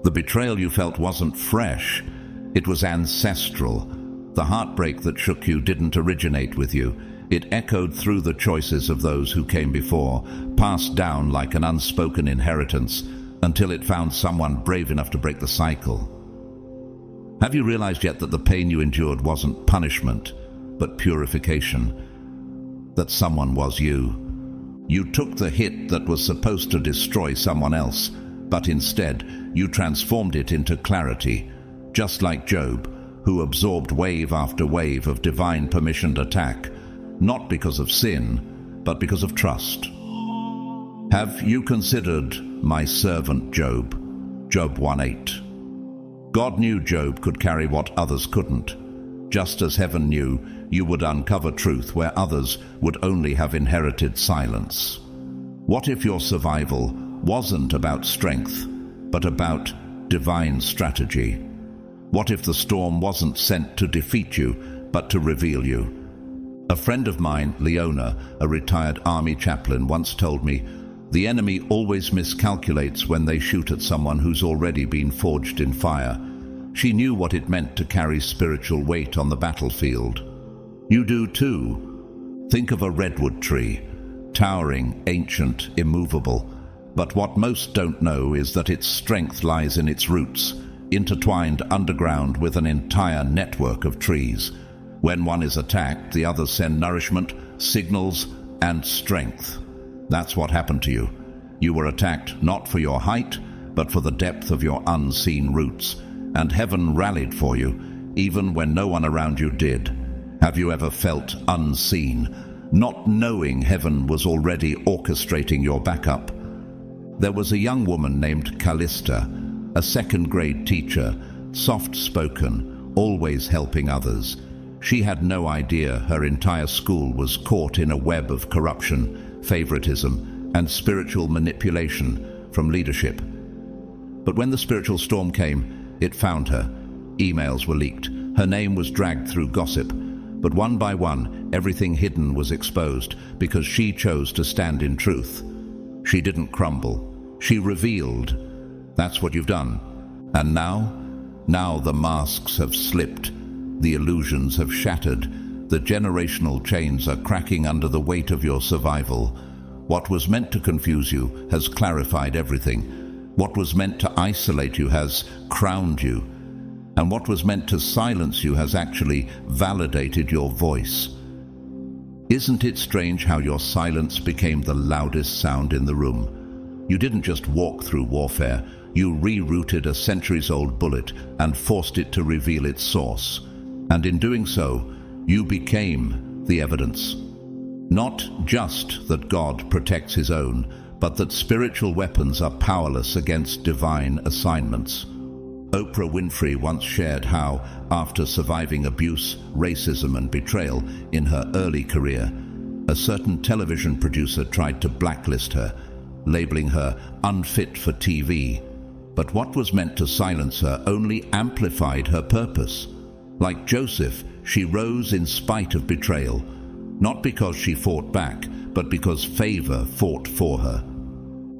The betrayal you felt wasn't fresh, it was ancestral. The heartbreak that shook you didn't originate with you. It echoed through the choices of those who came before, passed down like an unspoken inheritance, until it found someone brave enough to break the cycle. Have you realized yet that the pain you endured wasn't punishment, but purification? That someone was you. You took the hit that was supposed to destroy someone else, but instead you transformed it into clarity, just like Job, who absorbed wave after wave of divine permissioned attack, not because of sin, but because of trust. Have you considered my servant Job? Job 1:8. God knew Job could carry what others couldn't, just as heaven knew you would uncover truth where others would only have inherited silence. What if your survival wasn't about strength, but about divine strategy? What if the storm wasn't sent to defeat you, but to reveal you? A friend of mine, Leona, a retired army chaplain, once told me, "The enemy always miscalculates when they shoot at someone who's already been forged in fire." She knew what it meant to carry spiritual weight on the battlefield. You do too. Think of a redwood tree, towering, ancient, immovable. But what most don't know is that its strength lies in its roots, intertwined underground with an entire network of trees. When one is attacked, the others send nourishment, signals, and strength. That's what happened to you. You were attacked not for your height, but for the depth of your unseen roots, and heaven rallied for you, even when no one around you did. Have you ever felt unseen? not knowing heaven was already orchestrating your backup. There was a young woman named Callista, a second-grade teacher, soft-spoken, always helping others. She had no idea her entire school was caught in a web of corruption, favoritism, and spiritual manipulation from leadership. But when the spiritual storm came, it found her. Emails were leaked. Her name was dragged through gossip. But one by one, everything hidden was exposed because she chose to stand in truth. She didn't crumble. She revealed. That's what you've done. And now the masks have slipped. The illusions have shattered. The generational chains are cracking under the weight of your survival. What was meant to confuse you has clarified everything. What was meant to isolate you has crowned you. And what was meant to silence you has actually validated your voice. Isn't it strange how your silence became the loudest sound in the room? You didn't just walk through warfare. You rerouted a centuries-old bullet and forced it to reveal its source. And in doing so, you became the evidence. Not just that God protects his own, but that spiritual weapons are powerless against divine assignments. Oprah Winfrey once shared how, after surviving abuse, racism, and betrayal in her early career, a certain television producer tried to blacklist her, labeling her unfit for TV. But what was meant to silence her only amplified her purpose. Like Joseph, she rose in spite of betrayal, not because she fought back, but because favor fought for her.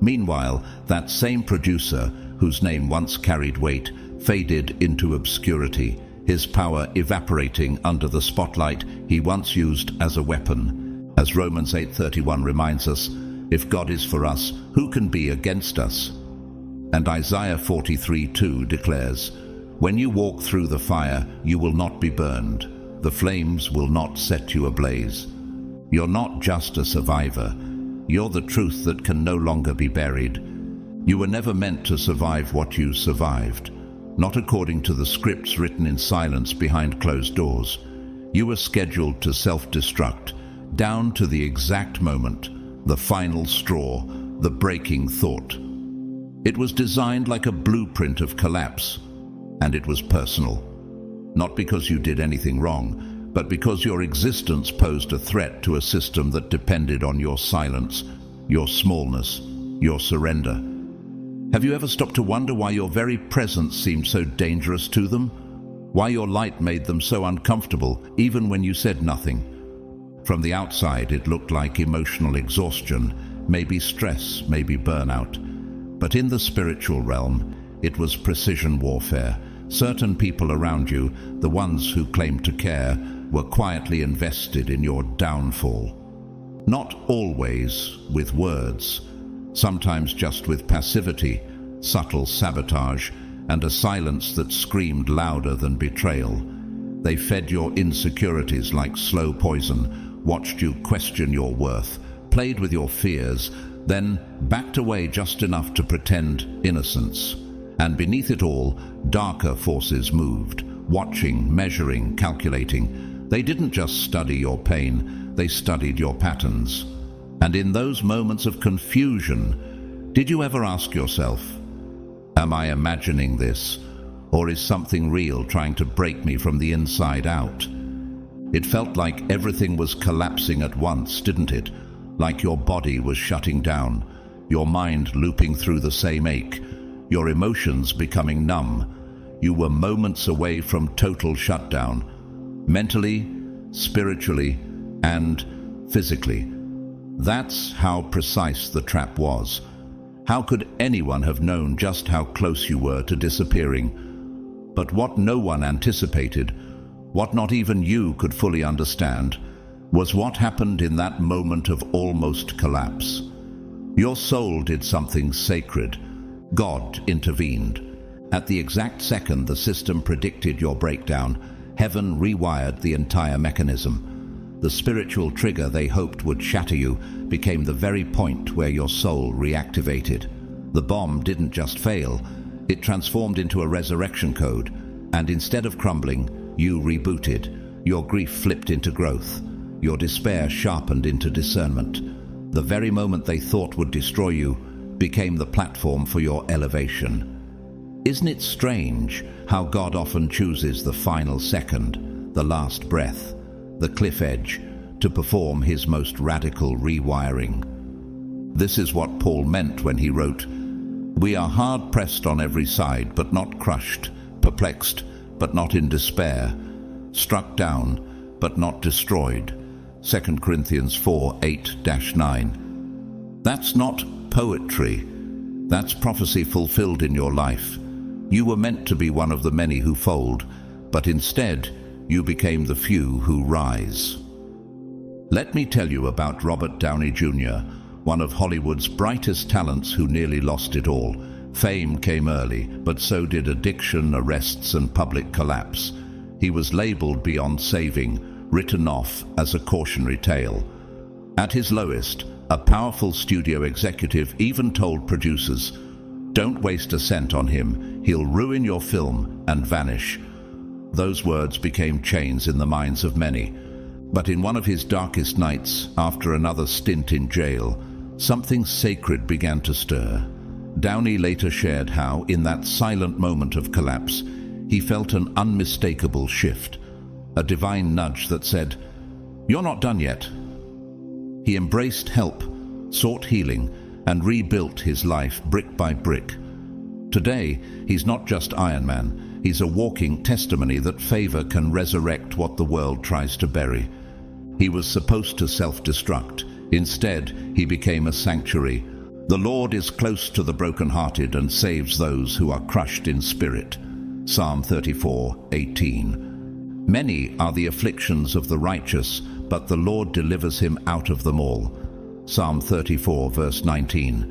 Meanwhile, that same producer, whose name once carried weight, faded into obscurity, his power evaporating under the spotlight he once used as a weapon. As Romans 8:31 reminds us, if God is for us, who can be against us? And Isaiah 43:2 declares, when you walk through the fire, you will not be burned. The flames will not set you ablaze. You're not just a survivor. You're the truth that can no longer be buried. You were never meant to survive what you survived, not according to the scripts written in silence behind closed doors. You were scheduled to self-destruct, down to the exact moment, the final straw, the breaking thought. It was designed like a blueprint of collapse, and it was personal. Not because you did anything wrong, but because your existence posed a threat to a system that depended on your silence, your smallness, your surrender. Have you ever stopped to wonder why your very presence seemed so dangerous to them? Why your light made them so uncomfortable, even when you said nothing? From the outside, it looked like emotional exhaustion, maybe stress, maybe burnout. But in the spiritual realm, it was precision warfare. Certain people around you, the ones who claimed to care, were quietly invested in your downfall. Not always with words, sometimes just with passivity, subtle sabotage, and a silence that screamed louder than betrayal. They fed your insecurities like slow poison, watched you question your worth, played with your fears, then backed away just enough to pretend innocence. And beneath it all, darker forces moved, watching, measuring, calculating. They didn't just study your pain, they studied your patterns. And in those moments of confusion, did you ever ask yourself, am I imagining this, or is something real trying to break me from the inside out? It felt like everything was collapsing at once, didn't it? Like your body was shutting down, your mind looping through the same ache, your emotions becoming numb. You were moments away from total shutdown, mentally, spiritually, and physically. That's how precise the trap was. How could anyone have known just how close you were to disappearing? But what no one anticipated, what not even you could fully understand, was what happened in that moment of almost collapse. Your soul did something sacred. God intervened. At the exact second the system predicted your breakdown, heaven rewired the entire mechanism. The spiritual trigger they hoped would shatter you became the very point where your soul reactivated. The bomb didn't just fail, it transformed into a resurrection code, and instead of crumbling, you rebooted. Your grief flipped into growth. your despair sharpened into discernment. The very moment they thought would destroy you became the platform for your elevation. Isn't it strange how God often chooses the final second, the last breath, the cliff edge, to perform his most radical rewiring? This is what Paul meant when he wrote, "We are hard-pressed on every side, but not crushed, perplexed, but not in despair, struck down, but not destroyed." 2 Corinthians 4:8-9. That's not poetry. That's prophecy fulfilled in your life. You were meant to be one of the many who fold, but instead you became the few who rise. Let me tell you about Robert Downey Jr., one of Hollywood's brightest talents who nearly lost it all. Fame came early, but so did addiction, arrests, and public collapse. He was labeled beyond saving, written off as a cautionary tale. At his lowest, a powerful studio executive even told producers, "Don't waste a cent on him. He'll ruin your film and vanish." Those words became chains in the minds of many. But in one of his darkest nights, after another stint in jail, something sacred began to stir. Downey later shared how, in that silent moment of collapse, he felt an unmistakable shift, a divine nudge that said, "You're not done yet." He embraced help, sought healing, and rebuilt his life brick by brick. Today, he's not just Iron Man, he's a walking testimony that favor can resurrect what the world tries to bury. He was supposed to self-destruct. Instead, he became a sanctuary. The Lord is close to the brokenhearted and saves those who are crushed in spirit. Psalm 34:18. Many are the afflictions of the righteous, but the Lord delivers him out of them all. Psalm 34 verse 19.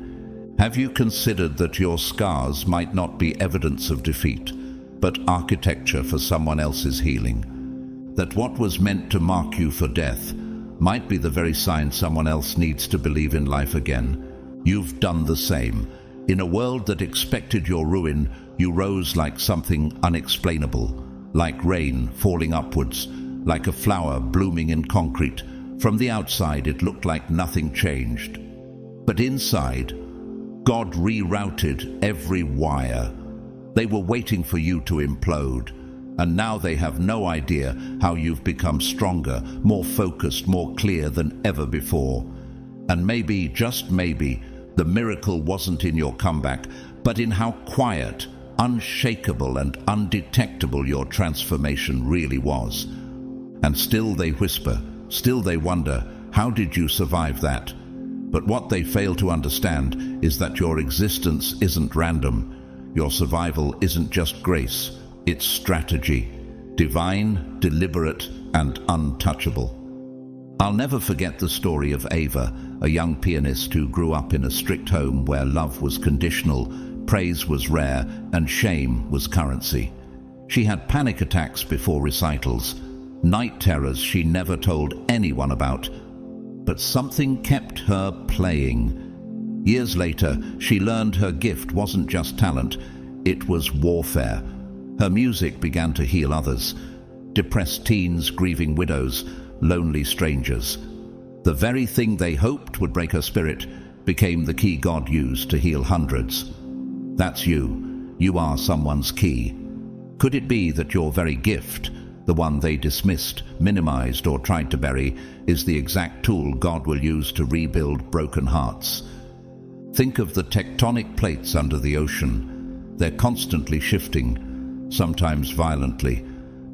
Have you considered that your scars might not be evidence of defeat, but architecture for someone else's healing? That what was meant to mark you for death might be the very sign someone else needs to believe in life again. You've done the same. In a world that expected your ruin, you rose like something unexplainable, like rain falling upwards, like a flower blooming in concrete. From the outside, it looked like nothing changed. But inside, God rerouted every wire. They were waiting for you to implode, and now they have no idea how you've become stronger, more focused, more clear than ever before. And maybe, just maybe, the miracle wasn't in your comeback, but in how quiet, unshakable, and undetectable your transformation really was. And still they whisper, still they wonder, how did you survive that? But what they fail to understand is that your existence isn't random. Your survival isn't just grace, it's strategy, divine, deliberate, and untouchable. I'll never forget the story of Ava, a young pianist who grew up in a strict home where love was conditional, praise was rare, and shame was currency. She had panic attacks before recitals, night terrors she never told anyone about, but something kept her playing. Years later, she learned her gift wasn't just talent, it was warfare. Her music began to heal others, depressed teens, grieving widows, lonely strangers. The very thing they hoped would break her spirit became the key God used to heal hundreds. That's you. You are someone's key. Could it be that your very gift, the one they dismissed, minimized, or tried to bury, is the exact tool God will use to rebuild broken hearts? Think of the tectonic plates under the ocean. They're constantly shifting, sometimes violently,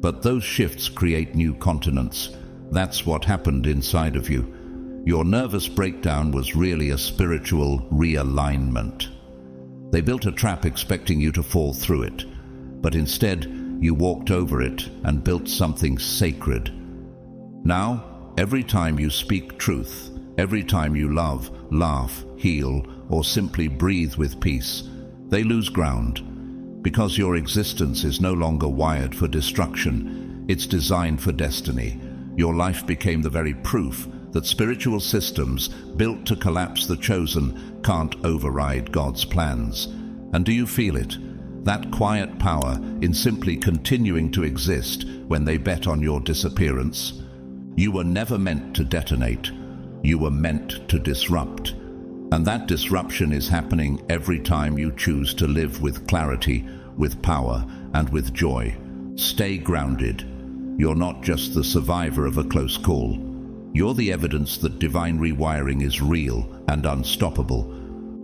but those shifts create new continents. That's what happened inside of you. Your nervous breakdown was really a spiritual realignment. They built a trap expecting you to fall through it, but instead you walked over it and built something sacred. Now, every time you speak truth, every time you love, laugh, heal, or simply breathe with peace, they lose ground, because your existence is no longer wired for destruction, it's designed for destiny. Your life became the very proof that spiritual systems built to collapse the chosen can't override God's plans. And do you feel it? That quiet power in simply continuing to exist when they bet on your disappearance? You were never meant to detonate. You were meant to disrupt. And that disruption is happening every time you choose to live with clarity, with power, and with joy. Stay grounded. You're not just the survivor of a close call. You're the evidence that divine rewiring is real and unstoppable.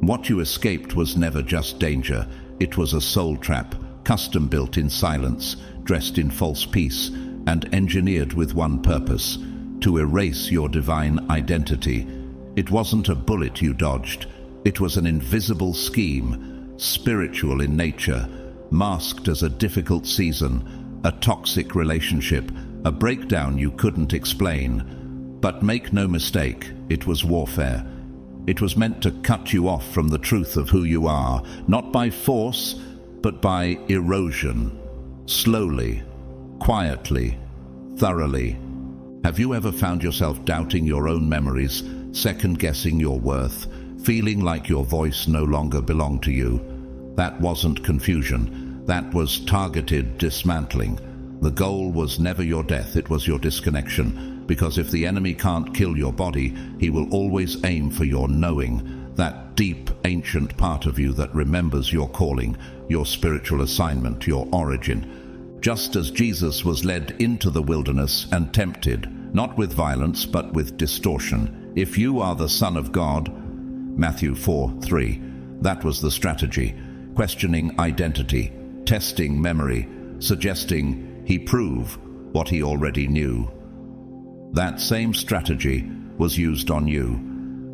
What you escaped was never just danger. It was a soul trap, custom-built in silence, dressed in false peace, and engineered with one purpose: to erase your divine identity. It wasn't a bullet you dodged. It was an invisible scheme, spiritual in nature, masked as a difficult season, a toxic relationship, a breakdown you couldn't explain. But make no mistake, it was warfare. It was meant to cut you off from the truth of who you are, not by force, but by erosion. Slowly, quietly, thoroughly. Have you ever found yourself doubting your own memories, second-guessing your worth, feeling like your voice no longer belonged to you? That wasn't confusion. That was targeted dismantling. The goal was never your death, it was your disconnection. Because if the enemy can't kill your body, he will always aim for your knowing, that deep, ancient part of you that remembers your calling, your spiritual assignment, your origin. Just as Jesus was led into the wilderness and tempted, not with violence but with distortion. If you are the Son of God, Matthew 4:3, that was the strategy. Questioning identity, testing memory, suggesting he prove what he already knew. That same strategy was used on you.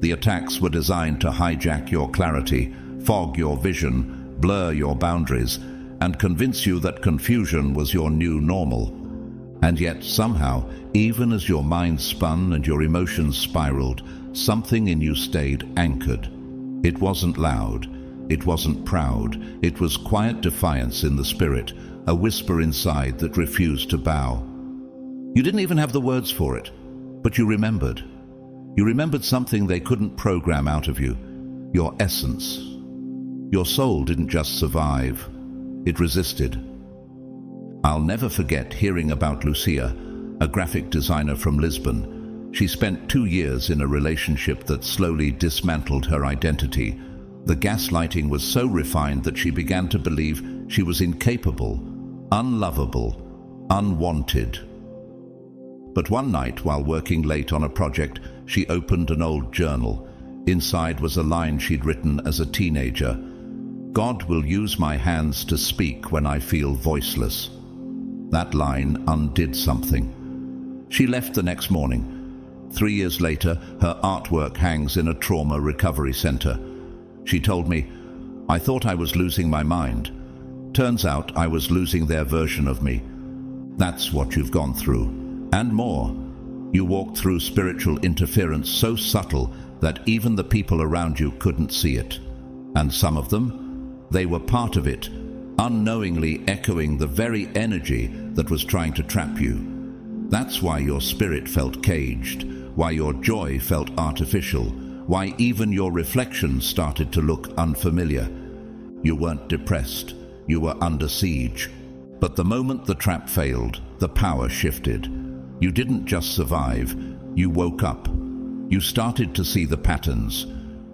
The attacks were designed to hijack your clarity, fog your vision, blur your boundaries, and convince you that confusion was your new normal. And yet somehow, even as your mind spun and your emotions spiraled, something in you stayed anchored. It wasn't loud, it wasn't proud, it was quiet defiance in the spirit, a whisper inside that refused to bow. You didn't even have the words for it, but you remembered. You remembered something they couldn't program out of you, your essence. Your soul didn't just survive, it resisted. I'll never forget hearing about Lucia, a graphic designer from Lisbon. She spent 2 years in a relationship that slowly dismantled her identity. The gaslighting was so refined that she began to believe she was incapable, unlovable, unwanted. But one night, while working late on a project, she opened an old journal. Inside was a line she'd written as a teenager: "God will use my hands to speak when I feel voiceless." That line undid something. She left the next morning. 3 years later, her artwork hangs in a trauma recovery center. She told me, "I thought I was losing my mind. Turns out I was losing their version of me." That's what you've gone through. And more. You walked through spiritual interference so subtle that even the people around you couldn't see it. And some of them, they were part of it, unknowingly echoing the very energy that was trying to trap you. That's why your spirit felt caged, why your joy felt artificial, why even your reflections started to look unfamiliar. You weren't depressed, you were under siege. But the moment the trap failed, the power shifted. You didn't just survive, you woke up. You started to see the patterns.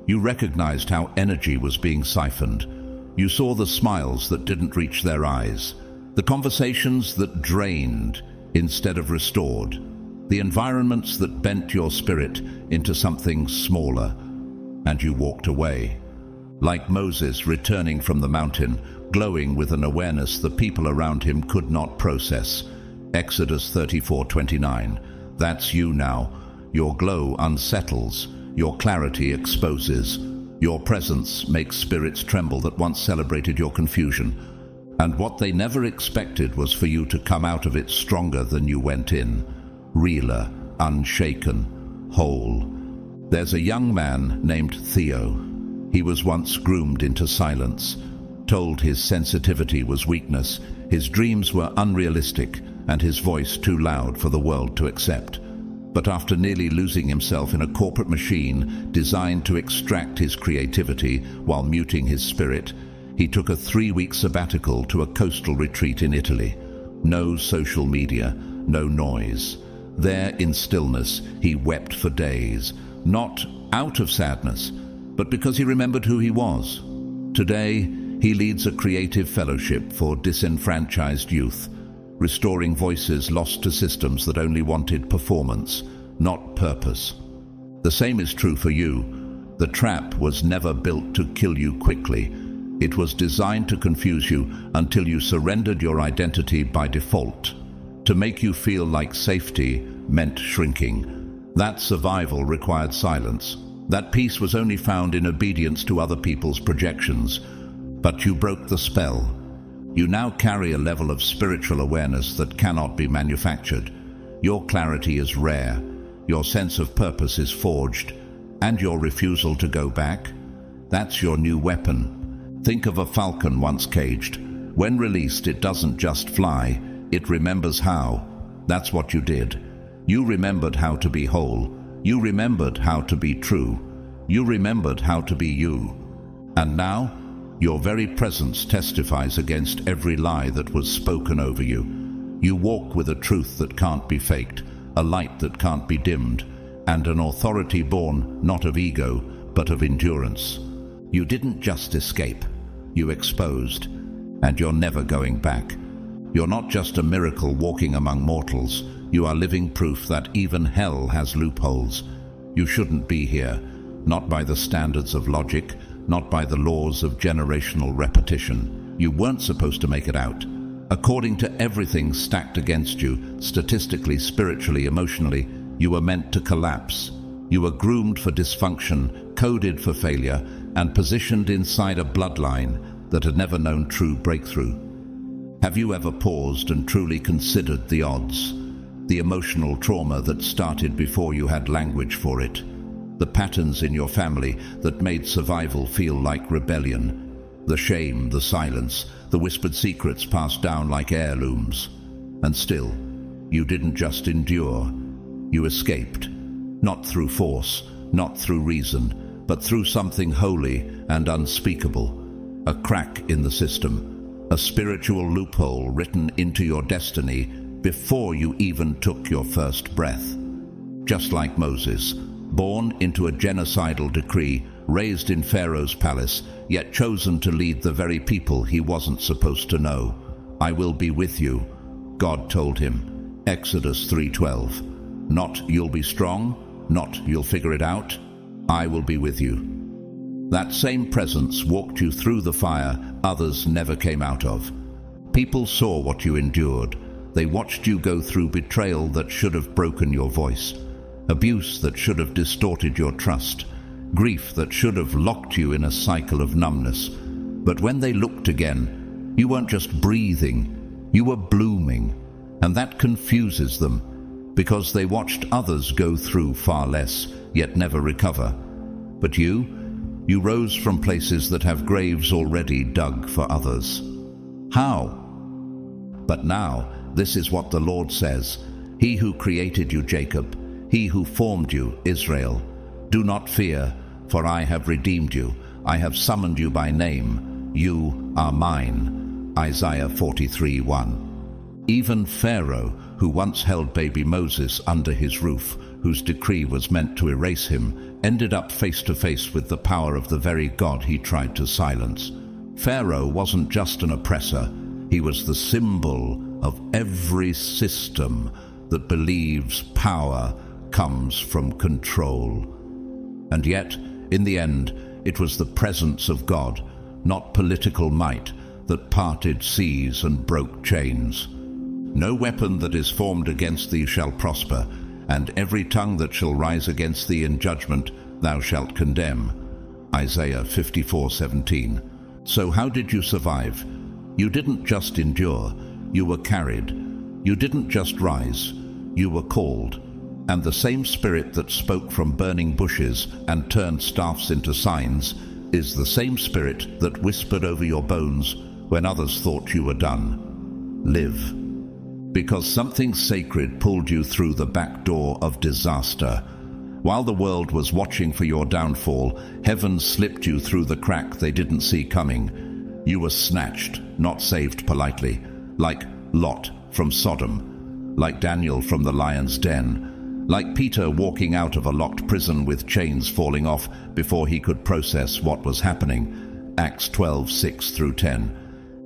You recognized how energy was being siphoned. You saw the smiles that didn't reach their eyes, the conversations that drained instead of restored, the environments that bent your spirit into something smaller, and you walked away. Like Moses returning from the mountain, glowing with an awareness the people around him could not process. Exodus 34:29. That's you now. Your glow unsettles, your clarity exposes. Your presence makes spirits tremble that once celebrated your confusion. And what they never expected was for you to come out of it stronger than you went in. Realer, unshaken, whole. There's a young man named Theo. He was once groomed into silence, told his sensitivity was weakness, his dreams were unrealistic, and his voice too loud for the world to accept. But after nearly losing himself in a corporate machine designed to extract his creativity while muting his spirit, he took a 3-week sabbatical to a coastal retreat in Italy. No social media, no noise. There in stillness, he wept for days, not out of sadness, but because he remembered who he was. Today, he leads a creative fellowship for disenfranchised youth, restoring voices lost to systems that only wanted performance, not purpose. The same is true for you. The trap was never built to kill you quickly. It was designed to confuse you until you surrendered your identity by default, to make you feel like safety meant shrinking. That survival required silence. That peace was only found in obedience to other people's projections. But you broke the spell. You now carry a level of spiritual awareness that cannot be manufactured. Your clarity is rare, your sense of purpose is forged, and your refusal to go back, that's your new weapon. Think of a falcon once caged. When released, it doesn't just fly, it remembers how. That's what you did. You remembered how to be whole. You remembered how to be true. You remembered how to be you. And now, your very presence testifies against every lie that was spoken over you. You walk with a truth that can't be faked, a light that can't be dimmed, and an authority born not of ego, but of endurance. You didn't just escape, you exposed, and you're never going back. You're not just a miracle walking among mortals, you are living proof that even hell has loopholes. You shouldn't be here, not by the standards of logic, not by the laws of generational repetition. You weren't supposed to make it out. According to everything stacked against you, statistically, spiritually, emotionally, you were meant to collapse. You were groomed for dysfunction, coded for failure, and positioned inside a bloodline that had never known true breakthrough. Have you ever paused and truly considered the odds? The emotional trauma that started before you had language for it? The patterns in your family that made survival feel like rebellion? The shame, the silence, the whispered secrets passed down like heirlooms? And still, you didn't just endure. You escaped. Not through force, not through reason, but through something holy and unspeakable. A crack in the system, a spiritual loophole written into your destiny before you even took your first breath. Just like Moses, born into a genocidal decree, raised in Pharaoh's palace, yet chosen to lead the very people he wasn't supposed to know. I will be with you, God told him. Exodus 3:12. Not you'll be strong, not you'll figure it out. I will be with you. That same presence walked you through the fire others never came out of. People saw what you endured. They watched you go through betrayal that should have broken your voice, abuse that should have distorted your trust, grief that should have locked you in a cycle of numbness. But when they looked again, you weren't just breathing, you were blooming. And that confuses them, because they watched others go through far less, yet never recover. But you rose from places that have graves already dug for others. How? But now, this is what the Lord says. He who created you, Jacob, he who formed you, Israel. Do not fear, for I have redeemed you. I have summoned you by name. You are mine. Isaiah 43:1. Even Pharaoh, who once held baby Moses under his roof, whose decree was meant to erase him, ended up face to face with the power of the very God he tried to silence. Pharaoh wasn't just an oppressor, he was the symbol of every system that believes power comes from control. And yet, in the end, it was the presence of God, not political might, that parted seas and broke chains. No weapon that is formed against thee shall prosper, and every tongue that shall rise against thee in judgment thou shalt condemn. Isaiah 54:17. So how did you survive? You didn't just endure, you were carried. You didn't just rise, you were called. And the same Spirit that spoke from burning bushes and turned staffs into signs is the same Spirit that whispered over your bones when others thought you were done. Live. Because something sacred pulled you through the back door of disaster. While the world was watching for your downfall, heaven slipped you through the crack they didn't see coming. You were snatched, not saved politely, like Lot from Sodom. like Daniel from the lion's den, like Peter walking out of a locked prison with chains falling off before he could process what was happening. Acts 12:6-10.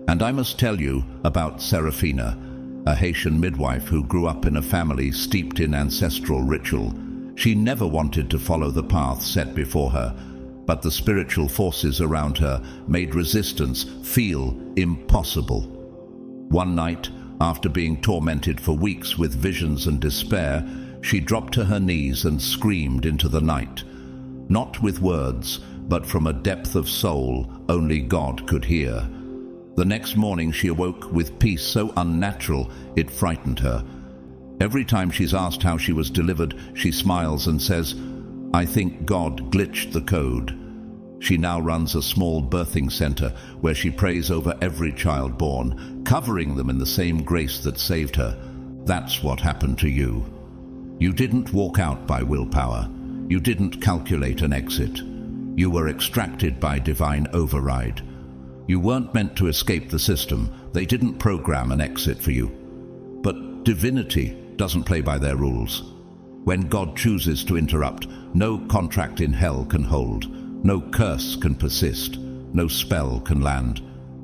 And I must tell you about Serafina, a Haitian midwife who grew up in a family steeped in ancestral ritual. She never wanted to follow the path set before her, but the spiritual forces around her made resistance feel impossible. One night, after being tormented for weeks with visions and despair, she dropped to her knees and screamed into the night. Not with words, but from a depth of soul only God could hear. The next morning she awoke with peace so unnatural it frightened her. Every time she's asked how she was delivered, she smiles and says, "I think God glitched the code." She now runs a small birthing center where she prays over every child born, covering them in the same grace that saved her. That's what happened to you. You didn't walk out by willpower. You didn't calculate an exit. You were extracted by divine override. You weren't meant to escape the system. They didn't program an exit for you. But divinity doesn't play by their rules. When God chooses to interrupt, no contract in hell can hold. No curse can persist. No spell can land.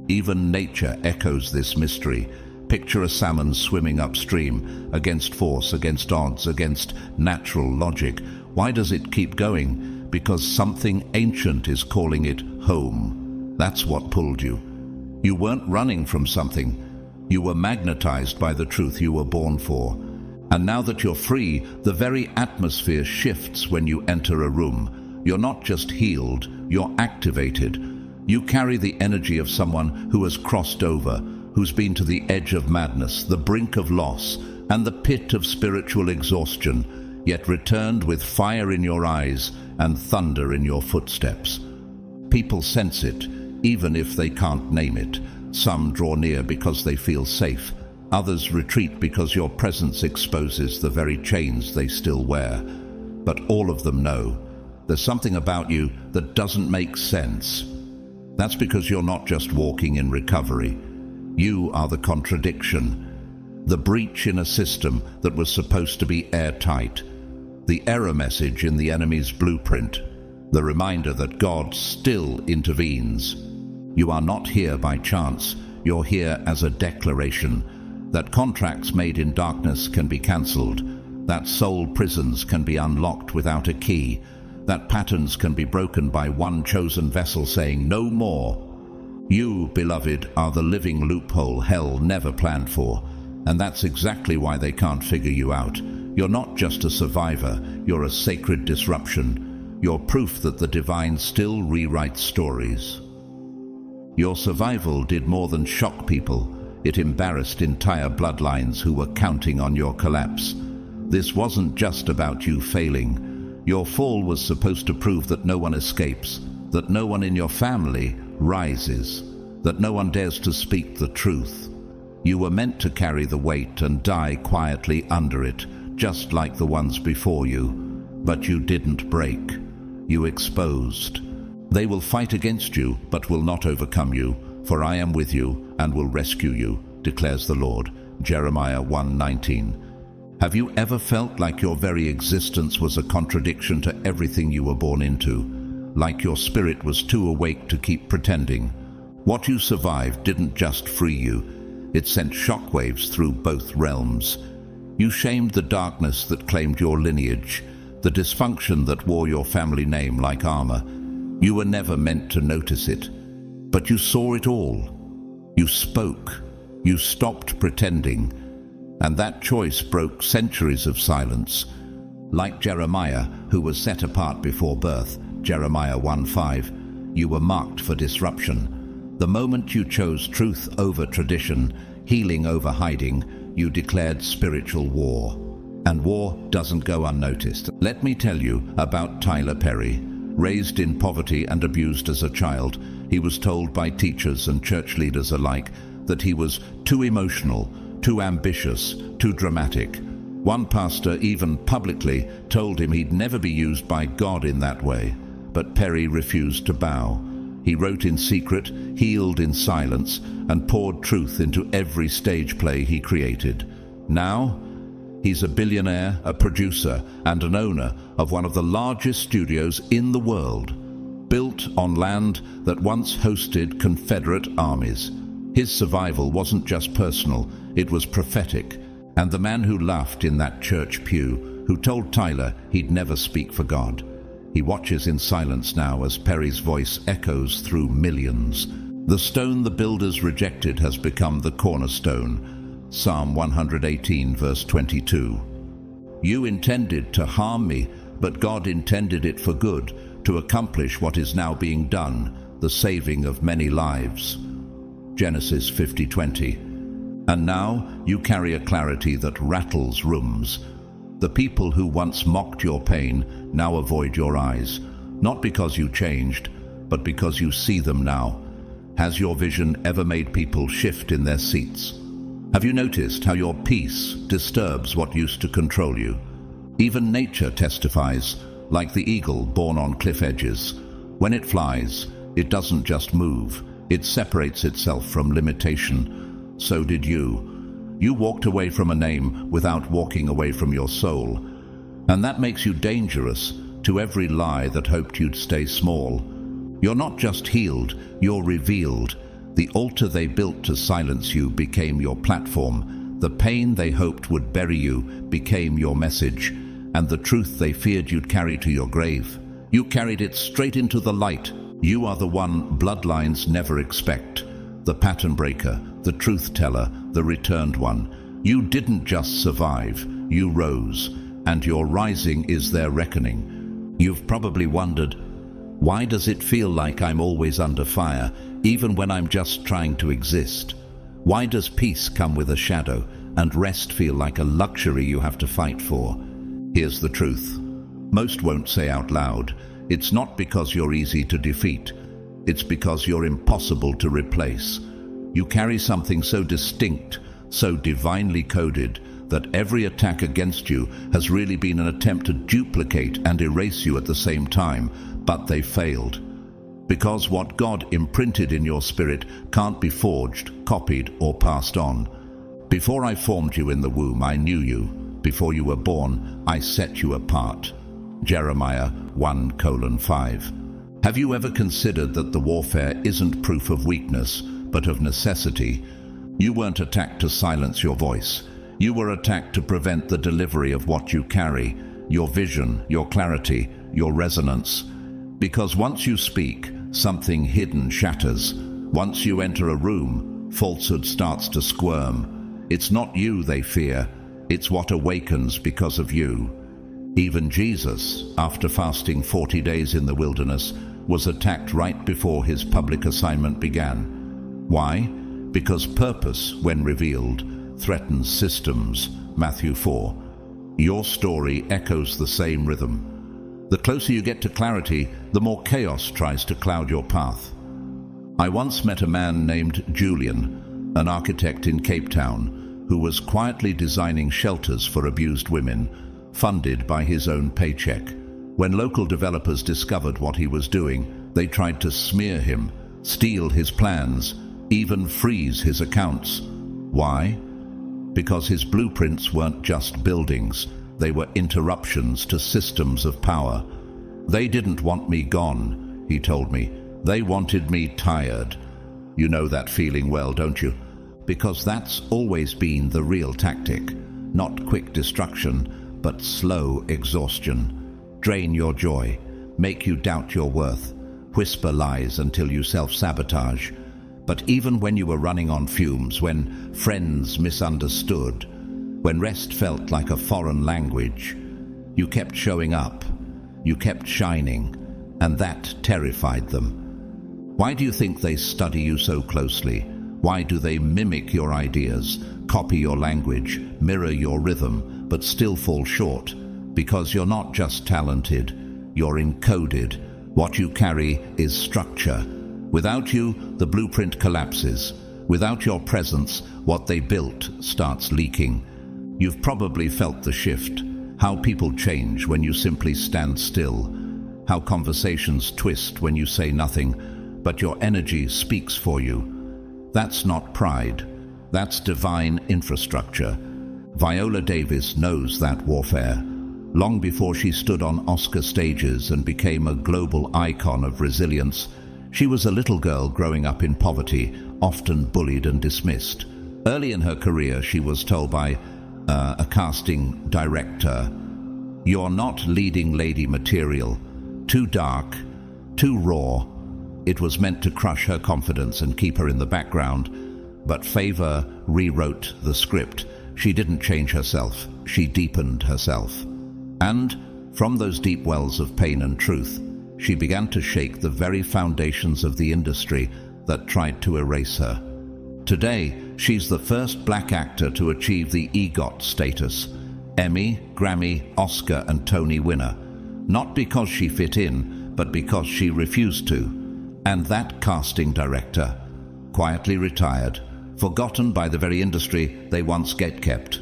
Even nature echoes this mystery. Picture a salmon swimming upstream, against force, against odds, against natural logic. Why does it keep going? Because something ancient is calling it home. That's what pulled you. You weren't running from something. You were magnetized by the truth you were born for. And now that you're free, the very atmosphere shifts when you enter a room. You're not just healed, you're activated. You carry the energy of someone who has crossed over, who's been to the edge of madness, the brink of loss, and the pit of spiritual exhaustion, yet returned with fire in your eyes and thunder in your footsteps. People sense it, even if they can't name it. Some draw near because they feel safe. Others retreat because your presence exposes the very chains they still wear. But all of them know there's something about you that doesn't make sense. That's because you're not just walking in recovery. You are the contradiction, the breach in a system that was supposed to be airtight, the error message in the enemy's blueprint, the reminder that God still intervenes. You are not here by chance. You're here as a declaration that contracts made in darkness can be cancelled, that soul prisons can be unlocked without a key, that patterns can be broken by one chosen vessel saying no more. You, beloved, are the living loophole hell never planned for, and that's exactly why they can't figure you out. You're not just a survivor, you're a sacred disruption. You're proof that the divine still rewrites stories. Your survival did more than shock people. It embarrassed entire bloodlines who were counting on your collapse. This wasn't just about you failing. Your fall was supposed to prove that no one escapes, that no one in your family rises, that no one dares to speak the truth. You were meant to carry the weight and die quietly under it, just like the ones before you. But you didn't break. You exposed. They will fight against you, but will not overcome you, for I am with you and will rescue you, declares the Lord. Jeremiah 1:19. Have you ever felt like your very existence was a contradiction to everything you were born into? Like your spirit was too awake to keep pretending? What you survived didn't just free you. It sent shockwaves through both realms. You shamed the darkness that claimed your lineage, the dysfunction that wore your family name like armor. You were never meant to notice it, but you saw it all. You spoke. You stopped pretending. And that choice broke centuries of silence. Like Jeremiah, who was set apart before birth, Jeremiah 1:5, you were marked for disruption. The moment you chose truth over tradition, healing over hiding, you declared spiritual war. And war doesn't go unnoticed. Let me tell you about Tyler Perry. Raised in poverty and abused as a child, he was told by teachers and church leaders alike that he was too emotional, too ambitious, too dramatic. One pastor even publicly told him he'd never be used by God in that way. But Perry refused to bow. He wrote in secret, healed in silence, and poured truth into every stage play he created. Now, He's a billionaire, a producer, and an owner of one of the largest studios in the world, built on land that once hosted Confederate armies. His survival wasn't just personal, it was prophetic. And the man who laughed in that church pew, who told Tyler he'd never speak for God, he watches in silence now as Perry's voice echoes through millions. The stone the builders rejected has become the cornerstone. Psalm 118, verse 22. You intended to harm me, but God intended it for good, to accomplish what is now being done, the saving of many lives. Genesis 50:20. And now you carry a clarity that rattles rooms. The people who once mocked your pain now avoid your eyes, not because you changed, but because you see them now. Has your vision ever made people shift in their seats? Have you noticed how your peace disturbs what used to control you? Even nature testifies, like the eagle born on cliff edges. When it flies, it doesn't just move, it separates itself from limitation. So did you. You walked away from a name without walking away from your soul. And that makes you dangerous to every lie that hoped you'd stay small. You're not just healed, you're revealed. The altar they built to silence you became your platform. The pain they hoped would bury you became your message. And the truth they feared you'd carry to your grave, you carried it straight into the light. You are the one bloodlines never expect. The pattern breaker, the truth teller, the returned one. You didn't just survive, you rose. And your rising is their reckoning. You've probably wondered, why does it feel like I'm always under fire, even when I'm just trying to exist? Why does peace come with a shadow and rest feel like a luxury you have to fight for? Here's the truth. Most won't say out loud. It's not because you're easy to defeat. It's because you're impossible to replace. You carry something so distinct, so divinely coded, that every attack against you has really been an attempt to duplicate and erase you at the same time, but they failed. Because what God imprinted in your spirit can't be forged, copied, or passed on. Before I formed you in the womb, I knew you. Before you were born, I set you apart. Jeremiah 1:5. Have you ever considered that the warfare isn't proof of weakness, but of necessity? You weren't attacked to silence your voice. You were attacked to prevent the delivery of what you carry, your vision, your clarity, your resonance. Because once you speak, something hidden shatters. Once you enter a room, falsehood starts to squirm. It's not you they fear, it's what awakens because of you. Even Jesus, after fasting 40 days in the wilderness, was attacked right before his public assignment began. Why? Because purpose, when revealed, threatens systems. Matthew 4. Your story echoes the same rhythm. The closer you get to clarity, the more chaos tries to cloud your path. I once met a man named Julian, an architect in Cape Town, who was quietly designing shelters for abused women, funded by his own paycheck. When local developers discovered what he was doing, they tried to smear him, steal his plans, even freeze his accounts. Why? Because his blueprints weren't just buildings. They were interruptions to systems of power. They didn't want me gone, he told me. They wanted me tired. You know that feeling well, don't you? Because that's always been the real tactic. Not quick destruction, but slow exhaustion. Drain your joy, make you doubt your worth, whisper lies until you self-sabotage. But even when you were running on fumes, when friends misunderstood, when rest felt like a foreign language, you kept showing up, you kept shining, and that terrified them. Why do you think they study you so closely? Why do they mimic your ideas, copy your language, mirror your rhythm, but still fall short? Because you're not just talented, you're encoded. What you carry is structure. Without you, the blueprint collapses. Without your presence, what they built starts leaking. You've probably felt the shift, how people change when you simply stand still, how conversations twist when you say nothing, but your energy speaks for you. That's not pride, that's divine infrastructure. Viola Davis knows that warfare. Long before she stood on Oscar stages and became a global icon of resilience, she was a little girl growing up in poverty, often bullied and dismissed. Early in her career, she was told by a casting director, "You're not leading lady material. Too dark, too raw." It was meant to crush her confidence and keep her in the background, but favor rewrote the script. She didn't change herself, she deepened herself. And from those deep wells of pain and truth, she began to shake the very foundations of the industry that tried to erase her. Today, she's the first black actor to achieve the EGOT status, Emmy, Grammy, Oscar and Tony winner. Not because she fit in, but because she refused to. And that casting director, quietly retired, forgotten by the very industry they once kept.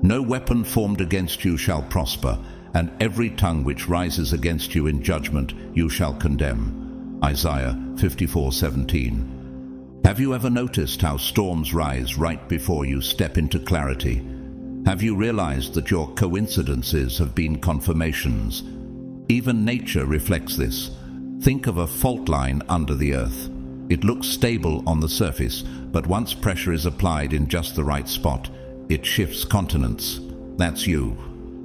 "No weapon formed against you shall prosper, and every tongue which rises against you in judgment you shall condemn." Isaiah 54:17. Have you ever noticed how storms rise right before you step into clarity? Have you realized that your coincidences have been confirmations? Even nature reflects this. Think of a fault line under the earth. It looks stable on the surface, but once pressure is applied in just the right spot, it shifts continents. That's you.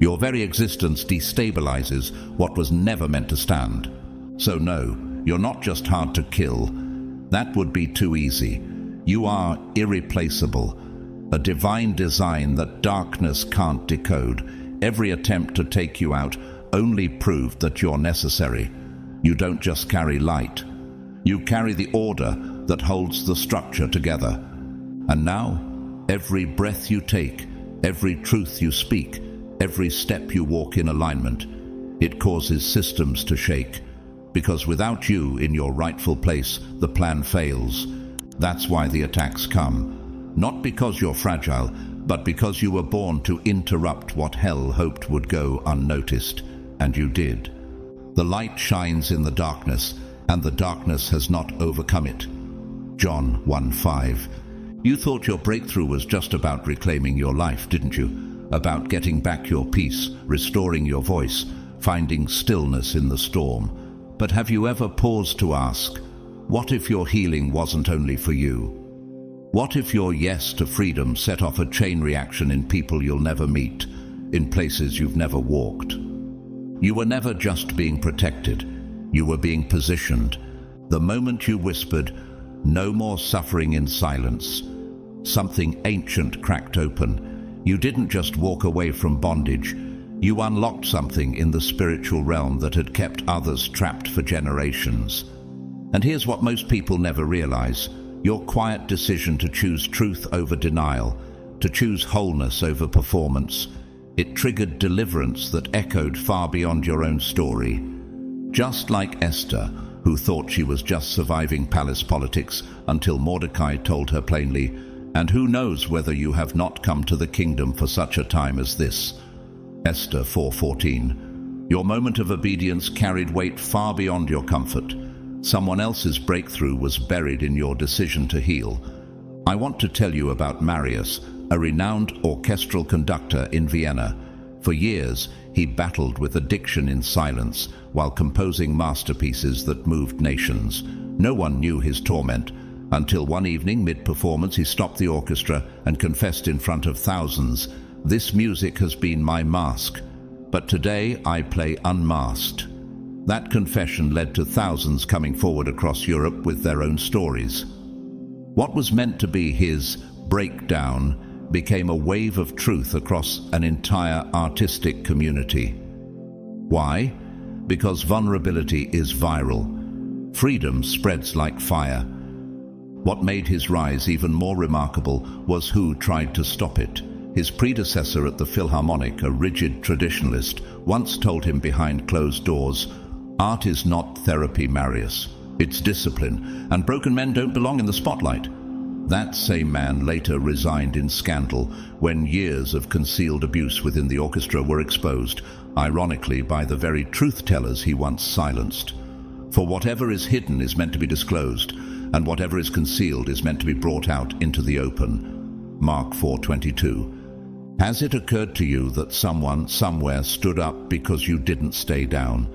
Your very existence destabilizes what was never meant to stand. So no, you're not just hard to kill. That would be too easy. You are irreplaceable. A divine design that darkness can't decode. Every attempt to take you out only proved that you're necessary. You don't just carry light. You carry the order that holds the structure together. And now, every breath you take, every truth you speak, every step you walk in alignment, it causes systems to shake. Because without you in your rightful place, the plan fails. That's why the attacks come. Not because you're fragile, but because you were born to interrupt what hell hoped would go unnoticed. And you did. The light shines in the darkness, and the darkness has not overcome it. John 1:5. You thought your breakthrough was just about reclaiming your life, didn't you? About getting back your peace, restoring your voice, finding stillness in the storm. But have you ever paused to ask, what if your healing wasn't only for you? What if your yes to freedom set off a chain reaction in people you'll never meet, in places you've never walked? You were never just being protected, you were being positioned. The moment you whispered, "No more suffering in silence," something ancient cracked open. You didn't just walk away from bondage, you unlocked something in the spiritual realm that had kept others trapped for generations. And here's what most people never realize. Your quiet decision to choose truth over denial, to choose wholeness over performance, it triggered deliverance that echoed far beyond your own story. Just like Esther, who thought she was just surviving palace politics until Mordecai told her plainly, "And who knows whether you have not come to the kingdom for such a time as this?" Esther 4:14. Your moment of obedience carried weight far beyond your comfort. Someone else's breakthrough was buried in your decision to heal. I want to tell you about Marius, a renowned orchestral conductor in Vienna. For years, he battled with addiction in silence while composing masterpieces that moved nations. No one knew his torment, until one evening mid-performance he stopped the orchestra and confessed in front of thousands, "This music has been my mask, but today I play unmasked." That confession led to thousands coming forward across Europe with their own stories. What was meant to be his breakdown became a wave of truth across an entire artistic community. Why? Because vulnerability is viral. Freedom spreads like fire. What made his rise even more remarkable was who tried to stop it. His predecessor at the Philharmonic, a rigid traditionalist, once told him behind closed doors, "Art is not therapy, Marius. It's discipline, and broken men don't belong in the spotlight." That same man later resigned in scandal when years of concealed abuse within the orchestra were exposed, ironically by the very truth-tellers he once silenced. For whatever is hidden is meant to be disclosed, and whatever is concealed is meant to be brought out into the open. Mark 4:22. Has it occurred to you that someone somewhere stood up because you didn't stay down?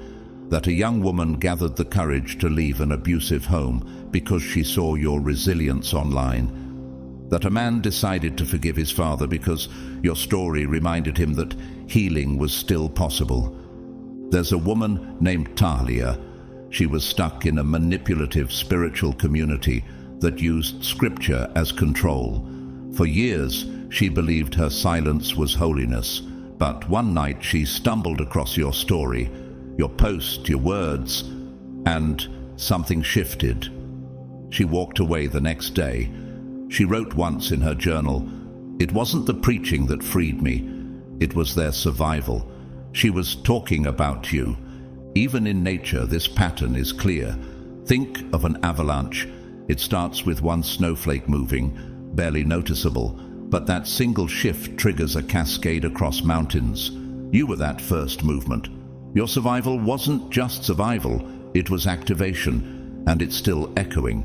That a young woman gathered the courage to leave an abusive home because she saw your resilience online? That a man decided to forgive his father because your story reminded him that healing was still possible? There's a woman named Talia. She was stuck in a manipulative spiritual community that used scripture as control. For years, she believed her silence was holiness, but one night she stumbled across your story, your post, your words, and something shifted. She walked away the next day. She wrote once in her journal, "It wasn't the preaching that freed me, it was their survival." She was talking about you. Even in nature, this pattern is clear. Think of an avalanche. It starts with one snowflake moving, barely noticeable, but that single shift triggers a cascade across mountains. You were that first movement. Your survival wasn't just survival, it was activation, and it's still echoing.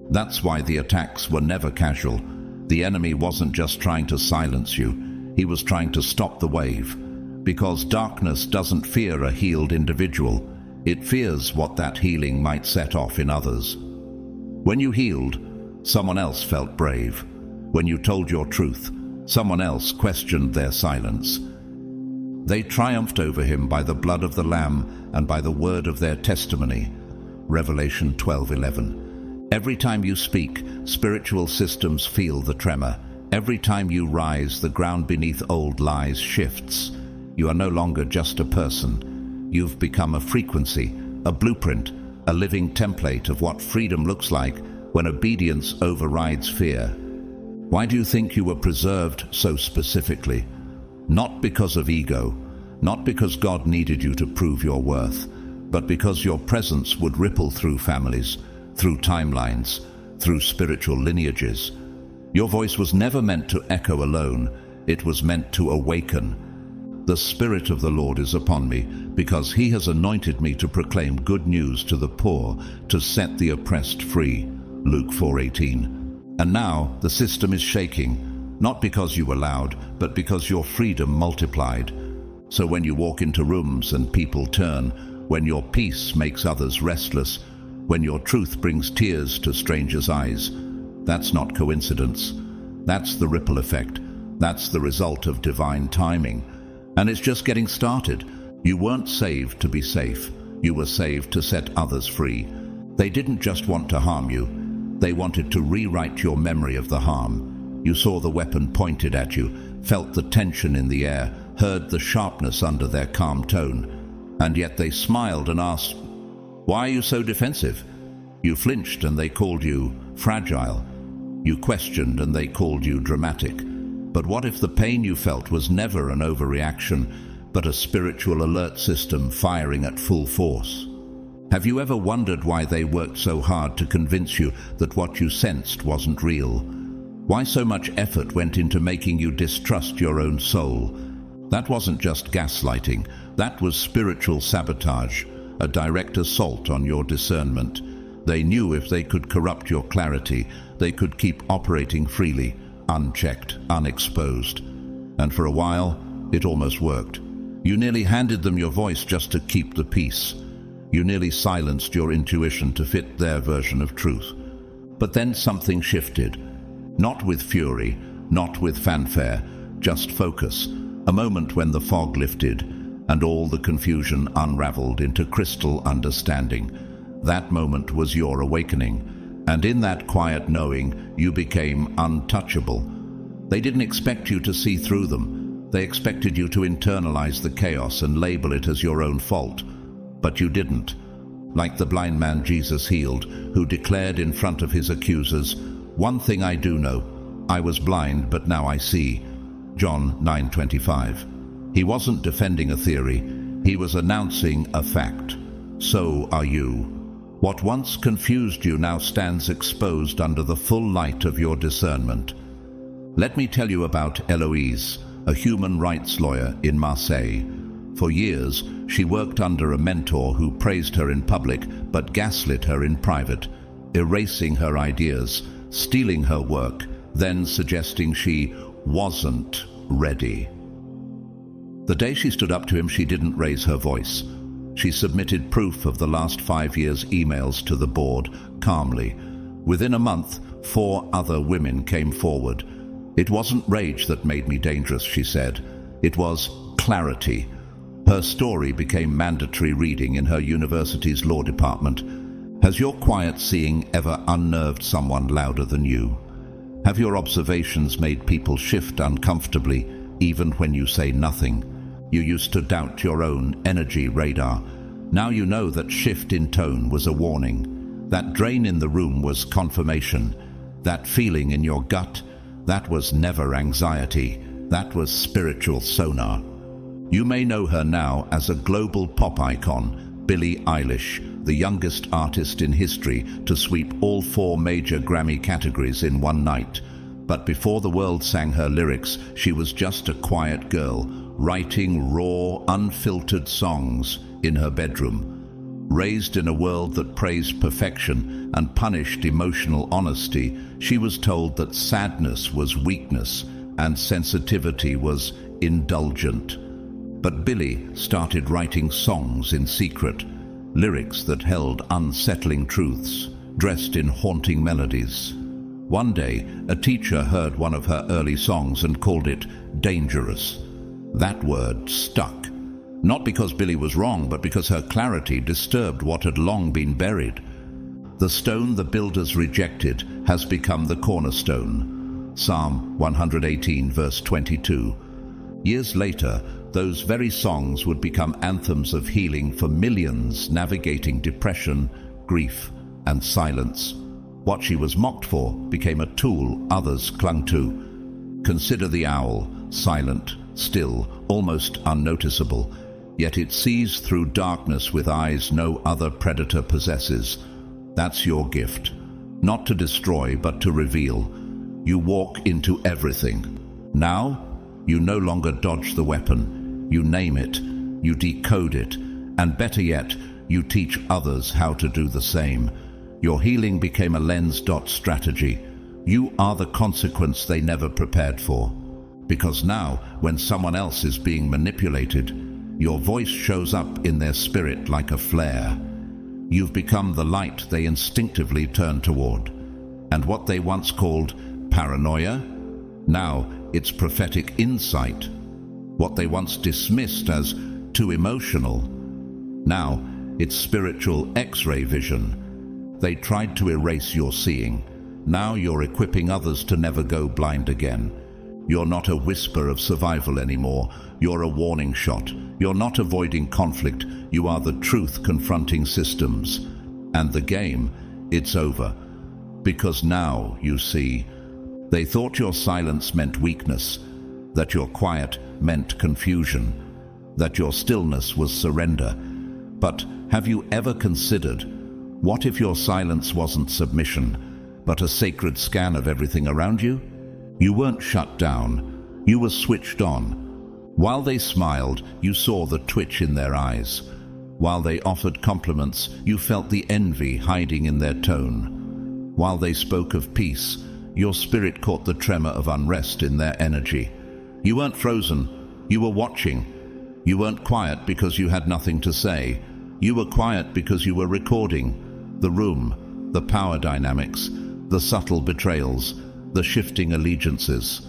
That's why the attacks were never casual. The enemy wasn't just trying to silence you, he was trying to stop the wave. Because darkness doesn't fear a healed individual, it fears what that healing might set off in others. When you healed, someone else felt brave. When you told your truth, someone else questioned their silence. They triumphed over him by the blood of the Lamb and by the word of their testimony. Revelation 12:11. Every time you speak, spiritual systems feel the tremor. Every time you rise, the ground beneath old lies shifts. You are no longer just a person. You've become a frequency, a blueprint, a living template of what freedom looks like when obedience overrides fear. Why do you think you were preserved so specifically? Not because of ego, not because God needed you to prove your worth, but because your presence would ripple through families, through timelines, through spiritual lineages. Your voice was never meant to echo alone, it was meant to awaken. The Spirit of the Lord is upon me, because He has anointed me to proclaim good news to the poor, to set the oppressed free. Luke 4:18. And now the system is shaking, not because you were loud, but because your freedom multiplied. So when you walk into rooms and people turn, when your peace makes others restless, when your truth brings tears to strangers' eyes, that's not coincidence. That's the ripple effect. That's the result of divine timing. And it's just getting started. You weren't saved to be safe. You were saved to set others free. They didn't just want to harm you. They wanted to rewrite your memory of the harm. You saw the weapon pointed at you, felt the tension in the air, heard the sharpness under their calm tone. And yet they smiled and asked, "Why are you so defensive?" You flinched and they called you fragile. You questioned and they called you dramatic. But what if the pain you felt was never an overreaction, but a spiritual alert system firing at full force? Have you ever wondered why they worked so hard to convince you that what you sensed wasn't real? Why so much effort went into making you distrust your own soul? That wasn't just gaslighting, that was spiritual sabotage, a direct assault on your discernment. They knew if they could corrupt your clarity, they could keep operating freely, unchecked, unexposed. And for a while, it almost worked. You nearly handed them your voice just to keep the peace. You nearly silenced your intuition to fit their version of truth. But then something shifted. Not with fury, not with fanfare, just focus. A moment when the fog lifted and all the confusion unraveled into crystal understanding. That moment was your awakening. And in that quiet knowing, you became untouchable. They didn't expect you to see through them. They expected you to internalize the chaos and label it as your own fault. But you didn't. Like the blind man Jesus healed, who declared in front of his accusers, "One thing I do know, I was blind, but now I see." John 9:25. He wasn't defending a theory, he was announcing a fact. So are you. What once confused you now stands exposed under the full light of your discernment. Let me tell you about Eloise, a human rights lawyer in Marseille. For years, she worked under a mentor who praised her in public but gaslit her in private, erasing her ideas, stealing her work, then suggesting she wasn't ready. The day she stood up to him, she didn't raise her voice. She submitted proof of the last 5 years' emails to the board, calmly. Within a month, 4 other women came forward. It wasn't rage that made me dangerous, she said. It was clarity. Her story became mandatory reading in her university's law department. Has your quiet seeing ever unnerved someone louder than you? Have your observations made people shift uncomfortably, even when you say nothing? You used to doubt your own energy radar. Now you know that shift in tone was a warning. That drain in the room was confirmation. That feeling in your gut, that was never anxiety. That was spiritual sonar. You may know her now as a global pop icon, Billie Eilish, the youngest artist in history to sweep all 4 major Grammy categories in one night. But before the world sang her lyrics, she was just a quiet girl, writing raw, unfiltered songs in her bedroom. Raised in a world that praised perfection and punished emotional honesty, she was told that sadness was weakness and sensitivity was indulgent. But Billie started writing songs in secret, lyrics that held unsettling truths, dressed in haunting melodies. One day, a teacher heard one of her early songs and called it dangerous. That word stuck, not because Billie was wrong, but because her clarity disturbed what had long been buried. The stone the builders rejected has become the cornerstone. Psalm 118, verse 22. Years later, those very songs would become anthems of healing for millions navigating depression, grief, and silence. What she was mocked for became a tool others clung to. Consider the owl, silent, still, almost unnoticeable, yet it sees through darkness with eyes no other predator possesses. That's your gift, not to destroy but to reveal. You walk into everything. Now, you no longer dodge the weapon. You name it, you decode it, and better yet, you teach others how to do the same. Your healing became a lens-dot strategy. You are the consequence they never prepared for. Because now, when someone else is being manipulated, your voice shows up in their spirit like a flare. You've become the light they instinctively turn toward. And what they once called paranoia, now it's prophetic insight. What they once dismissed as too emotional, now it's spiritual X-ray vision. They tried to erase your seeing. Now you're equipping others to never go blind again. You're not a whisper of survival anymore. You're a warning shot. You're not avoiding conflict. You are the truth confronting systems. And the game, it's over. Because now, you see, they thought your silence meant weakness, that your quiet meant confusion, that your stillness was surrender. But have you ever considered, what if your silence wasn't submission, but a sacred scan of everything around you? You weren't shut down, you were switched on. While they smiled, you saw the twitch in their eyes. While they offered compliments, you felt the envy hiding in their tone. While they spoke of peace, your spirit caught the tremor of unrest in their energy. You weren't frozen, you were watching. You weren't quiet because you had nothing to say. You were quiet because you were recording the room, the power dynamics, the subtle betrayals, the shifting allegiances.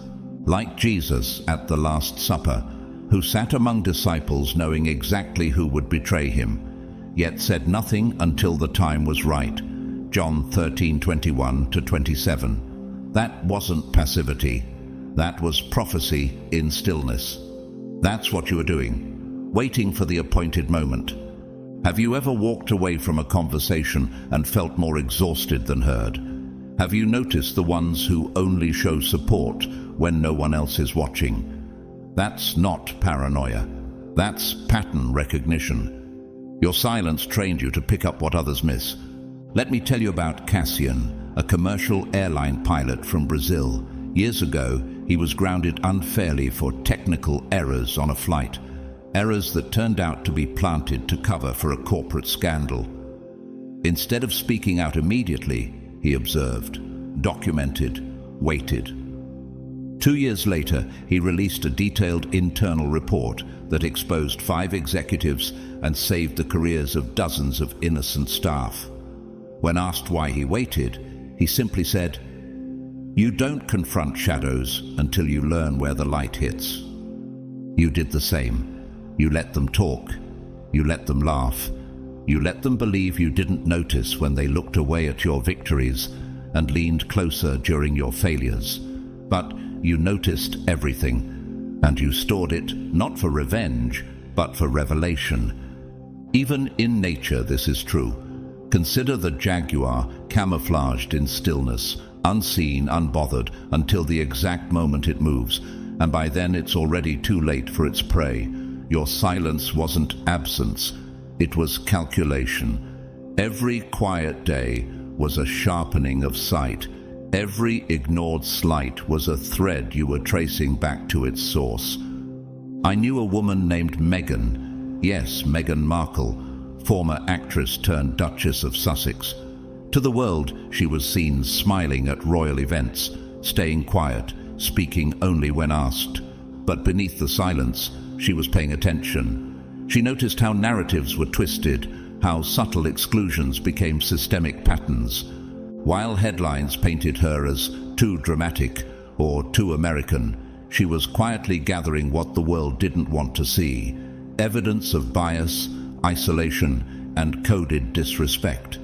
Like Jesus at the Last Supper, who sat among disciples knowing exactly who would betray him, yet said nothing until the time was right. John 13:21-27. That wasn't passivity. That was prophecy in stillness. That's what you were doing, waiting for the appointed moment. Have you ever walked away from a conversation and felt more exhausted than heard? Have you noticed the ones who only show support when no one else is watching? That's not paranoia. That's pattern recognition. Your silence trained you to pick up what others miss. Let me tell you about Cassian, a commercial airline pilot from Brazil. Years ago, he was grounded unfairly for technical errors on a flight. Errors that turned out to be planted to cover for a corporate scandal. Instead of speaking out immediately, he observed, documented, waited. 2 years later, he released a detailed internal report that exposed 5 executives and saved the careers of dozens of innocent staff. When asked why he waited, he simply said, "You don't confront shadows until you learn where the light hits." You did the same. You let them talk. You let them laugh. You let them believe you didn't notice when they looked away at your victories and leaned closer during your failures. But you noticed everything, and you stored it not for revenge, but for revelation. Even in nature this is true. Consider the jaguar camouflaged in stillness, unseen, unbothered, until the exact moment it moves, and by then it's already too late for its prey. Your silence wasn't absence, it was calculation. Every quiet day was a sharpening of sight. Every ignored slight was a thread you were tracing back to its source. I knew a woman named Meghan, yes, Meghan Markle, former actress turned Duchess of Sussex. To the world, she was seen smiling at royal events, staying quiet, speaking only when asked. But beneath the silence, she was paying attention. She noticed how narratives were twisted, how subtle exclusions became systemic patterns. While headlines painted her as too dramatic or too American, she was quietly gathering what the world didn't want to see: evidence of bias, isolation, and coded disrespect.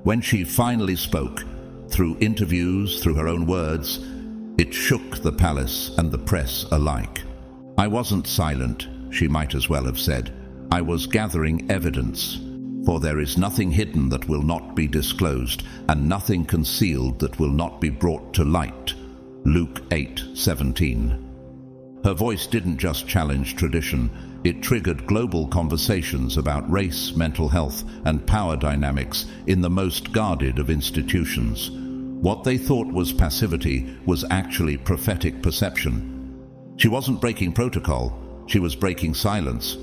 When she finally spoke, through interviews, through her own words, it shook the palace and the press alike. "I wasn't silent," she might as well have said. "I was gathering evidence. For there is nothing hidden that will not be disclosed, and nothing concealed that will not be brought to light." Luke 8:17. Her voice didn't just challenge tradition, it triggered global conversations about race, mental health, and power dynamics in the most guarded of institutions. What they thought was passivity was actually prophetic perception. She wasn't breaking protocol, she was breaking silence.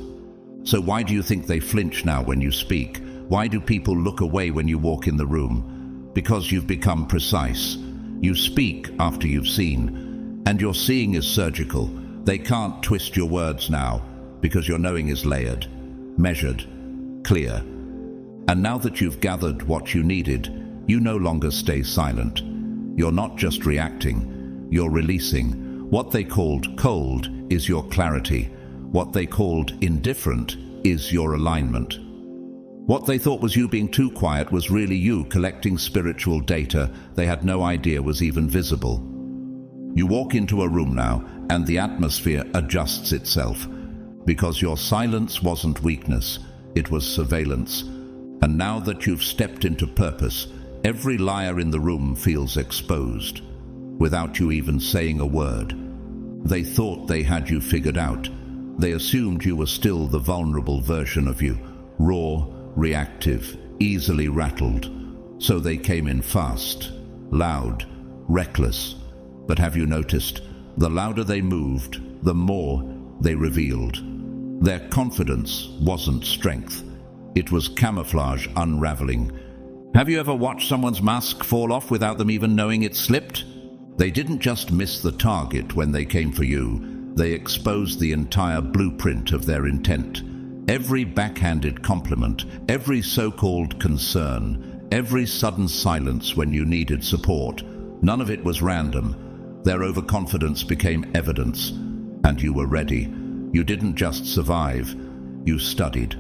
So why do you think they flinch now when you speak? Why do people look away when you walk in the room? Because you've become precise. You speak after you've seen, and your seeing is surgical. They can't twist your words now, because your knowing is layered, measured, clear. And now that you've gathered what you needed, you no longer stay silent. You're not just reacting, you're releasing. What they called cold is your clarity. What they called indifferent is your alignment. What they thought was you being too quiet was really you collecting spiritual data they had no idea was even visible. You walk into a room now, and the atmosphere adjusts itself, because your silence wasn't weakness, it was surveillance. And now that you've stepped into purpose, every liar in the room feels exposed, without you even saying a word. They thought they had you figured out. They assumed you were still the vulnerable version of you, raw, reactive, easily rattled. So they came in fast, loud, reckless. But have you noticed? The louder they moved, the more they revealed. Their confidence wasn't strength. It was camouflage unraveling. Have you ever watched someone's mask fall off without them even knowing it slipped? They didn't just miss the target when they came for you. They exposed the entire blueprint of their intent. Every backhanded compliment, every so-called concern, every sudden silence when you needed support, none of it was random. Their overconfidence became evidence, and you were ready. You didn't just survive, you studied.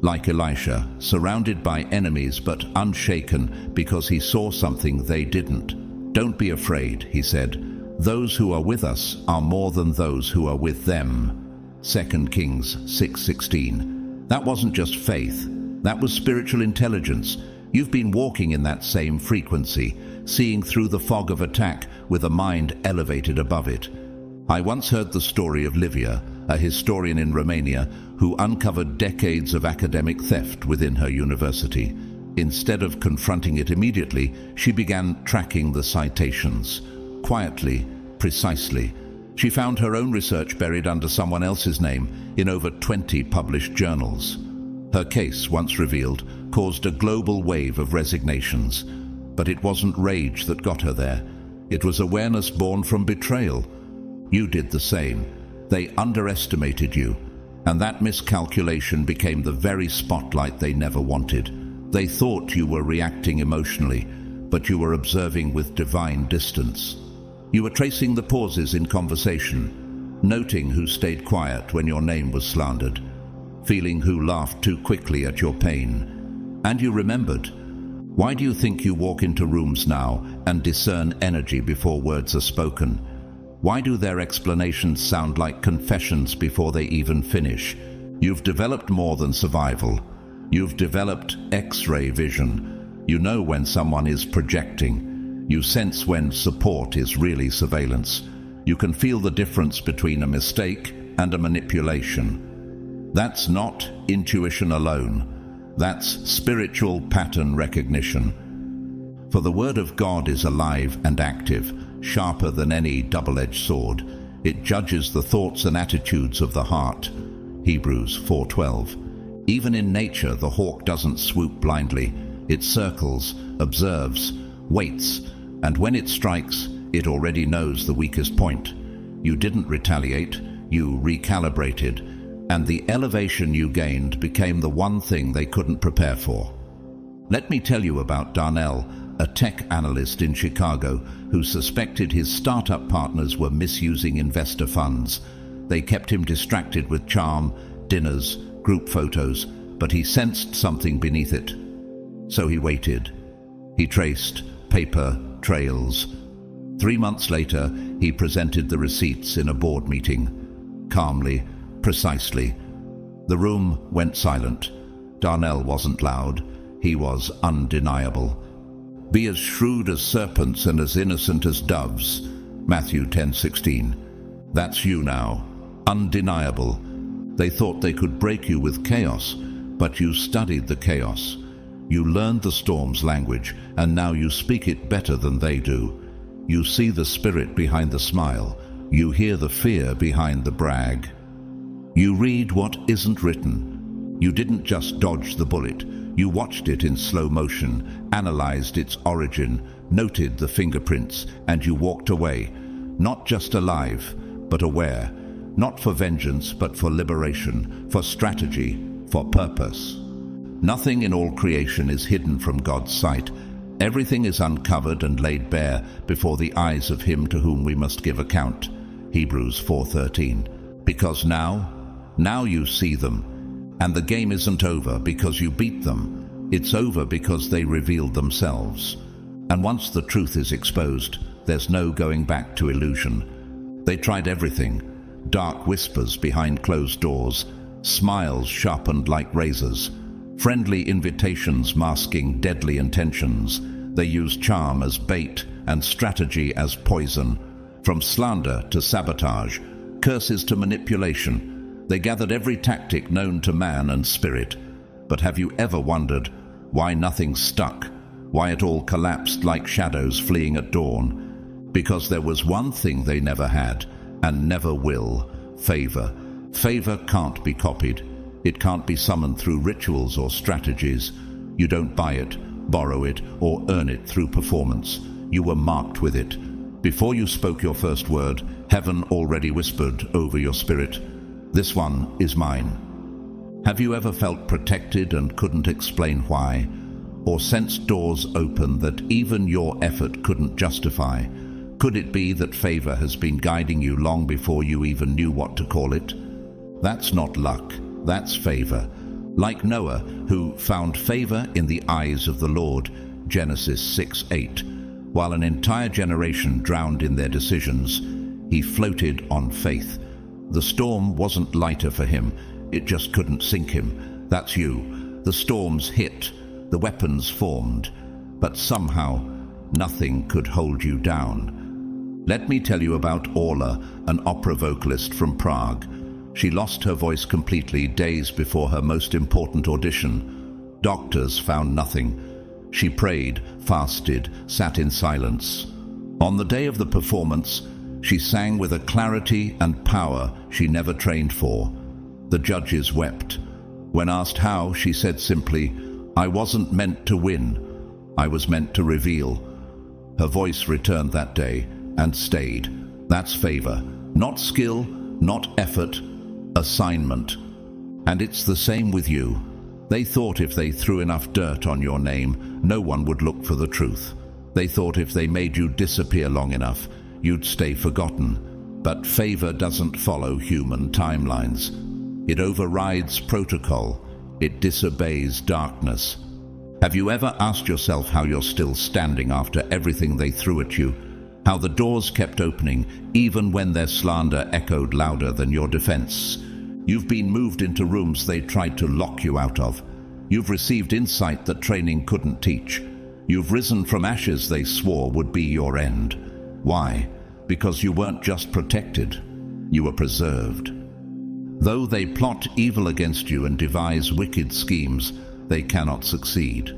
Like Elisha, surrounded by enemies but unshaken because he saw something they didn't. "Don't be afraid," he said. "Those who are with us are more than those who are with them." 2 Kings 6:16. That wasn't just faith, that was spiritual intelligence. You've been walking in that same frequency, seeing through the fog of attack with a mind elevated above it. I once heard the story of Livia, a historian in Romania, who uncovered decades of academic theft within her university. Instead of confronting it immediately, she began tracking the citations. Quietly, precisely. She found her own research buried under someone else's name in over 20 published journals. Her case, once revealed, caused a global wave of resignations. But it wasn't rage that got her there. It was awareness born from betrayal. You did the same. They underestimated you, and that miscalculation became the very spotlight they never wanted. They thought you were reacting emotionally, but you were observing with divine distance. You were tracing the pauses in conversation, noting who stayed quiet when your name was slandered, feeling who laughed too quickly at your pain. And you remembered. Why do you think you walk into rooms now and discern energy before words are spoken? Why do their explanations sound like confessions before they even finish? You've developed more than survival. You've developed X-ray vision. You know when someone is projecting. You sense when support is really surveillance. You can feel the difference between a mistake and a manipulation. That's not intuition alone. That's spiritual pattern recognition. For the Word of God is alive and active, sharper than any double-edged sword. It judges the thoughts and attitudes of the heart. Hebrews 4:12. Even in nature, the hawk doesn't swoop blindly. It circles, observes, waits, and when it strikes, it already knows the weakest point. You didn't retaliate, you recalibrated, and the elevation you gained became the one thing they couldn't prepare for. Let me tell you about Darnell, a tech analyst in Chicago who suspected his startup partners were misusing investor funds. They kept him distracted with charm, dinners, group photos, but he sensed something beneath it. So he waited. He traced paper trails. 3 months later, he presented the receipts in a board meeting. Calmly, precisely. The room went silent. Darnell wasn't loud. He was undeniable. Be as shrewd as serpents and as innocent as doves. Matthew 10:16. That's you now. Undeniable. They thought they could break you with chaos, but you studied the chaos. You learned the storm's language, and now you speak it better than they do. You see the spirit behind the smile. You hear the fear behind the brag. You read what isn't written. You didn't just dodge the bullet. You watched it in slow motion, analyzed its origin, noted the fingerprints, and you walked away, not just alive, but aware. Not for vengeance, but for liberation, for strategy, for purpose. Nothing in all creation is hidden from God's sight. Everything is uncovered and laid bare before the eyes of him to whom we must give account. Hebrews 4:13. Because now you see them. And the game isn't over because you beat them. It's over because they revealed themselves. And once the truth is exposed, there's no going back to illusion. They tried everything. Dark whispers behind closed doors, smiles sharpened like razors, friendly invitations masking deadly intentions. They used charm as bait and strategy as poison. From slander to sabotage, curses to manipulation, they gathered every tactic known to man and spirit. But have you ever wondered why nothing stuck? Why it all collapsed like shadows fleeing at dawn? Because there was one thing they never had, and never will: favor. Favor can't be copied. It can't be summoned through rituals or strategies. You don't buy it, borrow it, or earn it through performance. You were marked with it. Before you spoke your first word, heaven already whispered over your spirit, "This one is mine." Have you ever felt protected and couldn't explain why? Or sensed doors open that even your effort couldn't justify? Could it be that favor has been guiding you long before you even knew what to call it? That's not luck, that's favor. Like Noah, who found favor in the eyes of the Lord, Genesis 6:8. While an entire generation drowned in their decisions, he floated on faith. The storm wasn't lighter for him, it just couldn't sink him. That's you. The storms hit, the weapons formed, but somehow nothing could hold you down. Let me tell you about Orla, an opera vocalist from Prague. She lost her voice completely days before her most important audition. Doctors found nothing. She prayed, fasted, sat in silence. On the day of the performance, she sang with a clarity and power she never trained for. The judges wept. When asked how, she said simply, "I wasn't meant to win. I was meant to reveal." Her voice returned that day and stayed. That's favor. Not skill, not effort, assignment. And it's the same with you. They thought if they threw enough dirt on your name, no one would look for the truth. They thought if they made you disappear long enough, you'd stay forgotten. But favor doesn't follow human timelines. It overrides protocol. It disobeys darkness. Have you ever asked yourself how you're still standing after everything they threw at you? How the doors kept opening, even when their slander echoed louder than your defense? You've been moved into rooms they tried to lock you out of. You've received insight that training couldn't teach. You've risen from ashes they swore would be your end. Why? Because you weren't just protected, you were preserved. Though they plot evil against you and devise wicked schemes, they cannot succeed.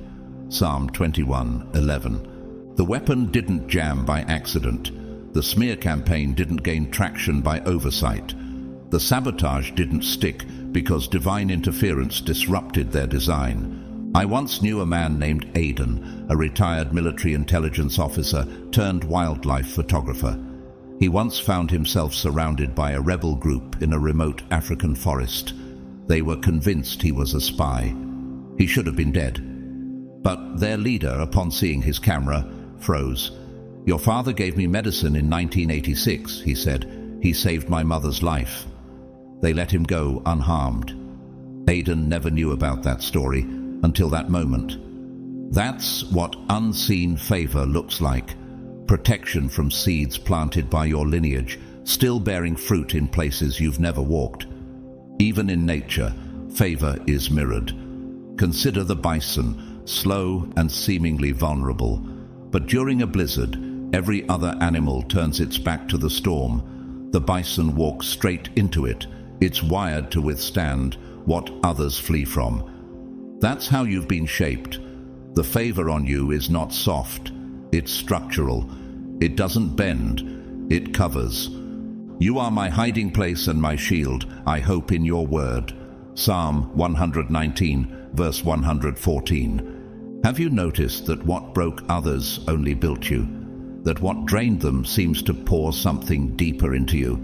Psalm 21:11. The weapon didn't jam by accident. The smear campaign didn't gain traction by oversight. The sabotage didn't stick because divine interference disrupted their design. I once knew a man named Aidan, a retired military intelligence officer turned wildlife photographer. He once found himself surrounded by a rebel group in a remote African forest. They were convinced he was a spy. He should have been dead. But their leader, upon seeing his camera, froze. "Your father gave me medicine in 1986, he said. "He saved my mother's life." They let him go unharmed. Aidan never knew about that story until that moment. That's what unseen favor looks like. Protection from seeds planted by your lineage, still bearing fruit in places you've never walked. Even in nature, favor is mirrored. Consider the bison, slow and seemingly vulnerable. But during a blizzard, every other animal turns its back to the storm. The bison walks straight into it. It's wired to withstand what others flee from. That's how you've been shaped. The favor on you is not soft. It's structural. It doesn't bend. It covers. You are my hiding place and my shield. I hope in your word. Psalm 119, verse 114. Have you noticed that what broke others only built you? That what drained them seems to pour something deeper into you?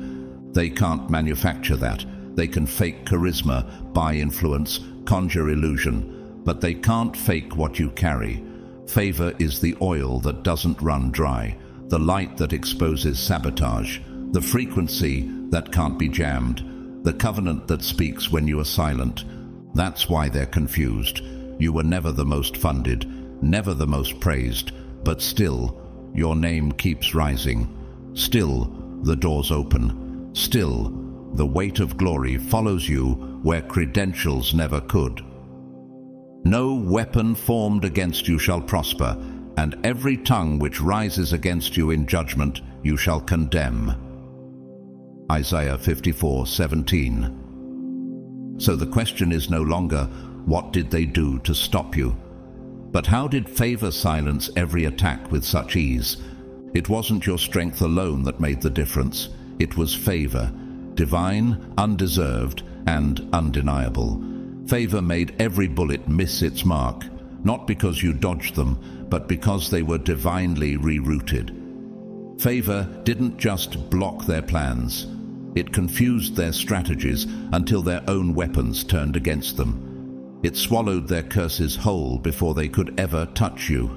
They can't manufacture that. They can fake charisma, buy influence, conjure illusion, but they can't fake what you carry. Favor is the oil that doesn't run dry, the light that exposes sabotage, the frequency that can't be jammed, the covenant that speaks when you are silent. That's why they're confused. You were never the most funded, never the most praised, but still, your name keeps rising. Still, the doors open. Still, the weight of glory follows you where credentials never could. No weapon formed against you shall prosper, and every tongue which rises against you in judgment you shall condemn. Isaiah 54:17. So the question is no longer, what did they do to stop you? But how did favor silence every attack with such ease? It wasn't your strength alone that made the difference. It was favor, divine, undeserved, and undeniable. Favor made every bullet miss its mark, not because you dodged them, but because they were divinely rerouted. Favor didn't just block their plans. It confused their strategies until their own weapons turned against them. It swallowed their curses whole before they could ever touch you.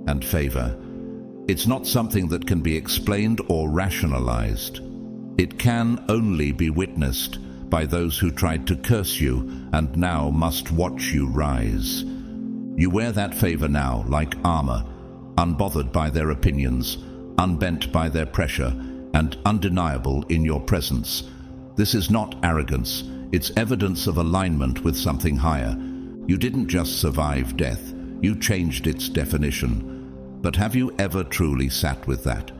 And favor, it's not something that can be explained or rationalized. It can only be witnessed by those who tried to curse you and now must watch you rise. You wear that favor now like armor, unbothered by their opinions, unbent by their pressure, and undeniable in your presence. This is not arrogance, it's evidence of alignment with something higher. You didn't just survive death, you changed its definition. But have you ever truly sat with that?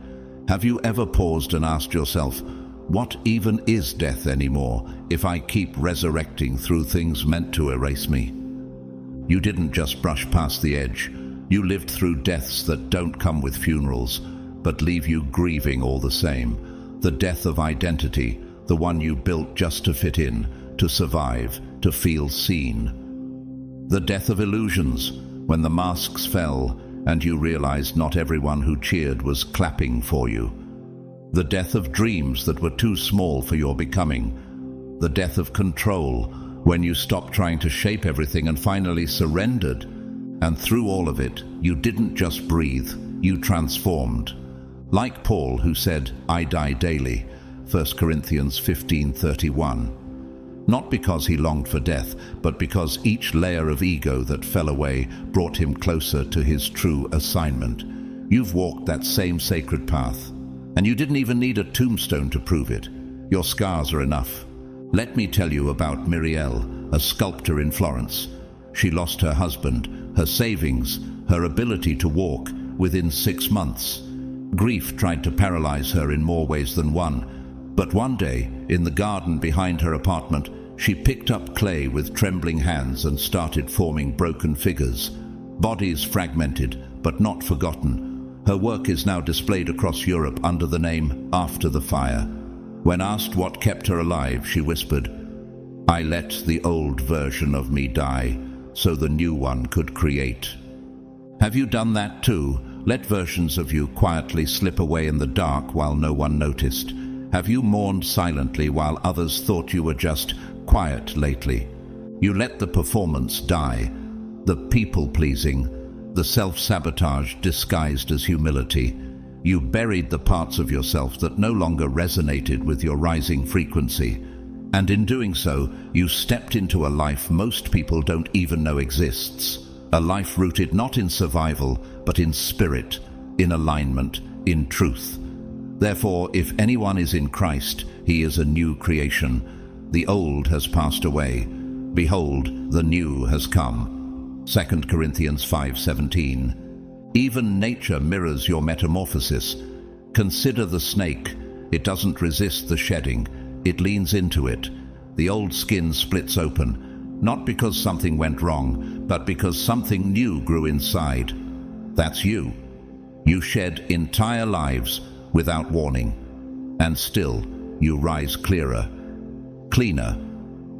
Have you ever paused and asked yourself, what even is death anymore if I keep resurrecting through things meant to erase me? You didn't just brush past the edge. You lived through deaths that don't come with funerals, but leave you grieving all the same. The death of identity, the one you built just to fit in, to survive, to feel seen. The death of illusions, when the masks fell and you realized not everyone who cheered was clapping for you. the death of dreams that were too small for your becoming, the death of control, when you stopped trying to shape everything and finally surrendered. And through all of it, you didn't just breathe, you transformed. Like Paul, who said, "I die daily," 1 Corinthians 15:31. Not because he longed for death, but because each layer of ego that fell away brought him closer to his true assignment. You've walked that same sacred path, and you didn't even need a tombstone to prove it. Your scars are enough. Let me tell you about Mirielle, a sculptor in Florence. She lost her husband, her savings, her ability to walk within 6 months. Grief tried to paralyze her in more ways than one. But one day, in the garden behind her apartment, she picked up clay with trembling hands and started forming broken figures. Bodies fragmented, but not forgotten. Her work is now displayed across Europe under the name After the Fire. When asked what kept her alive, she whispered, "I let the old version of me die, so the new one could create." Have you done that too? Let versions of you quietly slip away in the dark while no one noticed? Have you mourned silently while others thought you were just quiet lately? You let the performance die, the people-pleasing, the self-sabotage disguised as humility. You buried the parts of yourself that no longer resonated with your rising frequency. And in doing so, you stepped into a life most people don't even know exists. A life rooted not in survival, but in spirit, in alignment, in truth. Therefore, if anyone is in Christ, he is a new creation. The old has passed away. Behold, the new has come. 2 Corinthians 5:17. Even nature mirrors your metamorphosis. Consider the snake. It doesn't resist the shedding. It leans into it. The old skin splits open, not because something went wrong, but because something new grew inside. That's you. You shed entire lives without warning. And still, you rise clearer, cleaner,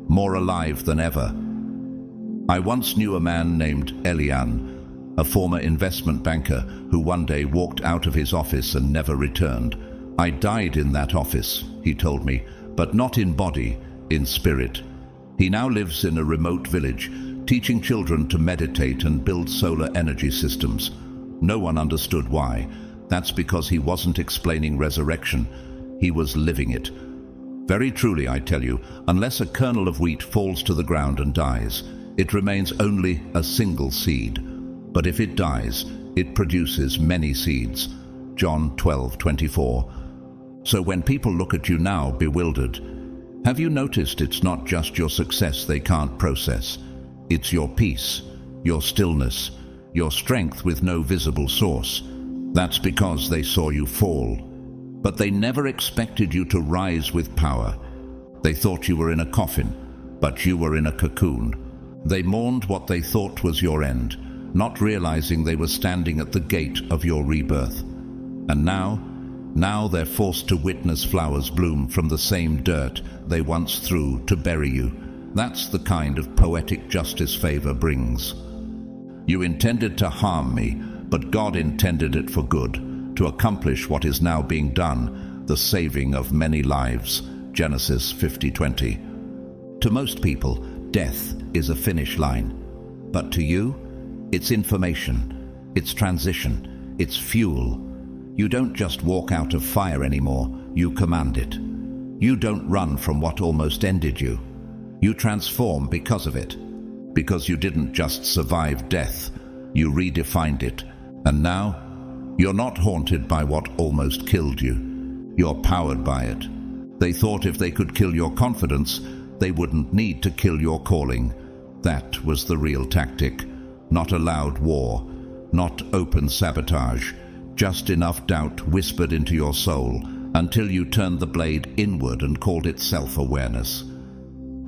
more alive than ever. I once knew a man named Elian, a former investment banker who one day walked out of his office and never returned. "I died in that office," he told me, "but not in body, in spirit." He now lives in a remote village, teaching children to meditate and build solar energy systems. No one understood why. That's because he wasn't explaining resurrection. He was living it. Very truly, I tell you, unless a kernel of wheat falls to the ground and dies, it remains only a single seed. But if it dies, it produces many seeds. John 12:24. So when people look at you now bewildered, have you noticed it's not just your success they can't process? It's your peace, your stillness, your strength with no visible source. That's because they saw you fall. But they never expected you to rise with power. They thought you were in a coffin, but you were in a cocoon. They mourned what they thought was your end, not realizing they were standing at the gate of your rebirth. And now they're forced to witness flowers bloom from the same dirt they once threw to bury you. That's the kind of poetic justice favor brings. You intended to harm me, but God intended it for good, to accomplish what is now being done, the saving of many lives. Genesis 50:20. To most people, death is a finish line. But to you, it's information, it's transition, it's fuel. You don't just walk out of fire anymore, you command it. You don't run from what almost ended you. You transform because of it. Because you didn't just survive death, you redefined it. And now, you're not haunted by what almost killed you. You're powered by it. They thought if they could kill your confidence, they wouldn't need to kill your calling. That was the real tactic. Not a loud war, not open sabotage, just enough doubt whispered into your soul until you turned the blade inward and called it self-awareness.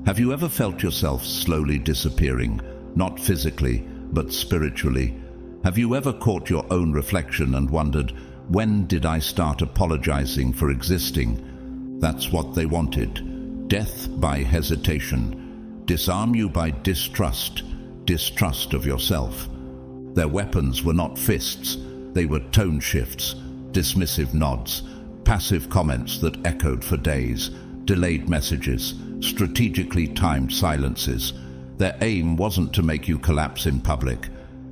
Have you ever felt yourself slowly disappearing, not physically, but spiritually? Have you ever caught your own reflection and wondered, when did I start apologizing for existing? That's what they wanted. Death by hesitation. Disarm you by distrust of yourself. Their weapons were not fists, they were tone shifts, dismissive nods, passive comments that echoed for days, delayed messages, strategically timed silences. Their aim wasn't to make you collapse in public.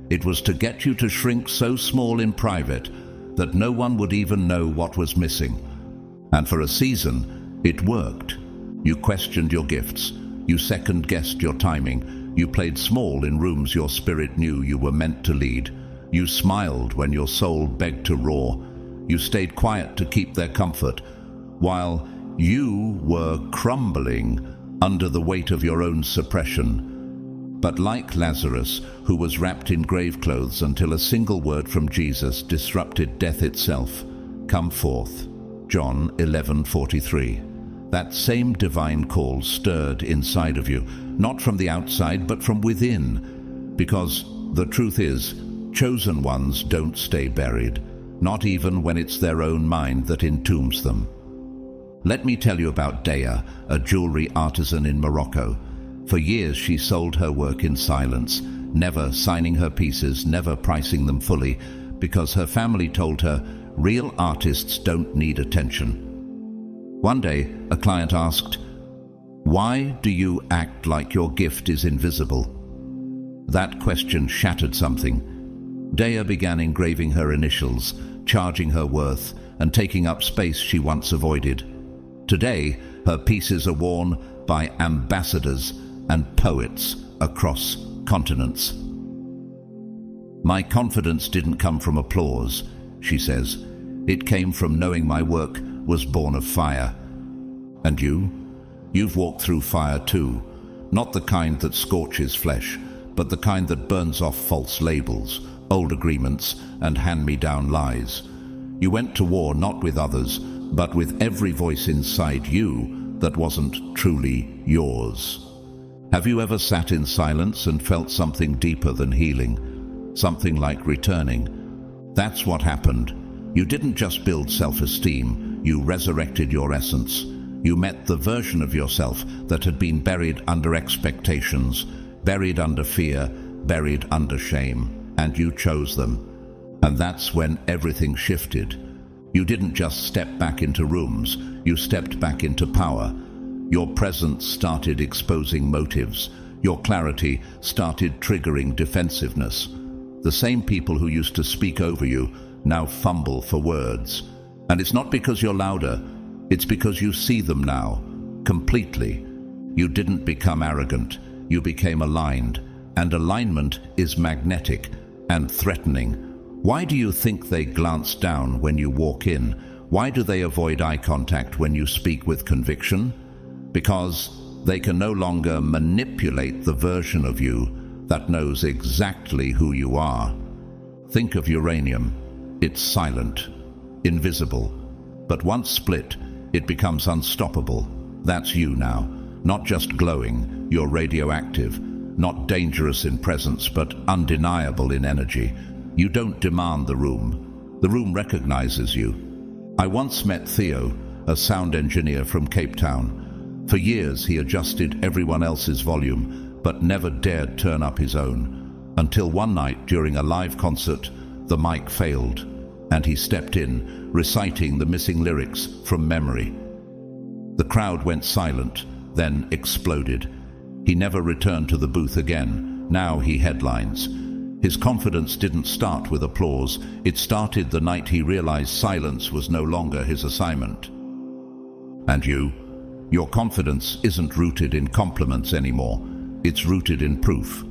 It was to get you to shrink so small in private that no one would even know what was missing. And for a season, it worked. You questioned your gifts. You second-guessed your timing. You played small in rooms your spirit knew you were meant to lead. You smiled when your soul begged to roar. You stayed quiet to keep their comfort, while you were crumbling under the weight of your own suppression. But like Lazarus, who was wrapped in grave clothes until a single word from Jesus disrupted death itself, come forth. John 11:43. That same divine call stirred inside of you, not from the outside, but from within. Because the truth is, chosen ones don't stay buried, not even when it's their own mind that entombs them. Let me tell you about Dea, a jewelry artisan in Morocco. For years she sold her work in silence, never signing her pieces, never pricing them fully, because her family told her real artists don't need attention. One day, a client asked, "Why do you act like your gift is invisible?" That question shattered something. Dea began engraving her initials, charging her worth, and taking up space she once avoided. Today, her pieces are worn by ambassadors and poets across continents. My confidence didn't come from applause, she says. It came from knowing my work was born of fire. And you? You've walked through fire too. Not the kind that scorches flesh, but the kind that burns off false labels, old agreements, and hand-me-down lies. You went to war not with others, but with every voice inside you that wasn't truly yours. Have you ever sat in silence and felt something deeper than healing? Something like returning? That's what happened. You didn't just build self-esteem, you resurrected your essence. You met the version of yourself that had been buried under expectations, buried under fear, buried under shame, and you chose them. And that's when everything shifted. You didn't just step back into rooms, you stepped back into power. Your presence started exposing motives. Your clarity started triggering defensiveness. The same people who used to speak over you now fumble for words. And it's not because you're louder, it's because you see them now, completely. You didn't become arrogant, you became aligned. And alignment is magnetic and threatening. Why do you think they glance down when you walk in? Why do they avoid eye contact when you speak with conviction? Because they can no longer manipulate the version of you that knows exactly who you are. Think of uranium. It's silent, invisible, but once split, it becomes unstoppable. That's you now, not just glowing, you're radioactive, not dangerous in presence, but undeniable in energy. You don't demand the room recognizes you. I once met Theo, a sound engineer from Cape Town. For years he adjusted everyone else's volume, but never dared turn up his own. Until one night during a live concert, the mic failed, and he stepped in, reciting the missing lyrics from memory. The crowd went silent, then exploded. He never returned to the booth again. Now he headlines. His confidence didn't start with applause. It started the night he realized silence was no longer his assignment. And you? Your confidence isn't rooted in compliments anymore. It's rooted in proof.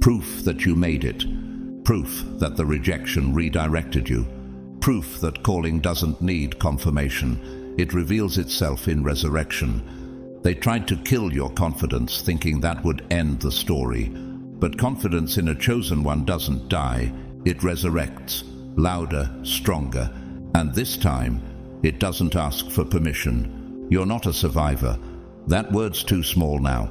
Proof that you made it. Proof that the rejection redirected you. Proof that calling doesn't need confirmation. It reveals itself in resurrection. They tried to kill your confidence, thinking that would end the story. But confidence in a chosen one doesn't die. It resurrects, louder, stronger. And this time, it doesn't ask for permission. You're not a survivor. That word's too small now.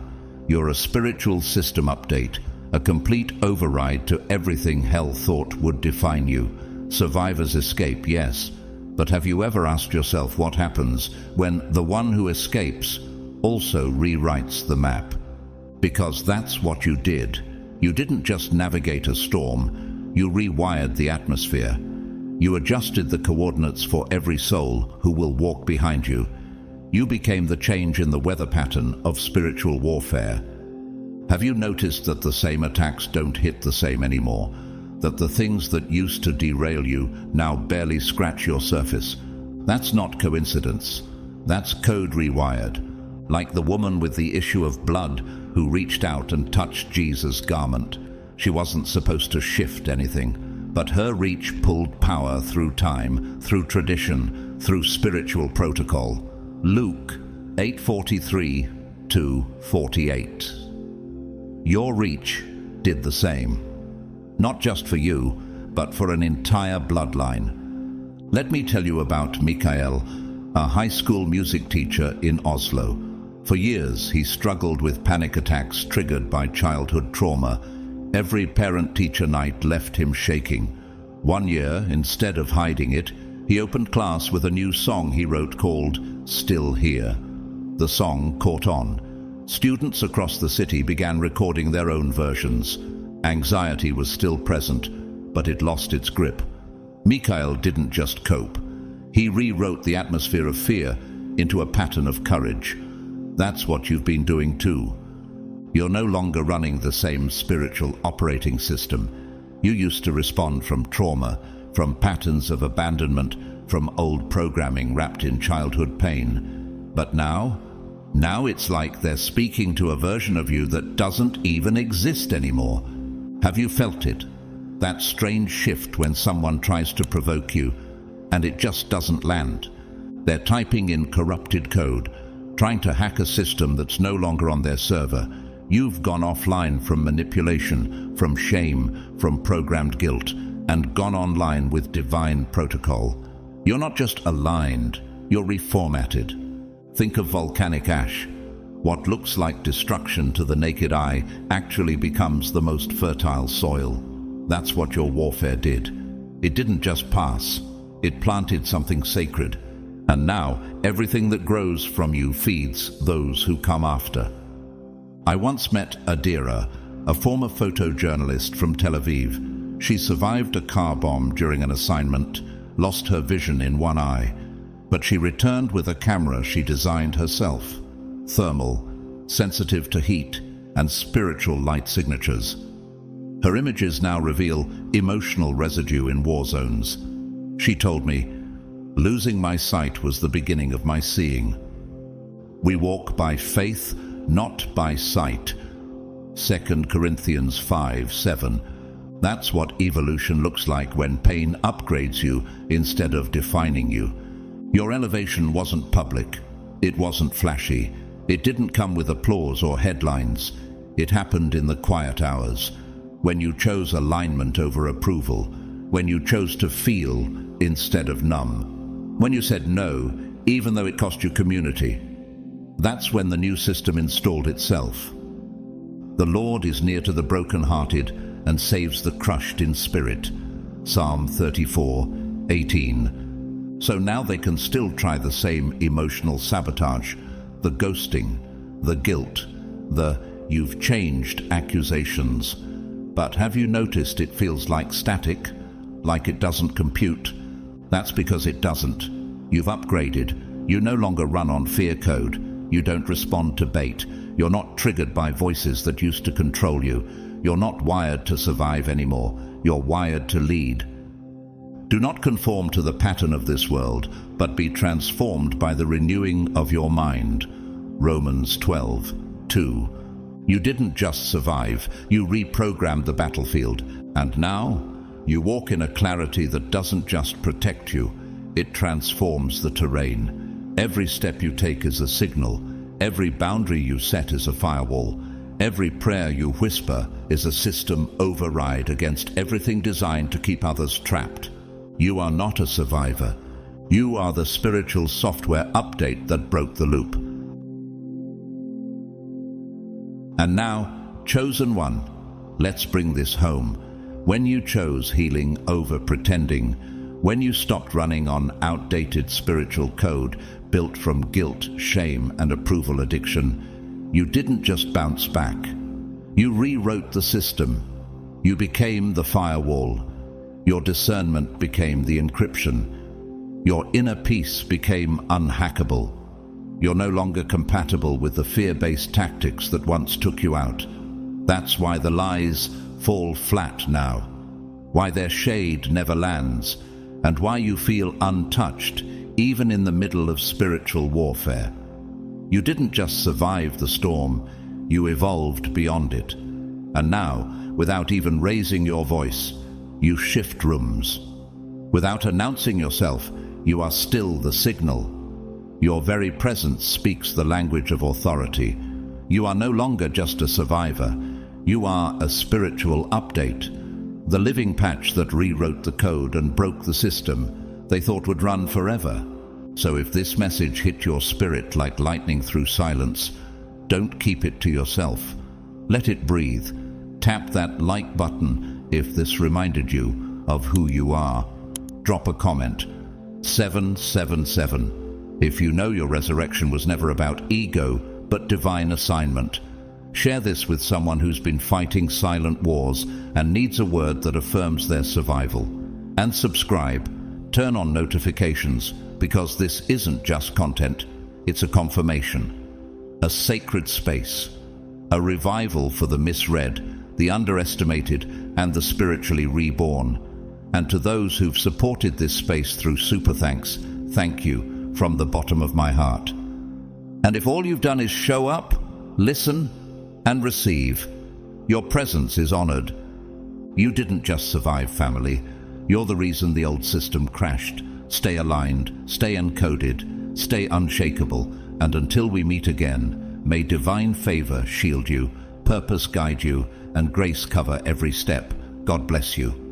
You're a spiritual system update, a complete override to everything hell thought would define you. Survivors escape, yes. But have you ever asked yourself what happens when the one who escapes also rewrites the map? Because that's what you did. You didn't just navigate a storm, you rewired the atmosphere. You adjusted the coordinates for every soul who will walk behind you. You became the change in the weather pattern of spiritual warfare. Have you noticed that the same attacks don't hit the same anymore? That the things that used to derail you now barely scratch your surface? That's not coincidence. That's code rewired. Like the woman with the issue of blood who reached out and touched Jesus' garment. She wasn't supposed to shift anything, but her reach pulled power through time, through tradition, through spiritual protocol. Luke 8:43 to 48. Your reach did the same. Not just for you, but for an entire bloodline. Let me tell you about Mikael, a high school music teacher in Oslo. For years, he struggled with panic attacks triggered by childhood trauma. Every parent-teacher night left him shaking. One year, instead of hiding it, he opened class with a new song he wrote called "Still Here." The song caught on. Students across the city began recording their own versions. Anxiety was still present, but it lost its grip. Mikael didn't just cope. He rewrote the atmosphere of fear into a pattern of courage. That's what you've been doing too. You're no longer running the same spiritual operating system. You used to respond from trauma, from patterns of abandonment, from old programming wrapped in childhood pain. But now it's like they're speaking to a version of you that doesn't even exist anymore. Have you felt it? That strange shift when someone tries to provoke you, and it just doesn't land. They're typing in corrupted code, trying to hack a system that's no longer on their server. You've gone offline from manipulation, from shame, from programmed guilt, and gone online with divine protocol. You're not just aligned, you're reformatted. Think of volcanic ash. What looks like destruction to the naked eye actually becomes the most fertile soil. That's what your warfare did. It didn't just pass, it planted something sacred. And now, everything that grows from you feeds those who come after. I once met Adira, a former photojournalist from Tel Aviv. She survived a car bomb during an assignment, lost her vision in one eye, but she returned with a camera she designed herself. Thermal, sensitive to heat, and spiritual light signatures. Her images now reveal emotional residue in war zones. She told me, "Losing my sight was the beginning of my seeing. We walk by faith, not by sight." 2 Corinthians 5:7. That's what evolution looks like when pain upgrades you instead of defining you. Your elevation wasn't public. It wasn't flashy. It didn't come with applause or headlines. It happened in the quiet hours, when you chose alignment over approval, when you chose to feel instead of numb, when you said no, even though it cost you community. That's when the new system installed itself. The Lord is near to the brokenhearted and saves the crushed in spirit. Psalm 34:18. So now they can still try the same emotional sabotage, the ghosting, the guilt, the "you've changed" accusations. But have you noticed it feels like static, like it doesn't compute? That's because it doesn't. You've upgraded. You no longer run on fear code. You don't respond to bait. You're not triggered by voices that used to control you. You're not wired to survive anymore. You're wired to lead. Do not conform to the pattern of this world, but be transformed by the renewing of your mind. Romans 12:2. You didn't just survive, you reprogrammed the battlefield. And now, you walk in a clarity that doesn't just protect you, it transforms the terrain. Every step you take is a signal. Every boundary you set is a firewall. Every prayer you whisper is a system override against everything designed to keep others trapped. You are not a survivor. You are the spiritual software update that broke the loop. And now, chosen one, let's bring this home. When you chose healing over pretending, when you stopped running on outdated spiritual code built from guilt, shame, and approval addiction, you didn't just bounce back. You rewrote the system. You became the firewall. Your discernment became the encryption. Your inner peace became unhackable. You're no longer compatible with the fear-based tactics that once took you out. That's why the lies fall flat now, why their shade never lands, and why you feel untouched even in the middle of spiritual warfare. You didn't just survive the storm, you evolved beyond it. And now, without even raising your voice, you shift rooms. Without announcing yourself, you are still the signal. Your very presence speaks the language of authority. You are no longer just a survivor. You are a spiritual update. The living patch that rewrote the code and broke the system they thought would run forever. So if this message hit your spirit like lightning through silence, don't keep it to yourself. Let it breathe. Tap that like button if this reminded you of who you are. Drop a comment. 777. If you know your resurrection was never about ego, but divine assignment. Share this with someone who's been fighting silent wars and needs a word that affirms their survival. And subscribe. Turn on notifications, because this isn't just content, it's a confirmation. A sacred space. A revival for the misread, the underestimated, and the spiritually reborn. And to those who've supported this space through super thanks, thank you from the bottom of my heart. And if all you've done is show up, listen, and receive, your presence is honored. You didn't just survive, family. You're the reason the old system crashed. Stay aligned, stay encoded, stay unshakable, and until we meet again, may divine favor shield you, purpose guide you, and grace cover every step. God bless you.